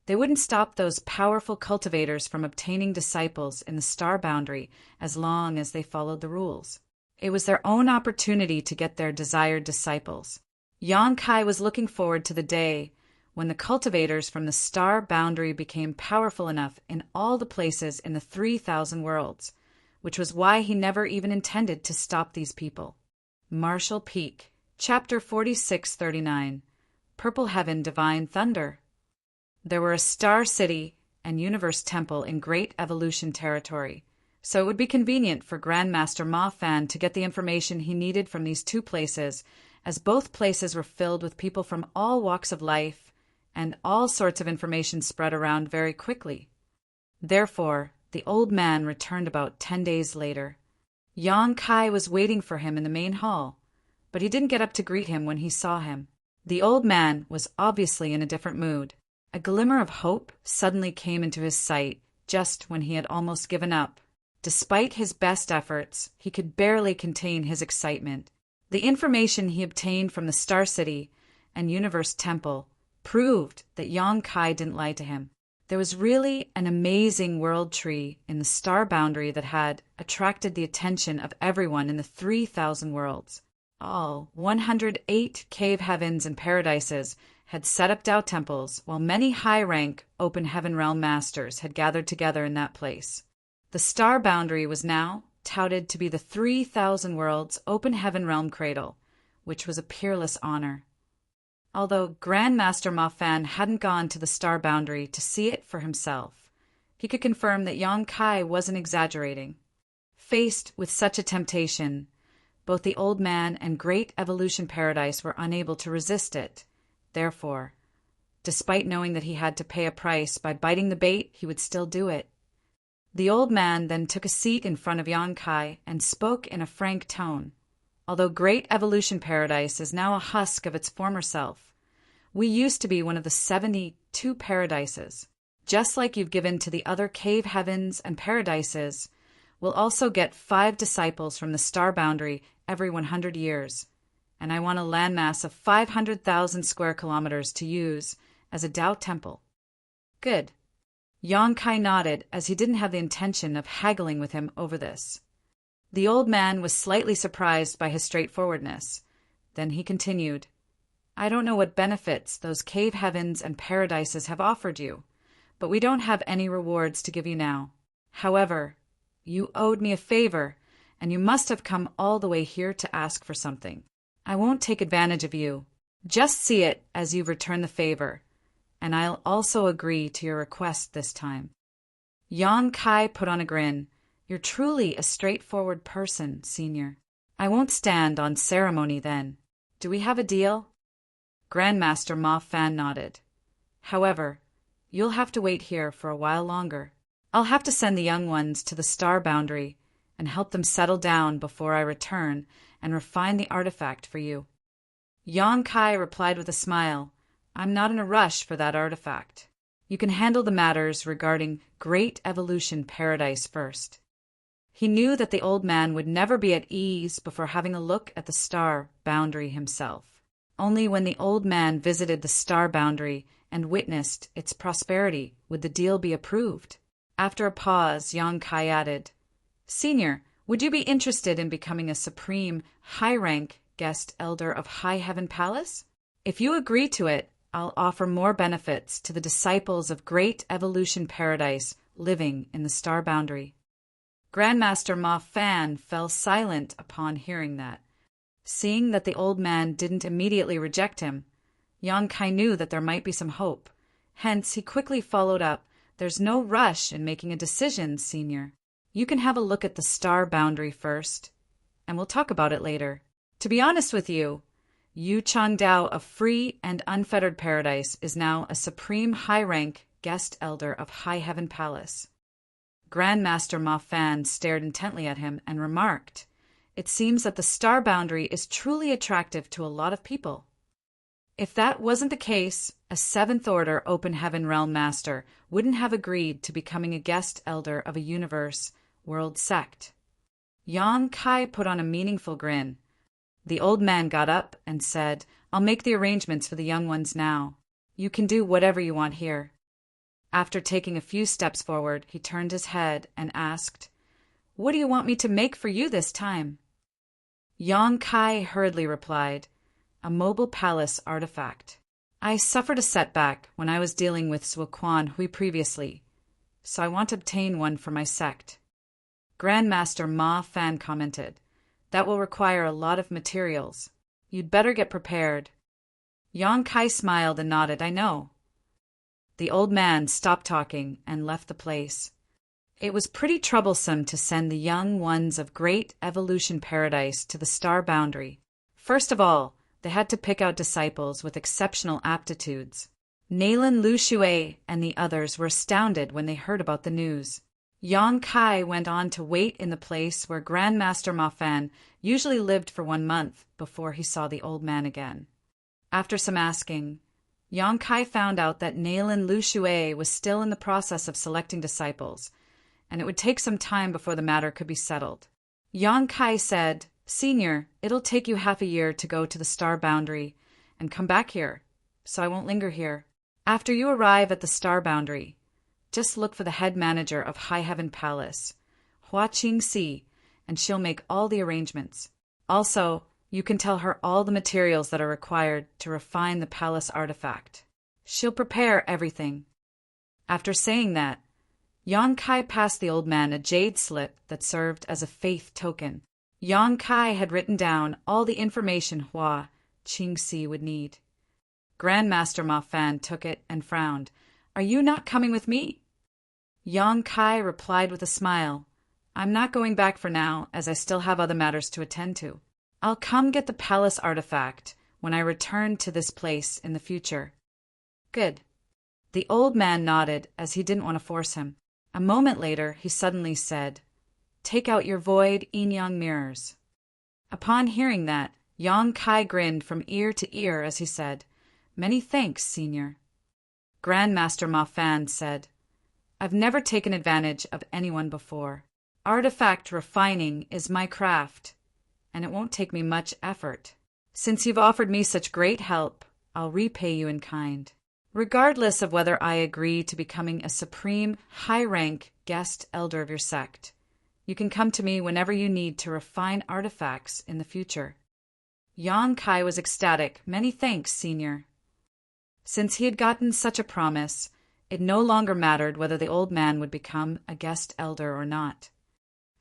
they wouldn't stop those powerful cultivators from obtaining disciples in the star boundary as long as they followed the rules. It was their own opportunity to get their desired disciples. Yang Kai was looking forward to the day when the cultivators from the star boundary became powerful enough in all the places in the 3,000 worlds, which was why he never even intended to stop these people. Marshall Peak, Chapter 4639, Purple Heaven Divine Thunder. There were a star city and universe temple in Great Evolution territory, so it would be convenient for Grandmaster Ma Fan to get the information he needed from these two places, as both places were filled with people from all walks of life, and all sorts of information spread around very quickly. Therefore, the old man returned about 10 days later. Yang Kai was waiting for him in the main hall, but he didn't get up to greet him when he saw him. The old man was obviously in a different mood. A glimmer of hope suddenly came into his sight just when he had almost given up. Despite his best efforts, he could barely contain his excitement. The information he obtained from the Star City and Universe Temple proved that Yang Kai didn't lie to him. There was really an amazing world tree in the star boundary that had attracted the attention of everyone in the 3,000 worlds. All 108 cave heavens and paradises had set up Tao temples, while many high-rank open heaven realm masters had gathered together in that place. The star boundary was now touted to be the 3,000 worlds open heaven realm cradle, which was a peerless honor. Although Grandmaster Ma Fan hadn't gone to the star boundary to see it for himself, he could confirm that Yang Kai wasn't exaggerating. Faced with such a temptation, both the old man and Great Evolution Paradise were unable to resist it. Therefore, despite knowing that he had to pay a price by biting the bait, he would still do it. The old man then took a seat in front of Yang Kai and spoke in a frank tone. Although Great Evolution Paradise is now a husk of its former self, we used to be one of the 72 paradises. Just like you've given to the other cave heavens and paradises, we'll also get 5 disciples from the star boundary every 100 years. And I want a landmass of 500,000 square kilometers to use as a Tao temple. Good. Yang Kai nodded, as he didn't have the intention of haggling with him over this. The old man was slightly surprised by his straightforwardness. Then he continued, I don't know what benefits those cave heavens and paradises have offered you, but we don't have any rewards to give you now. However, you owed me a favor, and you must have come all the way here to ask for something. I won't take advantage of you. Just see it as you've returned the favor, and I'll also agree to your request this time. Yang Kai put on a grin. You're truly a straightforward person, Senior. I won't stand on ceremony then. Do we have a deal? Grandmaster Ma Fan nodded. However, you'll have to wait here for a while longer. I'll have to send the young ones to the star boundary and help them settle down before I return and refine the artifact for you. Yang Kai replied with a smile, I'm not in a rush for that artifact. You can handle the matters regarding Great Evolution Paradise first. He knew that the old man would never be at ease before having a look at the star boundary himself. Only when the old man visited the star boundary and witnessed its prosperity would the deal be approved. After a pause, Yang Kai added, Senior, would you be interested in becoming a supreme, high-rank guest elder of High Heaven Palace? If you agree to it, I'll offer more benefits to the disciples of Great Evolution Paradise living in the star boundary. Grandmaster Ma Fan fell silent upon hearing that. Seeing that the old man didn't immediately reject him, Yang Kai knew that there might be some hope. Hence, he quickly followed up, There's no rush in making a decision, Senior. You can have a look at the star boundary first, and we'll talk about it later. To be honest with you, Yu Changdao of Free and Unfettered Paradise is now a supreme high-rank guest elder of High Heaven Palace. Grandmaster Ma Fan stared intently at him and remarked, It seems that the star boundary is truly attractive to a lot of people. If that wasn't the case, a 7th Order Open Heaven Realm Master wouldn't have agreed to becoming a guest elder of a universe world sect. Yang Kai put on a meaningful grin. The old man got up and said, I'll make the arrangements for the young ones now. You can do whatever you want here. After taking a few steps forward, he turned his head and asked, What do you want me to make for you this time? Yang Kai hurriedly replied, A mobile palace artifact. I suffered a setback when I was dealing with Suoquan Hui previously, so I want to obtain one for my sect. Grandmaster Ma Fan commented, That will require a lot of materials. You'd better get prepared. Yang Kai smiled and nodded, I know. The old man stopped talking and left the place. It was pretty troublesome to send the young ones of Great Evolution Paradise to the star boundary. First of all, they had to pick out disciples with exceptional aptitudes. Naylan Lu Shui and the others were astounded when they heard about the news. Yang Kai went on to wait in the place where Grandmaster Ma Fan usually lived for 1 month before he saw the old man again. After some asking, Yang Kai found out that Naylan Lu Shui was still in the process of selecting disciples, and it would take some time before the matter could be settled. Yang Kai said, "Senior, it'll take you half a year to go to the star boundary and come back here, so I won't linger here. After you arrive at the star boundary, just look for the head manager of High Heaven Palace, Hua Qingxi, and she'll make all the arrangements. Also, you can tell her all the materials that are required to refine the palace artifact. She'll prepare everything." After saying that, Yang Kai passed the old man a jade slip that served as a faith token. Yang Kai had written down all the information Hua Qingxi would need. Grandmaster Ma Fan took it and frowned. "Are you not coming with me?" Yang Kai replied with a smile, "I'm not going back for now, as I still have other matters to attend to. I'll come get the palace artifact when I return to this place in the future." "Good." The old man nodded, as he didn't want to force him. A moment later, he suddenly said, "Take out your void yin-yang mirrors." Upon hearing that, Yang Kai grinned from ear to ear as he said, "Many thanks, Senior." Grandmaster Ma Fan said, "I've never taken advantage of anyone before. Artifact refining is my craft, and it won't take me much effort. Since you've offered me such great help, I'll repay you in kind. Regardless of whether I agree to becoming a supreme, high-rank guest elder of your sect, you can come to me whenever you need to refine artifacts in the future." Yang Kai was ecstatic. "Many thanks, Senior." Since he had gotten such a promise, it no longer mattered whether the old man would become a guest elder or not.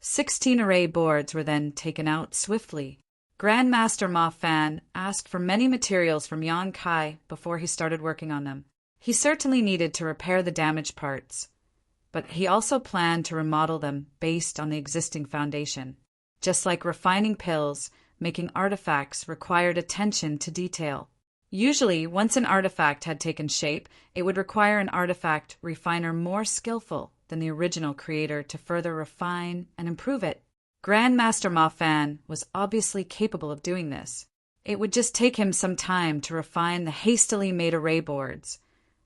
16 array boards were then taken out swiftly. Grandmaster Ma Fan asked for many materials from Yang Kai before he started working on them. He certainly needed to repair the damaged parts, but he also planned to remodel them based on the existing foundation. Just like refining pills, making artifacts required attention to detail. Usually, once an artifact had taken shape, it would require an artifact refiner more skillful than the original creator to further refine and improve it. Grandmaster Ma Fan was obviously capable of doing this. It would just take him some time to refine the hastily made array boards,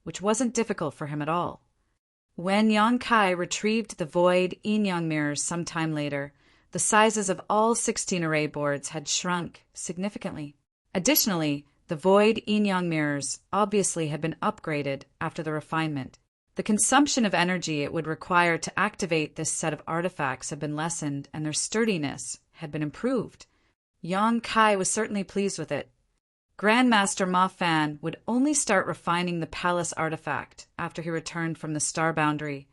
which wasn't difficult for him at all. When Yang Kai retrieved the void yin-yang mirrors some time later, the sizes of all 16 array boards had shrunk significantly. Additionally, the void yin-yang mirrors obviously had been upgraded after the refinement. The consumption of energy it would require to activate this set of artifacts had been lessened, and their sturdiness had been improved. Yang Kai was certainly pleased with it. Grandmaster Ma Fan would only start refining the palace artifact after he returned from the star boundary,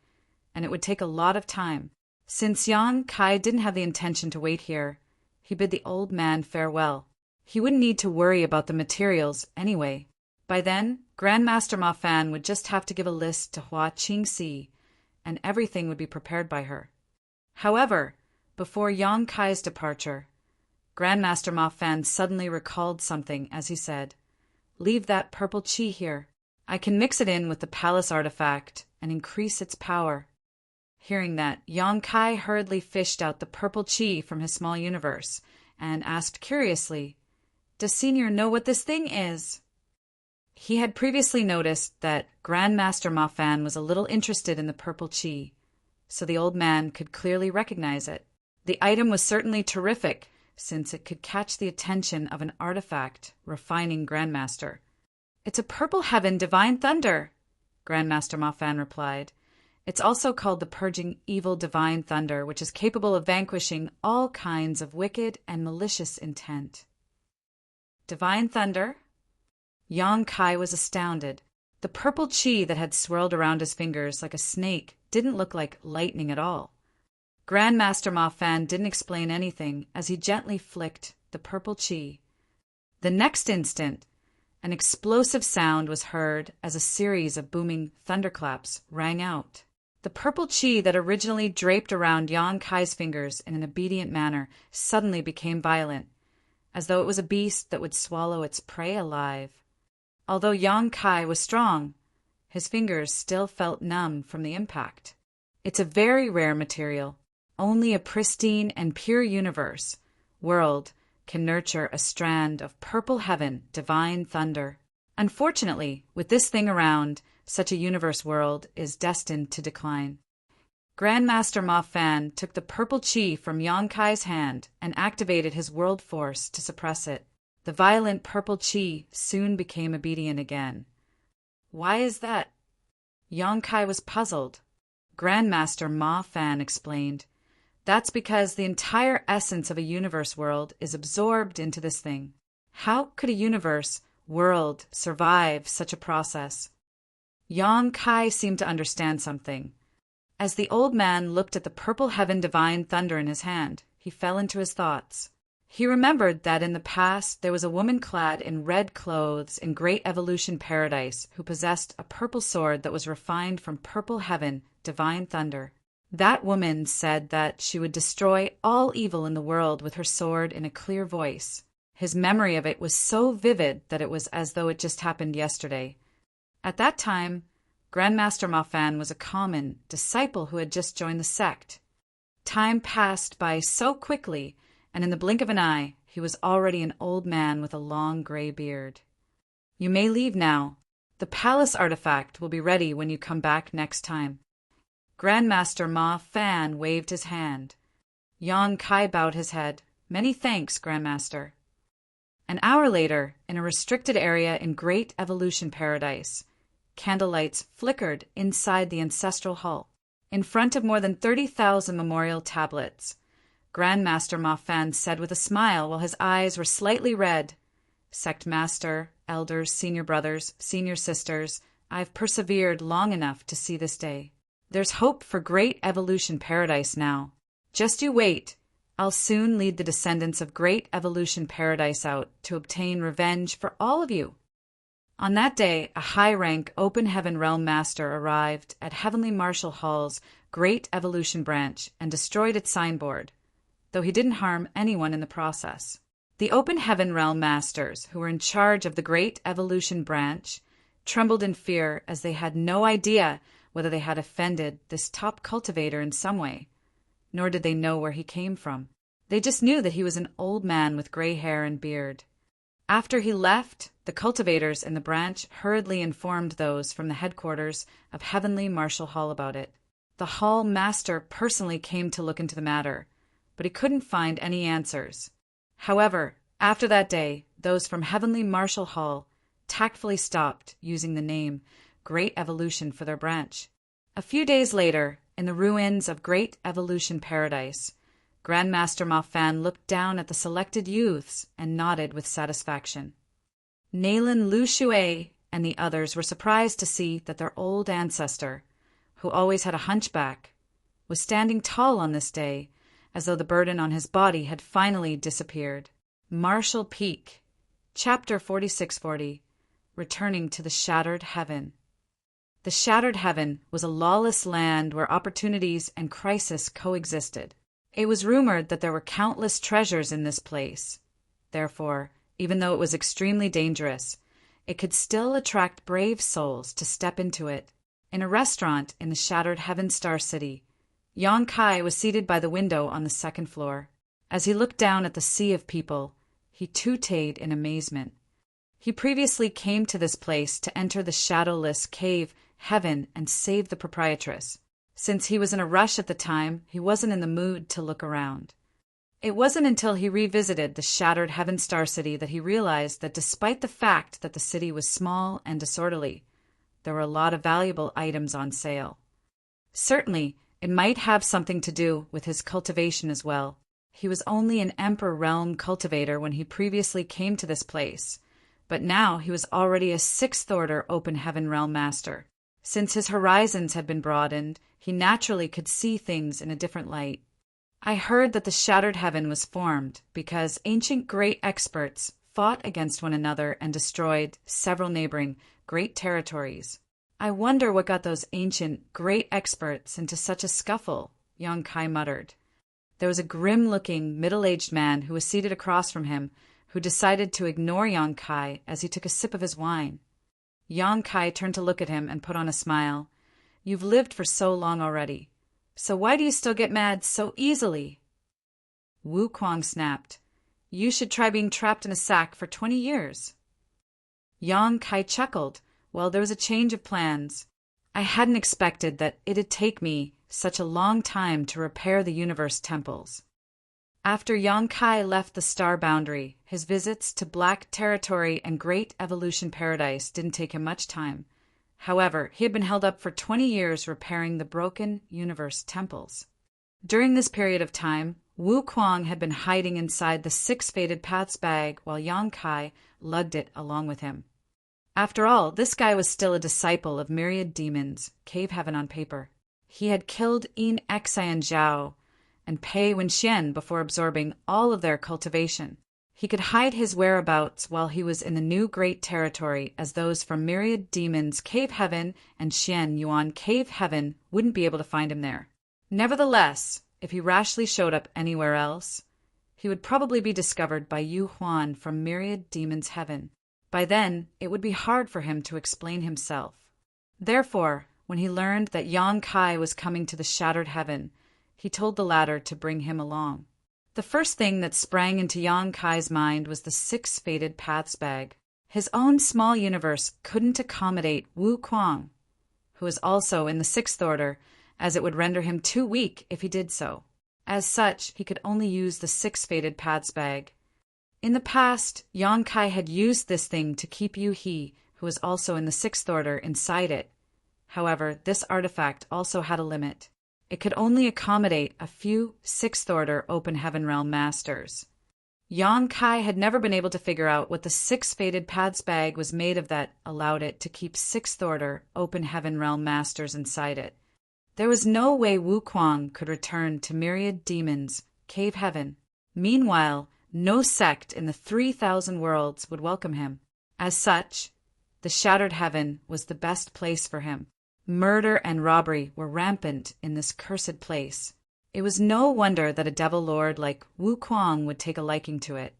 and it would take a lot of time. Since Yang Kai didn't have the intention to wait here, he bid the old man farewell. He wouldn't need to worry about the materials anyway. By then, Grandmaster Ma Fan would just have to give a list to Hua Qingxi, and everything would be prepared by her. However, before Yang Kai's departure, Grandmaster Ma Fan suddenly recalled something as he said, "Leave that purple qi here. I can mix it in with the palace artifact and increase its power." Hearing that, Yang Kai hurriedly fished out the purple qi from his small universe and asked curiously, "Does Senior know what this thing is?" He had previously noticed that Grandmaster Ma Fan was a little interested in the purple qi, so the old man could clearly recognize it. The item was certainly terrific, since it could catch the attention of an artifact refining Grandmaster. "It's a purple heaven divine thunder," Grandmaster Ma Fan replied. "It's also called the purging evil divine thunder, which is capable of vanquishing all kinds of wicked and malicious intent." Divine thunder? Yang Kai was astounded. The purple qi that had swirled around his fingers like a snake didn't look like lightning at all. Grandmaster Ma Fan didn't explain anything as he gently flicked the purple qi. The next instant, an explosive sound was heard as a series of booming thunderclaps rang out. The purple qi that originally draped around Yang Kai's fingers in an obedient manner suddenly became violent, as though it was a beast that would swallow its prey alive. Although Yang Kai was strong, his fingers still felt numb from the impact. It's a very rare material. Only a pristine and pure world can nurture a strand of purple heaven, divine thunder. Unfortunately, with this thing around, such a universe world is destined to decline. Grandmaster Ma Fan took the purple chi from Yang Kai's hand and activated his world force to suppress it. The violent purple chi soon became obedient again. Why is that? Yang Kai was puzzled. Grandmaster Ma Fan explained, "That's because the entire essence of a universe world is absorbed into this thing. How could a universe world survive such a process?" Yang Kai seemed to understand something. As the old man looked at the purple heaven divine thunder in his hand, he fell into his thoughts. He remembered that in the past there was a woman clad in red clothes in Great Evolution Paradise who possessed a purple sword that was refined from purple heaven divine thunder. That woman said that she would destroy all evil in the world with her sword in a clear voice. His memory of it was so vivid that it was as though it just happened yesterday. At that time, Grandmaster Ma Fan was a common disciple who had just joined the sect. Time passed by so quickly, and in the blink of an eye, he was already an old man with a long gray beard. "You may leave now. The palace artifact will be ready when you come back next time." Grandmaster Ma Fan waved his hand. Yang Kai bowed his head. "Many thanks, Grandmaster." An hour later, in a restricted area in Great Evolution Paradise, candlelights flickered inside the ancestral hall. In front of more than 30,000 memorial tablets, Grandmaster Ma Fan said with a smile while his eyes were slightly red, "Sect Master, elders, senior brothers, senior sisters, I've persevered long enough to see this day. There's hope for Great Evolution Paradise now. Just you wait. I'll soon lead the descendants of Great Evolution Paradise out to obtain revenge for all of you." On that day, a high-rank Open Heaven Realm Master arrived at Heavenly Marshal Hall's Great Evolution Branch and destroyed its signboard, though he didn't harm anyone in the process. The Open Heaven Realm Masters, who were in charge of the Great Evolution Branch, trembled in fear as they had no idea whether they had offended this top cultivator in some way, nor did they know where he came from. They just knew that he was an old man with gray hair and beard. After he left, the cultivators in the branch hurriedly informed those from the headquarters of Heavenly Marshal Hall about it. The Hall Master personally came to look into the matter, but he couldn't find any answers. However, after that day, those from Heavenly Marshal Hall tactfully stopped using the name Great Evolution for their branch. A few days later, in the ruins of Great Evolution Paradise, Grandmaster Ma Fan looked down at the selected youths and nodded with satisfaction. Naylan Lu Shui and the others were surprised to see that their old ancestor, who always had a hunchback, was standing tall on this day, as though the burden on his body had finally disappeared. Marshall Peak, Chapter 4640, Returning to the Shattered Heaven. The Shattered Heaven was a lawless land where opportunities and crisis coexisted. It was rumored that there were countless treasures in this place. Therefore, even though it was extremely dangerous, it could still attract brave souls to step into it. In a restaurant in the Shattered Heaven Star City, Yang Kai was seated by the window on the second floor. As he looked down at the sea of people, he tooted in amazement. He previously came to this place to enter the shadowless cave Heaven and save the proprietress. Since he was in a rush at the time, he wasn't in the mood to look around. It wasn't until he revisited the Shattered Heaven Star City that he realized that despite the fact that the city was small and disorderly, there were a lot of valuable items on sale. Certainly, it might have something to do with his cultivation as well. He was only an Emperor Realm cultivator when he previously came to this place, but now he was already a 6th Order Open Heaven Realm Master. Since his horizons had been broadened, he naturally could see things in a different light. I heard that the Shattered Heaven was formed because ancient great experts fought against one another and destroyed several neighboring great territories. I wonder what got those ancient great experts into such a scuffle, Yang Kai muttered. There was a grim-looking, middle-aged man who was seated across from him who decided to ignore Yang Kai as he took a sip of his wine. Yang Kai turned to look at him and put on a smile. "You've lived for so long already. So why do you still get mad so easily?" Wu Kuang snapped. "You should try being trapped in a sack for 20 years. Yang Kai chuckled. "Well, there was a change of plans. I hadn't expected that it'd take me such a long time to repair the universe temples. After Yonkai left the star boundary, his visits to Black Territory and Great Evolution Paradise didn't take him much time. However, he had been held up for 20 years repairing the broken universe temples. During this period of time, Wu Kuang had been hiding inside the 6 Fated Paths bag while Yonkai lugged it along with him. After all, this guy was still a disciple of myriad demons, cave heaven on paper. He had killed Yin Xian Zhao and Pei Wenxian before absorbing all of their cultivation. He could hide his whereabouts while he was in the new Great Territory, as those from myriad demons cave heaven and Xian Yuan cave heaven wouldn't be able to find him there. Nevertheless, if he rashly showed up anywhere else, he would probably be discovered by Yu Huan from myriad demons heaven. By then, it would be hard for him to explain himself. Therefore, when he learned that Yonkai was coming to the shattered heaven, he told the latter to bring him along. The first thing that sprang into Yonkai's mind was the 6 Fated Paths bag. His own small universe couldn't accommodate Wu Kuang, who was also in the 6th order, as it would render him too weak if he did so. As such, he could only use the 6 Fated Paths bag. In the past, Yonkai had used this thing to keep Yu He, who was also in the 6th order, inside it. However, this artifact also had a limit. It could only accommodate a few 6th order open heaven realm masters. Yonkai had never been able to figure out what the 6 Fated Paths bag was made of that allowed it to keep 6th order open heaven realm masters inside it. There was no way Wu Kuang could return to myriad demons, cave heaven. Meanwhile, no sect in the 3,000 worlds would welcome him. As such, the shattered heaven was the best place for him. Murder and robbery were rampant in this cursed place. It was no wonder that a devil lord like Wu Kuang would take a liking to it.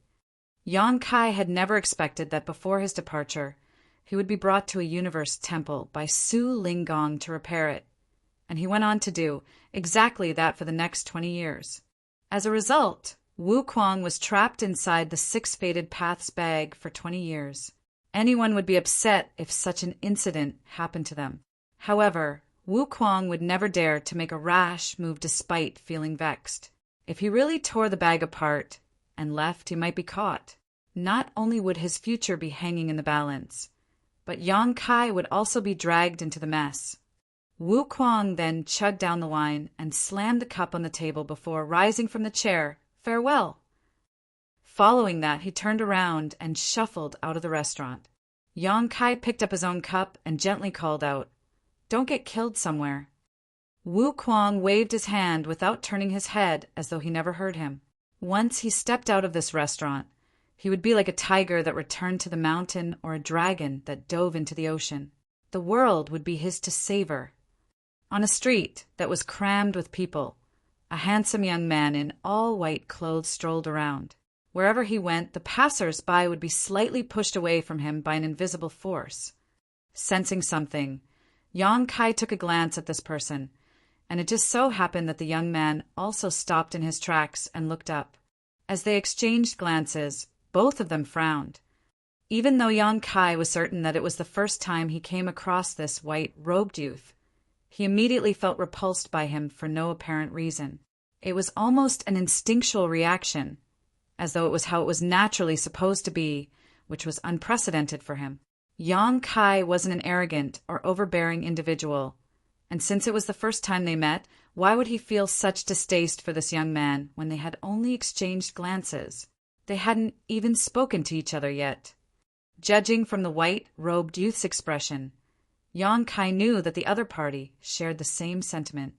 Yonkai had never expected that before his departure, he would be brought to a universe temple by Su Linggong to repair it, and he went on to do exactly that for the next 20 years. As a result, Wu Kuang was trapped inside the 6 Fated Paths bag for 20 years. Anyone would be upset if such an incident happened to them. However, Wu Kuang would never dare to make a rash move despite feeling vexed. If he really tore the bag apart and left, he might be caught. Not only would his future be hanging in the balance, but Yonkai would also be dragged into the mess. Wu Kuang then chugged down the wine and slammed the cup on the table before rising from the chair. Farewell. Following that, he turned around and shuffled out of the restaurant. Yonkai picked up his own cup and gently called out, "Don't get killed somewhere." Wu Kuang waved his hand without turning his head as though he never heard him. Once he stepped out of this restaurant, he would be like a tiger that returned to the mountain or a dragon that dove into the ocean. The world would be his to savor. On a street that was crammed with people, a handsome young man in all white clothes strolled around. Wherever he went, the passers-by would be slightly pushed away from him by an invisible force. Sensing something, Yonkai took a glance at this person, and it just so happened that the young man also stopped in his tracks and looked up. As they exchanged glances, both of them frowned. Even though Yonkai was certain that it was the first time he came across this white-robed youth, he immediately felt repulsed by him for no apparent reason. It was almost an instinctual reaction, as though it was how it was naturally supposed to be, which was unprecedented for him. Yonkai wasn't an arrogant or overbearing individual, and since it was the first time they met, why would he feel such distaste for this young man when they had only exchanged glances? They hadn't even spoken to each other yet. Judging from the white-robed youth's expression, Yonkai knew that the other party shared the same sentiment.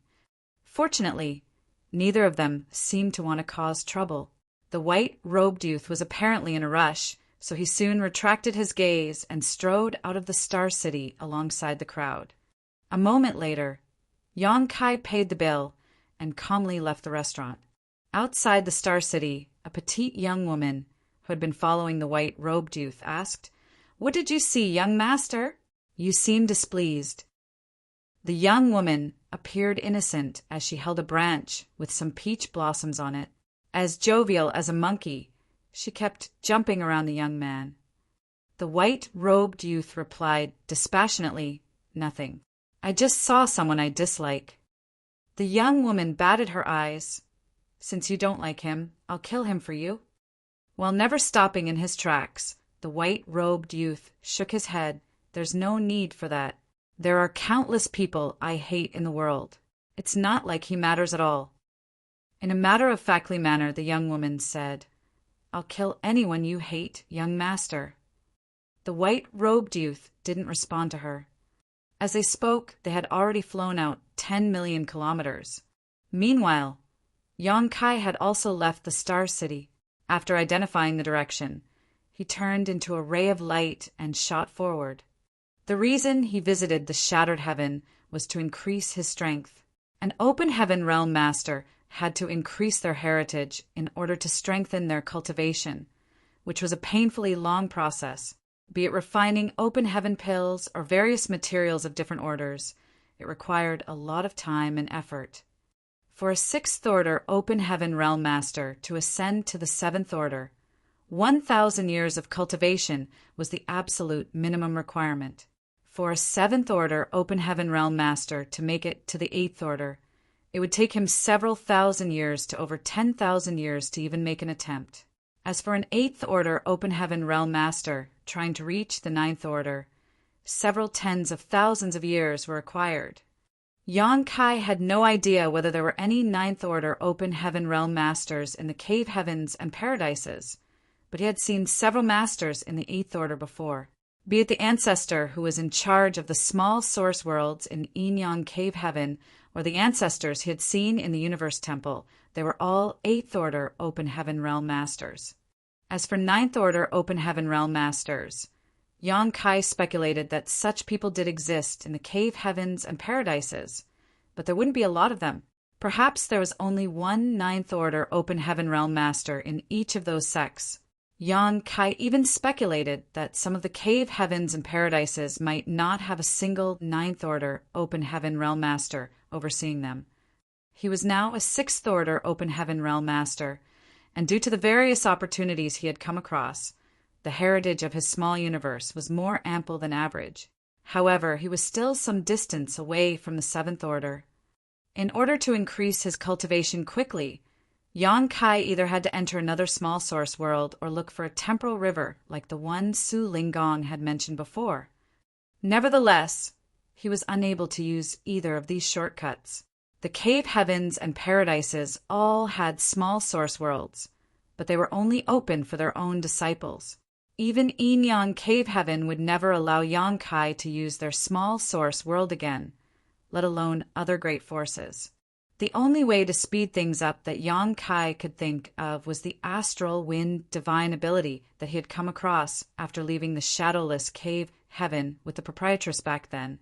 Fortunately, neither of them seemed to want to cause trouble. The white-robed youth was apparently in a rush, so he soon retracted his gaze and strode out of the Star City alongside the crowd. A moment later, Yonkai paid the bill and calmly left the restaurant. Outside the Star City, a petite young woman, who had been following the white-robed youth, asked, "What did you see, young master? You seem displeased." The young woman appeared innocent as she held a branch with some peach blossoms on it. As jovial as a monkey, she kept jumping around the young man. The white-robed youth replied dispassionately, "Nothing. I just saw someone I dislike." The young woman batted her eyes. Since you don't like him, I'll kill him for you. While never stopping in his tracks, the white-robed youth shook his head. There's no need for that. There are countless people I hate in the world. It's not like he matters at all. In a matter-of-factly manner, the young woman said, I'll kill anyone you hate, young master. The white-robed youth didn't respond to her. As they spoke, they had already flown out 10 million kilometers. Meanwhile, Yang Kai had also left the Star City. After identifying the direction, he turned into a ray of light and shot forward. The reason he visited the shattered heaven was to increase his strength. An open heaven realm master had to increase their heritage in order to strengthen their cultivation, which was a painfully long process. Be it refining open heaven pills or various materials of different orders, it required a lot of time and effort. For a 6th order open heaven realm master to ascend to the 7th order, 1,000 years of cultivation was the absolute minimum requirement. For a 7th order open heaven realm master to make it to the 8th order, it would take him several thousand years to over 10,000 years to even make an attempt. As for an 8th order open heaven realm master trying to reach the 9th order, several tens of thousands of years were required. Yang Kai had no idea whether there were any 9th order open heaven realm masters in the cave heavens and paradises, but he had seen several masters in the 8th order before. Be it the ancestor who was in charge of the small source worlds in Yin Yang Cave Heaven, or the ancestors he had seen in the Universe Temple, they were all 8th order open heaven realm masters. As for 9th order open heaven realm masters, Yang Kai speculated that such people did exist in the cave heavens and paradises, but there wouldn't be a lot of them. Perhaps there was only one 9th order open heaven realm master in each of those sects. Yang Kai even speculated that some of the cave heavens and paradises might not have a single 9th order open heaven realm master overseeing them. He was now a 6th order open heaven realm master, and due to the various opportunities he had come across, the heritage of his small universe was more ample than average. However, he was still some distance away from the 7th order. In order to increase his cultivation quickly, Yang Kai either had to enter another small source world or look for a temporal river like the one Su Linggong had mentioned before. Nevertheless, he was unable to use either of these shortcuts. The cave heavens and paradises all had small source worlds, but they were only open for their own disciples. Even Yin Yang Cave Heaven would never allow Yang Kai to use their small source world again, let alone other great forces. The only way to speed things up that Yang Kai could think of was the astral wind divine ability that he had come across after leaving the shadowless cave heaven with the proprietress back then.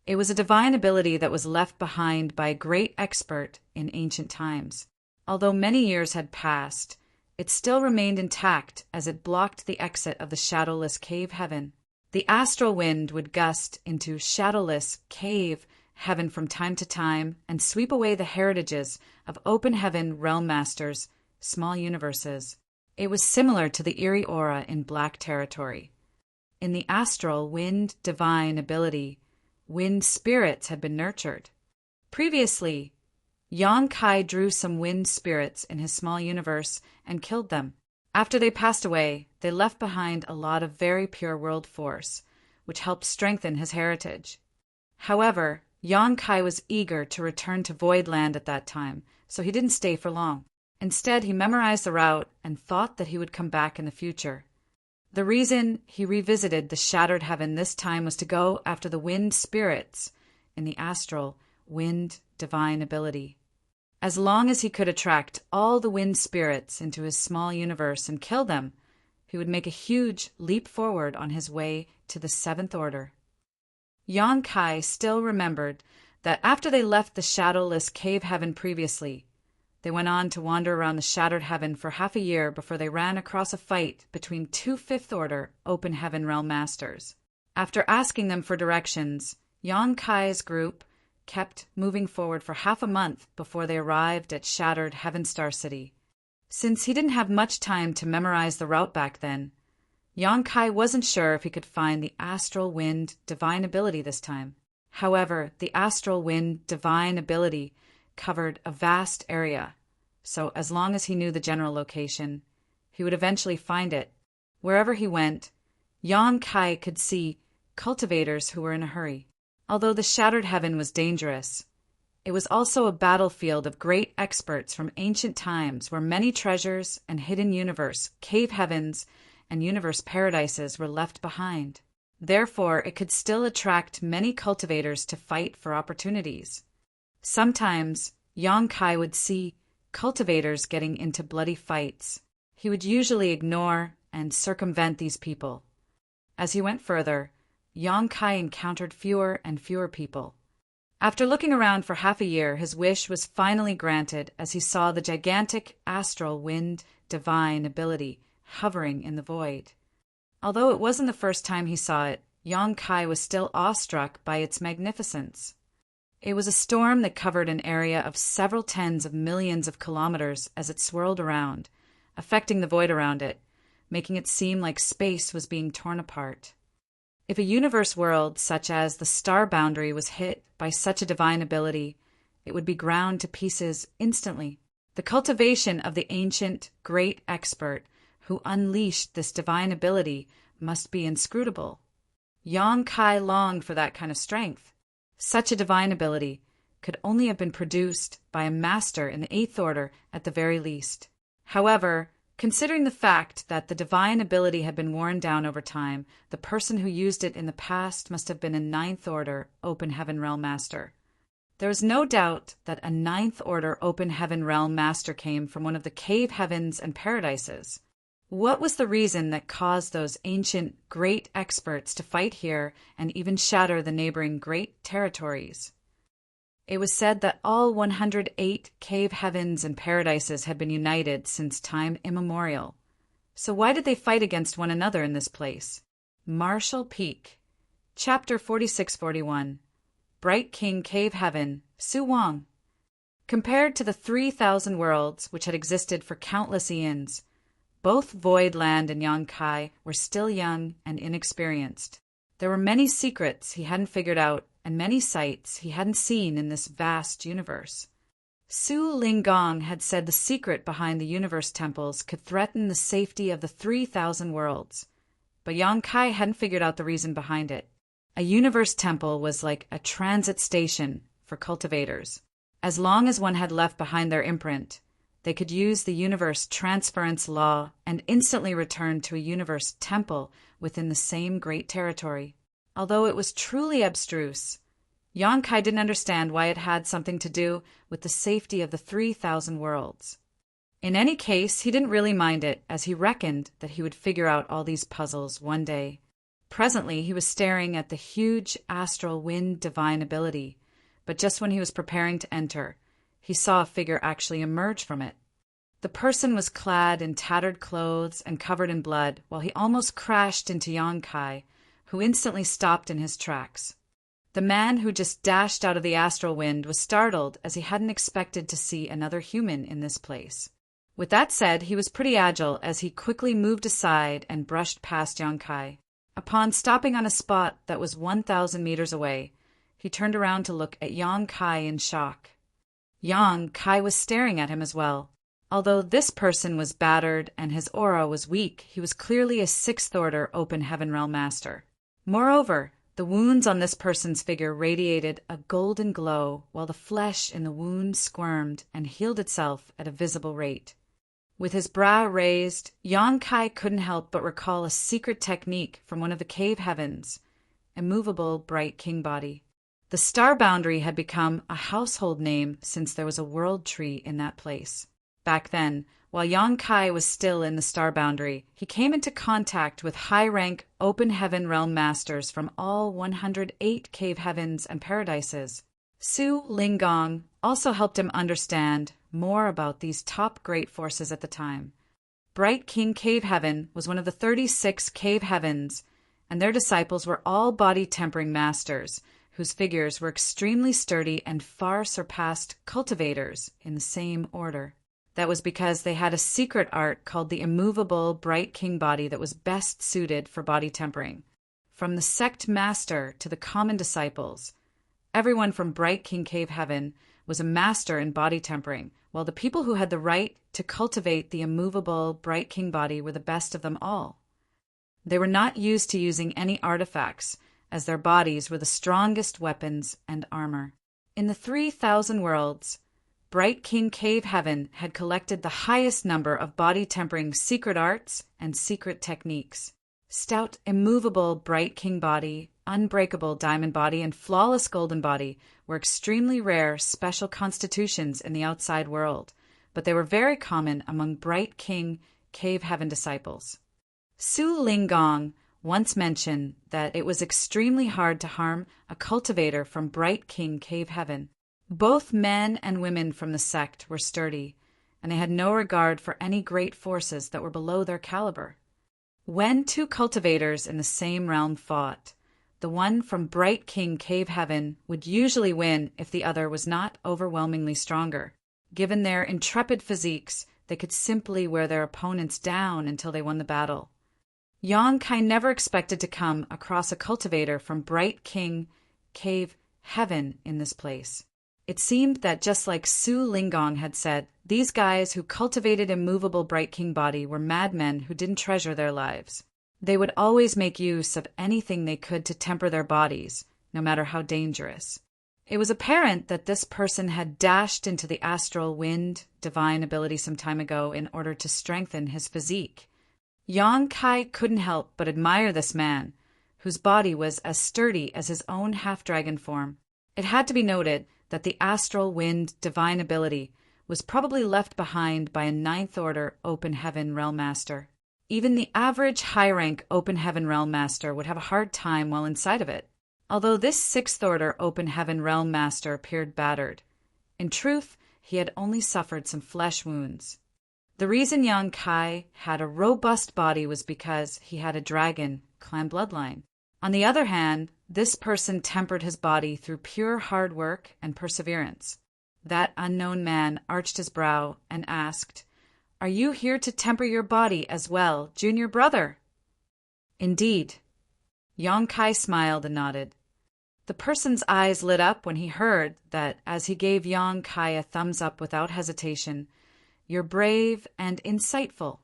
It was a divine ability that was left behind by a great expert in ancient times. Although many years had passed, it still remained intact as it blocked the exit of the shadowless cave heaven. The astral wind would gust into shadowless cave heaven from time to time and sweep away the heritages of open heaven realm masters, small universes. It was similar to the eerie aura in Black Territory. In the astral wind divine ability, wind spirits had been nurtured. Previously, Yang Kai drew some wind spirits in his small universe and killed them. After they passed away, they left behind a lot of very pure world force, which helped strengthen his heritage. However, Yang Kai was eager to return to Voidland at that time, so he didn't stay for long. Instead, he memorized the route and thought that he would come back in the future. The reason he revisited the Shattered Heaven this time was to go after the wind spirits in the astral wind divine ability. As long as he could attract all the wind spirits into his small universe and kill them, he would make a huge leap forward on his way to the 7th order. Yang Kai still remembered that after they left the shadowless cave heaven previously, they went on to wander around the shattered heaven for half a year before they ran across a fight between two 5th order open heaven realm masters. After asking them for directions, Yang Kai's group kept moving forward for half a month before they arrived at shattered Heaven Star City. Since he didn't have much time to memorize the route back then, Yang Kai wasn't sure if he could find the astral wind divine ability this time. However, the astral wind divine ability covered a vast area, so as long as he knew the general location, he would eventually find it. Wherever he went, Yang Kai could see cultivators who were in a hurry. Although the shattered heaven was dangerous, it was also a battlefield of great experts from ancient times where many treasures and hidden universe, cave heavens, and universe paradises were left behind. Therefore, it could still attract many cultivators to fight for opportunities. Sometimes, Yang Kai would see cultivators getting into bloody fights. He would usually ignore and circumvent these people. As he went further, Yang Kai encountered fewer and fewer people. After looking around for half a year, his wish was finally granted as he saw the gigantic astral wind divine ability hovering in the void. Although it wasn't the first time he saw it, Yang Kai was still awestruck by its magnificence. It was a storm that covered an area of several tens of millions of kilometers as it swirled around, affecting the void around it, making it seem like space was being torn apart. If a universe world such as the star boundary was hit by such a divine ability, it would be ground to pieces instantly. The cultivation of the ancient, great expert who unleashed this divine ability must be inscrutable. Yang Kai longed for that kind of strength. Such a divine ability could only have been produced by a master in the Eighth Order at the very least. However, considering the fact that the divine ability had been worn down over time, the person who used it in the past must have been a Ninth Order Open Heaven Realm Master. There is no doubt that a Ninth Order Open Heaven Realm Master came from one of the cave heavens and paradises. What was the reason that caused those ancient great experts to fight here and even shatter the neighboring great territories? It was said that all 108 cave heavens and paradises had been united since time immemorial. So why did they fight against one another in this place? Marshall Peak, Chapter 4641, Bright King Cave Heaven, Su Wang. Compared to the 3,000 worlds which had existed for countless eons, both Void Land and Yang Kai were still young and inexperienced. There were many secrets he hadn't figured out and many sights he hadn't seen in this vast universe. Su Linggong had said the secret behind the universe temples could threaten the safety of the 3,000 worlds, but Yang Kai hadn't figured out the reason behind it. A universe temple was like a transit station for cultivators. As long as one had left behind their imprint, they could use the universe transference law and instantly return to a universe temple within the same great territory. Although it was truly abstruse, Yang Kai didn't understand why it had something to do with the safety of the 3,000 worlds. In any case, he didn't really mind it, as he reckoned that he would figure out all these puzzles one day. Presently, he was staring at the huge astral wind divine ability, but just when he was preparing to enter, he saw a figure actually emerge from it. The person was clad in tattered clothes and covered in blood, while he almost crashed into Yang Kai, who instantly stopped in his tracks. The man who just dashed out of the astral wind was startled, as he hadn't expected to see another human in this place. With that said, he was pretty agile, as he quickly moved aside and brushed past Yang Kai. Upon stopping on a spot that was 1,000 meters away, he turned around to look at Yang Kai in shock. Yang Kai was staring at him as well. Although this person was battered and his aura was weak, he was clearly a Sixth Order Open Heaven Realm Master. Moreover, the wounds on this person's figure radiated a golden glow, while the flesh in the wound squirmed and healed itself at a visible rate. With his brow raised, Yang Kai couldn't help but recall a secret technique from one of the cave heavens, immovable bright king body. The star boundary had become a household name since there was a world tree in that place. Back then, while Yang Kai was still in the star boundary, he came into contact with high-rank Open Heaven Realm Masters from all 108 cave heavens and paradises. Su Linggong also helped him understand more about these top great forces at the time. Bright King Cave Heaven was one of the 36 cave heavens, and their disciples were all body-tempering masters, whose figures were extremely sturdy and far surpassed cultivators in the same order. That was because they had a secret art called the immovable Bright King body that was best suited for body tempering. From the sect master to the common disciples, everyone from Bright King Cave Heaven was a master in body tempering, while the people who had the right to cultivate the immovable, bright king body were the best of them all. They were not used to using any artifacts, as their bodies were the strongest weapons and armor. In the 3,000 worlds, Bright King Cave Heaven had collected the highest number of body-tempering secret arts and secret techniques. Stout, immovable Bright King body, unbreakable diamond body, and flawless golden body were extremely rare special constitutions in the outside world, but they were very common among Bright King Cave Heaven disciples. Su Linggong once mentioned that it was extremely hard to harm a cultivator from Bright King Cave Heaven. Both men and women from the sect were sturdy, and they had no regard for any great forces that were below their caliber. When two cultivators in the same realm fought, the one from Bright King Cave Heaven would usually win if the other was not overwhelmingly stronger. Given their intrepid physiques, they could simply wear their opponents down until they won the battle. Yang Kai never expected to come across a cultivator from Bright King Cave Heaven in this place. It seemed that just like Su Linggong had said, these guys who cultivated immovable Bright King body were madmen who didn't treasure their lives. They would always make use of anything they could to temper their bodies, no matter how dangerous. It was apparent that this person had dashed into the astral wind divine ability some time ago in order to strengthen his physique. Yang Kai couldn't help but admire this man, whose body was as sturdy as his own half-dragon form. It had to be noted that the astral wind divine ability was probably left behind by a 9th order open heaven realm master. Even the average high-rank open heaven realm master would have a hard time while inside of it. Although this 6th order open heaven realm master appeared battered, in truth, he had only suffered some flesh wounds. The reason Yang Kai had a robust body was because he had a dragon clan bloodline. On the other hand, this person tempered his body through pure hard work and perseverance. That unknown man arched his brow and asked, "Are you here to temper your body as well, junior brother?" "Indeed." Yang Kai smiled and nodded. The person's eyes lit up when he heard that as he gave Yang Kai a thumbs up without hesitation, "You're brave and insightful."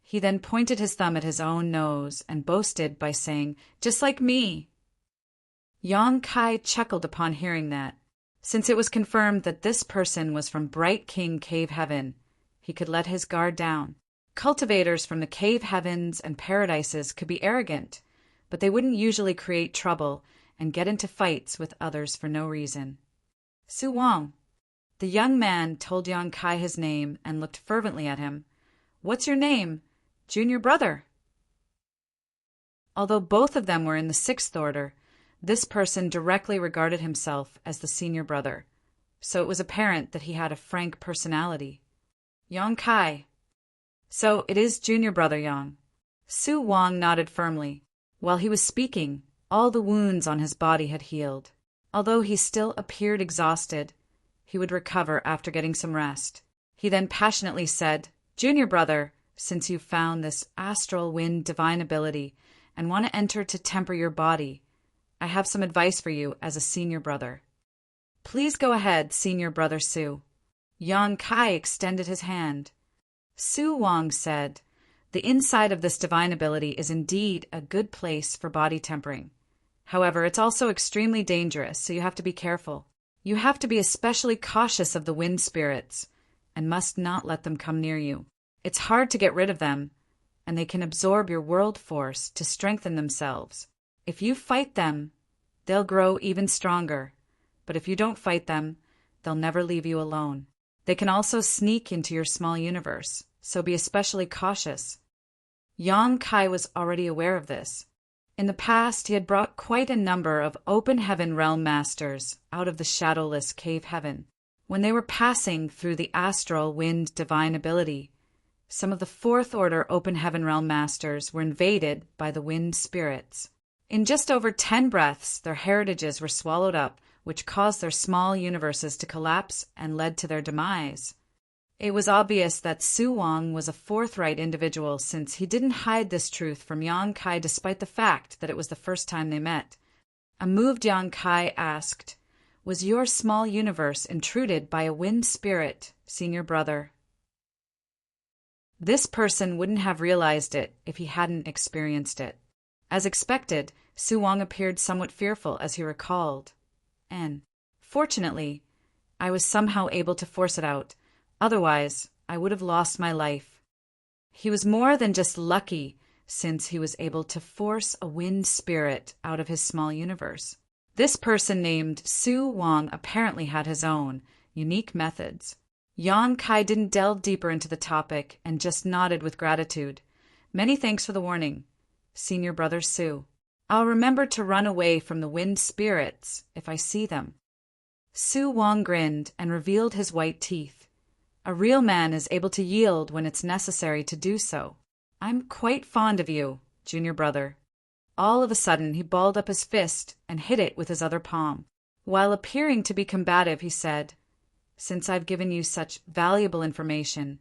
He then pointed his thumb at his own nose and boasted by saying, "Just like me." Yang Kai chuckled upon hearing that. Since it was confirmed that this person was from Bright King Cave Heaven, he could let his guard down. Cultivators from the cave heavens and paradises could be arrogant, but they wouldn't usually create trouble and get into fights with others for no reason. "Su Wang." The young man told Yang Kai his name and looked fervently at him. "What's your name, junior brother?" Although both of them were in the 6th order, this person directly regarded himself as the senior brother, so it was apparent that he had a frank personality. "Yang Kai." "So it is junior brother Yang." Su Wang nodded firmly. While he was speaking, all the wounds on his body had healed. Although he still appeared exhausted, he would recover after getting some rest. He then passionately said, "Junior brother, since you've found this astral wind divine ability and want to enter to temper your body, I have some advice for you as a senior brother." "Please go ahead, senior brother Su." Yang Kai extended his hand. Su Wang said, "The inside of this divine ability is indeed a good place for body tempering. However, it's also extremely dangerous, so you have to be careful. You have to be especially cautious of the wind spirits and must not let them come near you. It's hard to get rid of them, and they can absorb your world force to strengthen themselves. If you fight them, they'll grow even stronger, but if you don't fight them, they'll never leave you alone. They can also sneak into your small universe, so be especially cautious." Yang Kai was already aware of this. In the past, he had brought quite a number of open heaven realm masters out of the shadowless cave heaven. When they were passing through the astral wind divine ability, some of the 4th order open heaven realm masters were invaded by the wind spirits. In just over 10 breaths, their heritages were swallowed up, which caused their small universes to collapse and led to their demise. It was obvious that Su Wang was a forthright individual, since he didn't hide this truth from Yang Kai despite the fact that it was the first time they met. A moved Yang Kai asked, was your small universe intruded by a wind spirit, senior brother. This person wouldn't have realized it if he hadn't experienced it. As expected, Su Wang appeared somewhat fearful as he recalled. And, fortunately, I was somehow able to force it out. Otherwise, I would have lost my life. He was more than just lucky, since he was able to force a wind spirit out of his small universe. This person named Su Wang apparently had his own unique methods. Yang Kai didn't delve deeper into the topic and just nodded with gratitude. Many thanks for the warning, senior brother Su. I'll remember to run away from the wind spirits if I see them. Su Wang grinned and revealed his white teeth. A real man is able to yield when it's necessary to do so. I'm quite fond of you, junior brother. All of a sudden, he balled up his fist and hit it with his other palm. While appearing to be combative, he said, "Since I've given you such valuable information,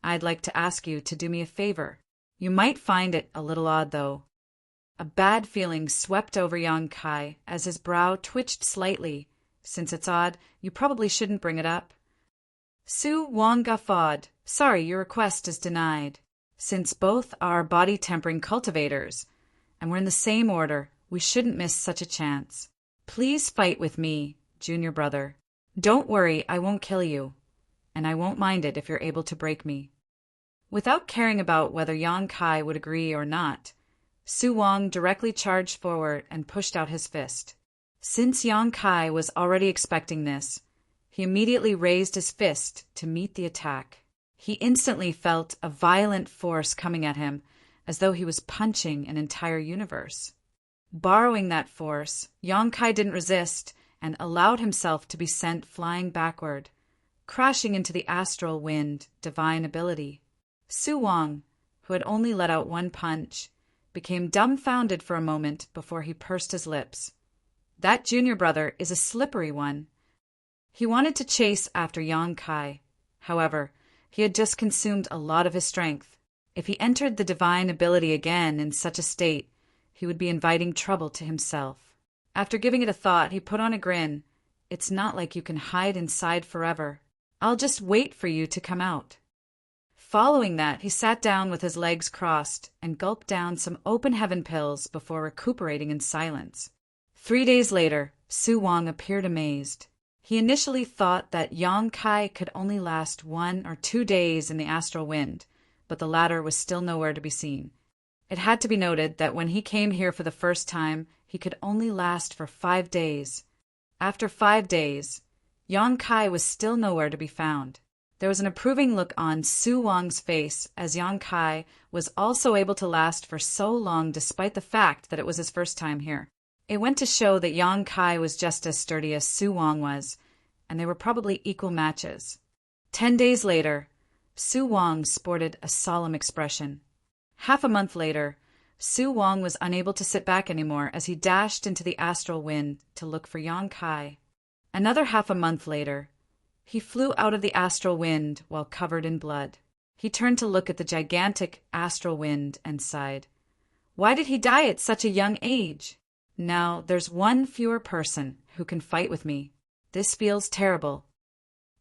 I'd like to ask you to do me a favor. You might find it a little odd, though." A bad feeling swept over Yang Kai as his brow twitched slightly. "Since it's odd, you probably shouldn't bring it up." Su Wang guffawed. "Sorry, your request is denied. Since both are body-tempering cultivators, and we're in the same order, we shouldn't miss such a chance. Please fight with me, junior brother. Don't worry, I won't kill you, and I won't mind it if you're able to break me." Without caring about whether Yang Kai would agree or not, Su Wang directly charged forward and pushed out his fist. Since Yang Kai was already expecting this, he immediately raised his fist to meet the attack. He instantly felt a violent force coming at him, as though he was punching an entire universe. Borrowing that force, Yang Kai didn't resist and allowed himself to be sent flying backward, crashing into the astral wind divine ability. Su Wang, who had only let out one punch, became dumbfounded for a moment before he pursed his lips. That junior brother is a slippery one. He wanted to chase after Yang Kai. However, he had just consumed a lot of his strength. If he entered the divine ability again in such a state, he would be inviting trouble to himself. After giving it a thought, he put on a grin. "It's not like you can hide inside forever. I'll just wait for you to come out." Following that, he sat down with his legs crossed and gulped down some open heaven pills before recuperating in silence. 3 days later, Su Wang appeared amazed. He initially thought that Yang Kai could only last 1 or 2 days in the astral wind, but the latter was still nowhere to be seen. It had to be noted that when he came here for the first time, he could only last for 5 days. After 5 days, Yang Kai was still nowhere to be found. There was an approving look on Su Wang's face as Yang Kai was also able to last for so long despite the fact that it was his first time here. It went to show that Yang Kai was just as sturdy as Su Wang was, and they were probably equal matches. 10 days later, Su Wang sported a solemn expression. Half a month later, Su Wang was unable to sit back anymore as he dashed into the astral wind to look for Yang Kai. Another half a month later, he flew out of the astral wind while covered in blood. He turned to look at the gigantic astral wind and sighed. Why did he die at such a young age? Now there's one fewer person who can fight with me. This feels terrible.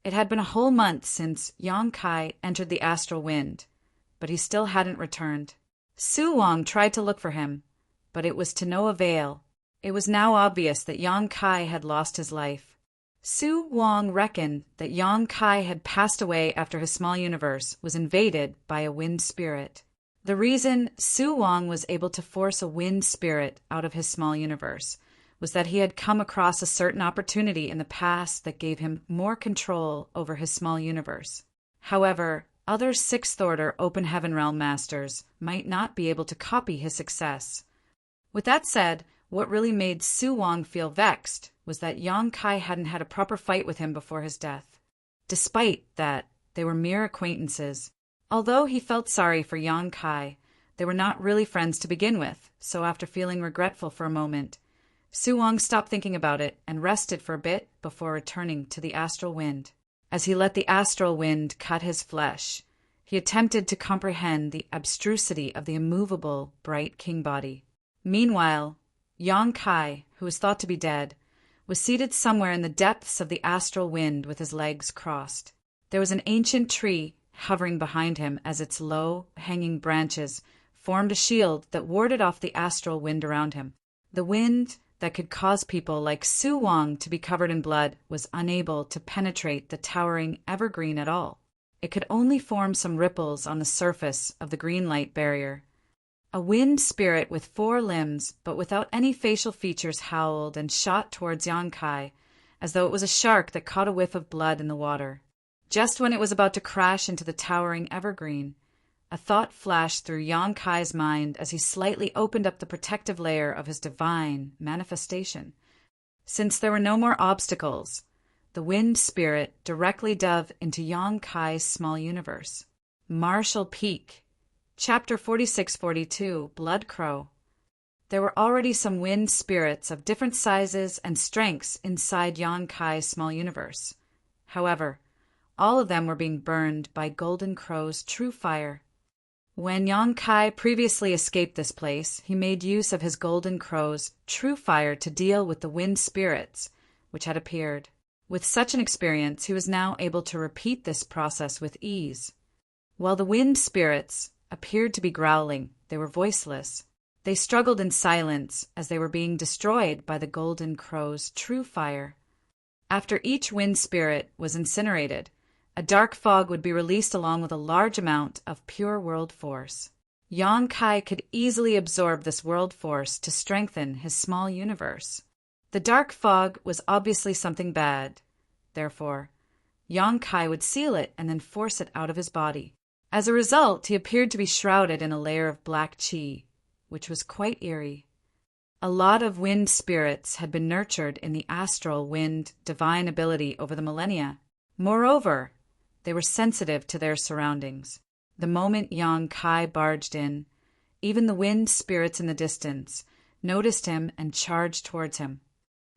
It had been a whole month since Yang Kai entered the astral wind, but he still hadn't returned. Su Wang tried to look for him, but it was to no avail. It was now obvious that Yang Kai had lost his life. Su Wang reckoned that Yang Kai had passed away after his small universe was invaded by a wind spirit. The reason Su Wang was able to force a wind spirit out of his small universe was that he had come across a certain opportunity in the past that gave him more control over his small universe. However, other sixth-order open heaven realm masters might not be able to copy his success. With that said, what really made Su Wang feel vexed was that Yang Kai hadn't had a proper fight with him before his death. Despite that, they were mere acquaintances. Although he felt sorry for Yang Kai, they were not really friends to begin with, so after feeling regretful for a moment, Su Wang stopped thinking about it and rested for a bit before returning to the astral wind. As he let the astral wind cut his flesh, he attempted to comprehend the abstrusity of the immovable, bright king body. Meanwhile, Yang Kai, who was thought to be dead, was seated somewhere in the depths of the astral wind with his legs crossed. There was an ancient tree hovering behind him as its low, hanging branches formed a shield that warded off the astral wind around him. The wind that could cause people like Su Wang to be covered in blood was unable to penetrate the towering evergreen at all. It could only form some ripples on the surface of the green light barrier. A wind spirit with 4 limbs, but without any facial features, howled and shot towards Yang Kai, as though it was a shark that caught a whiff of blood in the water. Just when it was about to crash into the towering evergreen, a thought flashed through Yang Kai's mind as he slightly opened up the protective layer of his divine manifestation. Since there were no more obstacles, the wind spirit directly dove into Yang Kai's small universe. Marshall Peak. Chapter 46-42, Blood Crow. There were already some wind spirits of different sizes and strengths inside Yang Kai's small universe. However, all of them were being burned by Golden Crow's true fire. When Yang Kai previously escaped this place, he made use of his Golden Crow's true fire to deal with the wind spirits which had appeared. With such an experience, he was now able to repeat this process with ease. While the wind spirits appeared to be growling, they were voiceless. They struggled in silence as they were being destroyed by the Golden Crow's true fire. After each wind spirit was incinerated, a dark fog would be released along with a large amount of pure world force. Yang Kai could easily absorb this world force to strengthen his small universe. The dark fog was obviously something bad. Therefore, Yang Kai would seal it and then force it out of his body. As a result, he appeared to be shrouded in a layer of black chi, which was quite eerie. A lot of wind spirits had been nurtured in the astral wind divine ability over the millennia. Moreover, they were sensitive to their surroundings. The moment Yang Kai barged in, even the wind spirits in the distance noticed him and charged towards him.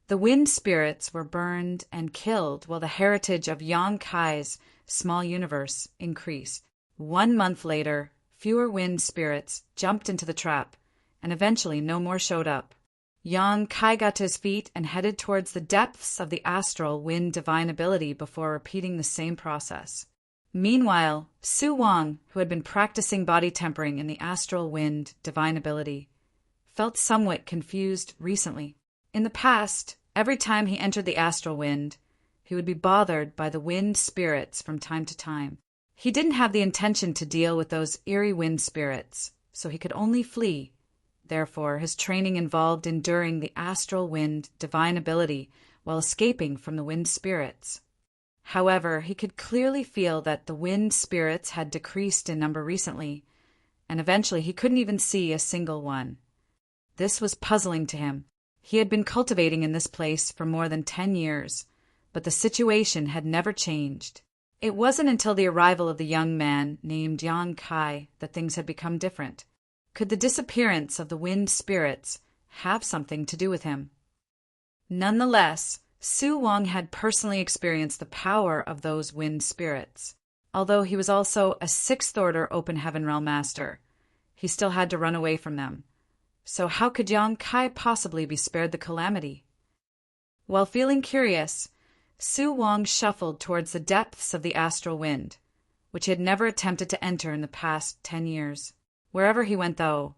The wind spirits were burned and killed while the heritage of Yang Kai's small universe increased. 1 month later, fewer wind spirits jumped into the trap, and eventually no more showed up. Yang Kai got to his feet and headed towards the depths of the astral wind divine ability before repeating the same process. Meanwhile, Su Wang, who had been practicing body tempering in the astral wind divine ability, felt somewhat confused recently. In the past, every time he entered the astral wind, he would be bothered by the wind spirits from time to time. He didn't have the intention to deal with those eerie wind spirits, so he could only flee. Therefore, his training involved enduring the astral wind divine ability while escaping from the wind spirits. However, he could clearly feel that the wind spirits had decreased in number recently, and eventually he couldn't even see a single one. This was puzzling to him. He had been cultivating in this place for more than 10 years, but the situation had never changed. It wasn't until the arrival of the young man named Yang Kai that things had become different. Could the disappearance of the wind spirits have something to do with him? Nonetheless, Su Wang had personally experienced the power of those wind spirits. Although he was also a 6th order open heaven realm master, he still had to run away from them. So how could Yang Kai possibly be spared the calamity? While feeling curious, Su Wang shuffled towards the depths of the astral wind, which he had never attempted to enter in the past 10 years. Wherever he went, though,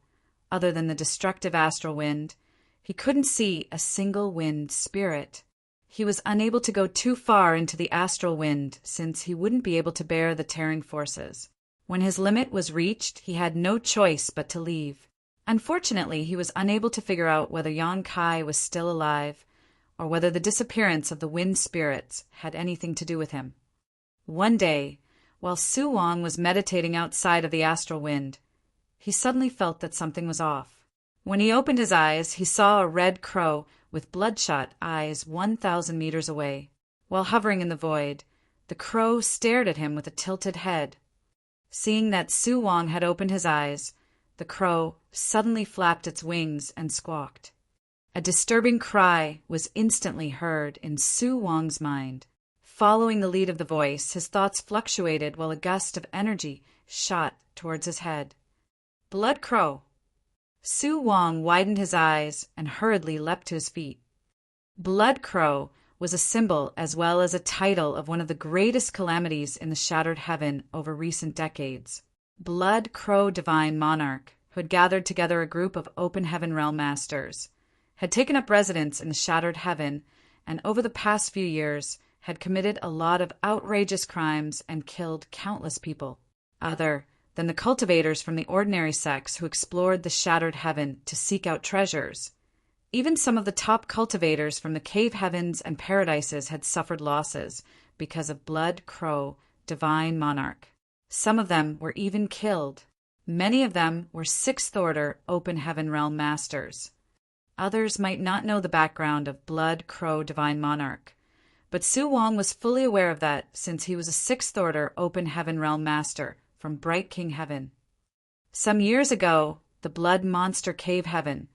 other than the destructive astral wind, he couldn't see a single wind spirit. He was unable to go too far into the astral wind since he wouldn't be able to bear the tearing forces. When his limit was reached, he had no choice but to leave. Unfortunately, he was unable to figure out whether Yang Kai was still alive or whether the disappearance of the wind spirits had anything to do with him. One day, while Su Wang was meditating outside of the astral wind, he suddenly felt that something was off. When he opened his eyes, he saw a red crow with bloodshot eyes 1,000 meters away. While hovering in the void, the crow stared at him with a tilted head. Seeing that Su Wang had opened his eyes, the crow suddenly flapped its wings and squawked. A disturbing cry was instantly heard in Su Wang's mind. Following the lead of the voice, his thoughts fluctuated while a gust of energy shot towards his head. Blood Crow! Su Wang widened his eyes and hurriedly leapt to his feet. Blood Crow was a symbol as well as a title of one of the greatest calamities in the shattered heaven over recent decades. Blood Crow Divine Monarch, who had gathered together a group of open heaven realm masters, had taken up residence in the shattered heaven, and over the past few years had committed a lot of outrageous crimes and killed countless people, other than the cultivators from the ordinary sects who explored the shattered heaven to seek out treasures. Even some of the top cultivators from the cave heavens and paradises had suffered losses because of Blood Crow Divine Monarch. Some of them were even killed. Many of them were Sixth Order Open Heaven Realm Masters. Others might not know the background of Blood Crow Divine Monarch, but Su Wong was fully aware of that since he was a Sixth Order Open Heaven Realm Master from Bright King Heaven. Some years ago, the Blood Monster Cave Heaven,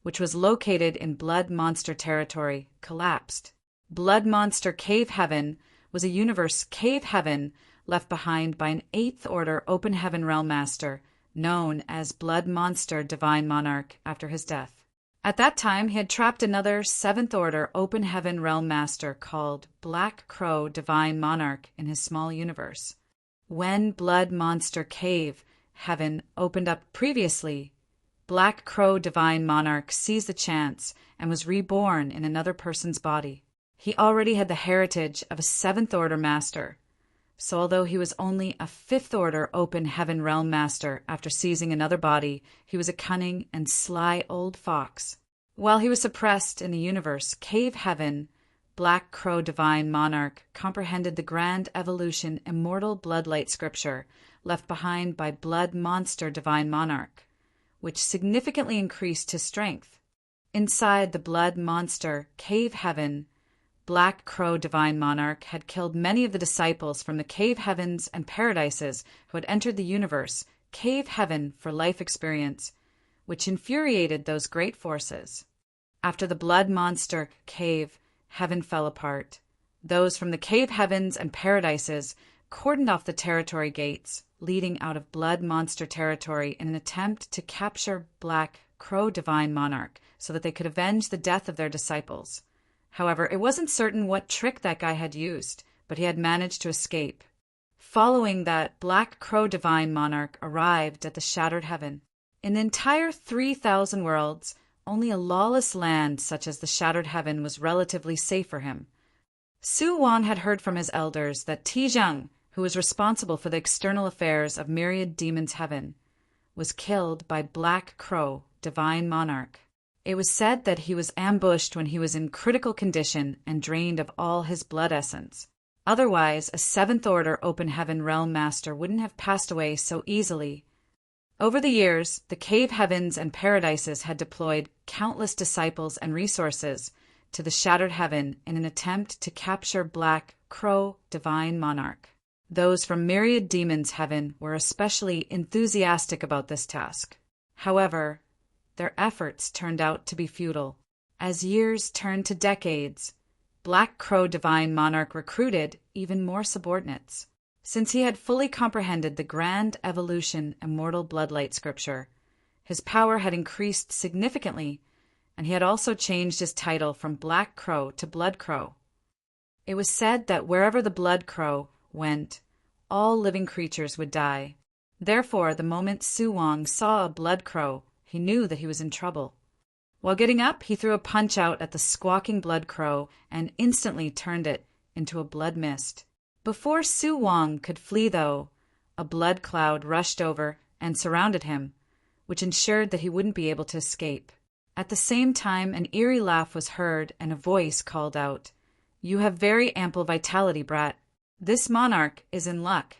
which was located in Blood Monster territory, collapsed. Blood Monster Cave Heaven was a universe cave heaven left behind by an Eighth Order Open Heaven Realm Master known as Blood Monster Divine Monarch after his death. At that time, he had trapped another Seventh Order Open Heaven Realm Master called Black Crow Divine Monarch in his small universe. When Blood Monster Cave Heaven opened up previously, Black Crow Divine Monarch seized the chance and was reborn in another person's body. He already had the heritage of a Seventh Order Master, so although he was only a Fifth Order Open Heaven Realm Master after seizing another body, he was a cunning and sly old fox. While he was suppressed in the universe, Cave Heaven, Black Crow Divine Monarch comprehended the grand evolution immortal bloodlight scripture left behind by Blood Monster Divine Monarch, which significantly increased his strength. Inside the Blood Monster Cave Heaven, Black Crow Divine Monarch had killed many of the disciples from the cave heavens and paradises who had entered the universe, Cave Heaven for life experience, which infuriated those great forces. After the Blood Monster Cave Heaven fell apart, those from the cave heavens and paradises cordoned off the territory gates leading out of Blood Monster territory in an attempt to capture Black Crow Divine Monarch so that they could avenge the death of their disciples. However, it wasn't certain what trick that guy had used, but he had managed to escape. Following that, Black Crow Divine Monarch arrived at the shattered heaven. In the entire 3,000 worlds, only a lawless land such as the shattered heaven was relatively safe for him. Su Wang had heard from his elders that Tijang, who was responsible for the external affairs of Myriad Demons Heaven, was killed by Black Crow Divine Monarch. It was said that he was ambushed when he was in critical condition and drained of all his blood essence. Otherwise, a Seventh Order Open Heaven Realm Master wouldn't have passed away so easily. Over the years, the cave heavens and paradises had deployed countless disciples and resources to the shattered heaven in an attempt to capture Black Crow Divine Monarch. Those from Myriad Demons Heaven were especially enthusiastic about this task. However, their efforts turned out to be futile. As years turned to decades, Black Crow Divine Monarch recruited even more subordinates. Since he had fully comprehended the grand evolution immortal bloodlight scripture, his power had increased significantly, and he had also changed his title from Black Crow to Blood Crow. It was said that wherever the Blood Crow went, all living creatures would die. Therefore, the moment Su Wang saw a Blood Crow, he knew that he was in trouble. While getting up, he threw a punch out at the squawking Blood Crow and instantly turned it into a blood mist. Before Su Wang could flee, though, a blood cloud rushed over and surrounded him, which ensured that he wouldn't be able to escape. At the same time, an eerie laugh was heard and a voice called out, "You have very ample vitality, brat. This monarch is in luck."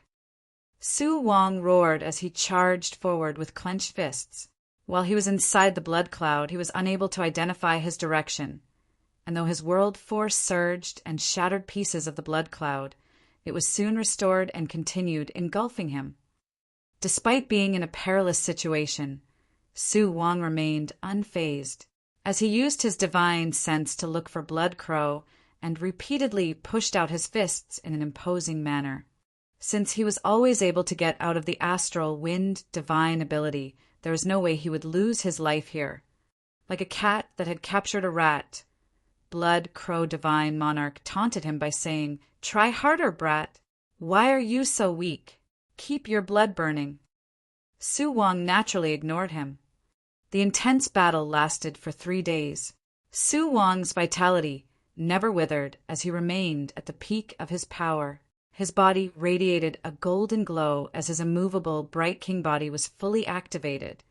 Su Wang roared as he charged forward with clenched fists. While he was inside the blood cloud, he was unable to identify his direction, and though his world force surged and shattered pieces of the blood cloud, it was soon restored and continued engulfing him. Despite being in a perilous situation, Su Wang remained unfazed. As he used his divine sense to look for Blood Crow and repeatedly pushed out his fists in an imposing manner. Since he was always able to get out of the astral wind divine ability, there was no way he would lose his life here. Like a cat that had captured a rat, Blood Crow Divine Monarch taunted him by saying, "Try harder, brat. Why are you so weak? Keep your blood burning." Su Wang naturally ignored him. The intense battle lasted for 3 days. Su Wang's vitality never withered as he remained at the peak of his power. His body radiated a golden glow as his immovable, bright king body was fully activated.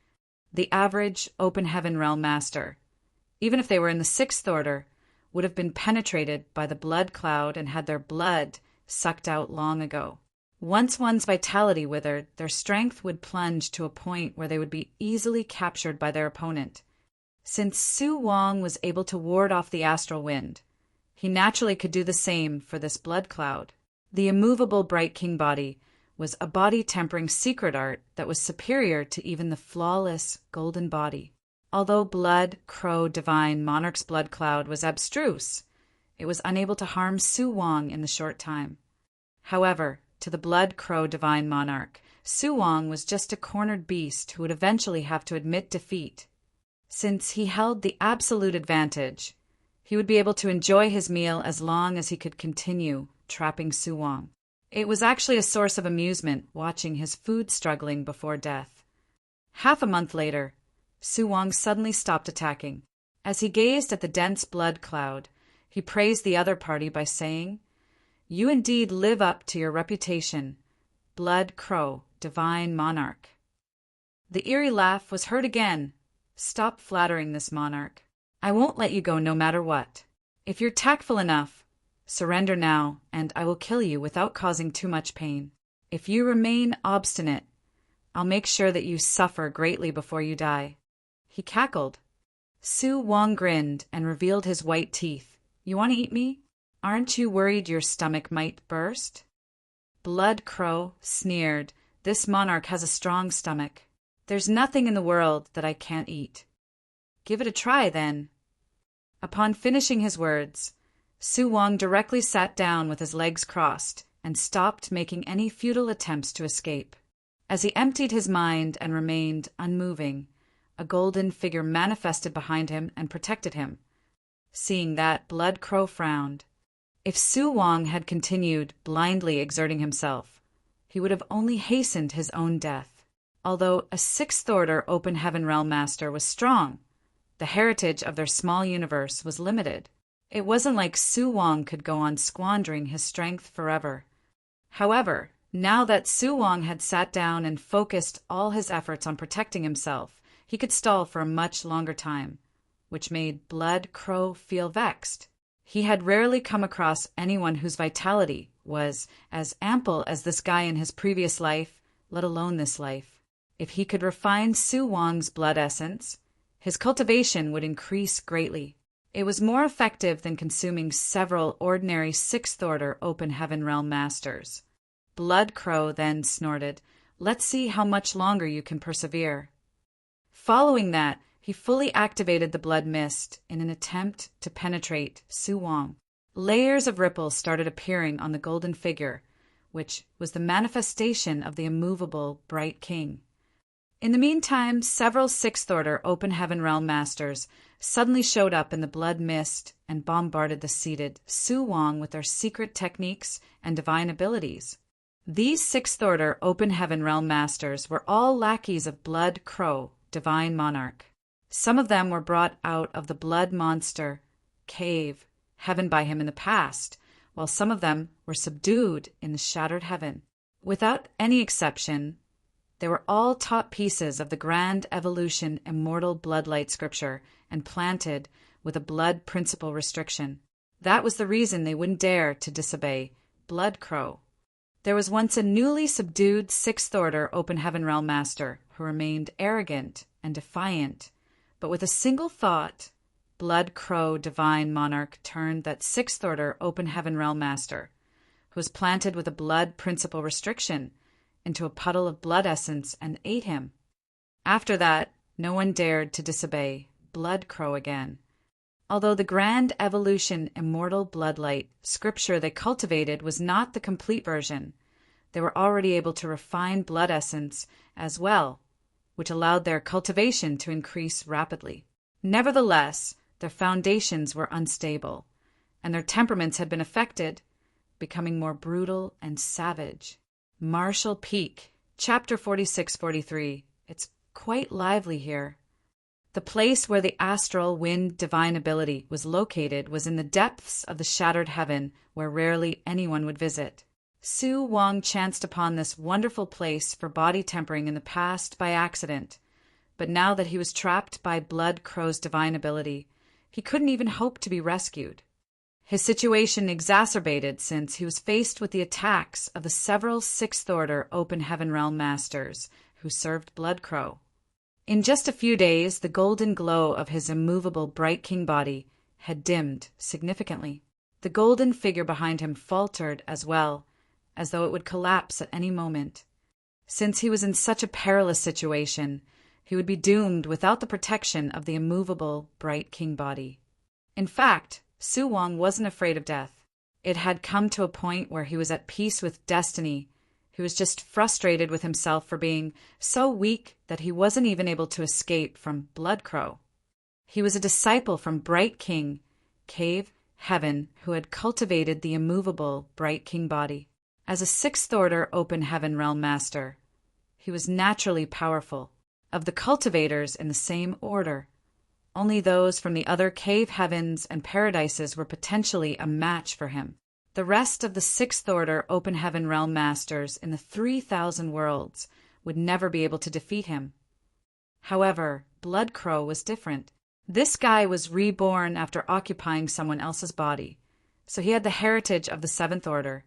The average open heaven realm master, even if they were in the 6th order, would have been penetrated by the blood cloud and had their blood sucked out long ago. Once one's vitality withered, their strength would plunge to a point where they would be easily captured by their opponent. Since Su Wang was able to ward off the astral wind, he naturally could do the same for this blood cloud. The immovable bright king body was a body-tempering secret art that was superior to even the flawless golden body. Although Blood Crow Divine Monarch's blood cloud was abstruse, it was unable to harm Su Wang in the short time. However, to the Blood Crow Divine Monarch, Su Wang was just a cornered beast who would eventually have to admit defeat. Since he held the absolute advantage, he would be able to enjoy his meal as long as he could continue trapping Su Wang. It was actually a source of amusement watching his food struggling before death. Half a month later, Su Wang suddenly stopped attacking. As he gazed at the dense blood cloud, he praised the other party by saying, "You indeed live up to your reputation, Blood Crow Divine Monarch." The eerie laugh was heard again. "Stop flattering this monarch. I won't let you go no matter what. If you're tactful enough, surrender now, and I will kill you without causing too much pain. If you remain obstinate, I'll make sure that you suffer greatly before you die." He cackled. Su Wang grinned and revealed his white teeth. "You want to eat me? Aren't you worried your stomach might burst?" Blood Crow sneered. "This monarch has a strong stomach. There's nothing in the world that I can't eat." "Give it a try, then." Upon finishing his words, Su Wang directly sat down with his legs crossed and stopped making any futile attempts to escape. As he emptied his mind and remained unmoving, a golden figure manifested behind him and protected him. Seeing that, Blood Crow frowned. If Su Wang had continued blindly exerting himself, he would have only hastened his own death. Although a 6th order open heaven realm master was strong, the heritage of their small universe was limited. It wasn't like Su Wang could go on squandering his strength forever. However, now that Su Wang had sat down and focused all his efforts on protecting himself, he could stall for a much longer time, which made Blood Crow feel vexed. He had rarely come across anyone whose vitality was as ample as this guy in his previous life, let alone this life. If he could refine Su Wang's blood essence, his cultivation would increase greatly. It was more effective than consuming several ordinary 6th order open heaven realm masters. Blood Crow then snorted, "Let's see how much longer you can persevere." Following that, he fully activated the blood mist in an attempt to penetrate Su Wang. Layers of ripples started appearing on the golden figure, which was the manifestation of the immovable bright king. In the meantime, several 6th order open heaven realm masters suddenly showed up in the blood mist and bombarded the seated Su Wang with their secret techniques and divine abilities. These 6th order open heaven realm masters were all lackeys of Blood Crow Divine Monarch. Some of them were brought out of the blood monster cave heaven by him in the past, while some of them were subdued in the shattered heaven. Without any exception, they were all taught pieces of the grand evolution immortal bloodlight scripture and planted with a blood principle restriction. That was the reason they wouldn't dare to disobey Blood Crow. There was once a newly subdued 6th order open heaven realm master who remained arrogant and defiant, but with a single thought, Blood Crow Divine Monarch turned that 6th order open heaven realm master, who was planted with a blood principle restriction, into a puddle of blood essence and ate him. After that, no one dared to disobey Blood Crow again. Although the grand evolution immortal bloodlight scripture they cultivated was not the complete version, they were already able to refine blood essence as well, which allowed their cultivation to increase rapidly. Nevertheless, their foundations were unstable, and their temperaments had been affected, becoming more brutal and savage. Marshall Peak, Chapter 46-43. It's quite lively here. The place where the astral wind divine ability was located was in the depths of the shattered heaven where rarely anyone would visit. Su Wang chanced upon this wonderful place for body tempering in the past by accident, but now that he was trapped by Blood Crow's divine ability, he couldn't even hope to be rescued. His situation exacerbated since he was faced with the attacks of the several Sixth Order Open Heaven Realm Masters who served Blood Crow. In just a few days, the golden glow of his immovable Bright King body had dimmed significantly. The golden figure behind him faltered as well, as though it would collapse at any moment. Since he was in such a perilous situation, he would be doomed without the protection of the immovable Bright King body. In fact, Su Wang wasn't afraid of death. It had come to a point where he was at peace with destiny. He was just frustrated with himself for being so weak that he wasn't even able to escape from Blood Crow. He was a disciple from Bright King, Cave Heaven, who had cultivated the immovable Bright King body. As a Sixth Order Open Heaven Realm Master, he was naturally powerful. Of the cultivators in the same order, only those from the other cave heavens and paradises were potentially a match for him. The rest of the Sixth Order Open Heaven Realm Masters in the 3,000 worlds would never be able to defeat him. However, Blood Crow was different. This guy was reborn after occupying someone else's body, so he had the heritage of the Seventh Order,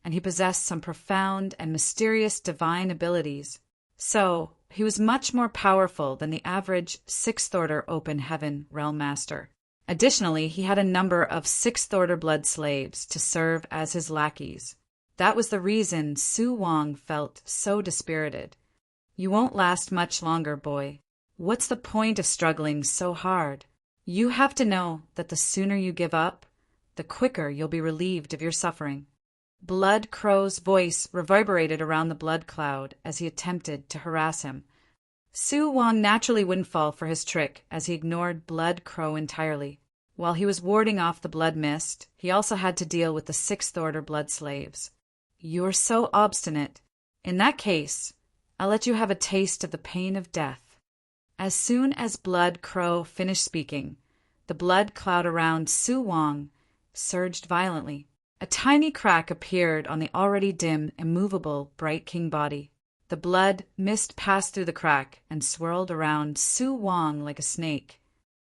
and he possessed some profound and mysterious divine abilities. So, he was much more powerful than the average Sixth Order Open Heaven Realm Master. Additionally, he had a number of Sixth Order blood slaves to serve as his lackeys. That was the reason Su Wang felt so dispirited. You won't last much longer, boy. What's the point of struggling so hard? You have to know that the sooner you give up, the quicker you'll be relieved of your suffering. Blood Crow's voice reverberated around the blood cloud as he attempted to harass him. Su Wang naturally wouldn't fall for his trick as he ignored Blood Crow entirely. While he was warding off the blood mist, he also had to deal with the Sixth Order blood slaves. You're so obstinate. In that case, I'll let you have a taste of the pain of death. As soon as Blood Crow finished speaking, the blood cloud around Su Wang surged violently. A tiny crack appeared on the already dim, immovable Bright King body. The blood mist passed through the crack and swirled around Su Wang like a snake.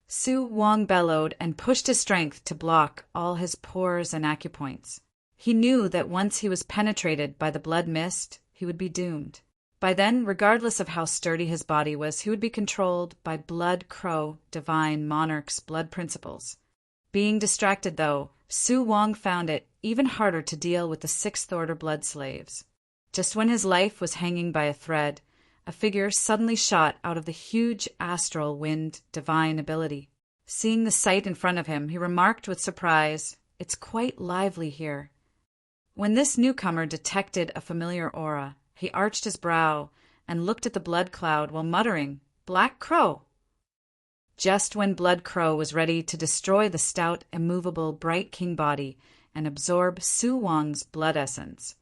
Su Wang bellowed and pushed his strength to block all his pores and acupoints. He knew that once he was penetrated by the blood mist, he would be doomed. By then, regardless of how sturdy his body was, he would be controlled by Blood Crow Divine Monarch's blood principles. Being distracted, though, Su Wang found it even harder to deal with the Sixth Order blood slaves. Just when his life was hanging by a thread, a figure suddenly shot out of the huge astral wind divine ability. Seeing the sight in front of him, he remarked with surprise, "It's quite lively here." When this newcomer detected a familiar aura, he arched his brow and looked at the blood cloud while muttering, "Black Crow." Just when Blood Crow was ready to destroy the stout, immovable Bright King body and absorb Su Wang's blood essence,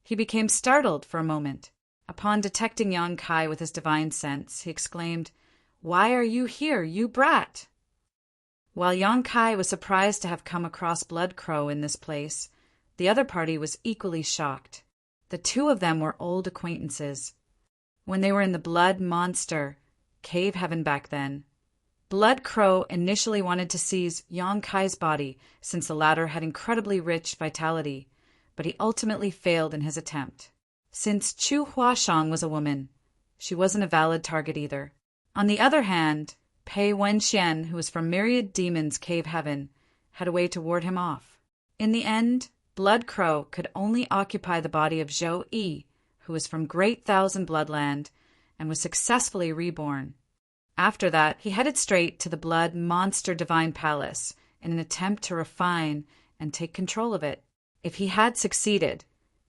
he became startled for a moment. Upon detecting Yang Kai with his divine sense, he exclaimed, "Why are you here, you brat?" While Yang Kai was surprised to have come across Blood Crow in this place, the other party was equally shocked. The two of them were old acquaintances. When they were in the Blood Monster Cave Heaven back then, Blood Crow initially wanted to seize Yang Kai's body since the latter had incredibly rich vitality, but he ultimately failed in his attempt. Since Chu Huashang was a woman, she wasn't a valid target either. On the other hand, Pei Wenxian, who was from Myriad Demons Cave Heaven, had a way to ward him off. In the end, Blood Crow could only occupy the body of Zhou Yi, who was from Great Thousand Bloodland and was successfully reborn. After that, he headed straight to the Blood Monster Divine Palace in an attempt to refine and take control of it. If he had succeeded,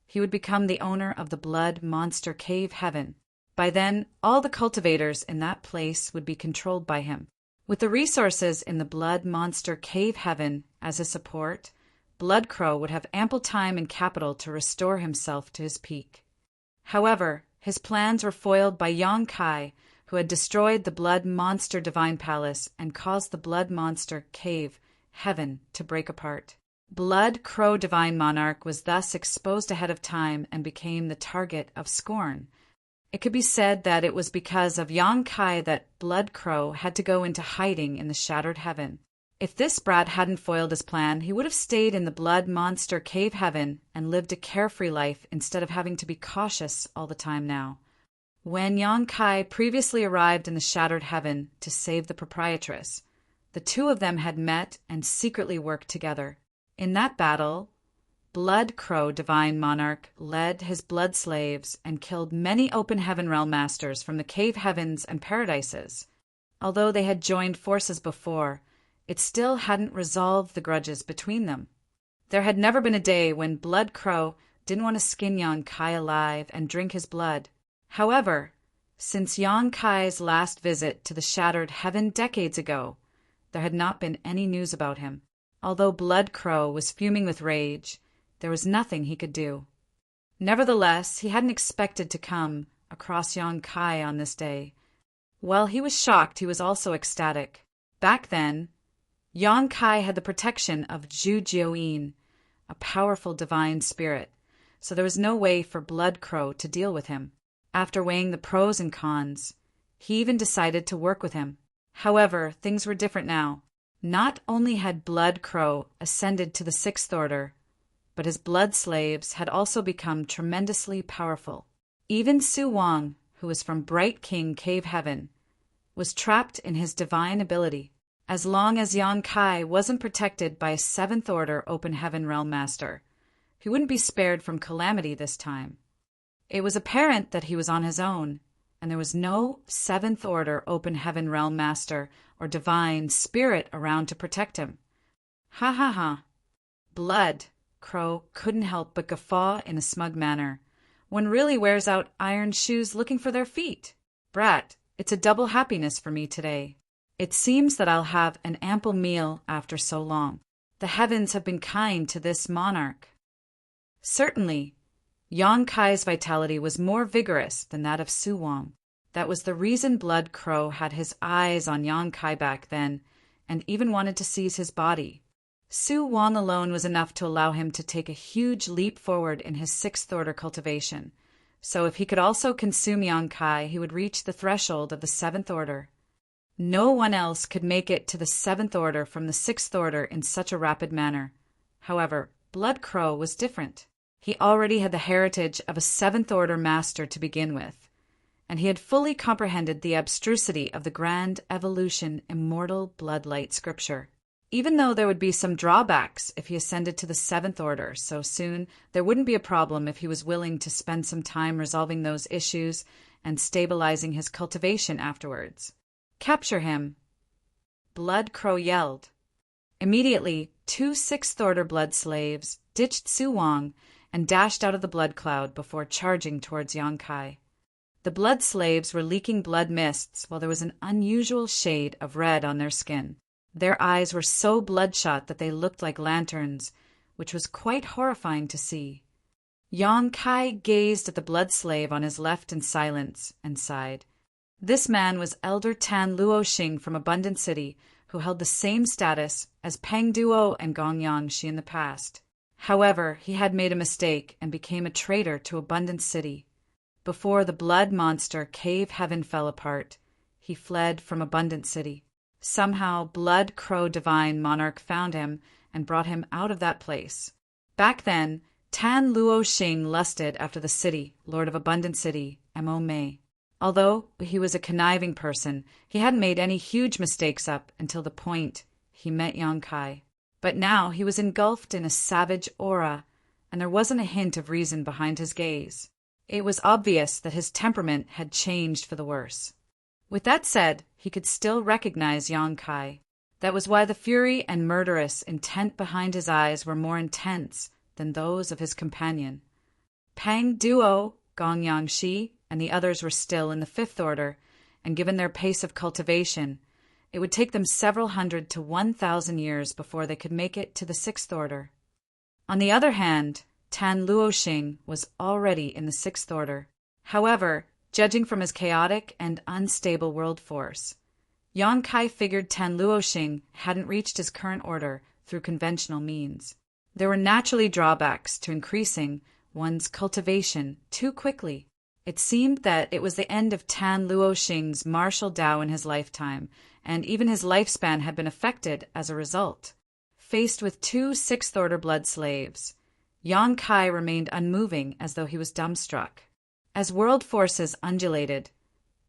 he would become the owner of the Blood Monster Cave Heaven. By then, all the cultivators in that place would be controlled by him. With the resources in the blood monster cave heaven as his support, Blood Crow would have ample time and capital to restore himself to his peak. However, his plans were foiled by Yong Kai, who had destroyed the blood monster divine palace and caused the blood monster cave heaven to break apart. Blood Crow divine monarch was thus exposed ahead of time and became the target of scorn. It could be said that it was because of Yong Kai that Blood Crow had to go into hiding in the shattered heaven. If this brat hadn't foiled his plan, he would have stayed in the blood monster cave heaven and lived a carefree life instead of having to be cautious all the time now. When Yong Kai previously arrived in the shattered heaven to save the proprietress, the two of them had met and secretly worked together. In that battle, Blood Crow divine monarch led his blood slaves and killed many open heaven realm masters from the cave heavens and paradises. Although they had joined forces before, it still hadn't resolved the grudges between them. There had never been a day when Blood Crow didn't want to skin Yong Kai alive and drink his blood. However, since Yong Kai's last visit to the shattered heaven decades ago, there had not been any news about him. Although Blood Crow was fuming with rage, there was nothing he could do. Nevertheless, he hadn't expected to come across Yong Kai on this day. While he was shocked, he was also ecstatic. Back then, Yong Kai had the protection of Zhu Jiuyin, a powerful divine spirit, so there was no way for Blood Crow to deal with him. After weighing the pros and cons, he even decided to work with him. However, things were different now. Not only had Blood Crow ascended to the Sixth Order, but his blood slaves had also become tremendously powerful. Even Su Wang, who was from Bright King Cave Heaven, was trapped in his divine ability. As long as Yong Kai wasn't protected by a Seventh Order Open Heaven Realm Master, he wouldn't be spared from calamity this time. It was apparent that he was on his own, and there was no Seventh Order Open Heaven Realm Master or Divine Spirit around to protect him. Ha ha ha. Blood Crow couldn't help but guffaw in a smug manner. One really wears out iron shoes looking for their feet. Brat, it's a double happiness for me today. It seems that I'll have an ample meal after so long. The heavens have been kind to this monarch. Certainly, Yong Kai's vitality was more vigorous than that of Su Wang. That was the reason Blood Crow had his eyes on Yong Kai back then, and even wanted to seize his body. Su Wang alone was enough to allow him to take a huge leap forward in his Sixth Order cultivation. So if he could also consume Yong Kai, he would reach the threshold of the Seventh Order. No one else could make it to the Seventh Order from the Sixth Order in such a rapid manner. However, Blood Crow was different. He already had the heritage of a Seventh Order master to begin with, and he had fully comprehended the abstrusity of the grand evolution immortal bloodlight scripture. Even though there would be some drawbacks if he ascended to the Seventh Order so soon, there wouldn't be a problem if he was willing to spend some time resolving those issues and stabilizing his cultivation afterwards. Capture him! Blood Crow yelled. Immediately, 2 Sixth Order blood slaves ditched Su Wang and dashed out of the blood cloud before charging towards Yong Kai. The blood slaves were leaking blood mists while there was an unusual shade of red on their skin. Their eyes were so bloodshot that they looked like lanterns, which was quite horrifying to see. Yong Kai gazed at the blood slave on his left in silence and sighed. This man was Elder Tan Luoxing from Abundant City, who held the same status as Peng Duo and Gong Yangshi in the past. However, he had made a mistake and became a traitor to Abundant City. Before the blood monster cave heaven fell apart, he fled from Abundant City. Somehow, Blood Crow Divine Monarch found him and brought him out of that place. Back then, Tan Luoxing lusted after the city, Lord of Abundant City, Mo Mei. Although he was a conniving person, he hadn't made any huge mistakes up until the point he met Yong Kai. But now he was engulfed in a savage aura, and there wasn't a hint of reason behind his gaze. It was obvious that his temperament had changed for the worse. With that said, he could still recognize Yong Kai. That was why the fury and murderous intent behind his eyes were more intense than those of his companion. Peng Duo, Gong Yangshi, and the others were still in the Fifth Order, and given their pace of cultivation, It would take them several hundred to 1,000 years before they could make it to the Sixth Order. On the other hand, Tan Luoxing was already in the Sixth Order. However, judging from his chaotic and unstable world force, Yang Kai figured Tan Luoxing hadn't reached his current order through conventional means. There were naturally drawbacks to increasing one's cultivation too quickly. It seemed that it was the end of Tan Luoxing's martial Tao in his lifetime, and even his lifespan had been affected as a result. Faced with 2 Sixth Order blood slaves, Yang Kai remained unmoving as though he was dumbstruck. As world forces undulated,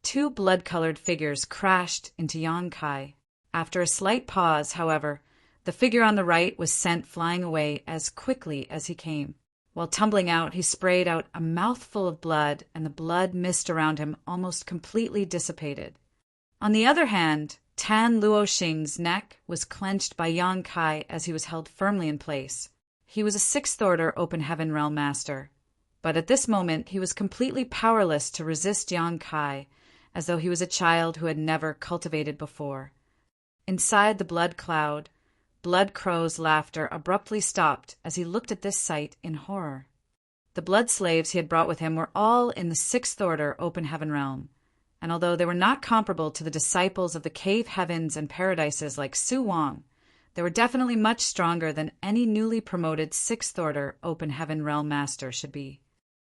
2 blood-colored figures crashed into Yang Kai. After a slight pause, however, the figure on the right was sent flying away as quickly as he came. While tumbling out, he sprayed out a mouthful of blood, and the blood mist around him almost completely dissipated. On the other hand, Tan Luoxing's neck was clenched by Yang Kai as he was held firmly in place. He was a Sixth Order Open Heaven Realm Master, but at this moment he was completely powerless to resist Yang Kai, as though he was a child who had never cultivated before. Inside the blood cloud, Blood Crow's laughter abruptly stopped as he looked at this sight in horror. The blood slaves he had brought with him were all in the Sixth Order Open Heaven Realm, and although they were not comparable to the disciples of the cave heavens and paradises like Su Wang, they were definitely much stronger than any newly promoted Sixth Order Open Heaven Realm Master should be.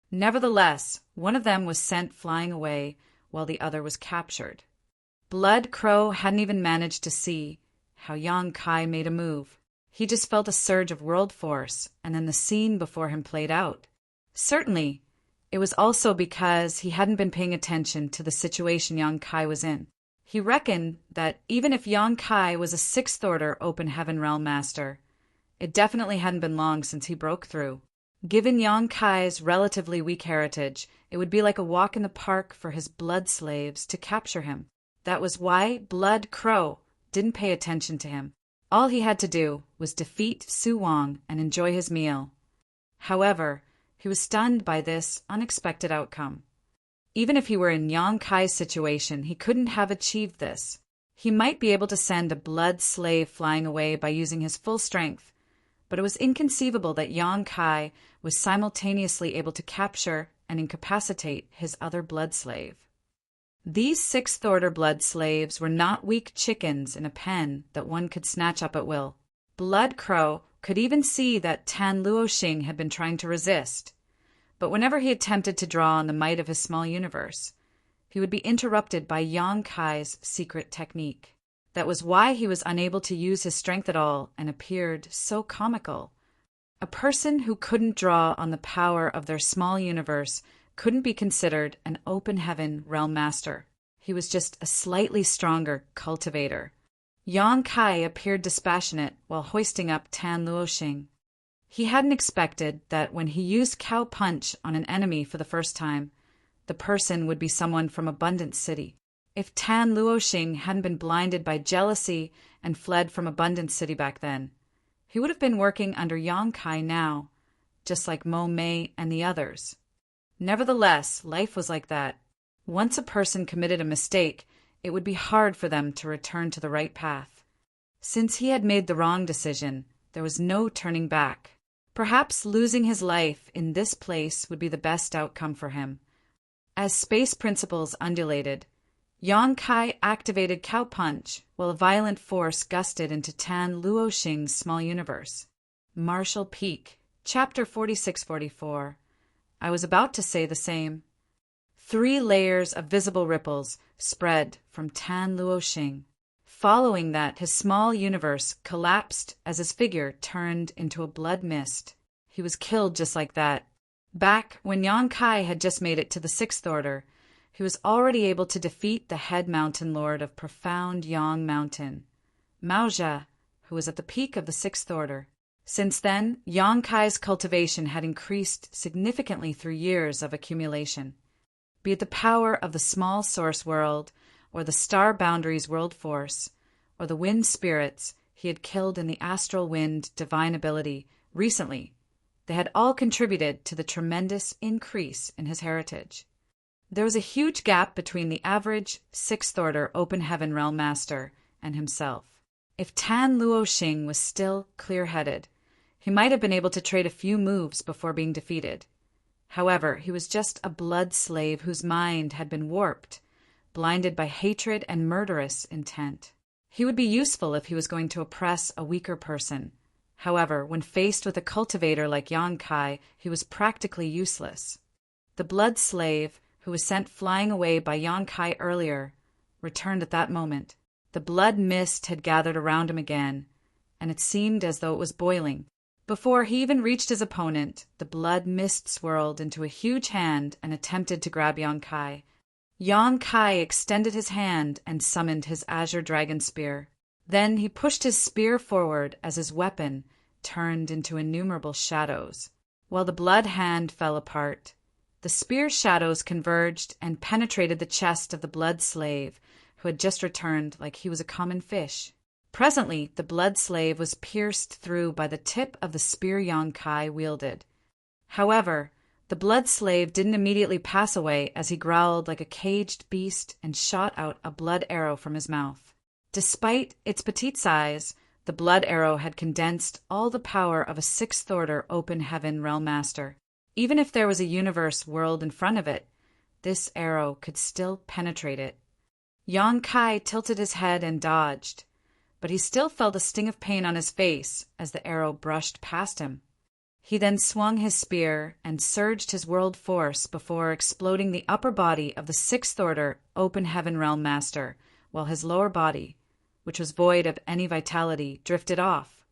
Nevertheless, one of them was sent flying away while the other was captured. Blood Crow hadn't even managed to see how Yang Kai made a move. He just felt a surge of world force, and then the scene before him played out. Certainly, it was also because he hadn't been paying attention to the situation Yang Kai was in. He reckoned that even if Yang Kai was a Sixth Order Open Heaven Realm Master, it definitely hadn't been long since he broke through. Given Yang Kai's relatively weak heritage, it would be like a walk in the park for his blood slaves to capture him. That was why Blood Crow didn't pay attention to him. All he had to do was defeat Su Wang and enjoy his meal. However, he was stunned by this unexpected outcome. Even if he were in Yang Kai's situation, he couldn't have achieved this. He might be able to send a blood slave flying away by using his full strength, but it was inconceivable that Yang Kai was simultaneously able to capture and incapacitate his other blood slave. These Sixth Order blood slaves were not weak chickens in a pen that one could snatch up at will. Blood Crow could even see that Tan Luoxing had been trying to resist, but whenever he attempted to draw on the might of his small universe, he would be interrupted by Yang Kai's secret technique. That was why he was unable to use his strength at all and appeared so comical. A person who couldn't draw on the power of their small universe couldn't be considered an Open Heaven Realm Master. He was just a slightly stronger cultivator. Yang Kai appeared dispassionate while hoisting up Tan Luoxing. He hadn't expected that when he used Cow Punch on an enemy for the first time, the person would be someone from Abundant City. If Tan Luoxing hadn't been blinded by jealousy and fled from Abundant City back then, he would have been working under Yang Kai now, just like Mo Mei and the others. Nevertheless, life was like that. Once a person committed a mistake, it would be hard for them to return to the right path. Since he had made the wrong decision, there was no turning back. Perhaps losing his life in this place would be the best outcome for him. As space principles undulated, Yang Kai activated Cow Punch while a violent force gusted into Tan Luoxing's small universe. Martial Peak, Chapter 46-44. I was about to say the same. 3 layers of visible ripples spread from Tan Luoxing. Following that, his small universe collapsed as his figure turned into a blood mist. He was killed just like that. Back when Yang Kai had just made it to the Sixth Order, he was already able to defeat the head mountain lord of Profound Yang Mountain, Maozha, who was at the peak of the Sixth Order. Since then, Yang Kai's cultivation had increased significantly through years of accumulation. Be it the power of the small source world, or the star boundaries world force, or the wind spirits he had killed in the astral wind divine ability recently, they had all contributed to the tremendous increase in his heritage. There was a huge gap between the average Sixth Order Open Heaven Realm Master and himself. If Tan Luoxing was still clear-headed, he might have been able to trade a few moves before being defeated. However, he was just a blood slave whose mind had been warped, blinded by hatred and murderous intent. He would be useful if he was going to oppress a weaker person. However, when faced with a cultivator like Yang Kai, he was practically useless. The blood slave, who was sent flying away by Yang Kai earlier, returned at that moment. The blood mist had gathered around him again, and it seemed as though it was boiling. Before he even reached his opponent, the blood mist swirled into a huge hand and attempted to grab Yang Kai. Yang Kai extended his hand and summoned his azure dragon spear. Then he pushed his spear forward as his weapon turned into innumerable shadows. While the blood hand fell apart, the spear shadows converged and penetrated the chest of the blood slave, who had just returned like he was a common fish. Presently, the blood slave was pierced through by the tip of the spear Yang Kai wielded. However, the blood slave didn't immediately pass away as he growled like a caged beast and shot out a blood arrow from his mouth. Despite its petite size, the blood arrow had condensed all the power of a sixth-order open heaven realm master. Even if there was a universe world in front of it, this arrow could still penetrate it. Yang Kai tilted his head and dodged, but he still felt a sting of pain on his face as the arrow brushed past him. He then swung his spear and surged his world force before exploding the upper body of the sixth-order open heaven realm master, while his lower body, which was void of any vitality, drifted off.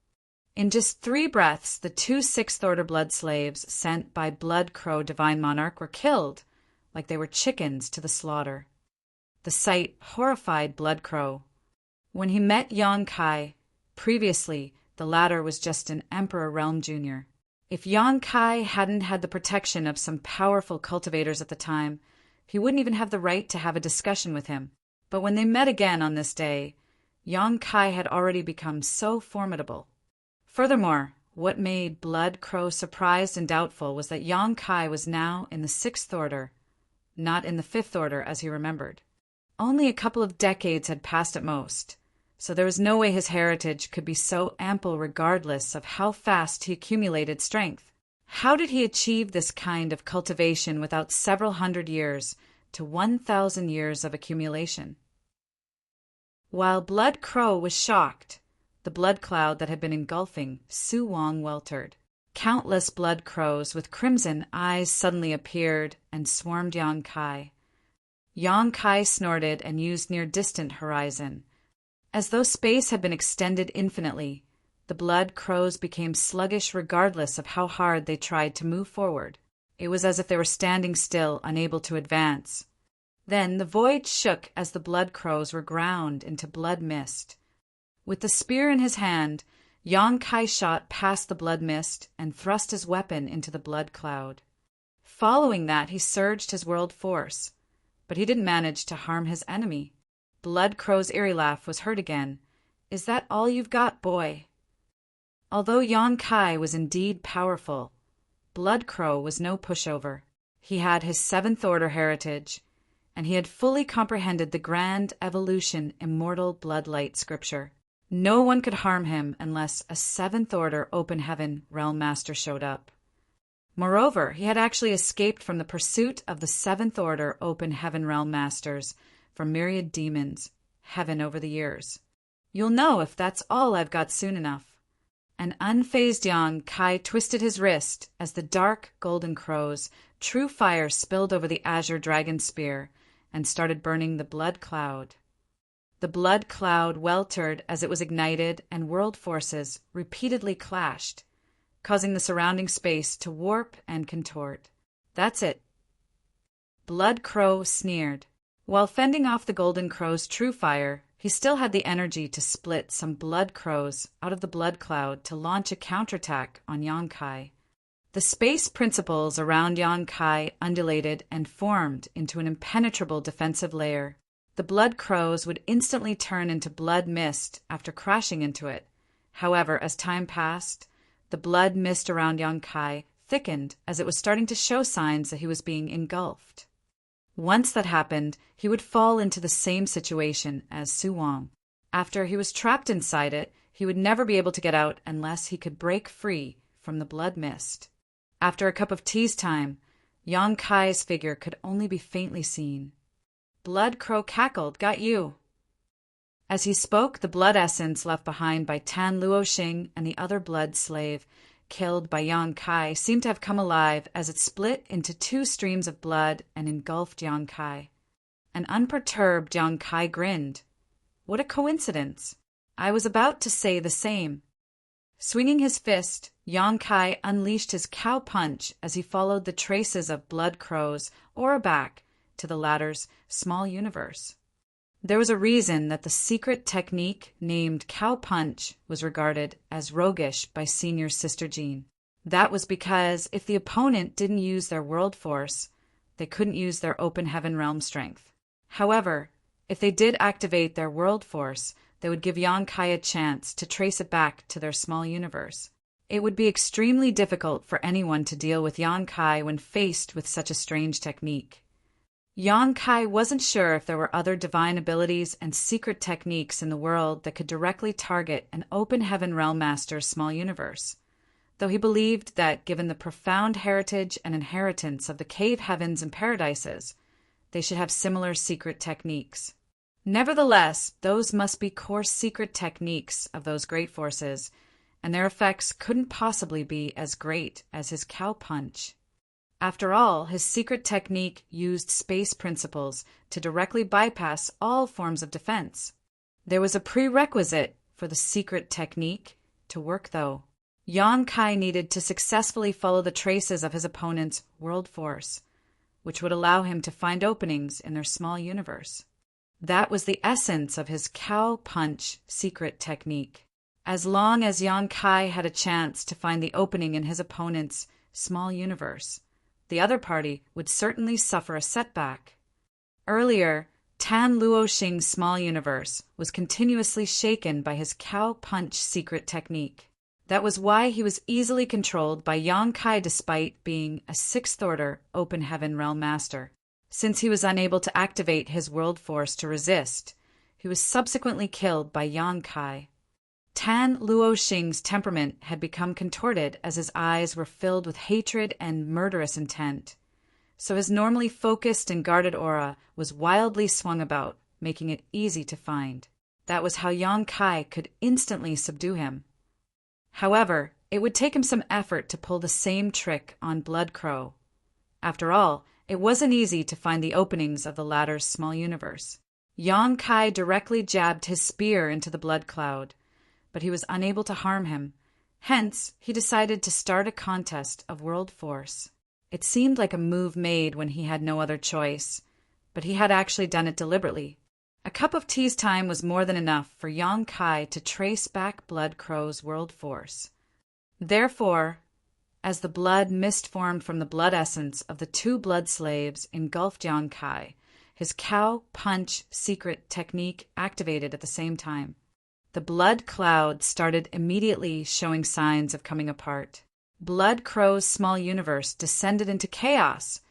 In just 3 breaths, the 2 sixth-order blood slaves sent by Blood Crow Divine Monarch were killed, like they were chickens to the slaughter. The sight horrified Blood Crow. When he met Yang Kai, previously the latter was just an Emperor Realm Junior. If Yang Kai hadn't had the protection of some powerful cultivators at the time, he wouldn't even have the right to have a discussion with him. But when they met again on this day, Yang Kai had already become so formidable. Furthermore, what made Blood Crow surprised and doubtful was that Yang Kai was now in the 6th order, not in the 5th order as he remembered. Only a couple of decades had passed at most, so there was no way his heritage could be so ample regardless of how fast he accumulated strength. How did he achieve this kind of cultivation without several hundred years to 1,000 years of accumulation? While Blood Crow was shocked, the blood cloud that had been engulfing Su Wang weltered. Countless blood crows with crimson eyes suddenly appeared and swarmed Yang Kai. Yang Kai snorted and used near-distant horizon. As though space had been extended infinitely, the blood crows became sluggish regardless of how hard they tried to move forward. It was as if they were standing still, unable to advance. Then the void shook as the blood crows were ground into blood mist. With the spear in his hand, Yang Kai shot past the blood mist and thrust his weapon into the blood cloud. Following that, he surged his world force, but he didn't manage to harm his enemy. Blood Crow's eerie laugh was heard again. "Is that all you've got, boy?" Although Yang Kai was indeed powerful, Blood Crow was no pushover. He had his 7th order heritage, and he had fully comprehended the grand evolution immortal bloodlight scripture. No one could harm him unless a 7th order open heaven realm master showed up. Moreover, he had actually escaped from the pursuit of the 7th order open heaven realm masters from myriad demons, heaven over the years. You'll know if that's all I've got soon enough. An unfazed Yang Kai twisted his wrist as the dark golden crows, true fire spilled over the azure dragon spear and started burning the blood cloud. The blood cloud weltered as it was ignited, and world forces repeatedly clashed, causing the surrounding space to warp and contort. "That's it." Blood Crow sneered. While fending off the golden crow's true fire, he still had the energy to split some blood crows out of the blood cloud to launch a counterattack on Yang Kai. The space principles around Yang Kai undulated and formed into an impenetrable defensive layer. The blood crows would instantly turn into blood mist after crashing into it. However, as time passed, the blood mist around Yang Kai thickened as it was starting to show signs that he was being engulfed. Once that happened, he would fall into the same situation as Su Wang. After he was trapped inside it, he would never be able to get out unless he could break free from the blood mist. After a cup of tea's time, Yang Kai's figure could only be faintly seen. Blood Crow cackled, "Got you." As he spoke, the blood essence left behind by Tan Luoxing and the other blood slave killed by Yang Kai seemed to have come alive as it split into two streams of blood and engulfed Yang Kai. An unperturbed Yang Kai grinned. What a coincidence! I was about to say the same. Swinging his fist, Yang Kai unleashed his cow punch as he followed the traces of Blood Crow's aura back to the latter's small universe. There was a reason that the secret technique named Cow Punch was regarded as roguish by Senior Sister Jean. That was because if the opponent didn't use their world force, they couldn't use their open heaven realm strength. However, if they did activate their world force, they would give Yang Kai a chance to trace it back to their small universe. It would be extremely difficult for anyone to deal with Yang Kai when faced with such a strange technique. Yang Kai wasn't sure if there were other divine abilities and secret techniques in the world that could directly target an open heaven realm master's small universe, though he believed that given the profound heritage and inheritance of the cave heavens and paradises, they should have similar secret techniques. Nevertheless, those must be core secret techniques of those great forces, and their effects couldn't possibly be as great as his cow punch. After all, his secret technique used space principles to directly bypass all forms of defense. There was a prerequisite for the secret technique to work, though. Yang Kai needed to successfully follow the traces of his opponent's world force, which would allow him to find openings in their small universe. That was the essence of his cow punch secret technique. As long as Yang Kai had a chance to find the opening in his opponent's small universe, the other party would certainly suffer a setback. Earlier, Tan Luoxing's small universe was continuously shaken by his cow punch secret technique. That was why he was easily controlled by Yang Kai despite being a sixth order open heaven realm master. Since he was unable to activate his world force to resist, he was subsequently killed by Yang Kai. Tan Luoxing's temperament had become contorted as his eyes were filled with hatred and murderous intent, so his normally focused and guarded aura was wildly swung about, making it easy to find. That was how Yang Kai could instantly subdue him. However, it would take him some effort to pull the same trick on Blood Crow. After all, it wasn't easy to find the openings of the latter's small universe. Yang Kai directly jabbed his spear into the blood cloud, but he was unable to harm him. Hence, he decided to start a contest of world force. It seemed like a move made when he had no other choice, but he had actually done it deliberately. A cup of tea's time was more than enough for Yang Kai to trace back Blood Crow's world force. Therefore, as the blood mist formed from the blood essence of the two blood slaves engulfed Yang Kai, his cow punch secret technique activated at the same time. The blood cloud started immediately showing signs of coming apart. Blood Crow's small universe descended into chaos,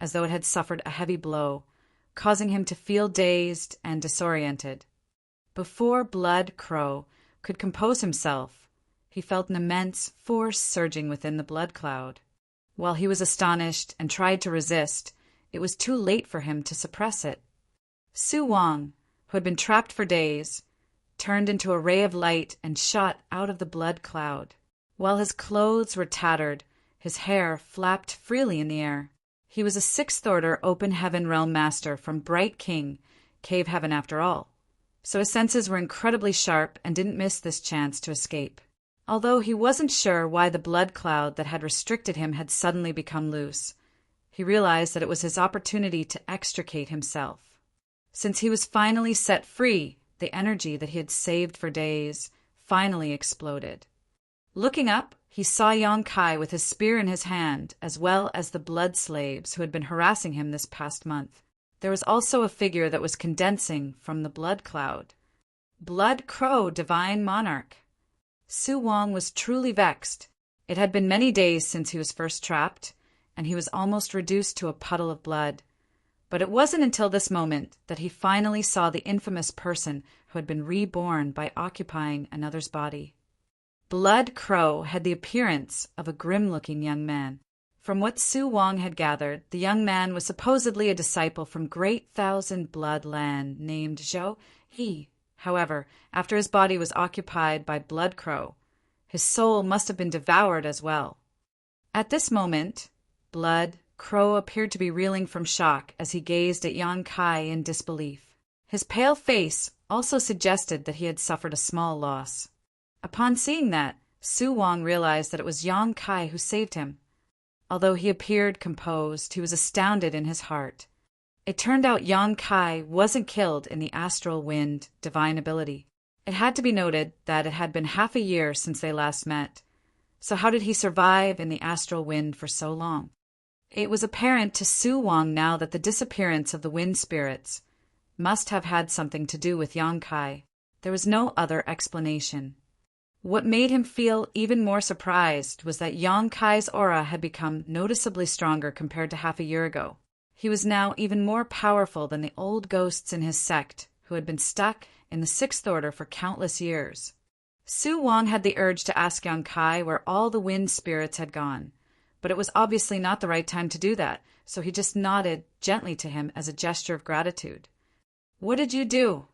as though it had suffered a heavy blow, causing him to feel dazed and disoriented. Before Blood Crow could compose himself, he felt an immense force surging within the blood cloud. While he was astonished and tried to resist, it was too late for him to suppress it. Su Wang, who had been trapped for days, turned into a ray of light and shot out of the blood cloud. While his clothes were tattered, his hair flapped freely in the air. He was a sixth order open heaven realm master from Bright King, cave heaven after all, so his senses were incredibly sharp and didn't miss this chance to escape. Although he wasn't sure why the blood cloud that had restricted him had suddenly become loose, he realized that it was his opportunity to extricate himself. Since he was finally set free, the energy that he had saved for days finally exploded. Looking up, he saw Yang Kai with his spear in his hand, as well as the blood slaves who had been harassing him this past month. There was also a figure that was condensing from the blood cloud. Blood Crow, Divine Monarch. Su Wang was truly vexed. It had been many days since he was first trapped, and he was almost reduced to a puddle of blood. But it wasn't until this moment that he finally saw the infamous person who had been reborn by occupying another's body. Blood Crow had the appearance of a grim-looking young man. From what Su Wang had gathered, the young man was supposedly a disciple from Great Thousand Blood Land named Zhou He. However, after his body was occupied by Blood Crow, his soul must have been devoured as well. At this moment, Blood Crow appeared to be reeling from shock as he gazed at Yang Kai in disbelief. His pale face also suggested that he had suffered a small loss. Upon seeing that, Su Wang realized that it was Yang Kai who saved him. Although he appeared composed, he was astounded in his heart. It turned out Yang Kai wasn't killed in the astral wind divine ability. It had to be noted that it had been half a year since they last met. So how did he survive in the astral wind for so long? It was apparent to Su Wang now that the disappearance of the wind spirits must have had something to do with Yang Kai. There was no other explanation. What made him feel even more surprised was that Yang Kai's aura had become noticeably stronger compared to half a year ago. He was now even more powerful than the old ghosts in his sect, who had been stuck in the Sixth Order for countless years. Su Wang had the urge to ask Yang Kai where all the wind spirits had gone, but it was obviously not the right time to do that, so he just nodded gently to him as a gesture of gratitude. "What did you do?"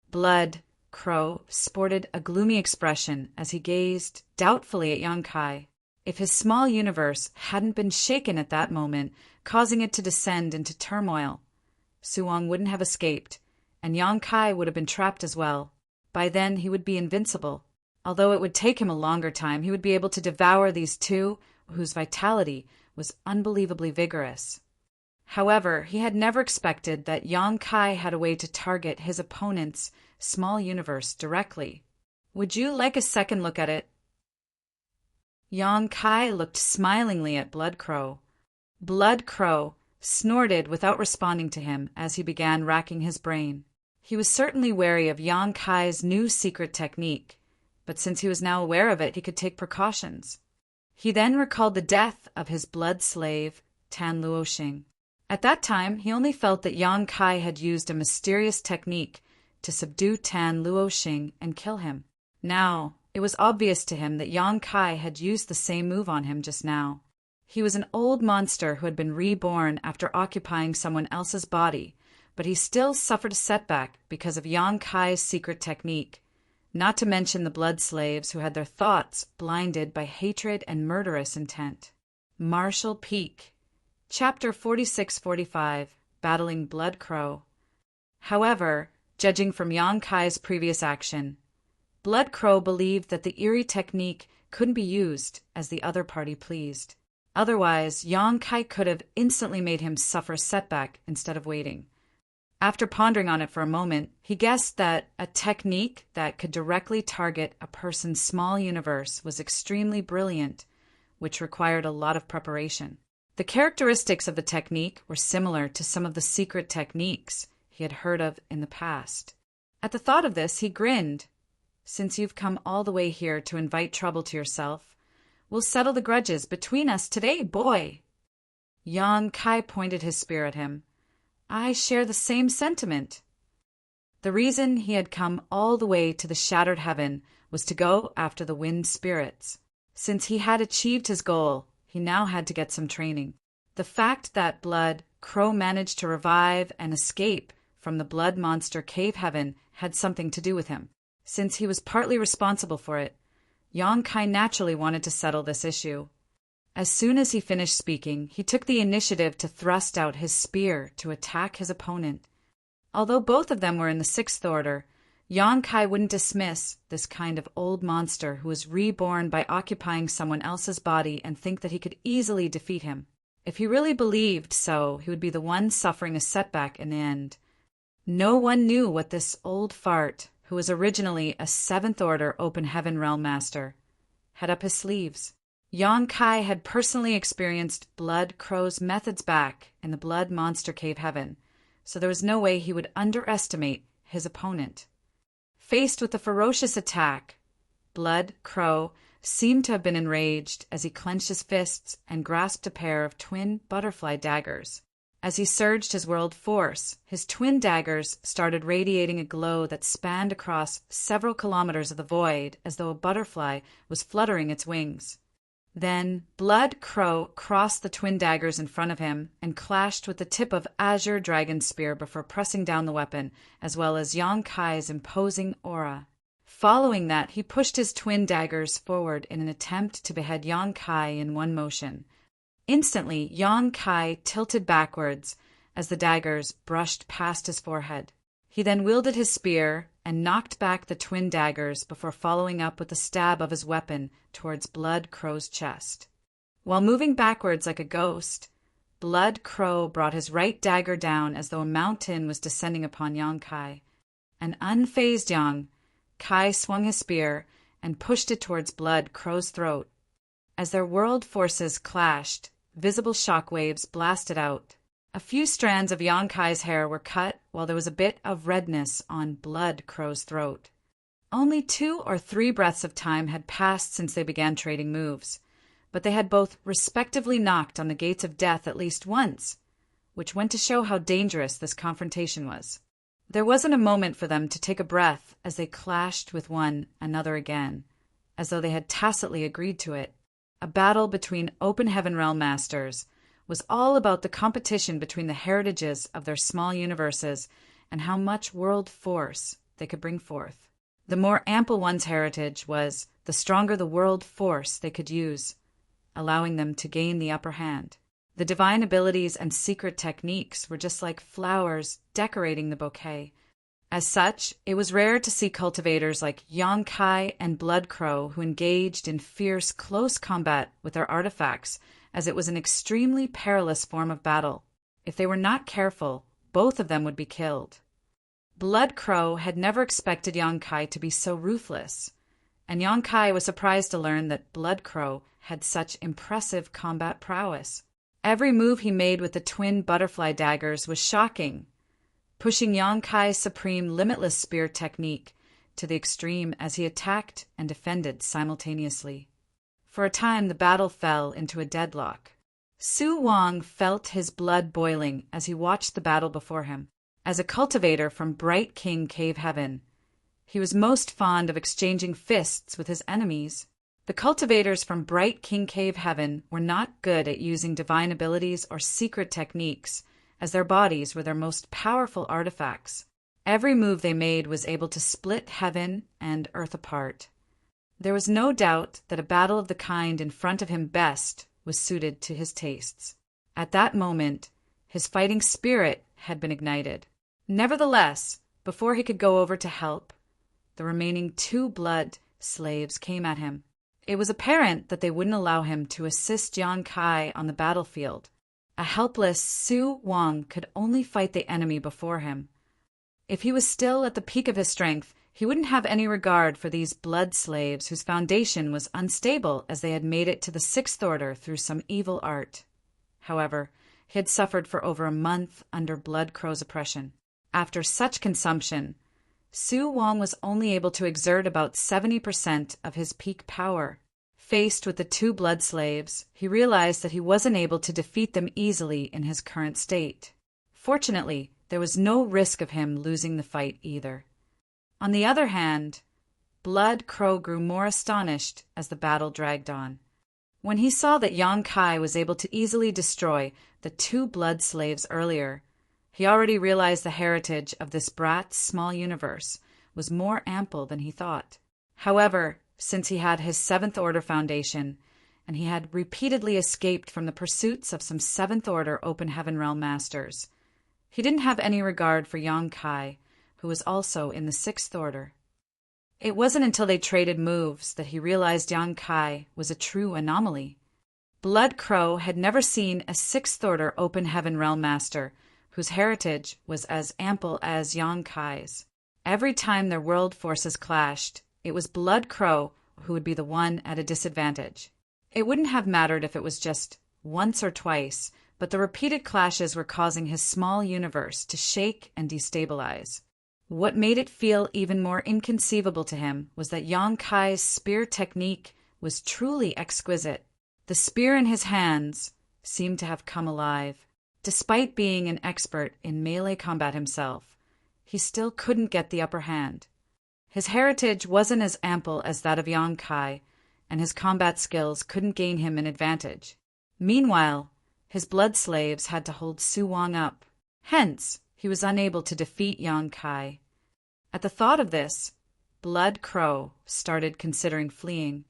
Blood Crow sported a gloomy expression as he gazed doubtfully at Yang Kai. If his small universe hadn't been shaken at that moment, causing it to descend into turmoil, Su Wang wouldn't have escaped, and Yang Kai would have been trapped as well. By then he would be invincible. Although it would take him a longer time, he would be able to devour these two, whose vitality was unbelievably vigorous. However, he had never expected that Yang Kai had a way to target his opponent's small universe directly. "Would you like a second look at it?" Yang Kai looked smilingly at Blood Crow. Blood Crow snorted without responding to him as he began racking his brain. He was certainly wary of Yang Kai's new secret technique, but since he was now aware of it, he could take precautions. He then recalled the death of his blood slave, Tan Luoxing. At that time, he only felt that Yang Kai had used a mysterious technique to subdue Tan Luoxing and kill him. Now, it was obvious to him that Yang Kai had used the same move on him just now. He was an old monster who had been reborn after occupying someone else's body, but he still suffered a setback because of Yang Kai's secret technique, not to mention the blood slaves who had their thoughts blinded by hatred and murderous intent. Marshall Peak, Chapter 46-45, Battling Blood Crow. However, judging from Yang Kai's previous action, Blood Crow believed that the eerie technique couldn't be used as the other party pleased. Otherwise, Yang Kai could have instantly made him suffer a setback instead of waiting. After pondering on it for a moment, he guessed that a technique that could directly target a person's small universe was extremely brilliant, which required a lot of preparation. The characteristics of the technique were similar to some of the secret techniques he had heard of in the past. At the thought of this, he grinned. "Since you've come all the way here to invite trouble to yourself, we'll settle the grudges between us today, boy." Yang Kai pointed his spear at him. "I share the same sentiment." The reason he had come all the way to the shattered heaven was to go after the wind spirits. Since he had achieved his goal, he now had to get some training. The fact that Blood Crow managed to revive and escape from the blood monster cave heaven had something to do with him. Since he was partly responsible for it, Yang Kai naturally wanted to settle this issue. As soon as he finished speaking, he took the initiative to thrust out his spear to attack his opponent. Although both of them were in the Sixth Order, Yang Kai wouldn't dismiss this kind of old monster who was reborn by occupying someone else's body and think that he could easily defeat him. If he really believed so, he would be the one suffering a setback in the end. No one knew what this old fart, who was originally a Seventh Order Open Heaven Realm Master, had up his sleeves. Yang Kai had personally experienced Blood Crow's methods back in the Blood Monster Cave Heaven, so there was no way he would underestimate his opponent. Faced with the ferocious attack, Blood Crow seemed to have been enraged as he clenched his fists and grasped a pair of twin butterfly daggers. As he surged his world force, his twin daggers started radiating a glow that spanned across several kilometers of the void as though a butterfly was fluttering its wings. Then Blood Crow crossed the twin daggers in front of him and clashed with the tip of Azure Dragon's spear before pressing down the weapon, as well as Yang Kai's imposing aura. Following that, he pushed his twin daggers forward in an attempt to behead Yang Kai in one motion. Instantly, Yang Kai tilted backwards as the daggers brushed past his forehead. He then wielded his spear and knocked back the twin daggers before following up with a stab of his weapon towards Blood Crow's chest. While moving backwards like a ghost, Blood Crow brought his right dagger down as though a mountain was descending upon Yang Kai. An unfazed Yang Kai swung his spear and pushed it towards Blood Crow's throat. As their world forces clashed, visible shock waves blasted out. A few strands of Yang Kai's hair were cut, while there was a bit of redness on Blood Crow's throat. Only 2 or 3 breaths of time had passed since they began trading moves, but they had both respectively knocked on the gates of death at least once, which went to show how dangerous this confrontation was. There wasn't a moment for them to take a breath as they clashed with one another again, as though they had tacitly agreed to it. A battle between Open Heaven Realm Masters was all about the competition between the heritages of their small universes and how much world force they could bring forth. The more ample one's heritage was, the stronger the world force they could use, allowing them to gain the upper hand. The divine abilities and secret techniques were just like flowers decorating the bouquet. As such, it was rare to see cultivators like Yang Kai and Blood Crow who engaged in fierce, close combat with their artifacts, as it was an extremely perilous form of battle. If they were not careful, both of them would be killed. Blood Crow had never expected Yang Kai to be so ruthless, and Yang Kai was surprised to learn that Blood Crow had such impressive combat prowess. Every move he made with the twin butterfly daggers was shocking, pushing Yang Kai's supreme limitless spear technique to the extreme as he attacked and defended simultaneously. For a time, the battle fell into a deadlock. Su Wang felt his blood boiling as he watched the battle before him. As a cultivator from Bright King Cave Heaven, he was most fond of exchanging fists with his enemies. The cultivators from Bright King Cave Heaven were not good at using divine abilities or secret techniques, as their bodies were their most powerful artifacts. Every move they made was able to split heaven and earth apart. There was no doubt that a battle of the kind in front of him best was suited to his tastes. At that moment, his fighting spirit had been ignited. Nevertheless, before he could go over to help, the remaining 2 blood slaves came at him. It was apparent that they wouldn't allow him to assist Yang Kai on the battlefield. A helpless Su Wang could only fight the enemy before him. If he was still at the peak of his strength, he wouldn't have any regard for these blood slaves whose foundation was unstable as they had made it to the 6th order through some evil art. However, he had suffered for over a month under Blood Crow's oppression. After such consumption, Su Wang was only able to exert about 70% of his peak power. Faced with the 2 blood slaves, he realized that he wasn't able to defeat them easily in his current state. Fortunately, there was no risk of him losing the fight either. On the other hand, Blood Crow grew more astonished as the battle dragged on. When he saw that Yang Kai was able to easily destroy the 2 blood slaves earlier, he already realized the heritage of this brat's small universe was more ample than he thought. However, since he had his 7th Order foundation, and he had repeatedly escaped from the pursuits of some 7th Order Open Heaven Realm Masters, he didn't have any regard for Yang Kai, who was also in the 6th Order. It wasn't until they traded moves that he realized Yang Kai was a true anomaly. Blood Crow had never seen a 6th Order Open Heaven Realm Master whose heritage was as ample as Yang Kai's. Every time their world forces clashed, it was Blood Crow who would be the one at a disadvantage. It wouldn't have mattered if it was just once or twice, but the repeated clashes were causing his small universe to shake and destabilize. What made it feel even more inconceivable to him was that Yang Kai's spear technique was truly exquisite. The spear in his hands seemed to have come alive. Despite being an expert in melee combat himself, he still couldn't get the upper hand. His heritage wasn't as ample as that of Yang Kai, and his combat skills couldn't gain him an advantage. Meanwhile, his blood slaves had to hold Su Wang up. Hence, he was unable to defeat Yang Kai. At the thought of this, Blood Crow started considering fleeing.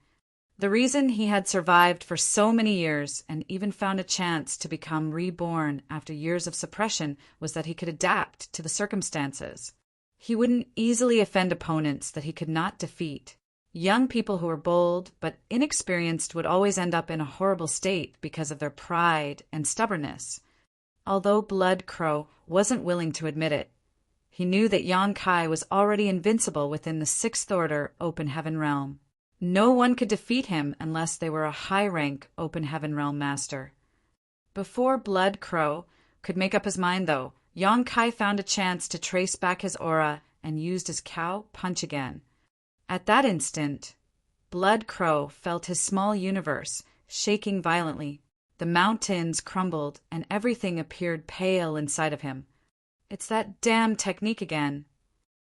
The reason he had survived for so many years and even found a chance to become reborn after years of suppression was that he could adapt to the circumstances. He wouldn't easily offend opponents that he could not defeat. Young people who were bold but inexperienced would always end up in a horrible state because of their pride and stubbornness. Although Blood Crow wasn't willing to admit it, he knew that Yang Kai was already invincible within the Sixth Order Open Heaven Realm. No one could defeat him unless they were a high-rank Open Heaven Realm master. Before Blood Crow could make up his mind, though, Yang Kai found a chance to trace back his aura and used his cow punch again. At that instant, Blood Crow felt his small universe shaking violently. The mountains crumbled and everything appeared pale inside of him. It's that damn technique again.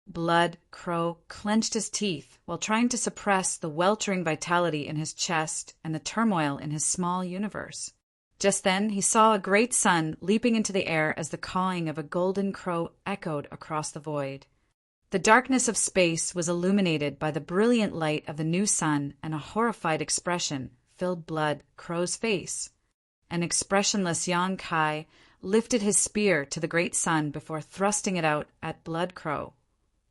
Blood Crow clenched his teeth while trying to suppress the weltering vitality in his chest and the turmoil in his small universe. Just then, he saw a great sun leaping into the air as the cawing of a golden crow echoed across the void. The darkness of space was illuminated by the brilliant light of the new sun, and a horrified expression filled Blood Crow's face. An expressionless Yang Kai lifted his spear to the great sun before thrusting it out at Blood Crow,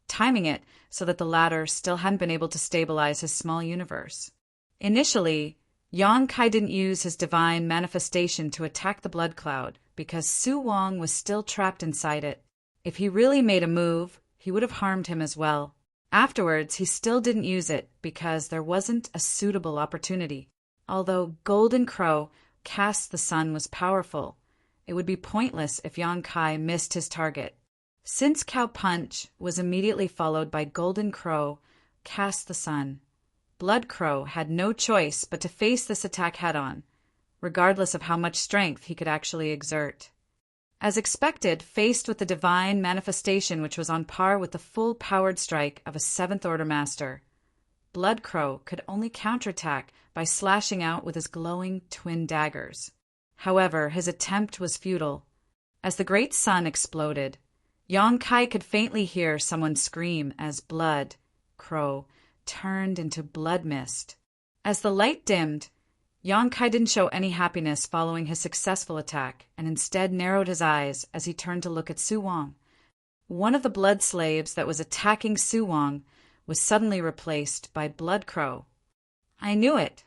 timing it so that the latter still hadn't been able to stabilize his small universe. Initially, Yang Kai didn't use his divine manifestation to attack the blood cloud because Su Wang was still trapped inside it. If he really made a move, he would have harmed him as well. Afterwards, he still didn't use it because there wasn't a suitable opportunity. Although Golden Crow cast the sun was powerful, it would be pointless if Yang Kai missed his target. Since Cow Punch was immediately followed by Golden Crow cast the sun, Blood Crow had no choice but to face this attack head-on, regardless of how much strength he could actually exert. As expected, faced with the divine manifestation which was on par with the full-powered strike of a Seventh Order Master, Blood Crow could only counterattack by slashing out with his glowing twin daggers. However, his attempt was futile. As the great sun exploded, Yang Kai could faintly hear someone scream as Blood Crow turned into blood mist. As the light dimmed, Yang Kai didn't show any happiness following his successful attack, and instead narrowed his eyes as he turned to look at Su Wang. One of the blood slaves that was attacking Su Wang was suddenly replaced by Blood Crow. I knew it.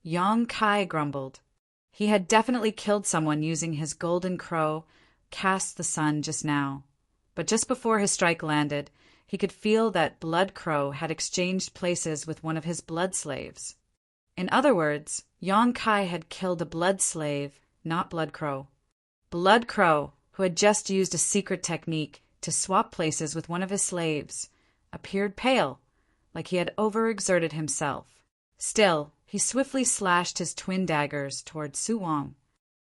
Yang Kai grumbled. He had definitely killed someone using his Golden Crow cast the sun just now. But just before his strike landed, he could feel that Blood Crow had exchanged places with one of his blood slaves. In other words, Yang Kai had killed a blood slave, not Blood Crow. Blood Crow, who had just used a secret technique to swap places with one of his slaves, appeared pale, like he had overexerted himself. Still, he swiftly slashed his twin daggers toward Su Wang.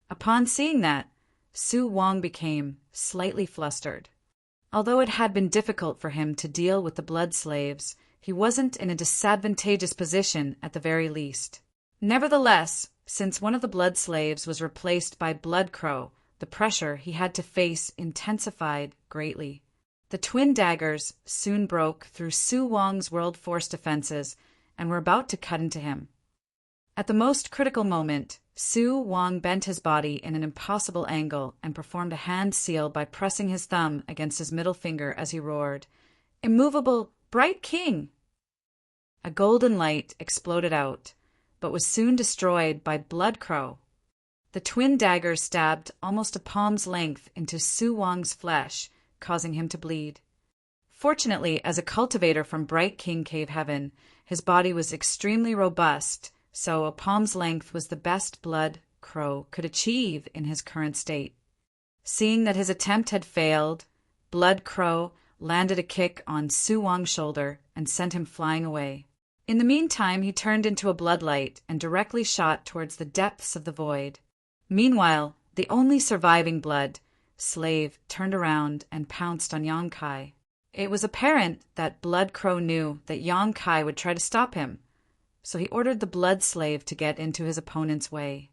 Upon seeing that, Su Wang became slightly flustered. Although it had been difficult for him to deal with the blood slaves, he wasn't in a disadvantageous position at the very least. Nevertheless, since one of the blood slaves was replaced by Blood Crow, the pressure he had to face intensified greatly. The twin daggers soon broke through Su Wang's world force defenses and were about to cut into him. At the most critical moment, Su Wang bent his body in an impossible angle and performed a hand seal by pressing his thumb against his middle finger as he roared, "Immovable, bright king!" A golden light exploded out, but was soon destroyed by Blood Crow. The twin daggers stabbed almost a palm's length into Su Wang's flesh, causing him to bleed. Fortunately, as a cultivator from Bright King Cave Heaven, his body was extremely robust, so a palm's length was the best Blood Crow could achieve in his current state. Seeing that his attempt had failed, Blood Crow landed a kick on Su Wang's shoulder and sent him flying away. In the meantime, he turned into a bloodlight and directly shot towards the depths of the void. Meanwhile, The only surviving blood slave turned around and pounced on Yang Kai. It was apparent that Blood Crow knew that Yang Kai would try to stop him, so he ordered the blood slave to get into his opponent's way.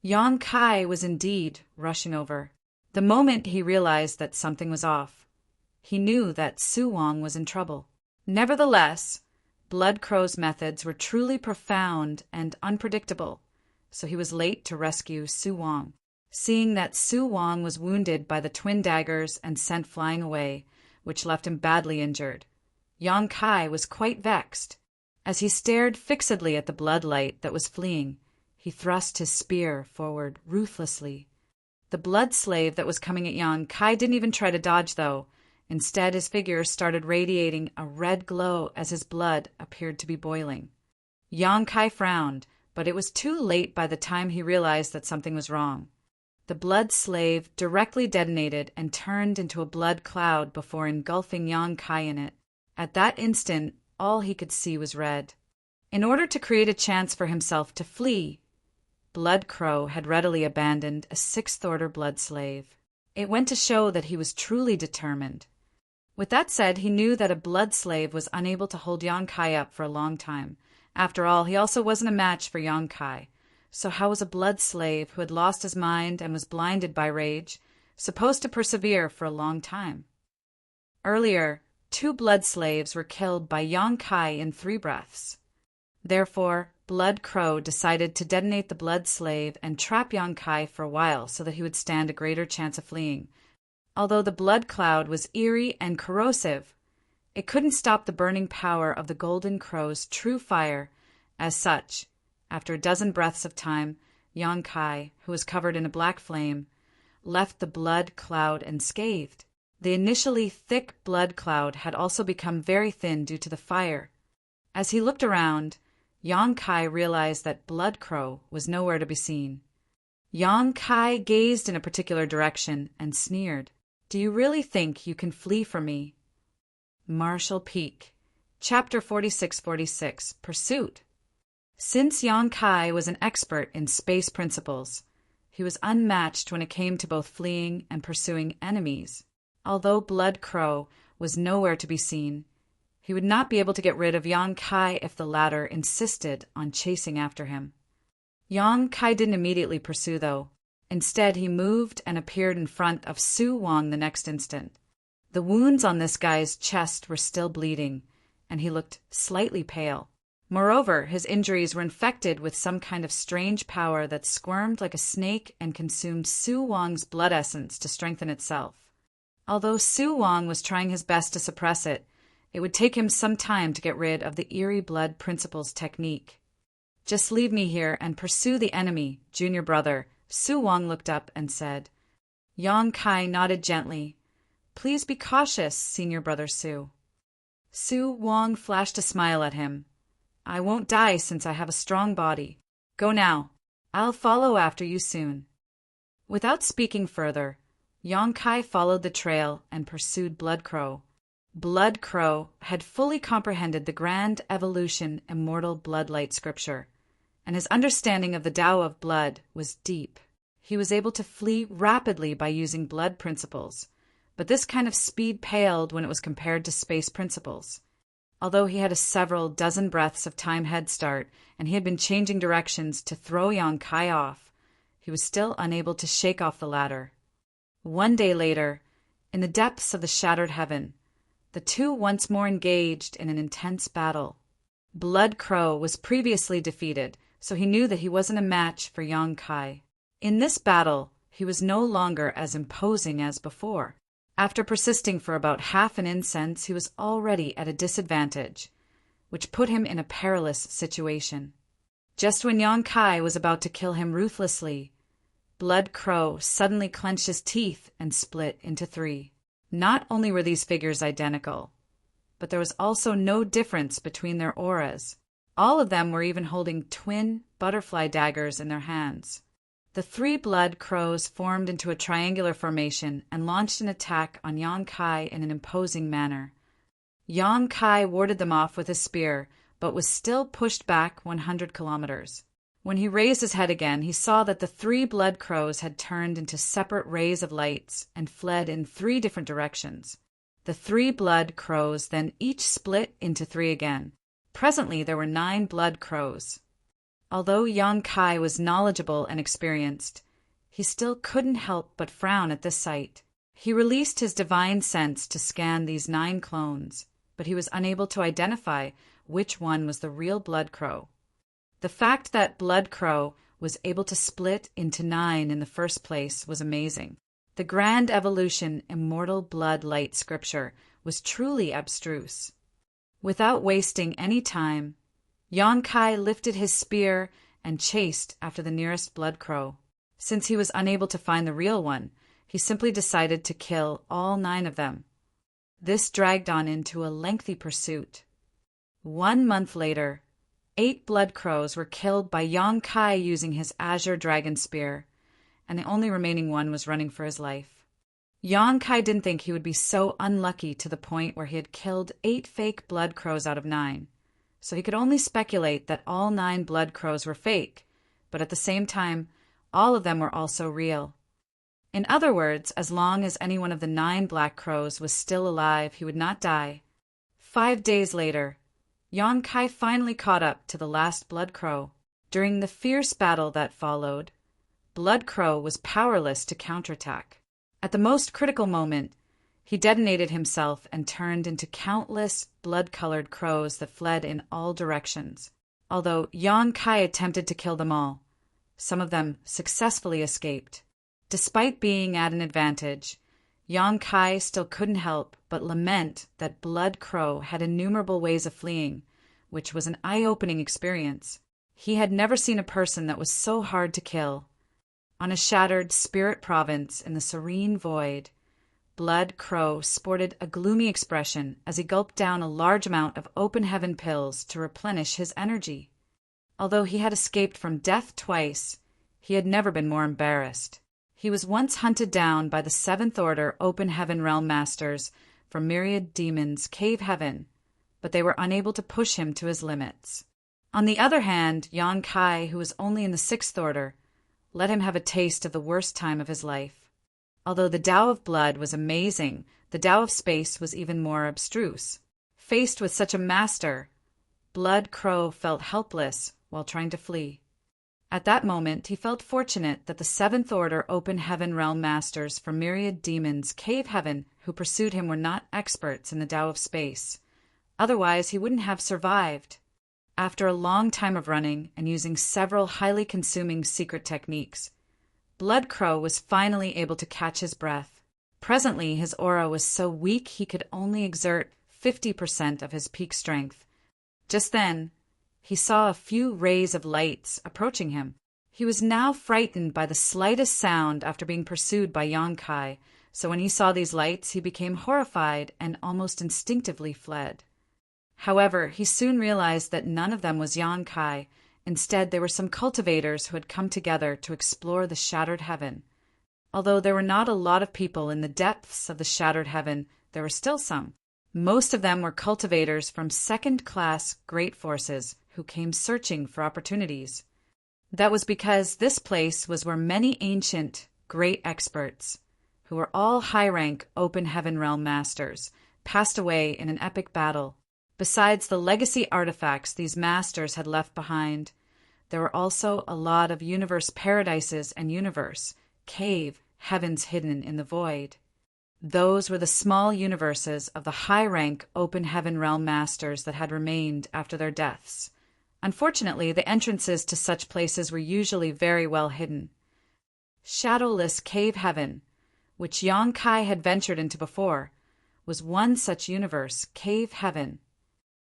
Yang Kai was indeed rushing over. The moment he realized that something was off, he knew that Su Wang was in trouble. Nevertheless, Blood Crow's methods were truly profound and unpredictable, so he was late to rescue Su Wang. Seeing that Su Wang was wounded by the twin daggers and sent flying away, which left him badly injured, Yang Kai was quite vexed. As he stared fixedly at the blood light that was fleeing, he thrust his spear forward ruthlessly. The blood slave that was coming at Yang Kai didn't even try to dodge, though. Instead, his figure started radiating a red glow as his blood appeared to be boiling. Yang Kai frowned, but it was too late by the time he realized that something was wrong. The blood slave directly detonated and turned into a blood cloud before engulfing Yang Kai in it. At that instant, all he could see was red. In order to create a chance for himself to flee, Blood Crow had readily abandoned a sixth-order blood slave. It went to show that he was truly determined. With that said, he knew that a blood slave was unable to hold Yang Kai up for a long time. After all, he also wasn't a match for Yang Kai. So how was a blood slave who had lost his mind and was blinded by rage supposed to persevere for a long time? Earlier, 2 blood slaves were killed by Yang Kai in 3 breaths. Therefore, Blood Crow decided to detonate the blood slave and trap Yang Kai for a while so that he would stand a greater chance of fleeing. Although the blood cloud was eerie and corrosive, it couldn't stop the burning power of the Golden Crow's true fire. As such, after a dozen breaths of time, Yang Kai, who was covered in a black flame, left the blood cloud unscathed. The initially thick blood cloud had also become very thin due to the fire. As he looked around, Yang Kai realized that Blood Crow was nowhere to be seen. Yang Kai gazed in a particular direction and sneered. "Do you really think you can flee from me?" Marshall Peak, Chapter 4646, Pursuit. Since Yang Kai was an expert in space principles, he was unmatched when it came to both fleeing and pursuing enemies. Although Blood Crow was nowhere to be seen, he would not be able to get rid of Yang Kai if the latter insisted on chasing after him. Yang Kai didn't immediately pursue, though. Instead, he moved and appeared in front of Su Wang the next instant. The wounds on this guy's chest were still bleeding, and he looked slightly pale. Moreover, his injuries were infected with some kind of strange power that squirmed like a snake and consumed Su Wang's blood essence to strengthen itself. Although Su Wang was trying his best to suppress it, it would take him some time to get rid of the eerie blood principles technique. "Just leave me here and pursue the enemy, junior brother," Su Wang looked up and said. Yang Kai nodded gently. "Please be cautious, senior brother Su." Su Wang flashed a smile at him. "I won't die since I have a strong body. Go now. I'll follow after you soon." Without speaking further, Yang Kai followed the trail and pursued Blood Crow. Blood Crow had fully comprehended the grand evolution immortal bloodlight scripture, and his understanding of the Tao of blood was deep. He was able to flee rapidly by using blood principles, but this kind of speed paled when it was compared to space principles. Although he had a several dozen breaths of time head start, and he had been changing directions to throw Yang Kai off, he was still unable to shake off the latter. One day later, in the depths of the shattered heaven, the two once more engaged in an intense battle. Blood Crow was previously defeated, so he knew that he wasn't a match for Yang Kai. In this battle, he was no longer as imposing as before. After persisting for about half an incense, he was already at a disadvantage, which put him in a perilous situation. Just when Yang Kai was about to kill him ruthlessly, Blood Crow suddenly clenched his teeth and split into 3. Not only were these figures identical, but there was also no difference between their auras. All of them were even holding twin butterfly daggers in their hands. The 3 Blood Crows formed into a triangular formation and launched an attack on Yang Kai in an imposing manner. Yang Kai warded them off with his spear, but was still pushed back 100 kilometers. When he raised his head again, he saw that the 3 blood crows had turned into separate rays of lights and fled in 3 different directions. The 3 blood crows then each split into 3 again. Presently there were 9 blood crows. Although Yang Kai was knowledgeable and experienced, he still couldn't help but frown at this sight. He released his divine sense to scan these 9 clones, but he was unable to identify which one was the real blood crow. The fact that blood crow was able to split into 9 in the first place was amazing. The grand evolution immortal blood light scripture was truly abstruse. Without wasting any time, Yang Kai lifted his spear and chased after the nearest blood crow. Since he was unable to find the real one, he simply decided to kill all 9 of them. This dragged on into a lengthy pursuit. 1 month later, 8 blood crows were killed by Yang Kai using his azure dragon spear, and the only remaining one was running for his life. Yang Kai didn't think he would be so unlucky to the point where he had killed 8 fake blood crows out of 9, so he could only speculate that all 9 blood crows were fake, but at the same time, all of them were also real. In other words, as long as any one of the 9 black crows was still alive, he would not die. 5 days later, Yang Kai finally caught up to the last blood crow. During the fierce battle that followed, Blood Crow was powerless to counterattack. At the most critical moment, he detonated himself and turned into countless blood-colored crows that fled in all directions. Although Yang Kai attempted to kill them all, some of them successfully escaped. Despite being at an advantage, Yang Kai still couldn't help but lament that Blood Crow had innumerable ways of fleeing, which was an eye-opening experience. He had never seen a person that was so hard to kill. On a shattered spirit province in the serene void, Blood Crow sported a gloomy expression as he gulped down a large amount of open heaven pills to replenish his energy. Although he had escaped from death twice, he had never been more embarrassed. He was once hunted down by the 7th Order Open Heaven Realm Masters from Myriad Demons' Cave Heaven, but they were unable to push him to his limits. On the other hand, Yang Kai, who was only in the 6th Order, let him have a taste of the worst time of his life. Although the Tao of Blood was amazing, the Tao of Space was even more abstruse. Faced with such a master, Blood Crow felt helpless while trying to flee. At that moment, he felt fortunate that the 7th Order Open Heaven Realm Masters from Myriad Demons' Cave Heaven who pursued him were not experts in the Tao of Space. Otherwise, he wouldn't have survived. After a long time of running and using several highly consuming secret techniques, Blood Crow was finally able to catch his breath. Presently, his aura was so weak he could only exert 50% of his peak strength. Just then, he saw a few rays of lights approaching him. He was now frightened by the slightest sound after being pursued by Yang Kai, so when he saw these lights, he became horrified and almost instinctively fled. However, he soon realized that none of them was Yang Kai. Instead, they were some cultivators who had come together to explore the shattered heaven. Although there were not a lot of people in the depths of the shattered heaven, there were still some. Most of them were cultivators from second-class great forces who came searching for opportunities. That was because this place was where many ancient, great experts, who were all high-rank Open Heaven Realm Masters, passed away in an epic battle. Besides the legacy artifacts these masters had left behind, there were also a lot of universe paradises and universe, cave, heavens hidden in the void. Those were the small universes of the high-rank Open Heaven Realm Masters that had remained after their deaths. Unfortunately, the entrances to such places were usually very well hidden. Shadowless Cave Heaven, which Yang Kai had ventured into before, was one such universe, Cave Heaven.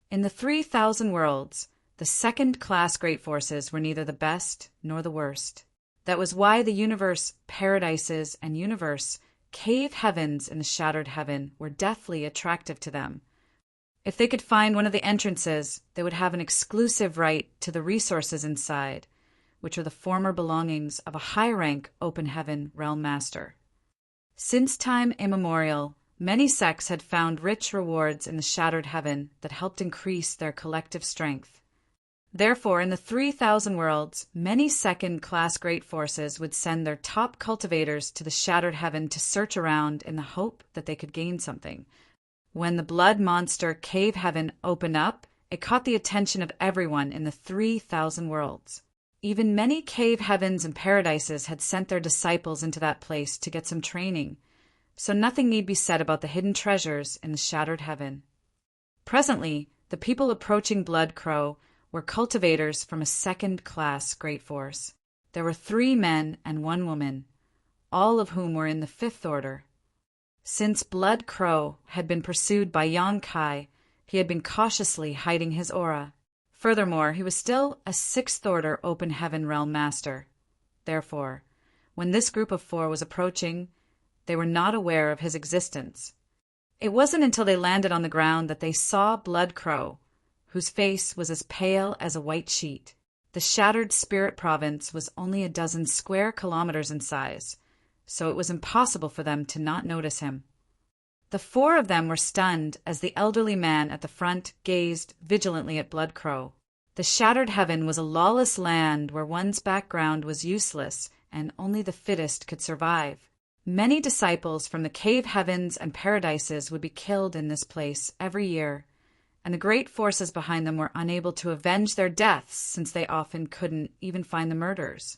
In the 3,000 worlds, the second-class great forces were neither the best nor the worst. That was why the universe paradises and universe cave heavens in the shattered heaven were deathly attractive to them. If they could find one of the entrances, they would have an exclusive right to the resources inside, which were the former belongings of a high-rank Open Heaven Realm Master. Since time immemorial, many sects had found rich rewards in the shattered heaven that helped increase their collective strength. Therefore, in the 3,000 worlds, many second-class great forces would send their top cultivators to the shattered heaven to search around in the hope that they could gain something. When the blood monster cave heaven opened up, it caught the attention of everyone in the 3,000 worlds. Even many cave heavens and paradises had sent their disciples into that place to get some training, so nothing need be said about the hidden treasures in the shattered heaven. Presently, the people approaching Blood Crow were cultivators from a second-class great force. There were 3 men and 1 woman, all of whom were in the 5th order. Since Blood Crow had been pursued by Yonkai, he had been cautiously hiding his aura. Furthermore, he was still a 6th order open heaven realm master. Therefore, when this group of 4 was approaching, they were not aware of his existence. It wasn't until they landed on the ground that they saw Blood Crow, whose face was as pale as a white sheet. The shattered spirit province was only a dozen square kilometers in size, so it was impossible for them to not notice him. The 4 of them were stunned as the elderly man at the front gazed vigilantly at Blood Crow. The shattered heaven was a lawless land where one's background was useless and only the fittest could survive. Many disciples from the cave heavens and paradises would be killed in this place every year, and the great forces behind them were unable to avenge their deaths since they often couldn't even find the murderers.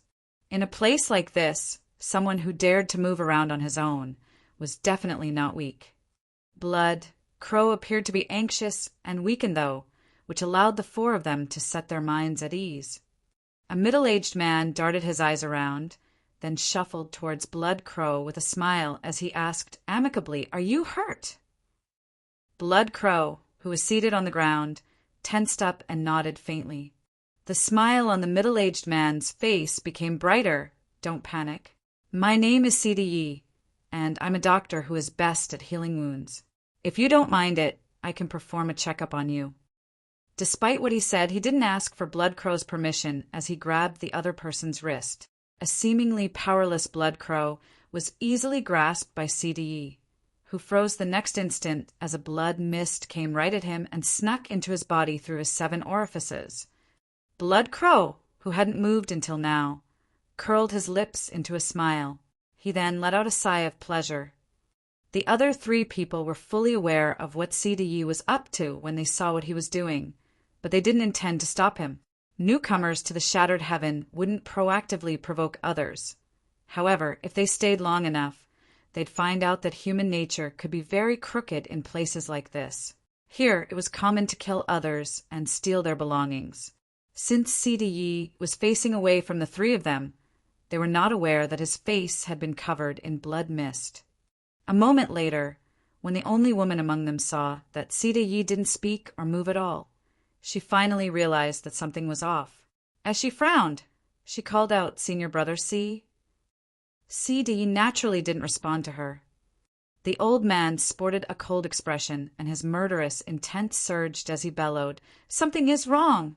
In a place like this, someone who dared to move around on his own was definitely not weak. Blood Crow appeared to be anxious and weakened though, which allowed the 4 of them to set their minds at ease. A middle-aged man darted his eyes around, then shuffled towards Blood Crow with a smile as he asked amicably, "Are you hurt?" Blood Crow, who was seated on the ground, tensed up and nodded faintly. The smile on the middle-aged man's face became brighter. "Don't panic. My name is CDE, and I'm a doctor who is best at healing wounds. If you don't mind it, I can perform a checkup on you." Despite what he said, he didn't ask for Blood Crow's permission as he grabbed the other person's wrist. A seemingly powerless Blood Crow was easily grasped by CDE, who froze the next instant as a blood mist came right at him and snuck into his body through his 7 orifices. Blood Crow, who hadn't moved until now, curled his lips into a smile. He then let out a sigh of pleasure. The other 3 people were fully aware of what CDE was up to when they saw what he was doing, but they didn't intend to stop him. Newcomers to the shattered heaven wouldn't proactively provoke others. However, if they stayed long enough, they'd find out that human nature could be very crooked in places like this. Here, it was common to kill others and steal their belongings. Since CDE was facing away from the 3 of them, they were not aware that his face had been covered in blood mist. A moment later, when the only woman among them saw that CDE didn't speak or move at all, she finally realized that something was off. As she frowned, she called out, "Senior Brother C." CD naturally didn't respond to her. The old man sported a cold expression, and his murderous intent surged as he bellowed, "Something is wrong!"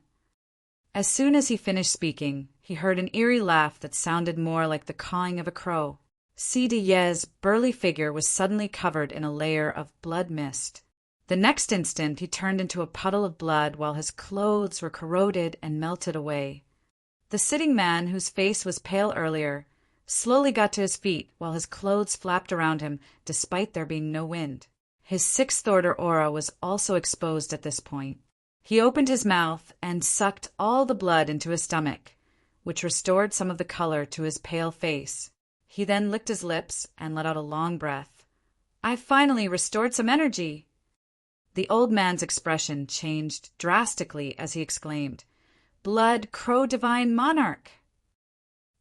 As soon as he finished speaking, he heard an eerie laugh that sounded more like the cawing of a crow. CD's burly figure was suddenly covered in a layer of blood mist. The next instant, he turned into a puddle of blood while his clothes were corroded and melted away. The sitting man, whose face was pale earlier, slowly got to his feet while his clothes flapped around him despite there being no wind. His 6th order aura was also exposed at this point. He opened his mouth and sucked all the blood into his stomach, which restored some of the color to his pale face. He then licked his lips and let out a long breath. "I've finally restored some energy." The old man's expression changed drastically as he exclaimed, "Blood Crow Divine Monarch!"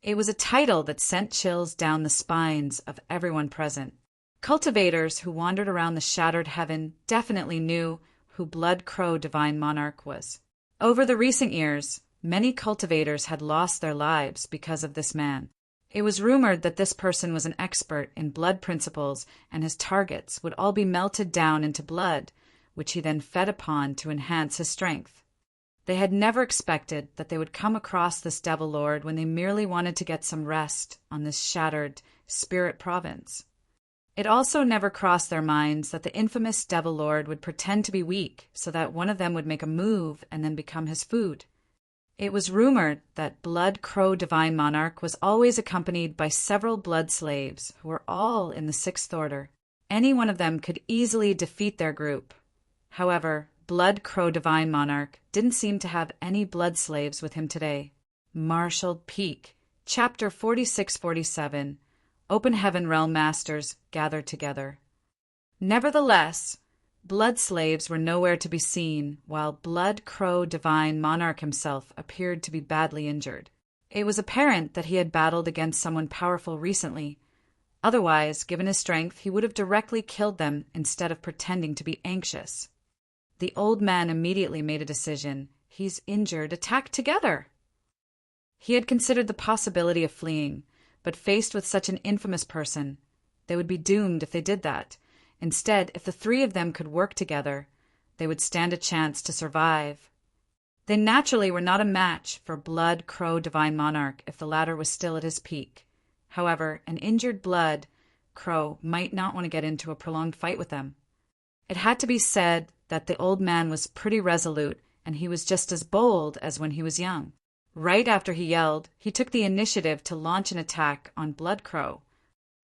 It was a title that sent chills down the spines of everyone present. Cultivators who wandered around the shattered heaven definitely knew who Blood Crow Divine Monarch was. Over the recent years, many cultivators had lost their lives because of this man. It was rumored that this person was an expert in blood principles and his targets would all be melted down into blood, which he then fed upon to enhance his strength. They had never expected that they would come across this Devil Lord when they merely wanted to get some rest on this shattered spirit province. It also never crossed their minds that the infamous Devil Lord would pretend to be weak so that one of them would make a move and then become his food. It was rumored that Blood Crow Divine Monarch was always accompanied by several blood slaves who were all in the Sixth Order. Any one of them could easily defeat their group. However, Blood Crow Divine Monarch didn't seem to have any blood slaves with him today. Marshaled Peak, Chapter 46-47, Open Heaven Realm Masters gathered together. Nevertheless, blood slaves were nowhere to be seen, while Blood Crow Divine Monarch himself appeared to be badly injured. It was apparent that he had battled against someone powerful recently. Otherwise, given his strength, he would have directly killed them instead of pretending to be anxious. The old man immediately made a decision. He's injured, attack together! He had considered the possibility of fleeing, but faced with such an infamous person, they would be doomed if they did that. Instead, if the three of them could work together, they would stand a chance to survive. They naturally were not a match for Blood Crow Divine Monarch if the latter was still at his peak. However, an injured Blood Crow might not want to get into a prolonged fight with them. It had to be said that the old man was pretty resolute, and he was just as bold as when he was young. Right after he yelled, he took the initiative to launch an attack on Blood Crow.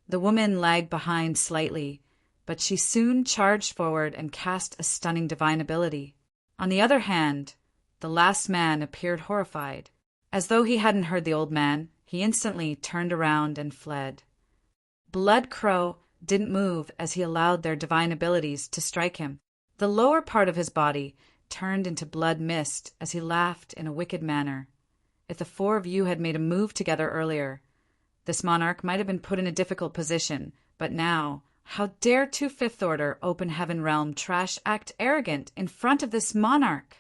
The woman lagged behind slightly, but she soon charged forward and cast a stunning divine ability. On the other hand, the last man appeared horrified. As though he hadn't heard the old man, he instantly turned around and fled. Blood Crow didn't move as he allowed their divine abilities to strike him. The lower part of his body turned into blood mist as he laughed in a wicked manner. If the four of you had made a move together earlier, this monarch might have been put in a difficult position, but now, how dare two Fifth Order Open Heaven Realm trash act arrogant in front of this monarch?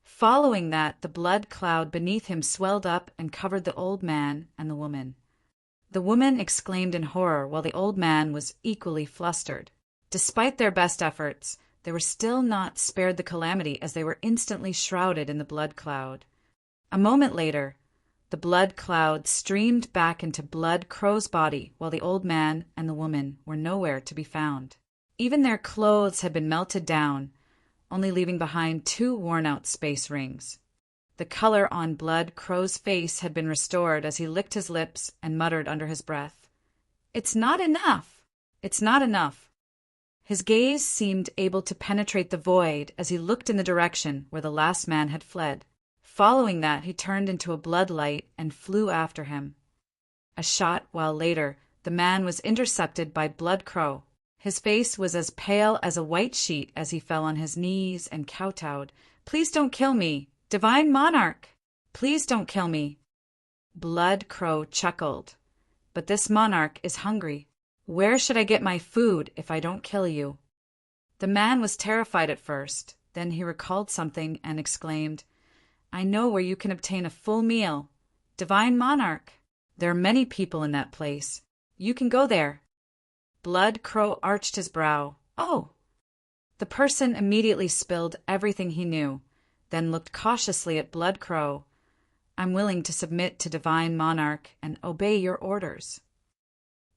Following that, the blood cloud beneath him swelled up and covered the old man and the woman. The woman exclaimed in horror while the old man was equally flustered. Despite their best efforts, they were still not spared the calamity as they were instantly shrouded in the blood cloud. A moment later, the blood cloud streamed back into Blood Crow's body while the old man and the woman were nowhere to be found. Even their clothes had been melted down, only leaving behind two worn-out space rings. The color on Blood Crow's face had been restored as he licked his lips and muttered under his breath, "It's not enough! It's not enough!" His gaze seemed able to penetrate the void as he looked in the direction where the last man had fled. Following that, he turned into a blood light and flew after him. A short while later, the man was intercepted by Blood Crow. His face was as pale as a white sheet as he fell on his knees and kowtowed. "Please don't kill me! Divine Monarch! Please don't kill me!" Blood Crow chuckled. "But this monarch is hungry. Where should I get my food if I don't kill you?" The man was terrified at first. Then he recalled something and exclaimed, "I know where you can obtain a full meal. Divine Monarch! There are many people in that place. You can go there." Blood Crow arched his brow. "Oh!" The person immediately spilled everything he knew, then looked cautiously at Blood Crow. "I'm willing to submit to Divine Monarch and obey your orders."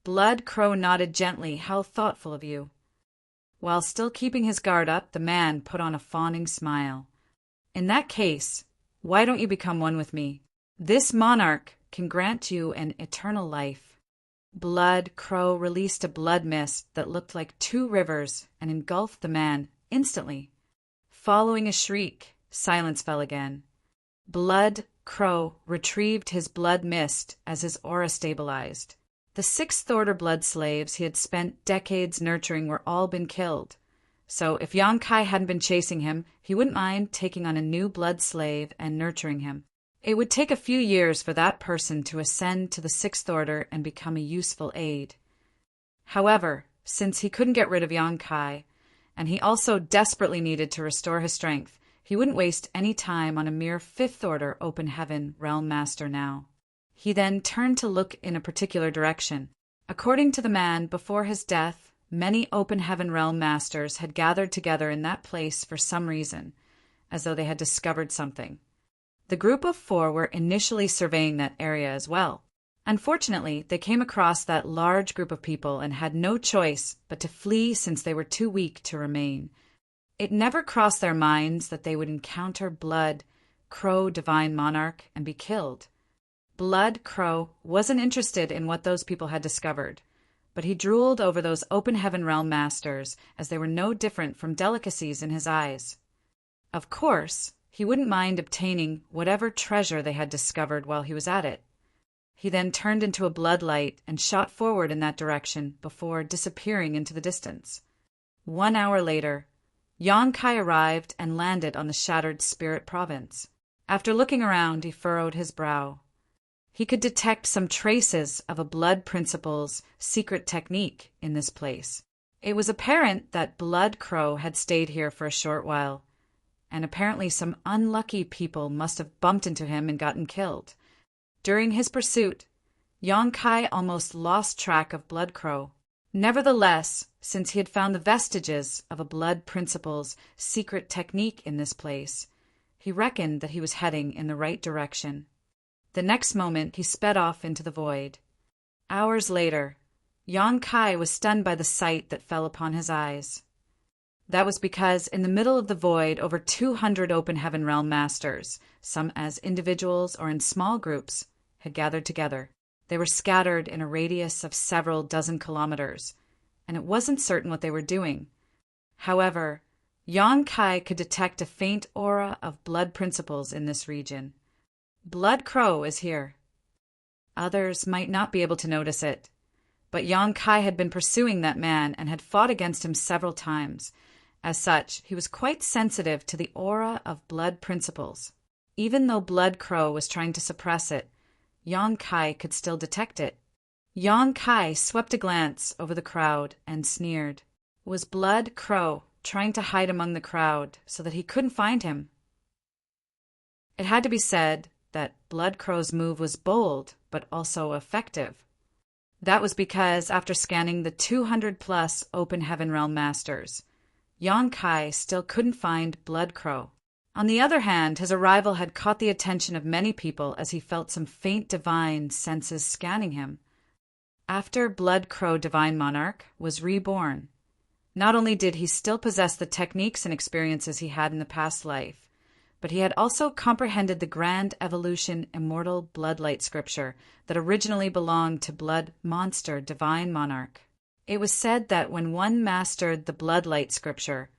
Blood Crow nodded gently. "How thoughtful of you." While still keeping his guard up, the man put on a fawning smile. "In that case, why don't you become one with me? This monarch can grant you an eternal life." Blood Crow released a blood mist that looked like two rivers and engulfed the man instantly. Following a shriek, silence fell again. Blood Crow retrieved his blood mist as his aura stabilized. The Sixth Order blood slaves he had spent decades nurturing were all been killed. So if Yonkai hadn't been chasing him, he wouldn't mind taking on a new blood slave and nurturing him. It would take a few years for that person to ascend to the Sixth Order and become a useful aid. However, since he couldn't get rid of Yonkai, and he also desperately needed to restore his strength, he wouldn't waste any time on a mere Fifth Order Open Heaven Realm Master now. He then turned to look in a particular direction. According to the man, before his death, many Open Heaven Realm Masters had gathered together in that place for some reason, as though they had discovered something. The group of four were initially surveying that area as well. Unfortunately, they came across that large group of people and had no choice but to flee since they were too weak to remain. It never crossed their minds that they would encounter Blood Crow divine monarch and be killed. Blood Crow wasn't interested in what those people had discovered, but he drooled over those open heaven realm masters as they were no different from delicacies in his eyes. Of course, he wouldn't mind obtaining whatever treasure they had discovered while he was at it. He then turned into a bloodlight and shot forward in that direction before disappearing into the distance. 1 hour later, Yang Kai arrived and landed on the shattered spirit province. After looking around, he furrowed his brow. He could detect some traces of a Blood Principle's secret technique in this place. It was apparent that Blood Crow had stayed here for a short while, and apparently some unlucky people must have bumped into him and gotten killed. During his pursuit, Yang Kai almost lost track of Blood Crow. Nevertheless, since he had found the vestiges of a Blood Principle's secret technique in this place, he reckoned that he was heading in the right direction. The next moment, he sped off into the void. Hours later, Yang Kai was stunned by the sight that fell upon his eyes. That was because in the middle of the void, over 200 open heaven realm masters, some as individuals or in small groups, had gathered together. They were scattered in a radius of several dozen kilometers, and it wasn't certain what they were doing. However, Yang Kai could detect a faint aura of Blood Principles in this region. Blood Crow is here. Others might not be able to notice it, but Yang Kai had been pursuing that man and had fought against him several times. As such, he was quite sensitive to the aura of Blood Principles. Even though Blood Crow was trying to suppress it, Yang Kai could still detect it. Yang Kai swept a glance over the crowd and sneered. Was Blood Crow trying to hide among the crowd so that he couldn't find him? It had to be said that Blood Crow's move was bold, but also effective. That was because after scanning the 200-plus Open Heaven Realm Masters, Yang Kai still couldn't find Blood Crow. On the other hand, his arrival had caught the attention of many people as he felt some faint divine senses scanning him. After Blood Crow Divine Monarch was reborn, not only did he still possess the techniques and experiences he had in the past life, but he had also comprehended the grand evolution immortal bloodlight scripture that originally belonged to Blood Monster Divine Monarch. It was said that when one mastered the bloodlight scripture,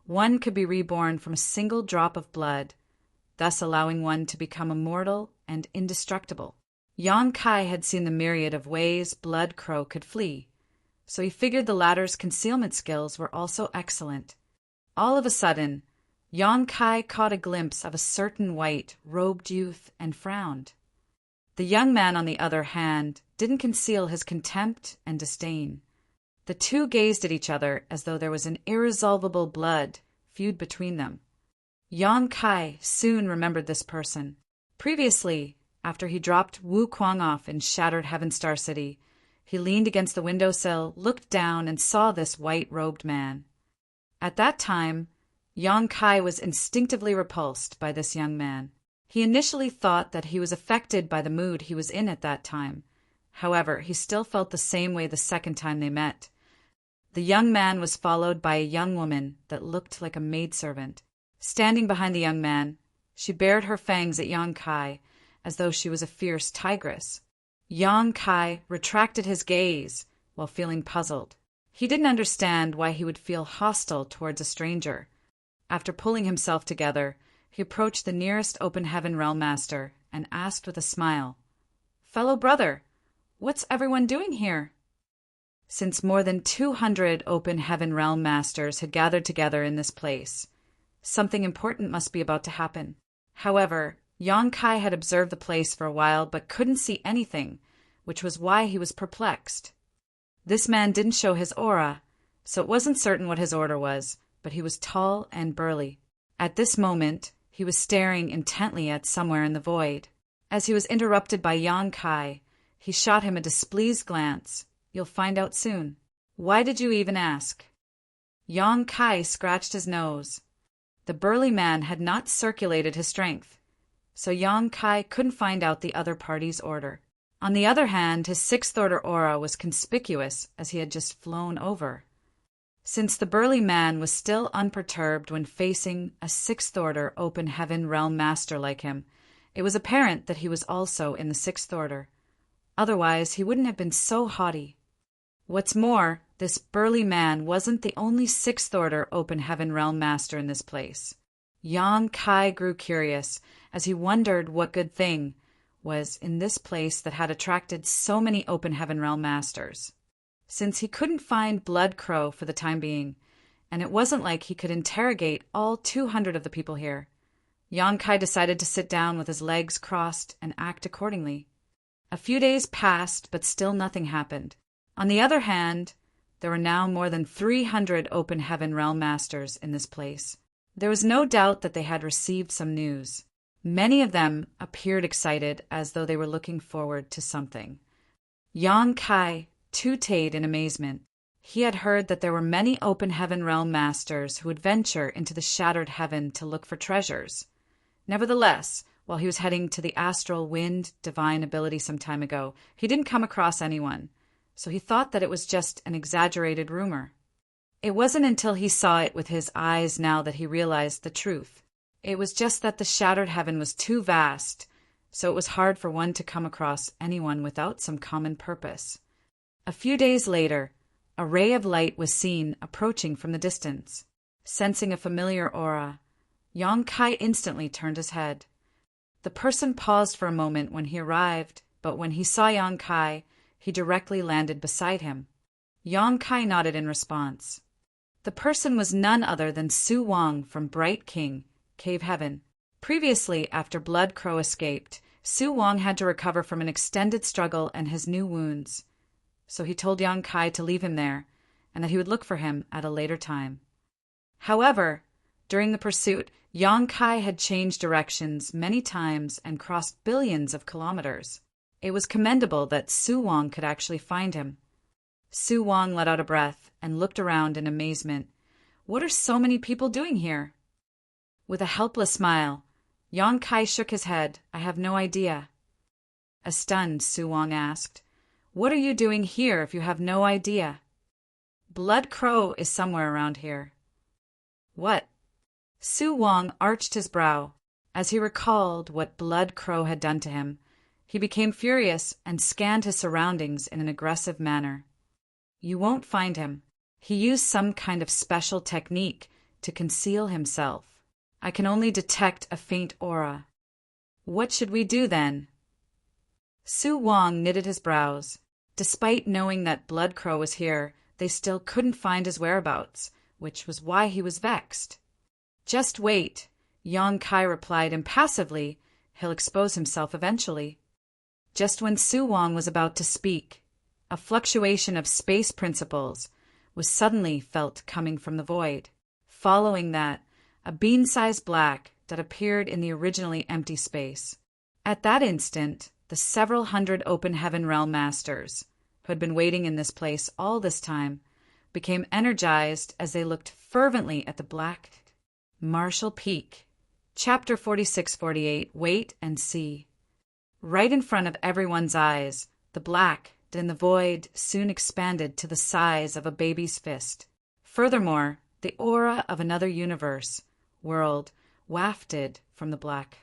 one could be reborn from a single drop of blood, thus allowing one to become immortal and indestructible. Yang Kai had seen the myriad of ways Blood Crow could flee, so he figured the latter's concealment skills were also excellent. All of a sudden, Yang Kai caught a glimpse of a certain white-robed youth and frowned. The young man, on the other hand, didn't conceal his contempt and disdain. The two gazed at each other as though there was an irresolvable blood feud between them. Yang Kai soon remembered this person. Previously, after he dropped Wu Kuang off in shattered Heaven Star City, he leaned against the windowsill, looked down, and saw this white-robed man. At that time, Yang Kai was instinctively repulsed by this young man. He initially thought that he was affected by the mood he was in at that time. However, he still felt the same way the second time they met. The young man was followed by a young woman that looked like a maidservant. Standing behind the young man, she bared her fangs at Yang Kai as though she was a fierce tigress. Yang Kai retracted his gaze while feeling puzzled. He didn't understand why he would feel hostile towards a stranger. After pulling himself together, he approached the nearest Open Heaven Realm Master and asked with a smile, "Fellow brother, what's everyone doing here?" Since more than 200 Open Heaven Realm Masters had gathered together in this place, something important must be about to happen. However, Yang Kai had observed the place for a while but couldn't see anything, which was why he was perplexed. This man didn't show his aura, so it wasn't certain what his order was, but he was tall and burly. At this moment, he was staring intently at somewhere in the void. As he was interrupted by Yang Kai, he shot him a displeased glance. "You'll find out soon. Why did you even ask?" Yang Kai scratched his nose. The burly man had not circulated his strength, so Yang Kai couldn't find out the other party's order. On the other hand, his sixth order aura was conspicuous as he had just flown over. Since the burly man was still unperturbed when facing a sixth order open heaven realm master like him, it was apparent that he was also in the sixth order. Otherwise, he wouldn't have been so haughty. What's more, this burly man wasn't the only sixth order open heaven realm master in this place. Yang Kai grew curious as he wondered what good thing was in this place that had attracted so many open heaven realm masters. Since he couldn't find Blood Crow for the time being, and it wasn't like he could interrogate all 200 of the people here, Yang Kai decided to sit down with his legs crossed and act accordingly. A few days passed, but still nothing happened. On the other hand, there were now more than 300 open heaven realm masters in this place. There was no doubt that they had received some news. Many of them appeared excited, as though they were looking forward to something. Yang Kai tooted in amazement. He had heard that there were many open heaven realm masters who would venture into the shattered heaven to look for treasures. Nevertheless, while he was heading to the astral wind divine ability some time ago, he didn't come across anyone, so he thought that it was just an exaggerated rumor. It wasn't until he saw it with his eyes now that he realized the truth. It was just that the shattered heaven was too vast, so it was hard for one to come across anyone without some common purpose. A few days later, a ray of light was seen approaching from the distance. Sensing a familiar aura, Yang Kai instantly turned his head. The person paused for a moment when he arrived, but when he saw Yang Kai, he directly landed beside him. Yang Kai nodded in response. The person was none other than Su Wang from Bright King, Cave Heaven. Previously, after Blood Crow escaped, Su Wang had to recover from an extended struggle and his new wounds, so he told Yang Kai to leave him there, and that he would look for him at a later time. However, during the pursuit, Yang Kai had changed directions many times and crossed billions of kilometers. It was commendable that Su Wang could actually find him. Su Wang let out a breath and looked around in amazement. What are so many people doing here? With a helpless smile, Yang Kai shook his head. I have no idea. Stunned, Su Wang asked, What are you doing here if you have no idea? Blood Crow is somewhere around here. What? Su Wang arched his brow. As he recalled what Blood Crow had done to him, he became furious and scanned his surroundings in an aggressive manner. You won't find him. He used some kind of special technique to conceal himself. I can only detect a faint aura. What should we do then? Su Wang knitted his brows. Despite knowing that Blood Crow was here, they still couldn't find his whereabouts, which was why he was vexed. Just wait, Yang Kai replied impassively. He'll expose himself eventually. Just when Su Wang was about to speak, a fluctuation of space principles was suddenly felt coming from the void. Following that, a bean-sized black that appeared in the originally empty space. At that instant, the several hundred open heaven realm masters, who had been waiting in this place all this time, became energized as they looked fervently at the black. Marshall Peak. Chapter 46-48, Wait and See. Right in front of everyone's eyes, the black in the void soon expanded to the size of a baby's fist. Furthermore, the aura of another universe, world, wafted from the black.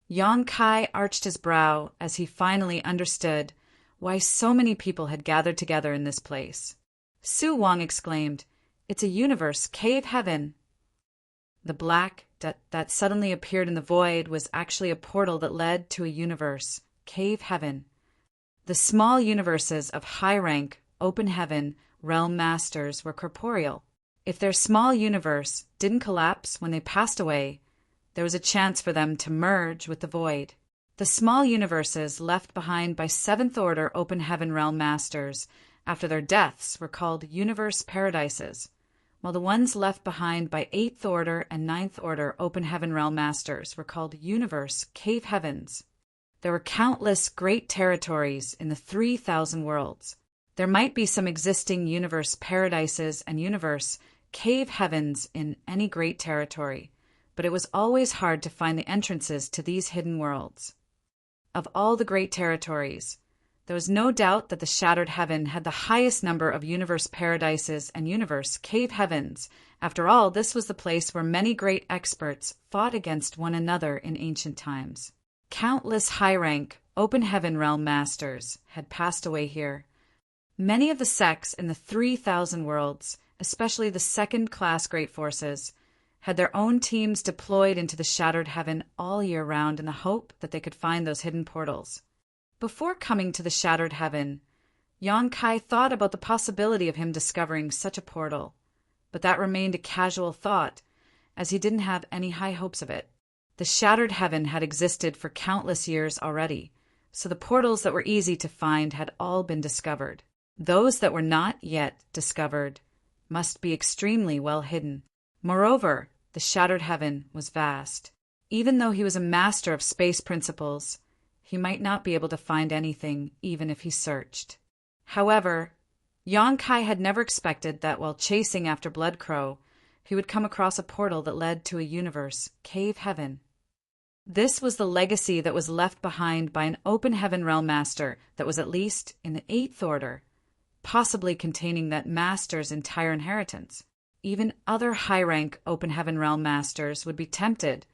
Yang Kai arched his brow as he finally understood why so many people had gathered together in this place. Su Wang exclaimed, It's a universe, Cave Heaven. The black that suddenly appeared in the void was actually a portal that led to a universe, Cave Heaven. The small universes of high-rank, open heaven, realm masters were corporeal. If their small universe didn't collapse when they passed away, there was a chance for them to merge with the void. The small universes left behind by seventh order open heaven realm masters after their deaths were called universe paradises, while the ones left behind by eighth order and ninth order open heaven realm masters were called universe cave heavens. There were countless great territories in the 3,000 worlds. There might be some existing universe paradises and universe cave heavens in any great territory, but it was always hard to find the entrances to these hidden worlds. Of all the great territories, There was no doubt that the shattered heaven had the highest number of universe paradises and universe cave heavens. After all, this was the place where many great experts fought against one another in ancient times. Countless high-rank, open heaven realm masters had passed away here. Many of the sects in the 3,000 worlds, especially the second-class great forces, had their own teams deployed into the shattered heaven all year round in the hope that they could find those hidden portals. Before coming to the shattered heaven, Yang Kai thought about the possibility of him discovering such a portal, but that remained a casual thought, as he didn't have any high hopes of it. The shattered heaven had existed for countless years already, so the portals that were easy to find had all been discovered. Those that were not yet discovered must be extremely well hidden. Moreover, the shattered heaven was vast. Even though he was a master of space principles, he might not be able to find anything, even if he searched. However, Yang Kai had never expected that while chasing after Blood Crow, he would come across a portal that led to a universe, cave heaven. This was the legacy that was left behind by an open heaven realm master that was at least in the 8th order, possibly containing that master's entire inheritance. Even other high-rank open heaven realm masters would be tempted,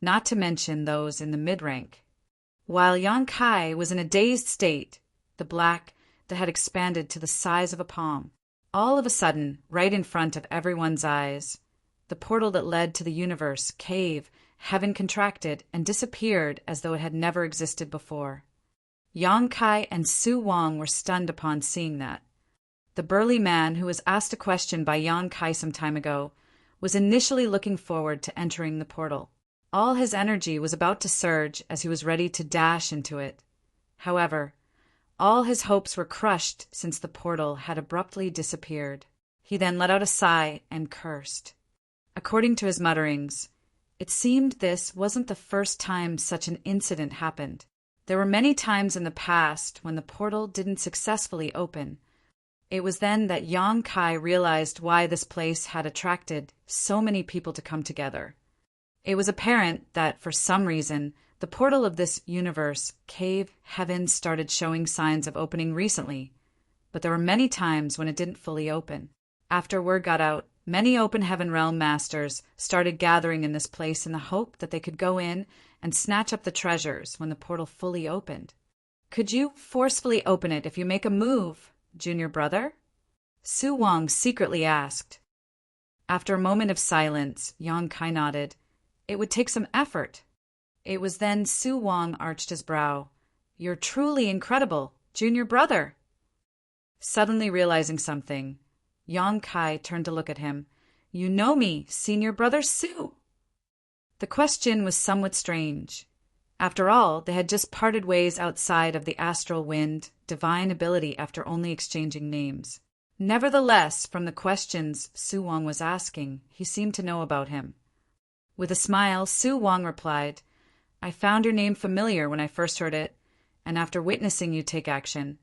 not to mention those in the mid-rank. While Yang Kai was in a dazed state, the black that had expanded to the size of a palm, all of a sudden, right in front of everyone's eyes, the portal that led to the universe, cave, heaven contracted and disappeared as though it had never existed before. Yang Kai and Su Wang were stunned upon seeing that. The burly man who was asked a question by Yang Kai some time ago was initially looking forward to entering the portal. All his energy was about to surge as he was ready to dash into it. However, all his hopes were crushed since the portal had abruptly disappeared. He then let out a sigh and cursed. According to his mutterings, it seemed this wasn't the first time such an incident happened. There were many times in the past when the portal didn't successfully open. It was then that Yang Kai realized why this place had attracted so many people to come together. It was apparent that, for some reason, the portal of this universe, cave, heaven, started showing signs of opening recently, but there were many times when it didn't fully open. After word got out, many open heaven realm masters started gathering in this place in the hope that they could go in and snatch up the treasures when the portal fully opened. "Could you forcefully open it if you make a move, junior brother?" Su Wang secretly asked. After a moment of silence, Yang Kai nodded. It would take some effort. It was then Su Wang arched his brow. "You're truly incredible, junior brother." Suddenly realizing something, Yang Kai turned to look at him. "You know me, senior brother Su." The question was somewhat strange. After all, they had just parted ways outside of the astral wind, divine ability after only exchanging names. Nevertheless, from the questions Su Wang was asking, he seemed to know about him. With a smile, Su Wang replied, "I found your name familiar when I first heard it, and after witnessing you take action,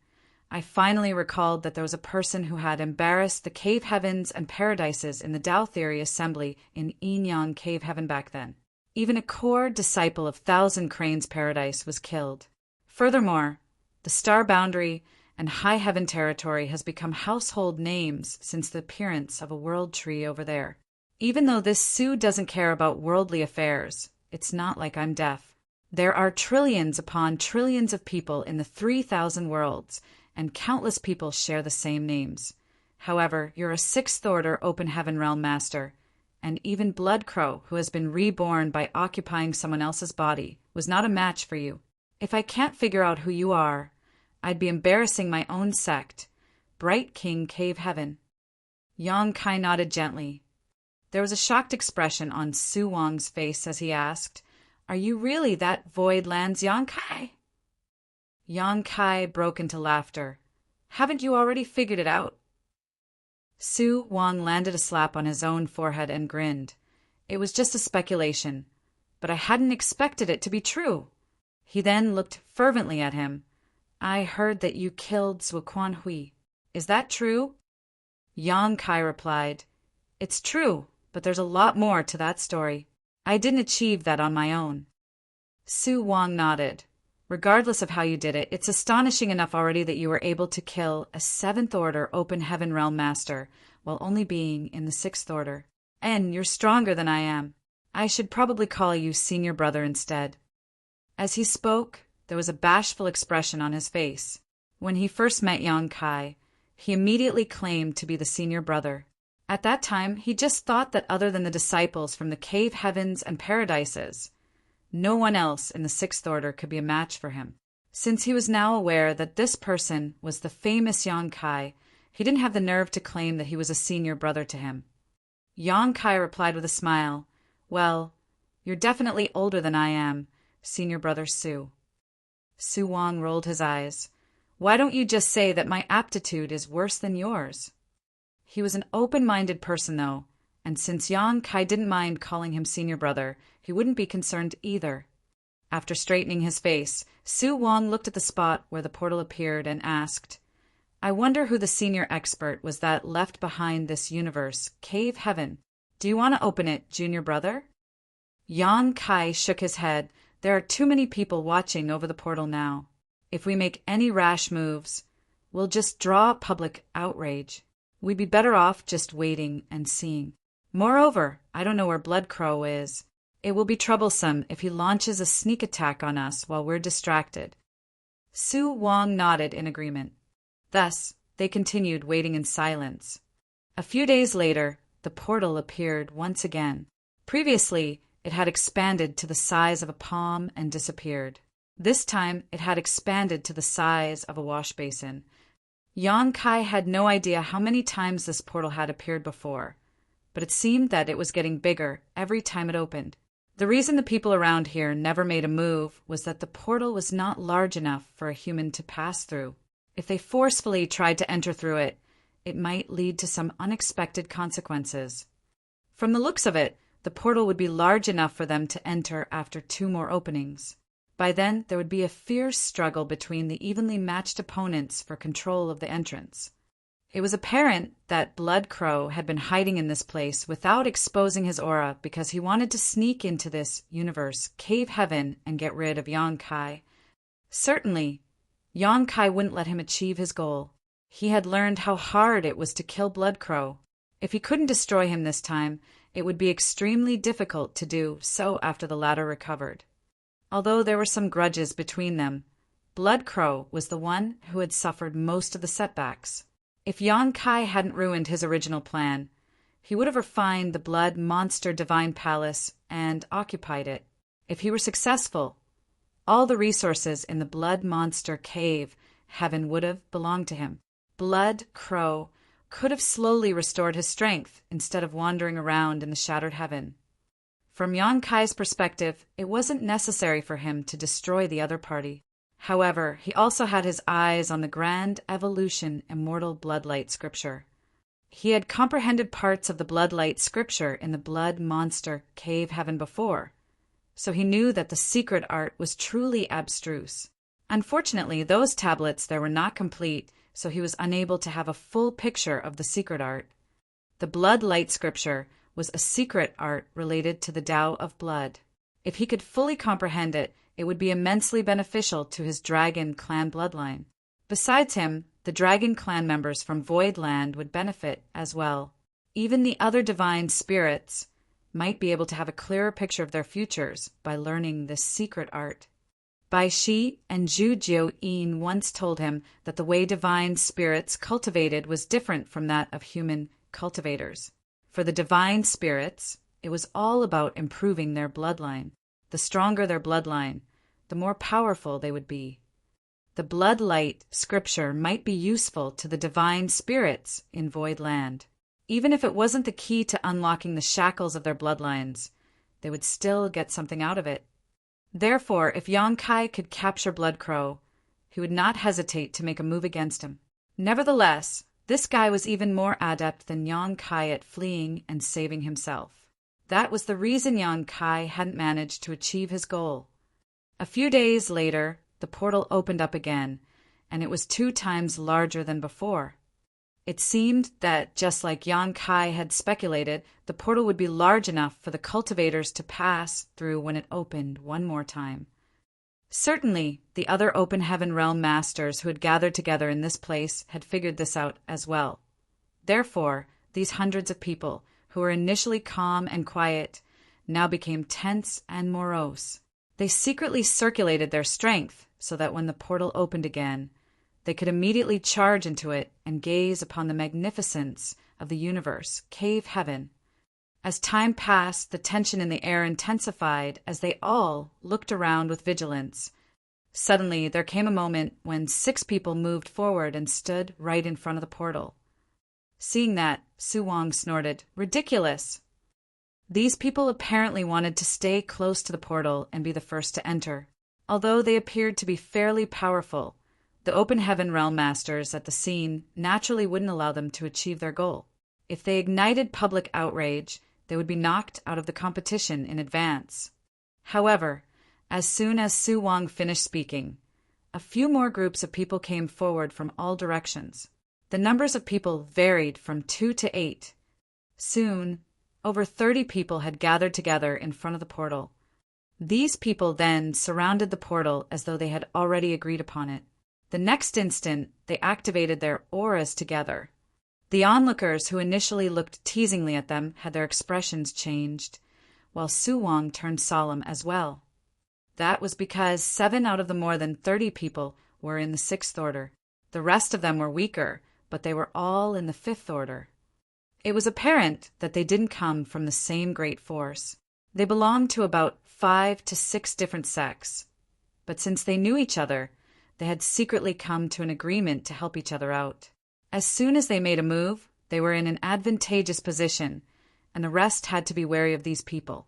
I finally recalled that there was a person who had embarrassed the cave heavens and paradises in the Tao Theory Assembly in Yin Yang Cave Heaven back then. Even a core disciple of Thousand Cranes Paradise was killed. Furthermore, the Star Boundary and High Heaven Territory has become household names since the appearance of a world tree over there. Even though this Su doesn't care about worldly affairs, it's not like I'm deaf. There are trillions upon trillions of people in the 3,000 worlds, and countless people share the same names. However, you're a 6th order open heaven realm master, and even Blood Crow, who has been reborn by occupying someone else's body, was not a match for you. If I can't figure out who you are, I'd be embarrassing my own sect, Bright King Cave Heaven." Yang Kai nodded gently. There was a shocked expression on Su Wang's face as he asked, "Are you really that Void Land's Yang Kai?" Yang Kai broke into laughter. "Haven't you already figured it out?" Su Wang landed a slap on his own forehead and grinned. "It was just a speculation, but I hadn't expected it to be true." He then looked fervently at him. "I heard that you killed Zuoquan Hui. Is that true?" Yang Kai replied, "It's true, but there's a lot more to that story. I didn't achieve that on my own." Su Wang nodded. Regardless of how you did it, it's astonishing enough already that you were able to kill a 7th Order Open Heaven Realm Master while only being in the 6th Order. And you're stronger than I am. I should probably call you Senior Brother instead." As he spoke, there was a bashful expression on his face. When he first met Yang Kai, he immediately claimed to be the Senior Brother. At that time, he just thought that other than the disciples from the cave heavens and paradises, no one else in the 6th Order could be a match for him. Since he was now aware that this person was the famous Yang Kai, he didn't have the nerve to claim that he was a senior brother to him. Yang Kai replied with a smile, "Well, you're definitely older than I am, Senior Brother Su." Su Wang rolled his eyes. "Why don't you just say that my aptitude is worse than yours?" He was an open-minded person, though, and since Yang Kai didn't mind calling him Senior Brother, he wouldn't be concerned either. After straightening his face, Su Wang looked at the spot where the portal appeared and asked, "I wonder who the senior expert was that left behind this universe, Cave Heaven. Do you want to open it, Junior Brother?" Yang Kai shook his head. "There are too many people watching over the portal now. If we make any rash moves, we'll just draw public outrage. We'd be better off just waiting and seeing. Moreover, I don't know where Blood Crow is. It will be troublesome if he launches a sneak attack on us while we're distracted." Su Wang nodded in agreement. Thus, they continued waiting in silence. A few days later, the portal appeared once again. Previously, it had expanded to the size of a palm and disappeared. This time, it had expanded to the size of a wash basin. Yang Kai had no idea how many times this portal had appeared before, but it seemed that it was getting bigger every time it opened. The reason the people around here never made a move was that the portal was not large enough for a human to pass through. If they forcefully tried to enter through it, it might lead to some unexpected consequences. From the looks of it, the portal would be large enough for them to enter after 2 more openings. By then, there would be a fierce struggle between the evenly matched opponents for control of the entrance. It was apparent that Blood Crow had been hiding in this place without exposing his aura because he wanted to sneak into this universe, Cave Heaven, and get rid of Yang Kai. Certainly, Yang Kai wouldn't let him achieve his goal. He had learned how hard it was to kill Blood Crow. If he couldn't destroy him this time, it would be extremely difficult to do so after the latter recovered. Although there were some grudges between them, Blood Crow was the one who had suffered most of the setbacks. If Yang Kai hadn't ruined his original plan, he would have refined the Blood Monster Divine Palace and occupied it. If he were successful, all the resources in the Blood Monster Cave Heaven would have belonged to him. Blood Crow could have slowly restored his strength instead of wandering around in the shattered heaven. From Yang Kai's perspective, it wasn't necessary for him to destroy the other party. However, he also had his eyes on the grand evolution immortal bloodlight scripture. He had comprehended parts of the bloodlight scripture in the Blood Monster Cave Heaven before, so he knew that the secret art was truly abstruse. Unfortunately, those tablets there were not complete, so he was unable to have a full picture of the secret art. The bloodlight scripture was a secret art related to the Tao of blood. If he could fully comprehend it, it would be immensely beneficial to his dragon clan bloodline. Besides him, the dragon clan members from Voidland would benefit as well. Even the other divine spirits might be able to have a clearer picture of their futures by learning this secret art. Bai Shi and Zhu Jiu-yin once told him that the way divine spirits cultivated was different from that of human cultivators. For the divine spirits, it was all about improving their bloodline. The stronger their bloodline, the more powerful they would be. The bloodlight scripture might be useful to the divine spirits in Voidland. Even if it wasn't the key to unlocking the shackles of their bloodlines, they would still get something out of it. Therefore, if Yang Kai could capture Blood Crow, he would not hesitate to make a move against him. Nevertheless, this guy was even more adept than Yang Kai at fleeing and saving himself. That was the reason Yang Kai hadn't managed to achieve his goal. A few days later, the portal opened up again, and it was 2 times larger than before. It seemed that, just like Yang Kai had speculated, the portal would be large enough for the cultivators to pass through when it opened one more time. Certainly, the other open heaven realm masters who had gathered together in this place had figured this out as well. Therefore, these hundreds of people, who were initially calm and quiet, now became tense and morose. They secretly circulated their strength so that when the portal opened again, they could immediately charge into it and gaze upon the magnificence of the universe, cave heaven. As time passed, the tension in the air intensified as they all looked around with vigilance. Suddenly, there came a moment when 6 people moved forward and stood right in front of the portal. Seeing that, Su Wang snorted, "Ridiculous!" These people apparently wanted to stay close to the portal and be the first to enter. Although they appeared to be fairly powerful, the open heaven realm masters at the scene naturally wouldn't allow them to achieve their goal. If they ignited public outrage, they would be knocked out of the competition in advance. However, as soon as Su Wang finished speaking, a few more groups of people came forward from all directions. The numbers of people varied from 2 to 8. Soon, over 30 people had gathered together in front of the portal. These people then surrounded the portal as though they had already agreed upon it. The next instant, they activated their auras together. The onlookers who initially looked teasingly at them had their expressions changed, while Su Wang turned solemn as well. That was because 7 out of the more than 30 people were in the 6th order. The rest of them were weaker, but they were all in the 5th order. It was apparent that they didn't come from the same great force. They belonged to about 5 to 6 different sects. But since they knew each other, they had secretly come to an agreement to help each other out. As soon as they made a move, they were in an advantageous position, and the rest had to be wary of these people.